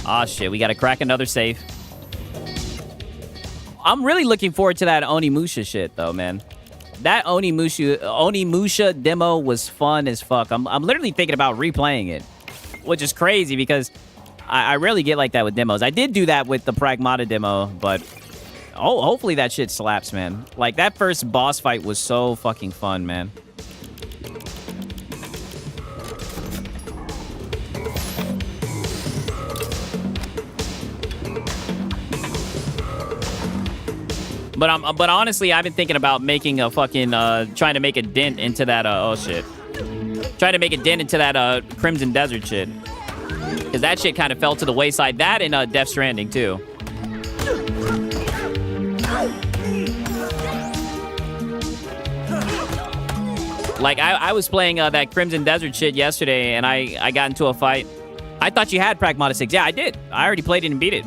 Aw, shit, we gotta crack another safe. I'm really looking forward to that Onimusha shit, though, man. That Onimusha demo was fun as fuck. I'm literally thinking about replaying it, which is crazy because I rarely get like that with demos. I did do that with the Pragmata demo, but hopefully that shit slaps, man. Like, that first boss fight was so fucking fun, man. But honestly, I've been thinking about making a fucking, trying to make a dent into that, oh shit. Trying to make a dent into that, Crimson Desert shit. Because that shit kind of fell to the wayside. That and, Death Stranding, too. Like, I was playing, that Crimson Desert shit yesterday, and I got into a fight. I thought you had Pragmata 6. Yeah, I did. I already played it and beat it.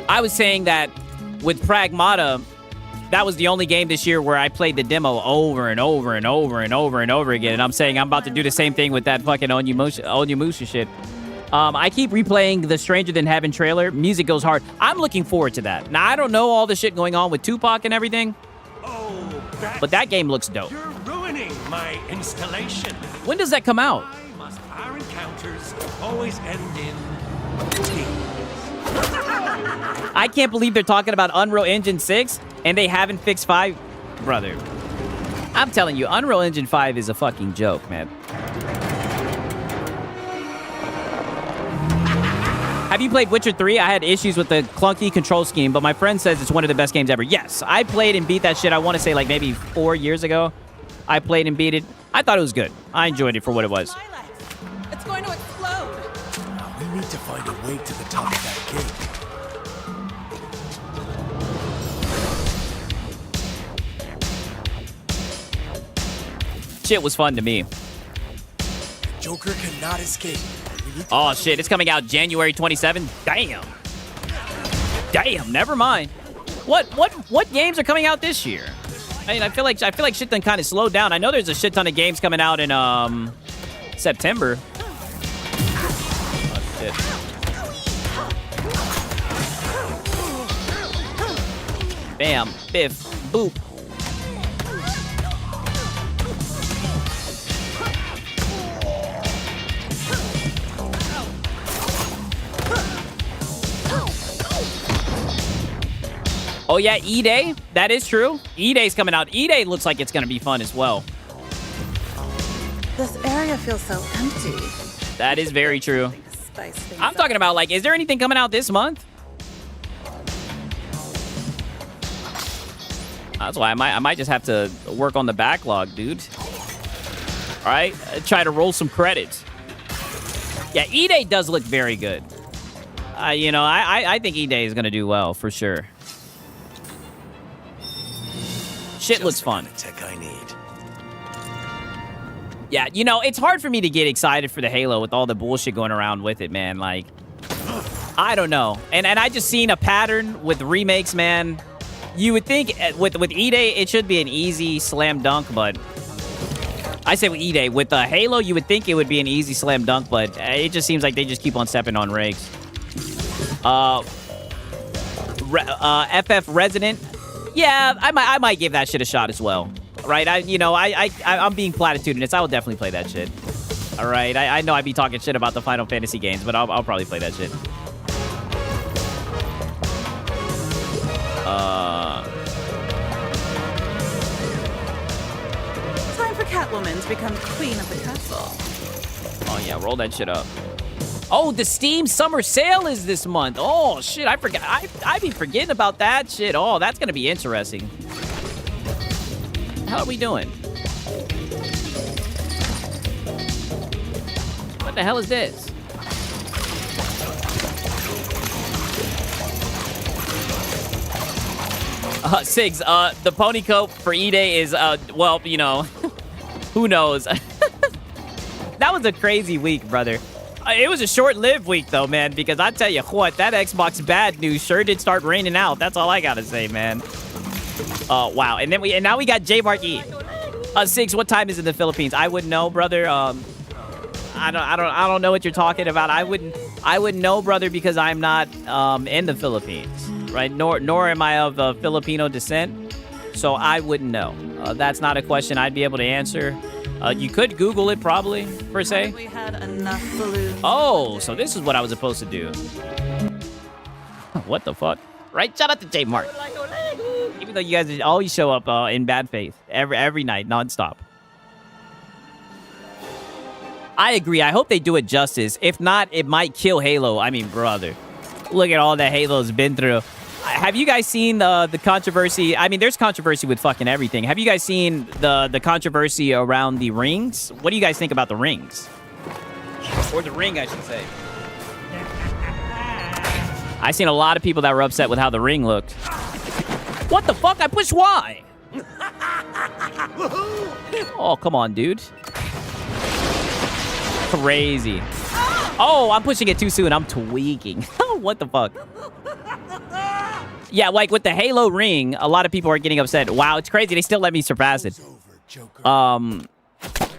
I was saying that with Pragmata, that was the only game this year where I played the demo over and over and over and over and over again. And I'm saying I'm about to do the same thing with that fucking Onimusha shit. I keep replaying the Stranger Than Heaven trailer. Music goes hard. I'm looking forward to that. Now, I don't know all the shit going on with Tupac and everything, but that game looks dope. You're ruining my installation. When does that come out? Why must our encounters always end in tears? I can't believe they're talking about Unreal Engine 6 and they haven't fixed 5. Brother, I'm telling you, Unreal Engine 5 is a fucking joke, man. Have you played Witcher 3? I had issues with the clunky control scheme, but my friend says it's one of the best games ever. Yes, I played and beat that shit, I want to say, like, maybe 4 years ago. I played and beat it. I thought it was good. I enjoyed it for what it was. It's going to explode. We need to find a way to the top of that gate. Shit was fun to me. Joker cannot escape. Oh shit, it's coming out January 27. Damn. Damn, never mind. What games are coming out this year? I mean, I feel like shit done kind of slowed down. I know there's a shit ton of games coming out in September. Oh shit. Bam, biff, boop. Oh yeah, E-Day. That is true. E-Day's coming out. E-Day looks like it's going to be fun as well. This area feels so empty. That is very true. Spice things I'm talking about, like, is there anything coming out this month? That's why I might just have to work on the backlog, dude. All right, try to roll some credits. Yeah, E-Day does look very good. You know, I think E-Day is going to do well for sure. Shit looks fun. Tech I need. Yeah, you know, it's hard for me to get excited for the Halo with all the bullshit going around with it, man. Like, I don't know. And I just seen a pattern with remakes, man. You would think with E-Day, it should be an easy slam dunk, but I say with E-Day. With Halo, you would think it would be an easy slam dunk, but it just seems like they just keep on stepping on rakes. FF Resident. Yeah, I might give that shit a shot as well. Right? I'm being platitudinous. I will definitely play that shit. All right? I know I'd be talking shit about the Final Fantasy games, but I'll probably play that shit. Time for Catwoman to become queen of the castle. Oh, yeah. Roll that shit up. Oh, the Steam Summer Sale is this month. Oh, shit. I forgot. I be forgetting about that shit. Oh, that's going to be interesting. How are we doing? What the hell is this? Sigs, the pony coat for E-Day is, well, you know, who knows? That was a crazy week, brother. It was a short-lived week, though, man, because I tell you what, that Xbox bad news sure did start raining out. That's all I gotta say, man. Wow. And now we got J Mark E. Sigs, what time is it in the Philippines? I wouldn't know, brother. I don't know what you're talking about. I wouldn't know, brother, because I'm not in the Philippines, right? Nor am I of Filipino descent, so I wouldn't know. That's not a question I'd be able to answer. You could Google it, probably, per se. We had enough balloons. Oh, so this is what I was supposed to do. What the fuck? Right? Shout out to J Mark. Even though you guys always show up in bad faith every night, nonstop. I agree. I hope they do it justice. If not, it might kill Halo. I mean, brother, look at all that Halo's been through. Have you guys seen the controversy? I mean, there's controversy with fucking everything. Have you guys seen the controversy around the rings? What do you guys think about the rings? Or the ring, I should say. I seen a lot of people that were upset with how the ring looked. What the fuck? I pushed Y. Oh, come on, dude. Crazy. Oh, I'm pushing it too soon. I'm tweaking. What the fuck? Yeah, like with the Halo ring, a lot of people are getting upset. Wow, it's crazy. They still let me surpass it.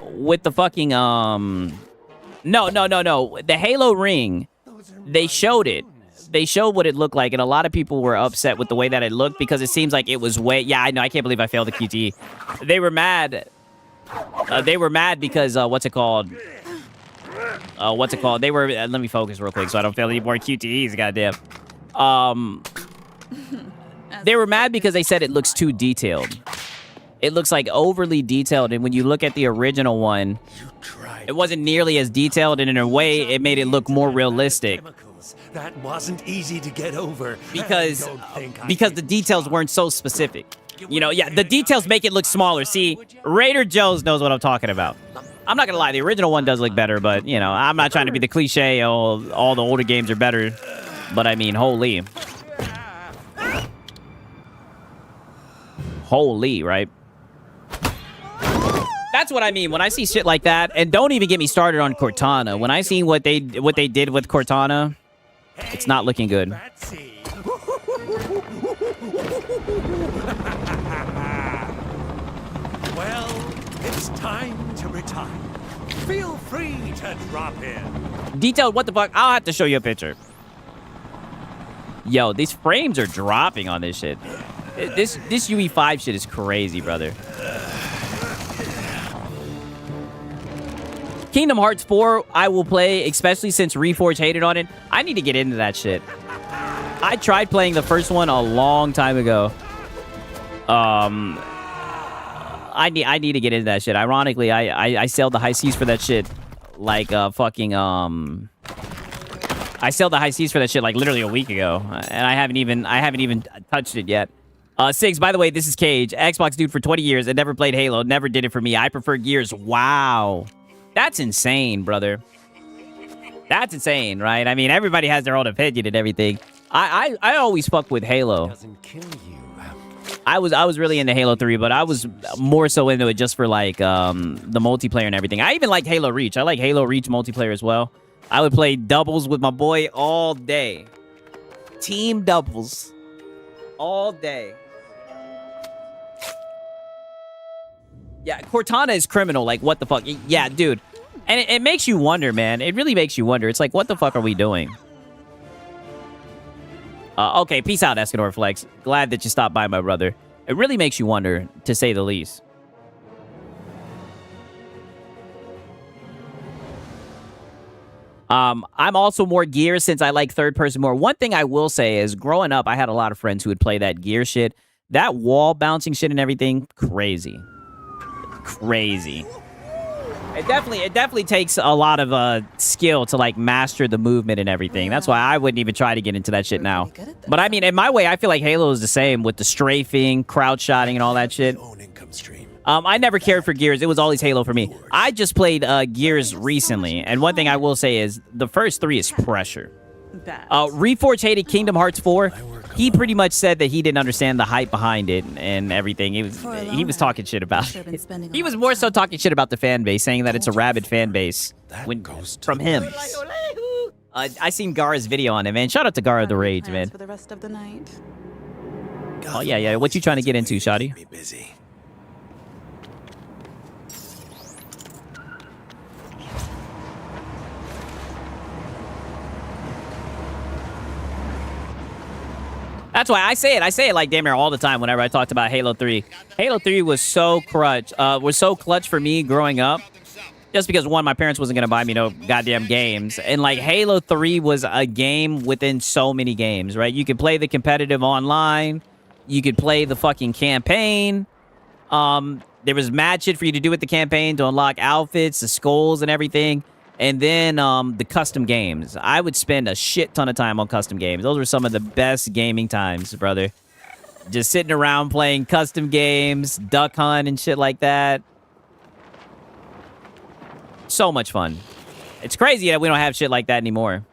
With the fucking, no. The Halo ring, they showed it. They showed what it looked like, and a lot of people were upset with the way that it looked because it seems like it was way... Yeah, I know. I can't believe I failed the QTE. They were mad. They were mad because, what's it called? They were... let me focus real quick so I don't fail any more QTEs, goddamn. They were mad because they said it looks too detailed. It looks like overly detailed, and when you look at the original one, it wasn't nearly as detailed, and in a way, it made it look more realistic. That wasn't easy to get over. Because the details weren't so specific. You know, yeah, the details make it look smaller. See, Raider Jones knows what I'm talking about. I'm not gonna lie, the original one does look better, but, you know, I'm not trying to be the cliche, all the older games are better. But, I mean, holy. Holy, right? That's what I mean when I see shit like that. And don't even get me started on Cortana. When I see what they did with Cortana, it's not looking good. Well, it's time to retire. Feel free to drop in. Detailed, what the fuck? I'll have to show you a picture. Yo, these frames are dropping on this shit. This UE5 shit is crazy, brother. Kingdom Hearts 4, I will play, especially since Reforge hated on it. I need to get into that shit. I tried playing the first one a long time ago. I need to get into that shit. Ironically, I sailed the high seas for that shit like fucking I sailed the high seas for that shit like literally a week ago, and I haven't even touched it yet. Sigs, by the way, this is Cage, Xbox dude for 20 years and never played Halo. Never did it for me. I prefer Gears. Wow. That's insane, brother. That's insane, right? I mean, everybody has their own opinion and everything. I always fuck with Halo. I was really into Halo 3, but I was more so into it just for like the multiplayer and everything. I even like Halo Reach. I like Halo Reach multiplayer as well. I would play doubles with my boy all day. Team doubles. All day. Yeah, Cortana is criminal. Like, what the fuck? Yeah, dude. And it makes you wonder, man. It really makes you wonder. It's like, what the fuck are we doing? Okay, peace out, Escanor Flex. Glad that you stopped by, my brother. It really makes you wonder, to say the least. I'm also more Gears since I like third person more. One thing I will say is, growing up, I had a lot of friends who would play that Gear shit. That wall bouncing shit and everything, crazy. Crazy. It definitely takes a lot of skill to like master the movement and everything. That's why I wouldn't even try to get into that shit now. But I mean, in my way, I feel like Halo is the same with the strafing, crouch shotting, and all that shit. I never cared for Gears. It was always Halo for me. I just played Gears recently, and one thing I will say is the first 3 is pressure. Reforge hated Kingdom Hearts 4. He pretty much said that he didn't understand the hype behind it and everything. He was talking shit about it. He was more so talking shit about the fan base, saying that it's a rabid fan base from him. I seen Gara's video on it, man. Shout out to Gara the Rage, man. For the rest of the night. Oh yeah. What you trying to get into, Shotty? That's why I say it like damn near all the time whenever I talked about Halo 3. Halo 3 was so clutch for me growing up. Just because, one, my parents wasn't going to buy me no goddamn games. And, like, Halo 3 was a game within so many games, right? You could play the competitive online. You could play the fucking campaign. There was mad shit for you to do with the campaign to unlock outfits, the skulls, and everything. And then the custom games. I would spend a shit ton of time on custom games. Those were some of the best gaming times, brother. Just sitting around playing custom games, Duck Hunt and shit like that. So much fun. It's crazy that we don't have shit like that anymore.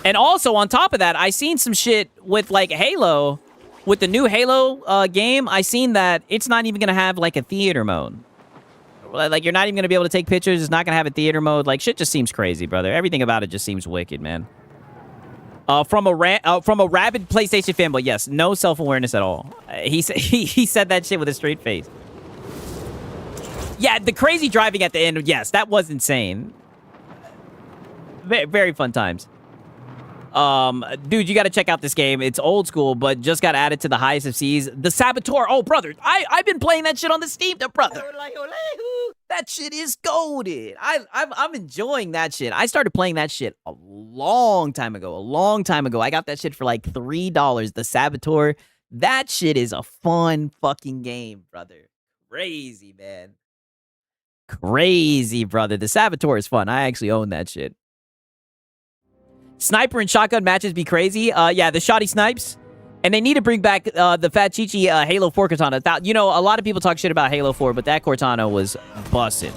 And also, on top of that, I seen some shit with, like, Halo. With the new Halo game, I seen that it's not even going to have, like, a theater mode. Like, you're not even going to be able to take pictures. It's not going to have a theater mode. Like, shit just seems crazy, brother. Everything about it just seems wicked, man. From a rabid PlayStation fanboy, yes, no self-awareness at all. He said that shit with a straight face. Yeah, the crazy driving at the end, yes, that was insane. Very, very fun times. Dude, you got to check out this game. It's old school, but just got added to the highest of seas. The Saboteur. Oh, brother, I've been playing that shit on the Steam, brother. That shit is goated. I'm enjoying that shit. I started playing that shit a long time ago. I got that shit for like $3. The Saboteur. That shit is a fun fucking game, brother. Crazy, man. Crazy, brother. The Saboteur is fun. I actually own that shit. Sniper and shotgun matches be crazy. Yeah, the shoddy snipes. And they need to bring back the Fat Chi-Chi Halo 4 Cortana. You know, a lot of people talk shit about Halo 4, but that Cortana was busted.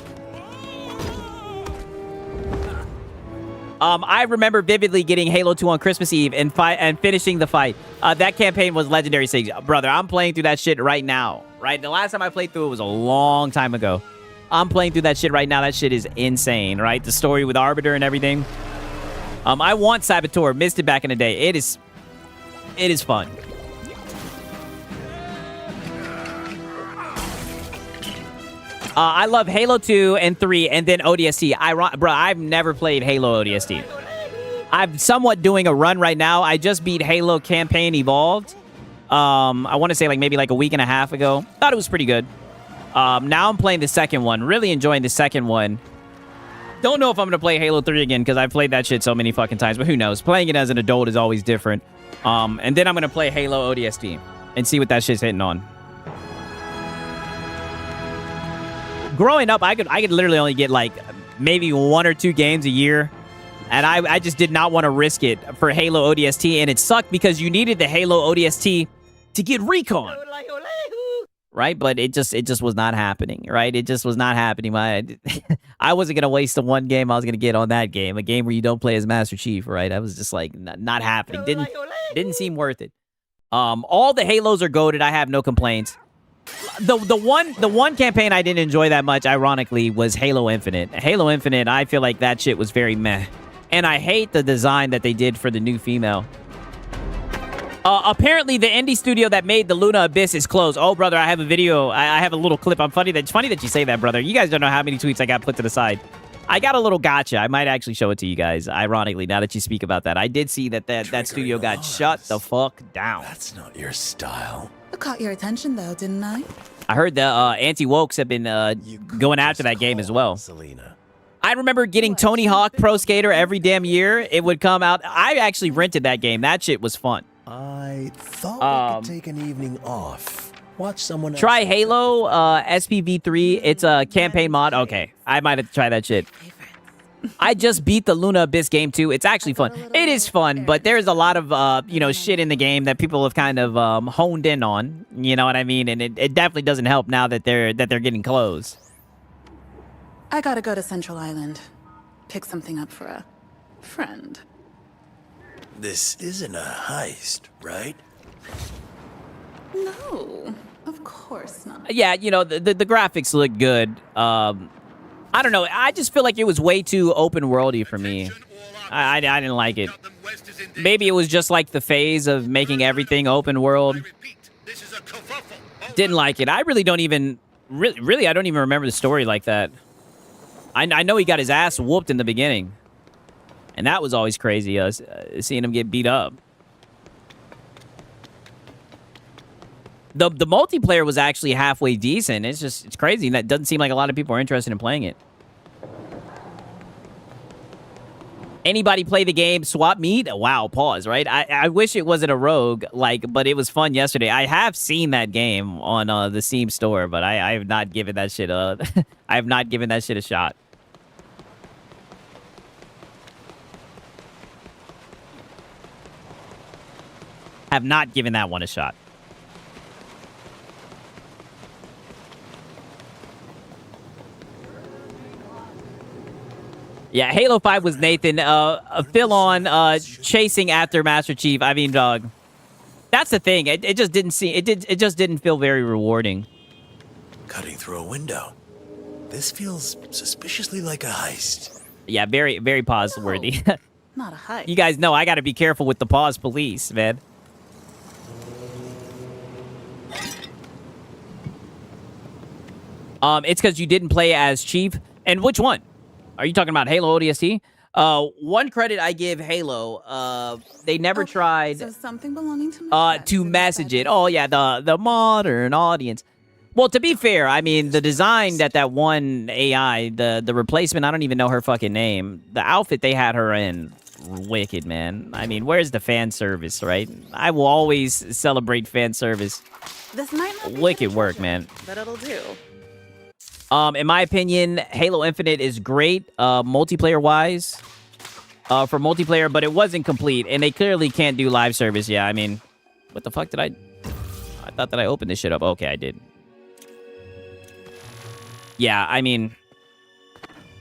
I remember vividly getting Halo 2 on Christmas Eve and finishing the fight. That campaign was legendary. Brother, I'm playing through that shit right now. Right? The last time I played through it was a long time ago. I'm playing through that shit right now. That shit is insane, right? The story with Arbiter and everything. I want Saboteur. Missed it back in the day. It is fun. I love Halo 2 and 3 and then ODST. Bro, I've never played Halo ODST. I'm somewhat doing a run right now. I just beat Halo Campaign Evolved. I want to say maybe a week and a half ago. Thought it was pretty good. Now I'm playing the second one. Really enjoying the second one. Don't know if I'm going to play Halo 3 again because I've played that shit so many fucking times. But who knows? Playing it as an adult is always different. And then I'm going to play Halo ODST and see what that shit's hitting on. Growing up, I could literally only get maybe 1 or 2 games a year. And I just did not want to risk it for Halo ODST. And it sucked because you needed the Halo ODST to get Recon. Right? But it just was not happening, right? It just was not happening. I wasn't going to waste the one game I was going to get on that game. A game where you don't play as Master Chief, right? I was just not happening. Didn't seem worth it. All the Halos are goated. I have no complaints. The one campaign I didn't enjoy that much, ironically, was Halo Infinite. Halo Infinite, I feel like that shit was very meh. And I hate the design that they did for the new female. Apparently, the indie studio that made the Luna Abyss is closed. Oh, brother, I have a video. I have a little clip. It's funny that you say that, brother. You guys don't know how many tweets I got put to the side. I got a little gotcha. I might actually show it to you guys, ironically, now that you speak about that. I did see that studio got shut the fuck down. That's not your style. I caught your attention, though, didn't I? I heard the anti-wokes have been going after that game as well. Selena. I remember getting Tony Hawk Pro Skater every damn year. It would come out. I actually rented that game. That shit was fun. I thought we could take an evening off. Watch someone else. Try Halo SPV3. It's a campaign mod. Okay, I might have to try that shit. I just beat the Luna Abyss game too. It's actually fun. It is fun, but there's a lot of shit in the game that people have kind of honed in on. You know what I mean? And it definitely doesn't help now that they're getting closed. I gotta go to Central Island. Pick something up for a friend. This isn't a heist, right? No, of course not. Yeah, the graphics look good. I don't know. I just feel like it was way too open worldy for me. I didn't like it. Maybe it was just like the phase of making everything open world. Didn't like it. I really don't even I don't even remember the story like that. I know he got his ass whooped in the beginning. And that was always crazy, seeing him get beat up. The multiplayer was actually halfway decent. It's crazy. That doesn't seem like a lot of people are interested in playing it. Anybody play the game Swap Meet? Wow, pause, right? I wish it wasn't a rogue, but it was fun yesterday. I have seen that game on the Steam store, but I have not given that shit I have not given that shit a shot. Have not given that one a shot. Yeah, Halo 5 was Nathan. Phil on chasing after Master Chief. I mean, dog. That's the thing. It just didn't seem. It just didn't feel very rewarding. Cutting through a window. This feels suspiciously like a heist. Yeah, very, very pause worthy. Not a heist. You guys know I got to be careful with the pause police, man. It's because you didn't play as Chief. And which one? Are you talking about Halo ODST? One credit I give Halo, they never tried So something belonging to my to message it. Oh yeah, the modern audience. Well, to be fair, I mean the design that one AI, the replacement, I don't even know her fucking name. The outfit they had her in, wicked, man. I mean, where's the fan service, right? I will always celebrate fan service. This might not be wicked work, man. but it'll do. In my opinion, Halo Infinite is great, multiplayer-wise, for multiplayer, but it wasn't complete, and they clearly can't do live service. Yeah, I mean, What the fuck did I thought that I opened this shit up. Okay, I did. Yeah, I mean,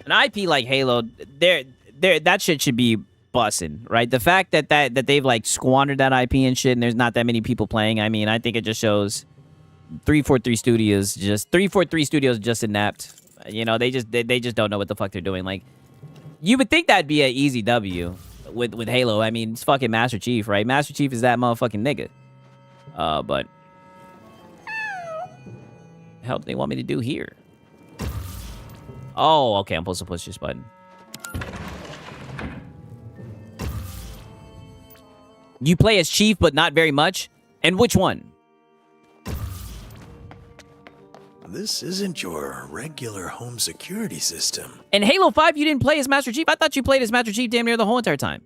an IP like Halo, that shit should be bussin', right? The fact that they've like squandered that IP and shit, and there's not that many people playing. I mean, I think it just shows 343 Studios just inept. You know, they just don't know what the fuck they're doing. Like, you would think that'd be an easy W with Halo. I mean, it's fucking Master Chief, right? Master Chief is that motherfucking nigga. But the hell do they want me to do here? Oh, okay, I'm supposed to push this button. You play as Chief, but not very much? And which one? This isn't your regular home security system. In Halo 5, you didn't play as Master Chief? I thought you played as Master Chief damn near the whole entire time.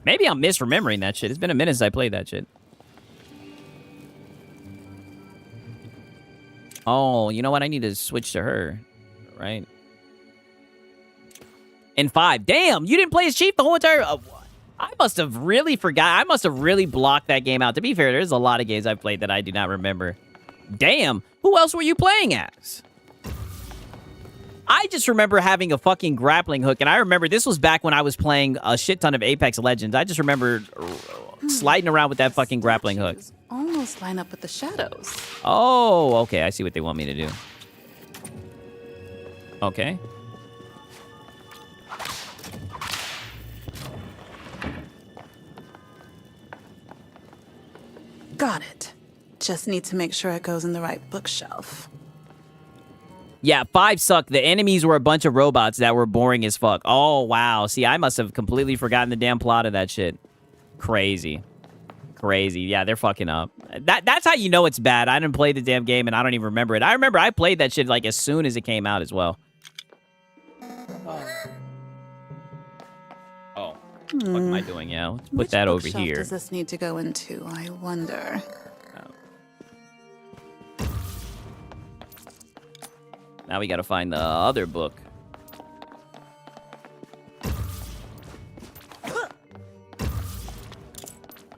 Maybe I'm misremembering that shit. It's been a minute since I played that shit. Oh, you know what? I need to switch to her, right? In 5. Damn, you didn't play as Chief the whole entire... I must have really forgot. I must have really blocked that game out. To be fair, there's a lot of games I've played that I do not remember. Damn, who else were you playing as? I just remember having a fucking grappling hook, and I remember this was back when I was playing a shit ton of Apex Legends. I just remember sliding around with that fucking grappling hook. Almost line up with the shadows. Oh, okay. I see what they want me to do. Okay. Got it. Just need to make sure it goes in the right bookshelf. Yeah, 5 sucked. The enemies were a bunch of robots that were boring as fuck. Oh, wow. See, I must have completely forgotten the damn plot of that shit. Crazy. Crazy. Yeah, they're fucking up. That's how you know it's bad. I didn't play the damn game, and I don't even remember it. I remember I played that shit, like, as soon as it came out as well. Oh. What am I doing? Yeah, let's put that over here. Does this need to go into? I wonder. Now we gotta find the other book.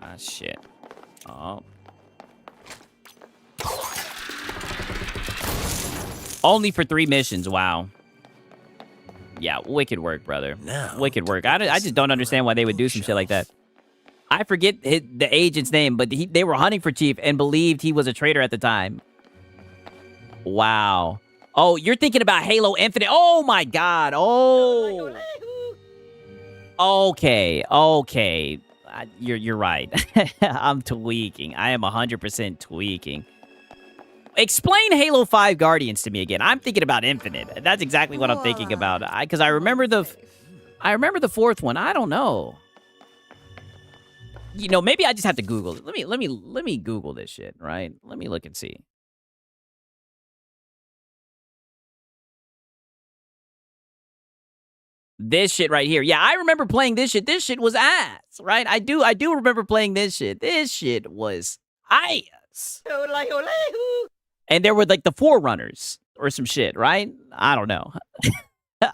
Ah, shit. Oh. Only for 3 missions. Wow. Yeah, wicked work, brother. Wicked work. I just don't understand why they would do some shit like that. I forget the agent's name, but they were hunting for Chief and believed he was a traitor at the time. Wow. Oh, you're thinking about Halo Infinite. Oh, my God. Oh. Okay. Okay. You're right. I'm tweaking. I am 100% tweaking. Explain Halo 5 Guardians to me again. I'm thinking about Infinite. That's exactly what I'm thinking about. Because I remember the 4th one. I don't know. You know, maybe I just have to Google it. Let me Google this shit, right? Let me look and see. This shit right here. Yeah, I remember playing this shit. This shit was ass, right? I do remember playing this shit. This shit was ass. And there were like the Forerunners or some shit, right? I don't know.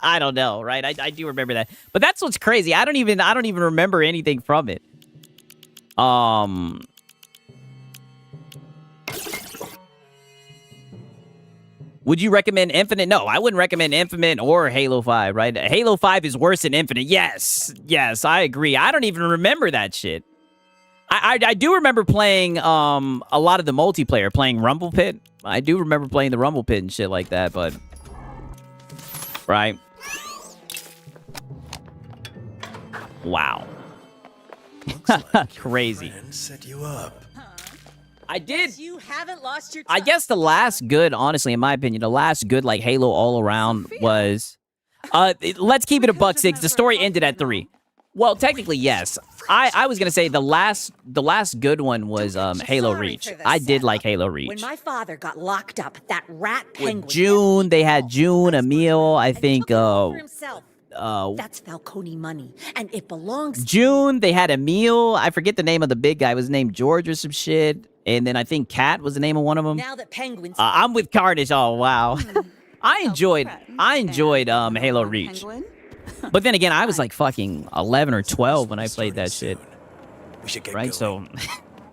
I don't know, right? I do remember that. But that's what's crazy. I don't even remember anything from it. Would you recommend Infinite? No, I wouldn't recommend Infinite or Halo 5, right? Halo 5 is worse than Infinite. Yes, I agree. I don't even remember that shit. I do remember playing a lot of the multiplayer, playing Rumble Pit. I do remember playing the Rumble Pit and shit like that, but... Right? Wow. Like crazy. Set you up. I did. You haven't lost your I guess the last good, honestly, in my opinion, the last good like Halo all around was let's keep it a buck 6. The story ended at 3. Well, technically, yes. I was gonna say the last good one was Halo Reach. I did like Halo Reach. When my father got locked up, that rat penguin. With June, they had June, Emil, I think That's Falcone money, and it belongs to June, they had Emil. I forget the name of the big guy. It was named George or some shit. And then I think Cat was the name of one of them. Now that Penguin's I'm with Carnage. Oh, wow. I enjoyed Halo Reach. But then again, I was like fucking 11 or 12 when I played that shit. We should get right? going.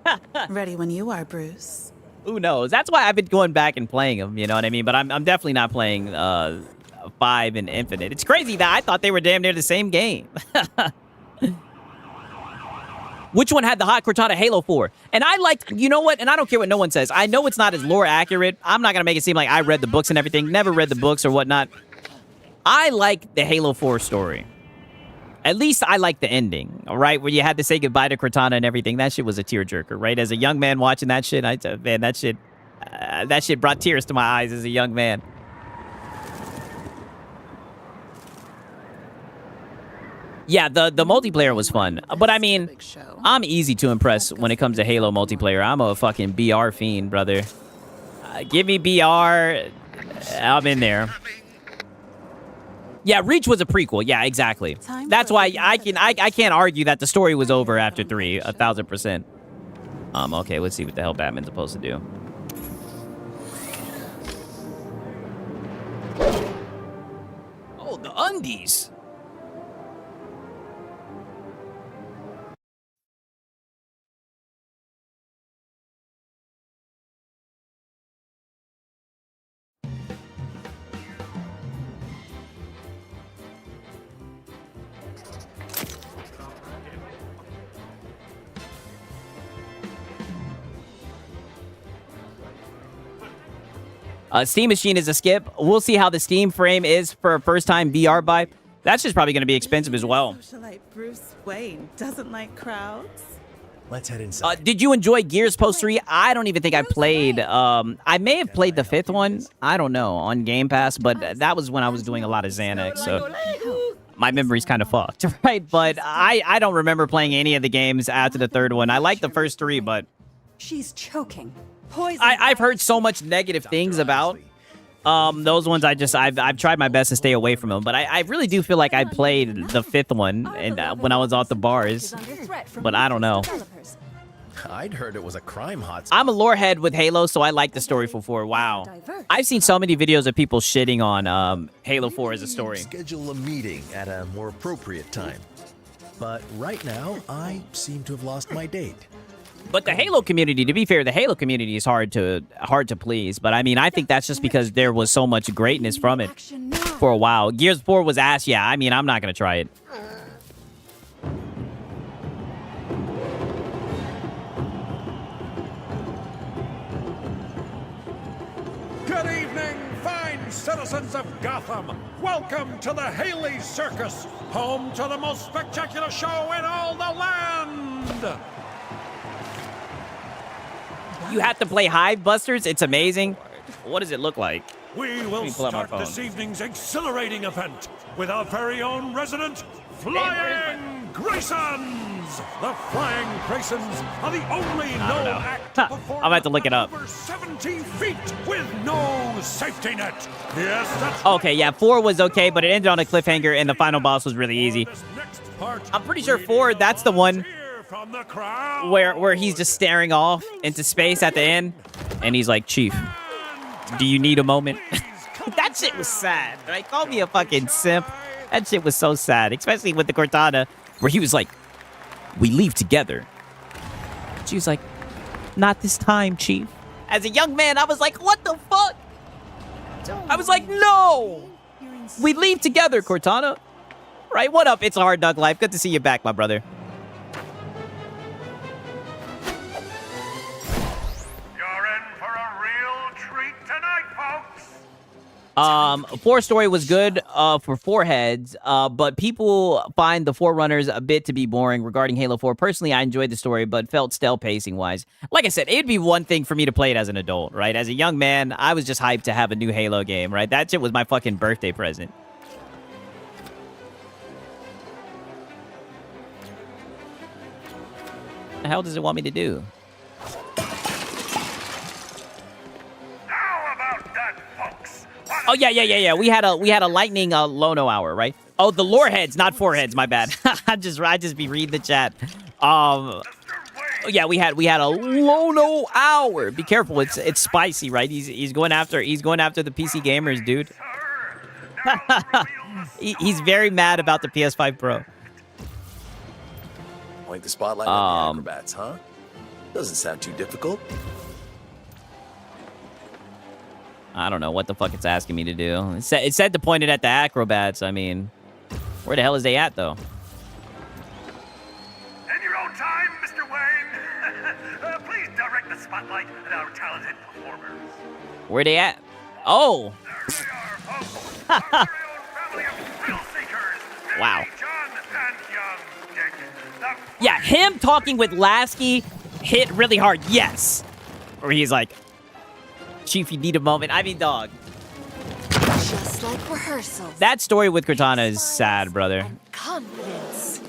So Ready when you are, Bruce. who knows? That's why I've been going back and playing them. You know what I mean? But I'm definitely not playing 5 and Infinite. It's crazy that I thought they were damn near the same game. Which one had the hot Cortana Halo 4? And I like, you know what? And I don't care what no one says. I know it's not as lore accurate. I'm not going to make it seem like I read the books and everything. Never read the books or whatnot. I like the Halo 4 story. At least I like the ending, all right? Where you had to say goodbye to Cortana and everything. That shit was a tearjerker, right? As a young man watching that shit, man, that shit brought tears to my eyes as a young man. Yeah, the multiplayer was fun. But I mean, I'm easy to impress when it comes to Halo multiplayer. I'm a fucking BR fiend, brother. Give me BR. I'm in there. Yeah, Reach was a prequel. Yeah, exactly. That's why I can't argue that the story was over after 3, 1000%. Okay, let's see what the hell Batman's supposed to do. Oh, the undies. Steam Machine is a skip. We'll see how the Steam frame is for a first-time VR buy. That's just probably going to be expensive as well. Socialite Bruce Wayne doesn't like crowds. Let's head inside. Did you enjoy Gears Post 3? I don't even think I played. I may have played the 5th one. I don't know, on Game Pass, but that was when I was doing a lot of Xanax, so my memory's kind of fucked, right? But I don't remember playing any of the games after the 3rd one. I liked the first 3, but She's choking. Poison. I've heard so much negative things about those ones. I've tried my best to stay away from them, but I really do feel like I played the 5th one and when I was off the bars, but I don't know. I'd heard it was a crime hotspot. I'm a lore head with Halo, so I like the story for 4. Wow. I've seen so many videos of people shitting on Halo 4 as a story. Schedule a meeting at a more appropriate time. But right now, I seem to have lost my date. But the Halo community, to be fair, the Halo community is hard to please. But I mean, I think that's just because there was so much greatness from it for a while. Gears 4 was ass. Yeah, I mean, I'm not going to try it. Good evening, fine citizens of Gotham. Welcome to the Haley Circus, home to the most spectacular show in all the land. You have to play Hive Busters? It's amazing. What does it look like? We will start this evening's exhilarating event with our very own resident Flying Graysons. The Flying Graysons are the only known act to perform I'm about to look it up. over 70 feet with no safety net. Yes, that's Okay, yeah, 4 was okay, but it ended on a cliffhanger, and the final boss was really easy. I'm pretty sure 4, that's the one where he's just staring off into space at the end, and he's like, Chief, do you need a moment? That shit was sad, right? Call me a fucking simp. That shit was so sad, especially with the Cortana, where he was like, we leave together. She was like, not this time, Chief. As a young man, I was like, what the fuck? I was like, no! We leave together, Cortana. Right, what up? It's a Hard Dog Life. Good to see you back, my brother. You're in for a real treat tonight, folks. 4 story was good for 4 heads, but people find the Forerunners a bit to be boring regarding Halo 4. Personally, I enjoyed the story, but felt stale pacing-wise. Like I said, it'd be one thing for me to play it as an adult, right? As a young man, I was just hyped to have a new Halo game, right? That shit was my fucking birthday present. What the hell does it want me to do? Oh yeah. We had a lightning Lono hour, right? Oh, the lore heads, not 4 heads. My bad. I just be reading the chat. Yeah, we had a Lono hour. Be careful, it's spicy, right? He's going after the PC gamers, dude. He's very mad about the PS5 Pro. Point the spotlight at the acrobats, huh? Doesn't sound too difficult. I don't know what the fuck it's asking me to do. It said to point it at the acrobats. I mean, where the hell is they at, though? In your own time, Mr. Wayne. Please direct the spotlight at our talented performers. Where they at? Oh! Wow. Yeah, him talking with Lasky hit really hard. Yes. Where he's like, Chief, you need a moment. I mean, dog. Just like rehearsals. That story with Cortana is sad, brother. Confidence.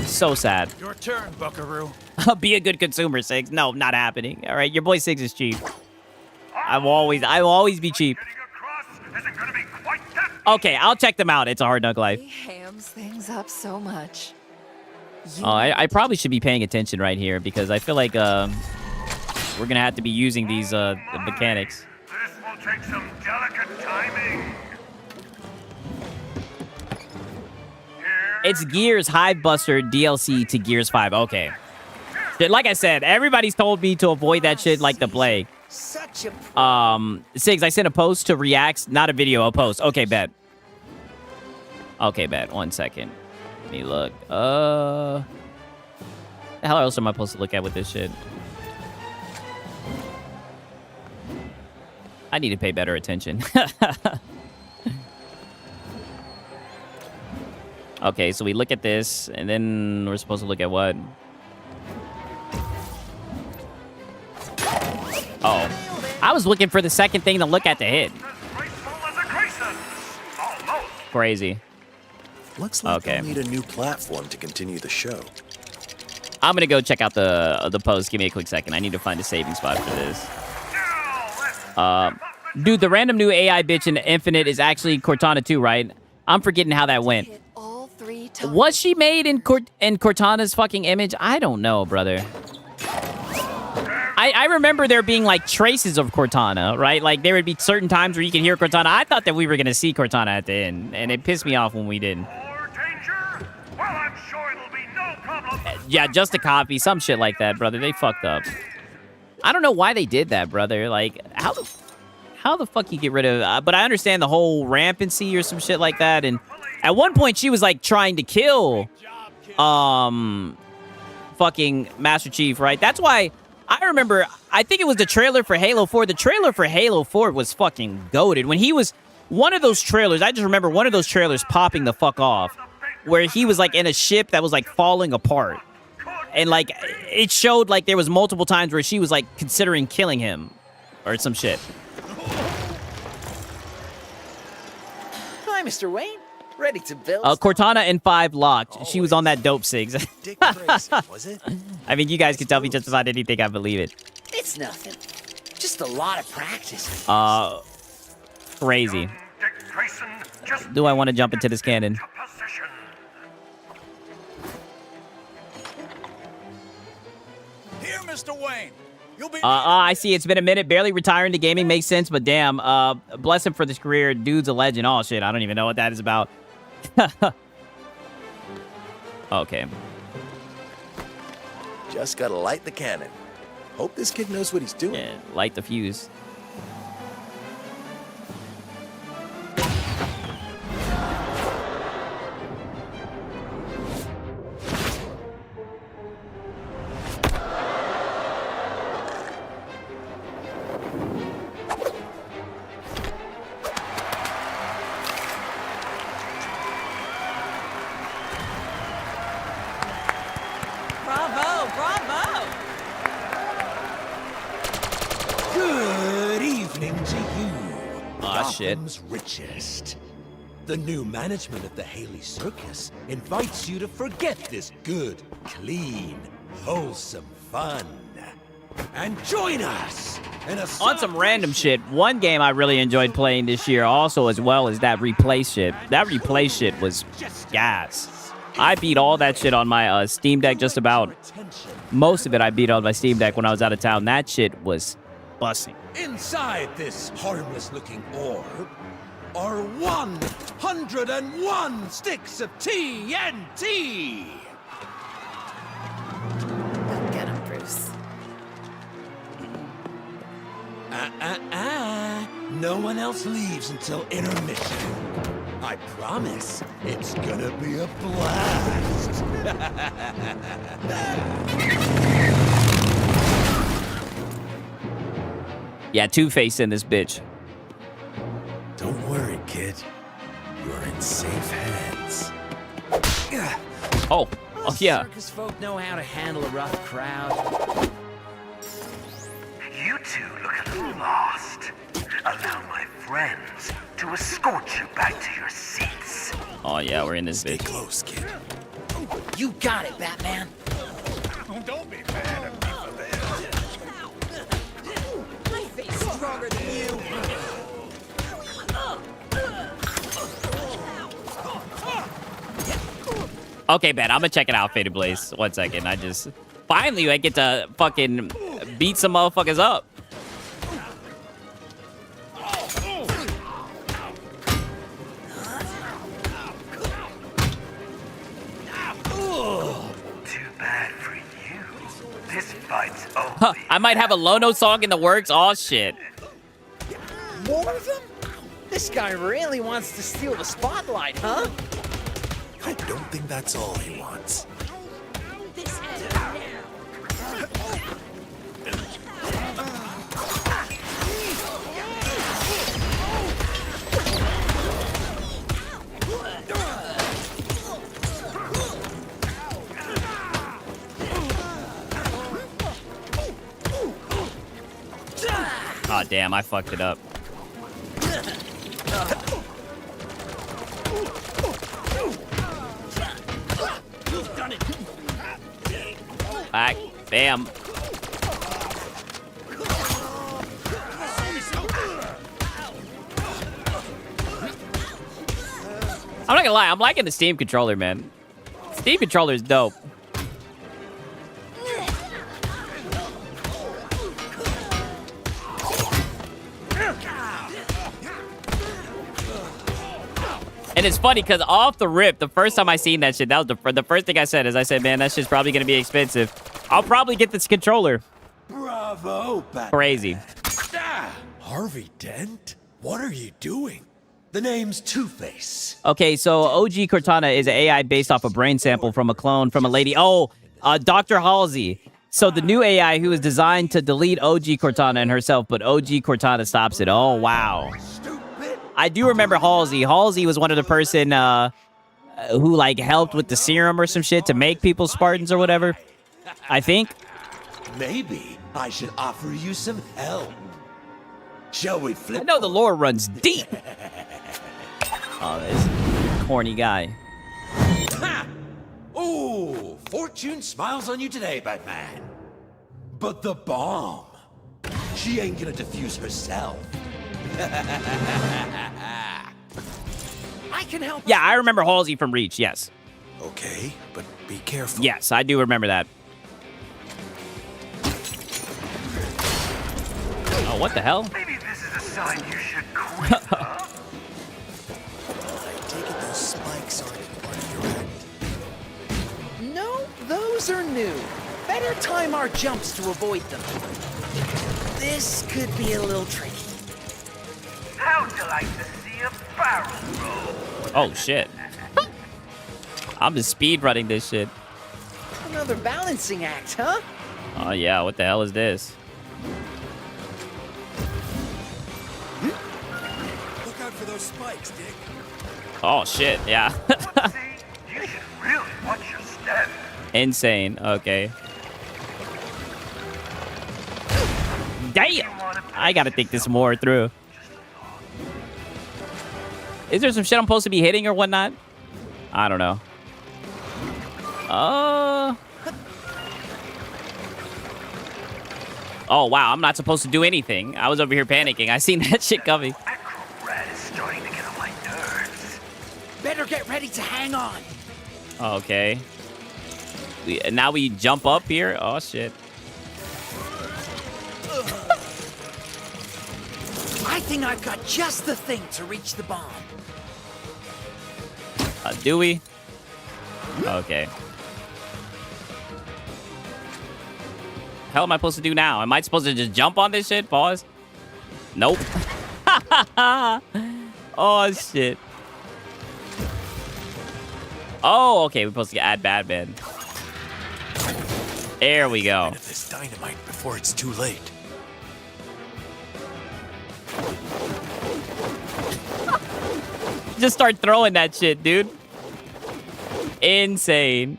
So sad. Your turn, Buckaroo. Be a good consumer, Six. No, not happening. All right, your boy Six is cheap. I will always be cheap. Okay, I'll check them out. It's a hard knock life. He hams things up so much. Oh, I probably should be paying attention right here because I feel like we're gonna have to be using these mechanics. This will take some delicate timing. It's Gears Hive Buster DLC to Gears 5. Okay. Like I said, everybody's told me to avoid that shit like the plague. Such a Sigs, I sent a post to Reacts, not a video, a post. Okay, bet. Okay, bet. 1 second. Let me look. The hell else am I supposed to look at with this shit? I need to pay better attention. Okay, so we look at this, and then we're supposed to look at what? Oh. I was looking for the second thing to look at to hit. Crazy. Looks like Okay. we'll need a new platform to continue the show. I'm gonna go check out the post. Give me a quick second. I need to find a saving spot for this. Dude, the random new AI bitch in Infinite is actually Cortana 2, right? I'm forgetting how that went. all 3 times. Was she made in Cortana's fucking image? I don't know, brother. I remember there being like traces of Cortana, right? Like there would be certain times where you could hear Cortana. I thought that we were gonna see Cortana at the end, and it pissed me off when we didn't. Yeah, just a copy, some shit like that, brother. They fucked up. I don't know why they did that, brother. Like how the fuck you get rid of? But I understand the whole rampancy or some shit like that. And at one point she was like trying to kill, fucking Master Chief, right? That's why. I remember, I think it was the trailer for Halo 4. The trailer for Halo 4 was fucking goated. When he was, one of those trailers, I just remember one of those trailers popping the fuck off, where he was like in a ship that was like falling apart. And like, it showed like there was multiple times where she was like considering killing him or some shit. Hi, Mr. Wayne. Ready to build? Cortana and 5 locked. She was on that dope, Sigs. Dick Grayson, was it? I mean, you guys can tell me just about anything. I believe it. It's nothing. Just a lot of practice. Crazy. Do I want to jump into this cannon? Here, Mr. Wayne. You'll be I see. It's been a minute. Barely retiring to gaming makes sense, but damn. Bless him for this career. Dude's a legend. Oh shit, I don't even know what that is about. Okay. Just gotta light the cannon. Hope this kid knows what he's doing. Yeah, light the fuse. Bravo, bravo. Good evening to you. Aw, shit. Gotham's richest. The new management of the Haley Circus invites you to forget this good, clean, wholesome fun. And join us in a On some random shit, one game I really enjoyed playing this year also as well as that replay shit. That replay shit was gas. I beat all that shit on my Steam Deck just about. Most of it I beat on my Steam Deck when I was out of town. That shit was busting. Inside this harmless-looking orb are 101 sticks of TNT. no one else leaves until intermission. I promise it's gonna be a blast. Yeah, Two-Face in this bitch. Don't worry, kid. You're in safe hands. Oh, yeah. Circus folk know how to handle a rough crowd. You two look a little lost. Allow my friends to escort you back to your seats. Oh, yeah, we're in this bitch. Close, kid. You got it, Batman. Don't be mad at me for this. My face is stronger than you. Okay, man, I'm gonna check it out, Faded Blaze. 1 second. Finally, I get to fucking beat some motherfuckers up. Too bad for you. This fight's over. Huh, I might have a Lono song in the works. Oh, shit. More of them? This guy really wants to steal the spotlight, huh? I don't think that's all he wants. Oh, damn, I fucked it up. Back. Bam. I'm not gonna lie, I'm liking the Steam controller, man. Steam controller is dope. And it's funny because off the rip, the first time I seen that shit, that was the first thing I said is I said, man, that shit's probably going to be expensive. I'll probably get this controller. Bravo, Batman. Crazy. Harvey Dent? What are you doing? The name's Two-Face. Okay, so OG Cortana is an AI based off a brain sample from a clone from a lady. Oh, Dr. Halsey. So the new AI who is designed to delete OG Cortana and herself, but OG Cortana stops it. Oh, wow. I do remember Halsey. Halsey was one of the person who like helped with the serum or some shit to make people Spartans or whatever. I think. Maybe I should offer you some help. Shall we flip? I know the lore runs deep. Oh, this corny guy. Ha! Ooh, fortune smiles on you today, Batman. But the bomb, she ain't gonna defuse herself. I can help. Yeah, I remember Halsey from Reach, yes. Okay, but be careful. Yes, I do remember that. Oh, what the hell? Maybe this is a sign you should quit, huh? I take it those spikes aren't part of your act. No, those are new. Better time our jumps to avoid them. This could be a little tricky. How'd you like to see a barrel roll? Oh, shit. I'm just speed running this shit. Another balancing act, huh? Oh, yeah, what the hell is this? Look out for those spikes, Dick. Oh, shit, yeah. You should really watch your step. Insane, okay. Damn! I gotta think this more through. Is there some shit I'm supposed to be hitting or whatnot? I don't know. Oh, wow, I'm not supposed to do anything. I was over here panicking. I seen that shit coming. Red is starting to get on my nerves. Better get ready to hang on. Okay. Now we jump up here? Oh, shit. I think I've got just the thing to reach the bomb. Do we? Okay. Hell am I supposed to do now? Am I supposed to just jump on this shit? Pause. Nope. Oh, shit. Oh, okay. We're supposed to add Batman. There we go. Rid of this dynamite before it's too late. Just start throwing that shit, dude. Insane.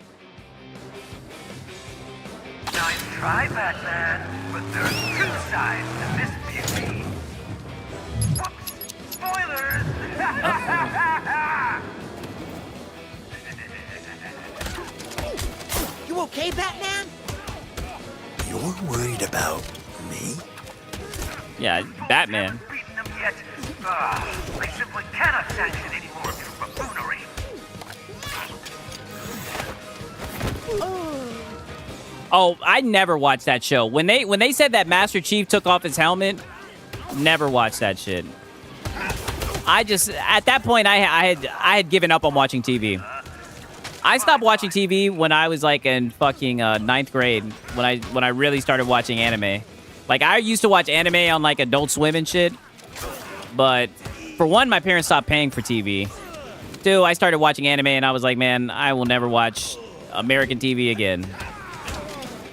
Nice try, Batman, but there's two sides to this beauty. Whoops! Spoilers! You okay, Batman? You're worried about me? Yeah, Batman. Beaten them yet? I simply cannot sanction any more of your buffoonery. Oh, I never watched that show. When they said that Master Chief took off his helmet, never watched that shit. I just at that point I had given up on watching TV. I stopped watching TV when I was like in fucking 9th grade when I really started watching anime. Like I used to watch anime on like Adult Swim and shit. But for one, my parents stopped paying for TV. Two, I started watching anime and I was like, man, I will never watch American TV again.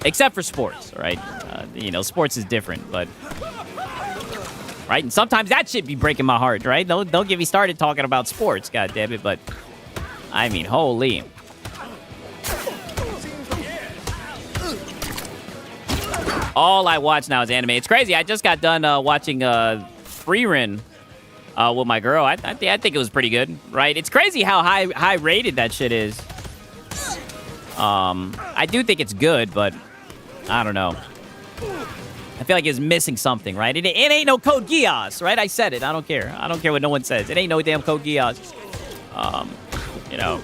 Except for sports, right? You know, sports is different, but right? And sometimes that shit be breaking my heart, right? Don't get me started talking about sports, god damn it, but I mean, holy. All I watch now is anime. It's crazy. I just got done watching Frieren with my girl. I think it was pretty good, right? It's crazy how high rated that shit is. I do think it's good, but I don't know. I feel like it's missing something, right? It ain't no Code Geass, right? I said it. I don't care. I don't care what no one says. It ain't no damn Code Geass. You know.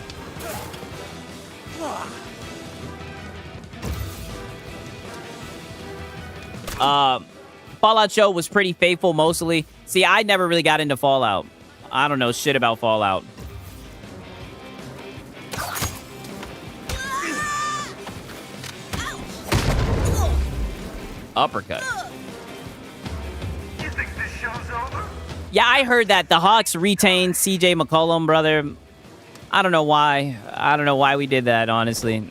Fallout show was pretty faithful mostly. See, I never really got into Fallout. I don't know shit about Fallout. Uppercut. You think this show's over? Yeah, I heard that the Hawks retained CJ McCollum, brother. I don't know why. I don't know why we did that, honestly.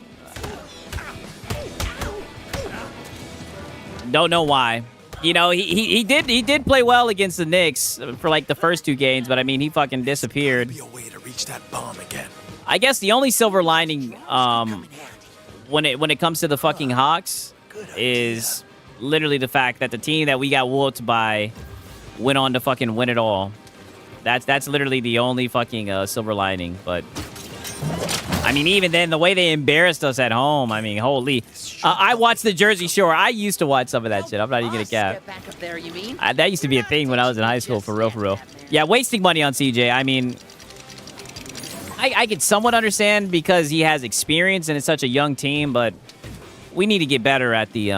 Don't know why. You know, he did play well against the Knicks for like the first 2 games, but I mean, he fucking disappeared. Be a way to reach that bomb again. I guess the only silver lining when it comes to the fucking Hawks is literally the fact that the team that we got whooped by went on to fucking win it all. That's literally the only fucking silver lining. But I mean, even then, the way they embarrassed us at home, I mean, holy. I watched the Jersey Shore. I used to watch some of that shit. I'm not even gonna cap. Back up there, you mean? That used to be a thing when I was in high school, for real, for real. Yeah, wasting money on CJ. I mean, I could somewhat understand because he has experience and it's such a young team, but we need to get better at the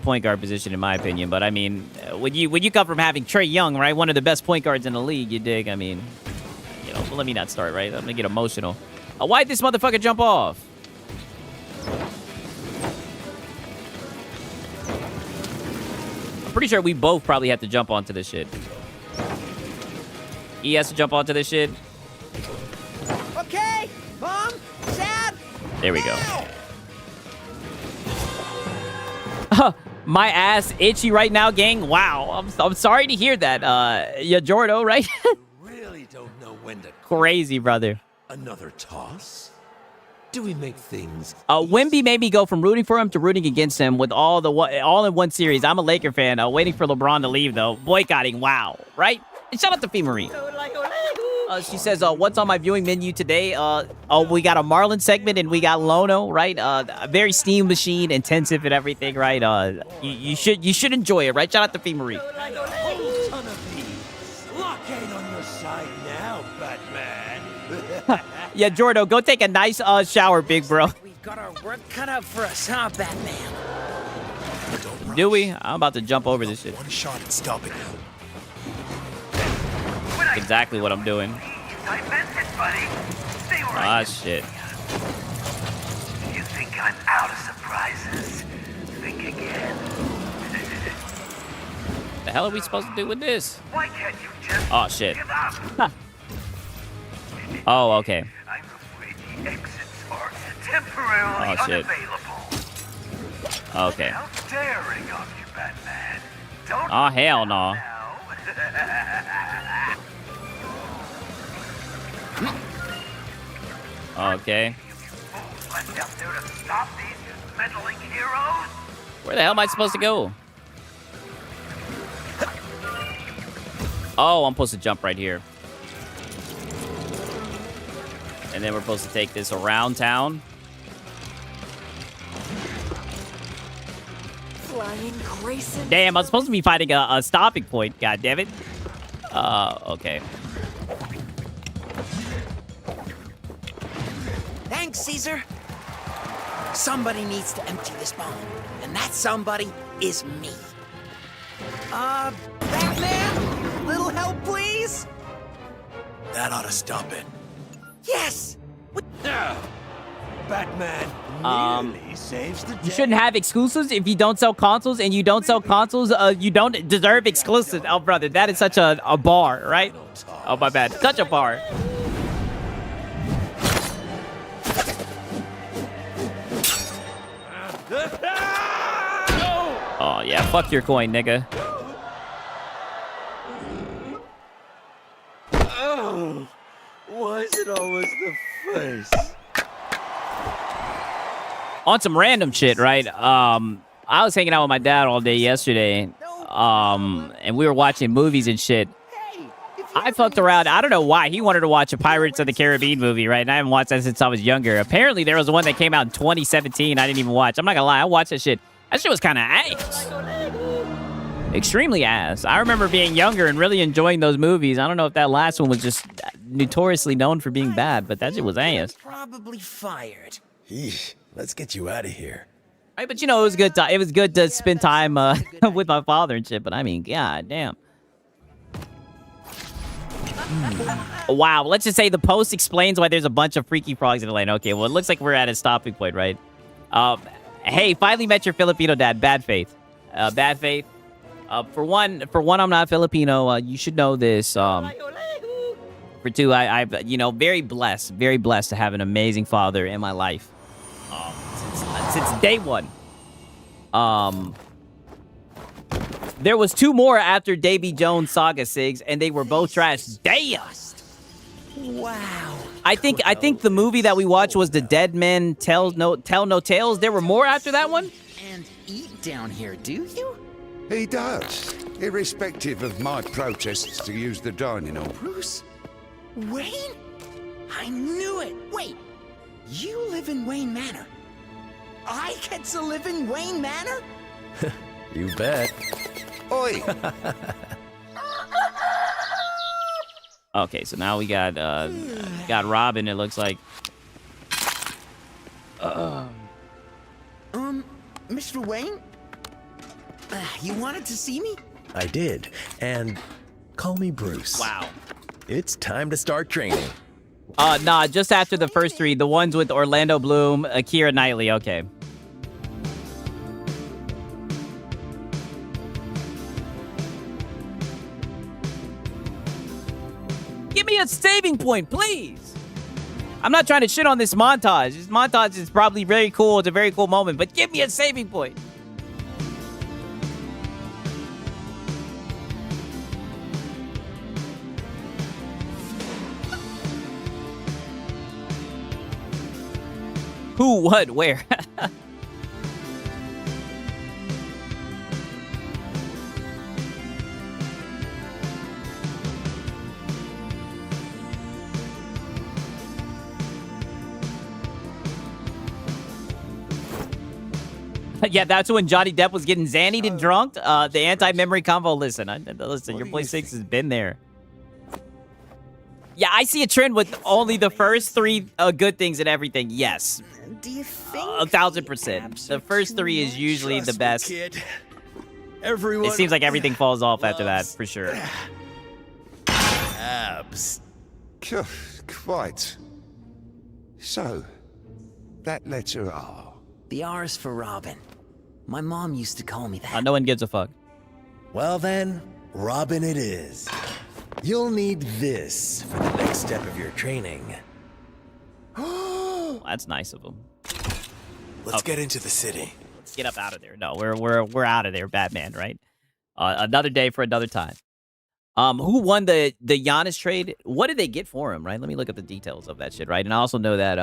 point guard position, in my opinion. But I mean, when you come from having Trae Young, right, one of the best point guards in the league, you dig? I mean, you know, let me not start, right? I'm gonna get emotional. Why'd this motherfucker jump off? I'm pretty sure we both probably have to jump onto this shit. He has to jump onto this shit. Okay, Mom, Dad. There we go. My ass itchy right now, gang. Wow, I'm sorry to hear that. Yeah, Jordo, right? Really don't know when to. Crazy, brother. Another toss? Do we make things? Wemby made me go from rooting for him to rooting against him with all in one series. I'm a Laker fan. Waiting for LeBron to leave though. Boycotting. Wow. Right? And shout out to Fee Marie. She says, what's on my viewing menu today? We got a Marlon segment and we got Lono, right? A very Steam Machine intensive and everything, right? You should enjoy it, right? Shout out to Fee Marie. Ton of these. Luck ain't on your side now, Batman. Yeah, Jordo, go take a nice shower, big bro. We've got our work cut out for us, huh, Batman? Do we? I'm about to jump over this shit. One shot at stopping you. That's exactly what I'm doing. Ah, shit. You think I'm out of surprises? Think again. The hell are we supposed to do with this? Why can't you just Oh, shit. give up? Huh. Oh, okay. I'm afraid the exits are temporarily Oh, shit. unavailable. Okay. How daring of you, Batman. Don't Oh, hell no. Okay. left out there to stop these meddling heroes? Where the hell am I supposed to go? Oh, I'm supposed to jump right here. And then we're supposed to take this around town. Flying Grayson. Damn, I'm supposed to be fighting a stopping point. God damn it. Okay. Thanks, Caesar. Somebody needs to empty this bomb, and that somebody is me. Batman? Little help, please? That ought to stop it. Yes! Batman nearly saves the day. You shouldn't have exclusives if you don't sell consoles, and you don't sell consoles, you don't deserve exclusives. Oh, brother, that is such a bar, right? Oh, my bad. Such a bar. Oh, yeah. Fuck your coin, nigga. Oh, why is it always the face? On some random shit, right? I was hanging out with my dad all day yesterday, and we were watching movies and shit. I fucked around. I don't know why. He wanted to watch a Pirates of the Caribbean movie, right? And I haven't watched that since I was younger. Apparently, there was one that came out in 2017 I didn't even watch. I'm not gonna lie. I watched that shit. That shit was kind of ass. Extremely ass. I remember being younger and really enjoying those movies. I don't know if that last one was just notoriously known for being bad, but that shit was ass. Probably fired. Eesh, let's get you out of here. Right, but you know, it was good. It was good to spend time with my father and shit. But I mean, god damn. Wow. Let's just say the post explains why there's a bunch of freaky frogs in the lane. Okay, well, it looks like we're at a stopping point, right? Hey, finally met your Filipino dad. Bad faith. Bad faith. For one, I'm not Filipino. You should know this. For two, I'm very blessed to have an amazing father in my life. Since day one. There was two more after Davy Jones Saga Sigs, and they were both trash. Damn. Wow. I think the movie that we watched was The Dead Men Tell No Tales. There were more after that one. And eat down here, do you? He does, irrespective of my protests to use the dining hall. Bruce? Wayne? I knew it. Wait, you live in Wayne Manor? I get to live in Wayne Manor? You bet. Oi! Okay, so now we got Robin, it looks like. Mr. Wayne? You wanted to see me? I did, and call me Bruce. Wow. It's time to start training. Nah, just after the first three, the ones with Orlando Bloom, Keira Knightley, okay. Give me a saving point, please. I'm not trying to shit on this montage. This montage is probably very cool. It's a very cool moment, but give me a saving point. Who, what, where? Yeah, that's when Johnny Depp was getting zannied and drunk. The anti-memory combo. Listen, your boy Six has been there. Yeah, I see a trend with only the first three good things and everything. Yes. Do you think 1,000%. The first three is usually the best. Kid. Everyone. It seems like everything falls off after that, for sure. Abs. Quite. So, that letter R. The R is for Robin. My mom used to call me that. No one gives a fuck. Well then, Robin it is. You'll need this for the next step of your training. That's nice of him. Let's get into the city. Let's get up out of there. No, we're out of there, Batman, right? Another day for another time. Who won the Giannis trade? What did they get for him, right? Let me look at the details of that shit, right? And I also know that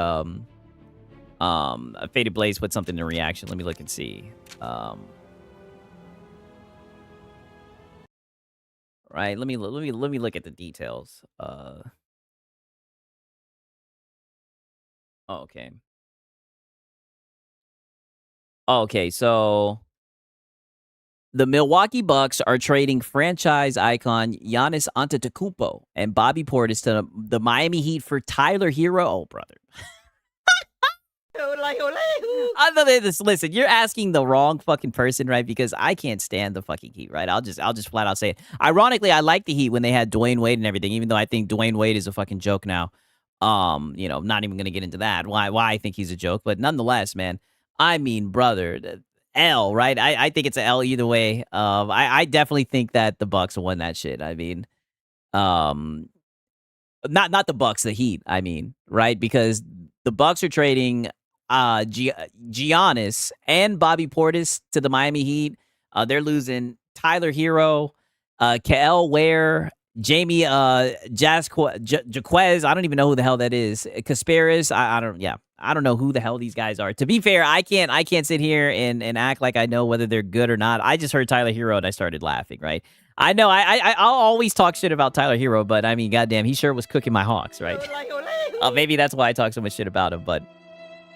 Faded Blaze put something in reaction. Let me look and see. Right, let me look at the details. Okay. Okay, so the Milwaukee Bucks are trading franchise icon Giannis Antetokounmpo and Bobby Portis to the Miami Heat for Tyler Hero. Oh, brother. Listen, you're asking the wrong fucking person, right? Because I can't stand the fucking Heat, right? I'll just flat out say it. Ironically, I like the Heat when they had Dwayne Wade and everything, even though I think Dwayne Wade is a fucking joke now. Not even gonna get into that. Why I think he's a joke, but nonetheless, man. I mean, brother, L, right? I think it's an L either way. I definitely think that the Bucks won that shit. I mean, not the Bucks, the Heat. I mean, right? Because the Bucks are trading Giannis and Bobby Portis to the Miami Heat. They're losing Tyler Hero, Kael Ware, Jamie Jaquez. I don't even know who the hell that is. Kasparis. I don't know who the hell these guys are. To be fair, I can't sit here and act like I know whether they're good or not. I just heard Tyler Hero and I started laughing, right? I know I'll always talk shit about Tyler Hero, but I mean, goddamn, he sure was cooking my Hawks, right? Maybe that's why I talk so much shit about him, but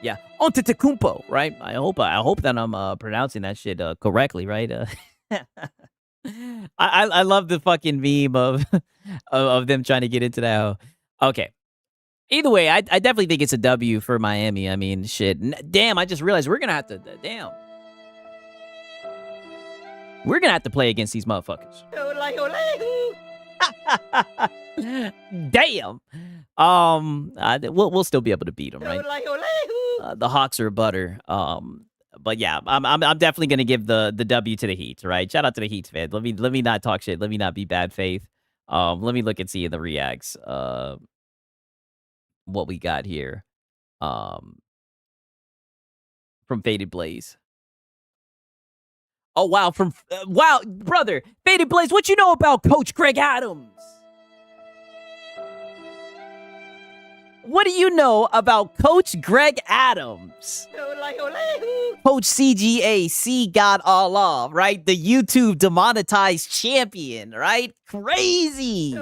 yeah. Antetokounmpo, right? I hope that I'm pronouncing that shit correctly, right? I love the fucking meme of them trying to get into that. Okay. Either way, I definitely think it's a W for Miami. I mean, shit. Damn, I just realized we're gonna have to. Damn. We're gonna have to play against these motherfuckers. Damn. We'll still be able to beat them, right? The Hawks are butter. But yeah, I'm definitely gonna give the W to the Heat, right? Shout out to the Heat, man. Let me not talk shit. Let me not be bad faith. Let me look and see in the reacts. What we got here. From Faded Blaze. Oh wow, wow, brother, Faded Blaze, what you know about Coach Greg Adams? What do you know about Coach Greg Adams? Coach CGA, see God Allah, right? The YouTube demonetized champion, right? Crazy.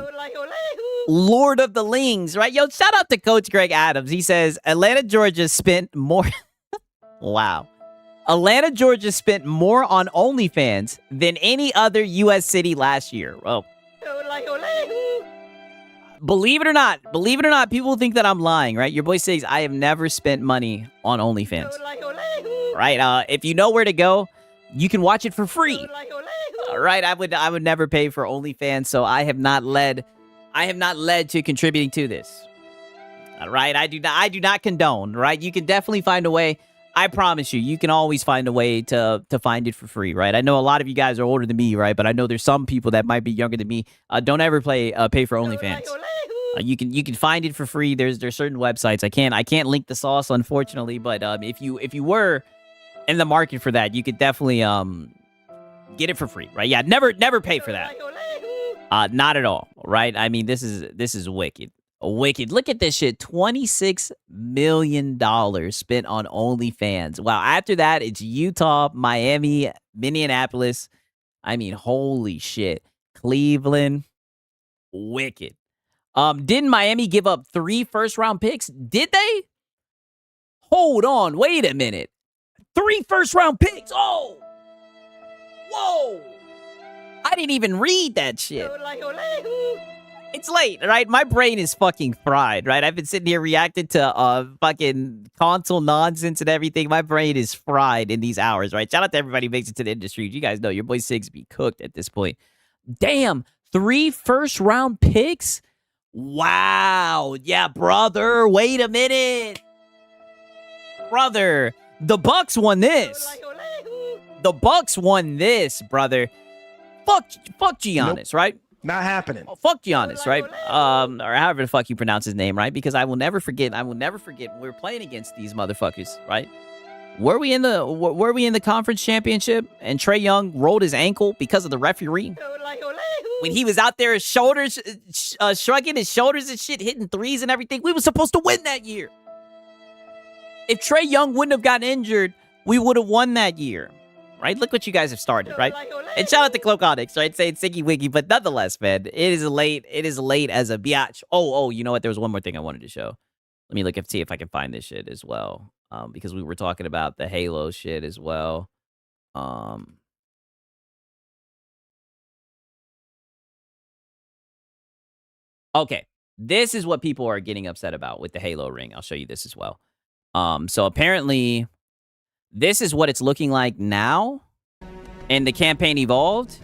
Lord of the Lings, right? Yo, shout out to Coach Greg Adams. He says, Atlanta, Georgia spent more... Wow. Atlanta, Georgia spent more on OnlyFans than any other U.S. city last year. Oh. Believe it or not, people think that I'm lying, right? Your boy says I have never spent money on OnlyFans. Right? If you know where to go, you can watch it for free. Right? I would never pay for OnlyFans, so I have not led to contributing to this. All right? I do not condone, right? You can definitely find a way. I promise you can always find a way to find it for free, right? I know a lot of you guys are older than me, right? But I know there's some people that might be younger than me. Don't ever pay for OnlyFans. You can find it for free. There's certain websites. I can't link the sauce, unfortunately. But if you were in the market for that, you could definitely get it for free, right? Yeah, never pay for that. Not at all, right? I mean, this is wicked. Wicked. Look at this shit. $26 million spent on OnlyFans. Wow. After that, it's Utah, Miami, Minneapolis. I mean, holy shit. Cleveland. Wicked. Didn't Miami give up 3 first-round picks? Did they? Hold on. Wait a minute. 3 first-round picks. Oh. Whoa. I didn't even read that shit. It's late, right? My brain is fucking fried, right? I've been sitting here reacting to fucking console nonsense and everything. My brain is fried in these hours, right? Shout out to everybody who makes it to the industry. You guys know your boy Siggs be cooked at this point. Damn, 3 first-round picks? Wow. Yeah, brother. Wait a minute. Brother, the Bucks won this. The Bucks won this, brother. fuck Giannis, right? Not happening. Oh, fuck Giannis, right? Or however the fuck you pronounce his name, right? Because I will never forget when we were playing against these motherfuckers, right? Were we in the conference championship and Trae Young rolled his ankle because of the referee? When he was out there, his shoulders shrugging his shoulders and shit, hitting threes and everything, we were supposed to win that year. If Trae Young wouldn't have gotten injured, we would have won that year. Right? Look what you guys have started, right? And shout out to Cloak Onyx, right? Saying Siggy Wiggy, but nonetheless, man, it is late. It is late as a biatch. Oh, you know what? There was one more thing I wanted to show. Let me look and see if I can find this shit as well. Because we were talking about the Halo shit as well. Okay. This is what people are getting upset about with the Halo ring. I'll show you this as well. So apparently this is what it's looking like now in the campaign evolved.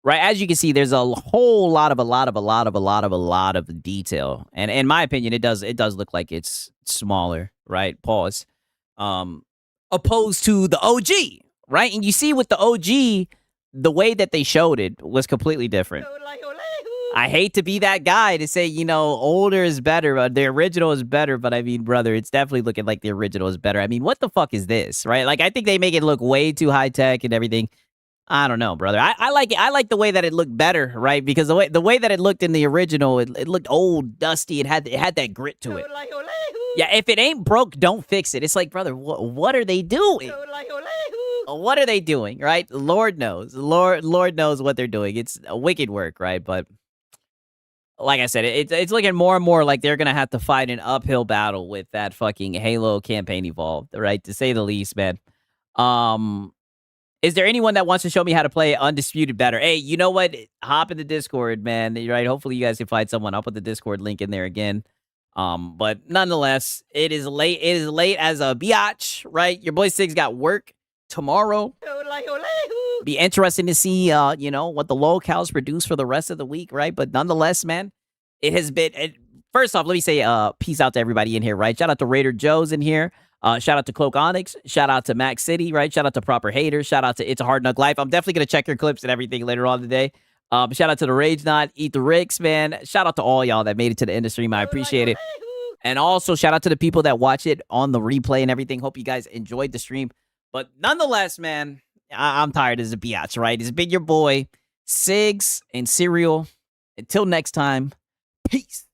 Right, as you can see, there's a whole lot of detail, and in my opinion, it does look like it's smaller. Right, pause. Opposed to the OG, right, and you see with the OG, the way that they showed it was completely different. I hate to be that guy to say, you know, older is better, but the original is better. But I mean, brother, it's definitely looking like the original is better. I mean, what the fuck is this, right? Like, I think they make it look way too high tech and everything. I don't know, brother. I like it. I like the way that it looked better, right? Because the way that it looked in the original, it looked old, dusty. It had that grit to it. Yeah, if it ain't broke, don't fix it. It's like, brother, what are they doing? What are they doing, right? Lord knows. Lord knows what they're doing. It's a wicked work, right? But like I said, it's looking more and more like they're going to have to fight an uphill battle with that fucking Halo campaign evolved, right? To say the least, man. Is there anyone that wants to show me how to play Undisputed better? Hey, you know what? Hop in the Discord, man. Right? Hopefully you guys can find someone. I'll put the Discord link in there again. But nonetheless, it is late. It is late as a biatch, right? Your boy Siggs got work tomorrow. Be interesting to see, you know, what the locals produce for the rest of the week, right? But nonetheless, man, it has been. First off, let me say, peace out to everybody in here, right? Shout out to Raider Joe's in here. Shout out to Cloak Onyx. Shout out to Max City, right? Shout out to Proper Haters. Shout out to It's a Hard Knock Life. I'm definitely gonna check your clips and everything later on today. Shout out to the Rage Knot, Eat the Ricks, man. Shout out to all y'all that made it to the end of stream. I appreciate it. And also shout out to the people that watch it on the replay and everything. Hope you guys enjoyed the stream. But nonetheless, man, I'm tired as a biatch, right? It's been your boy, Siggs and Serial. Until next time, peace.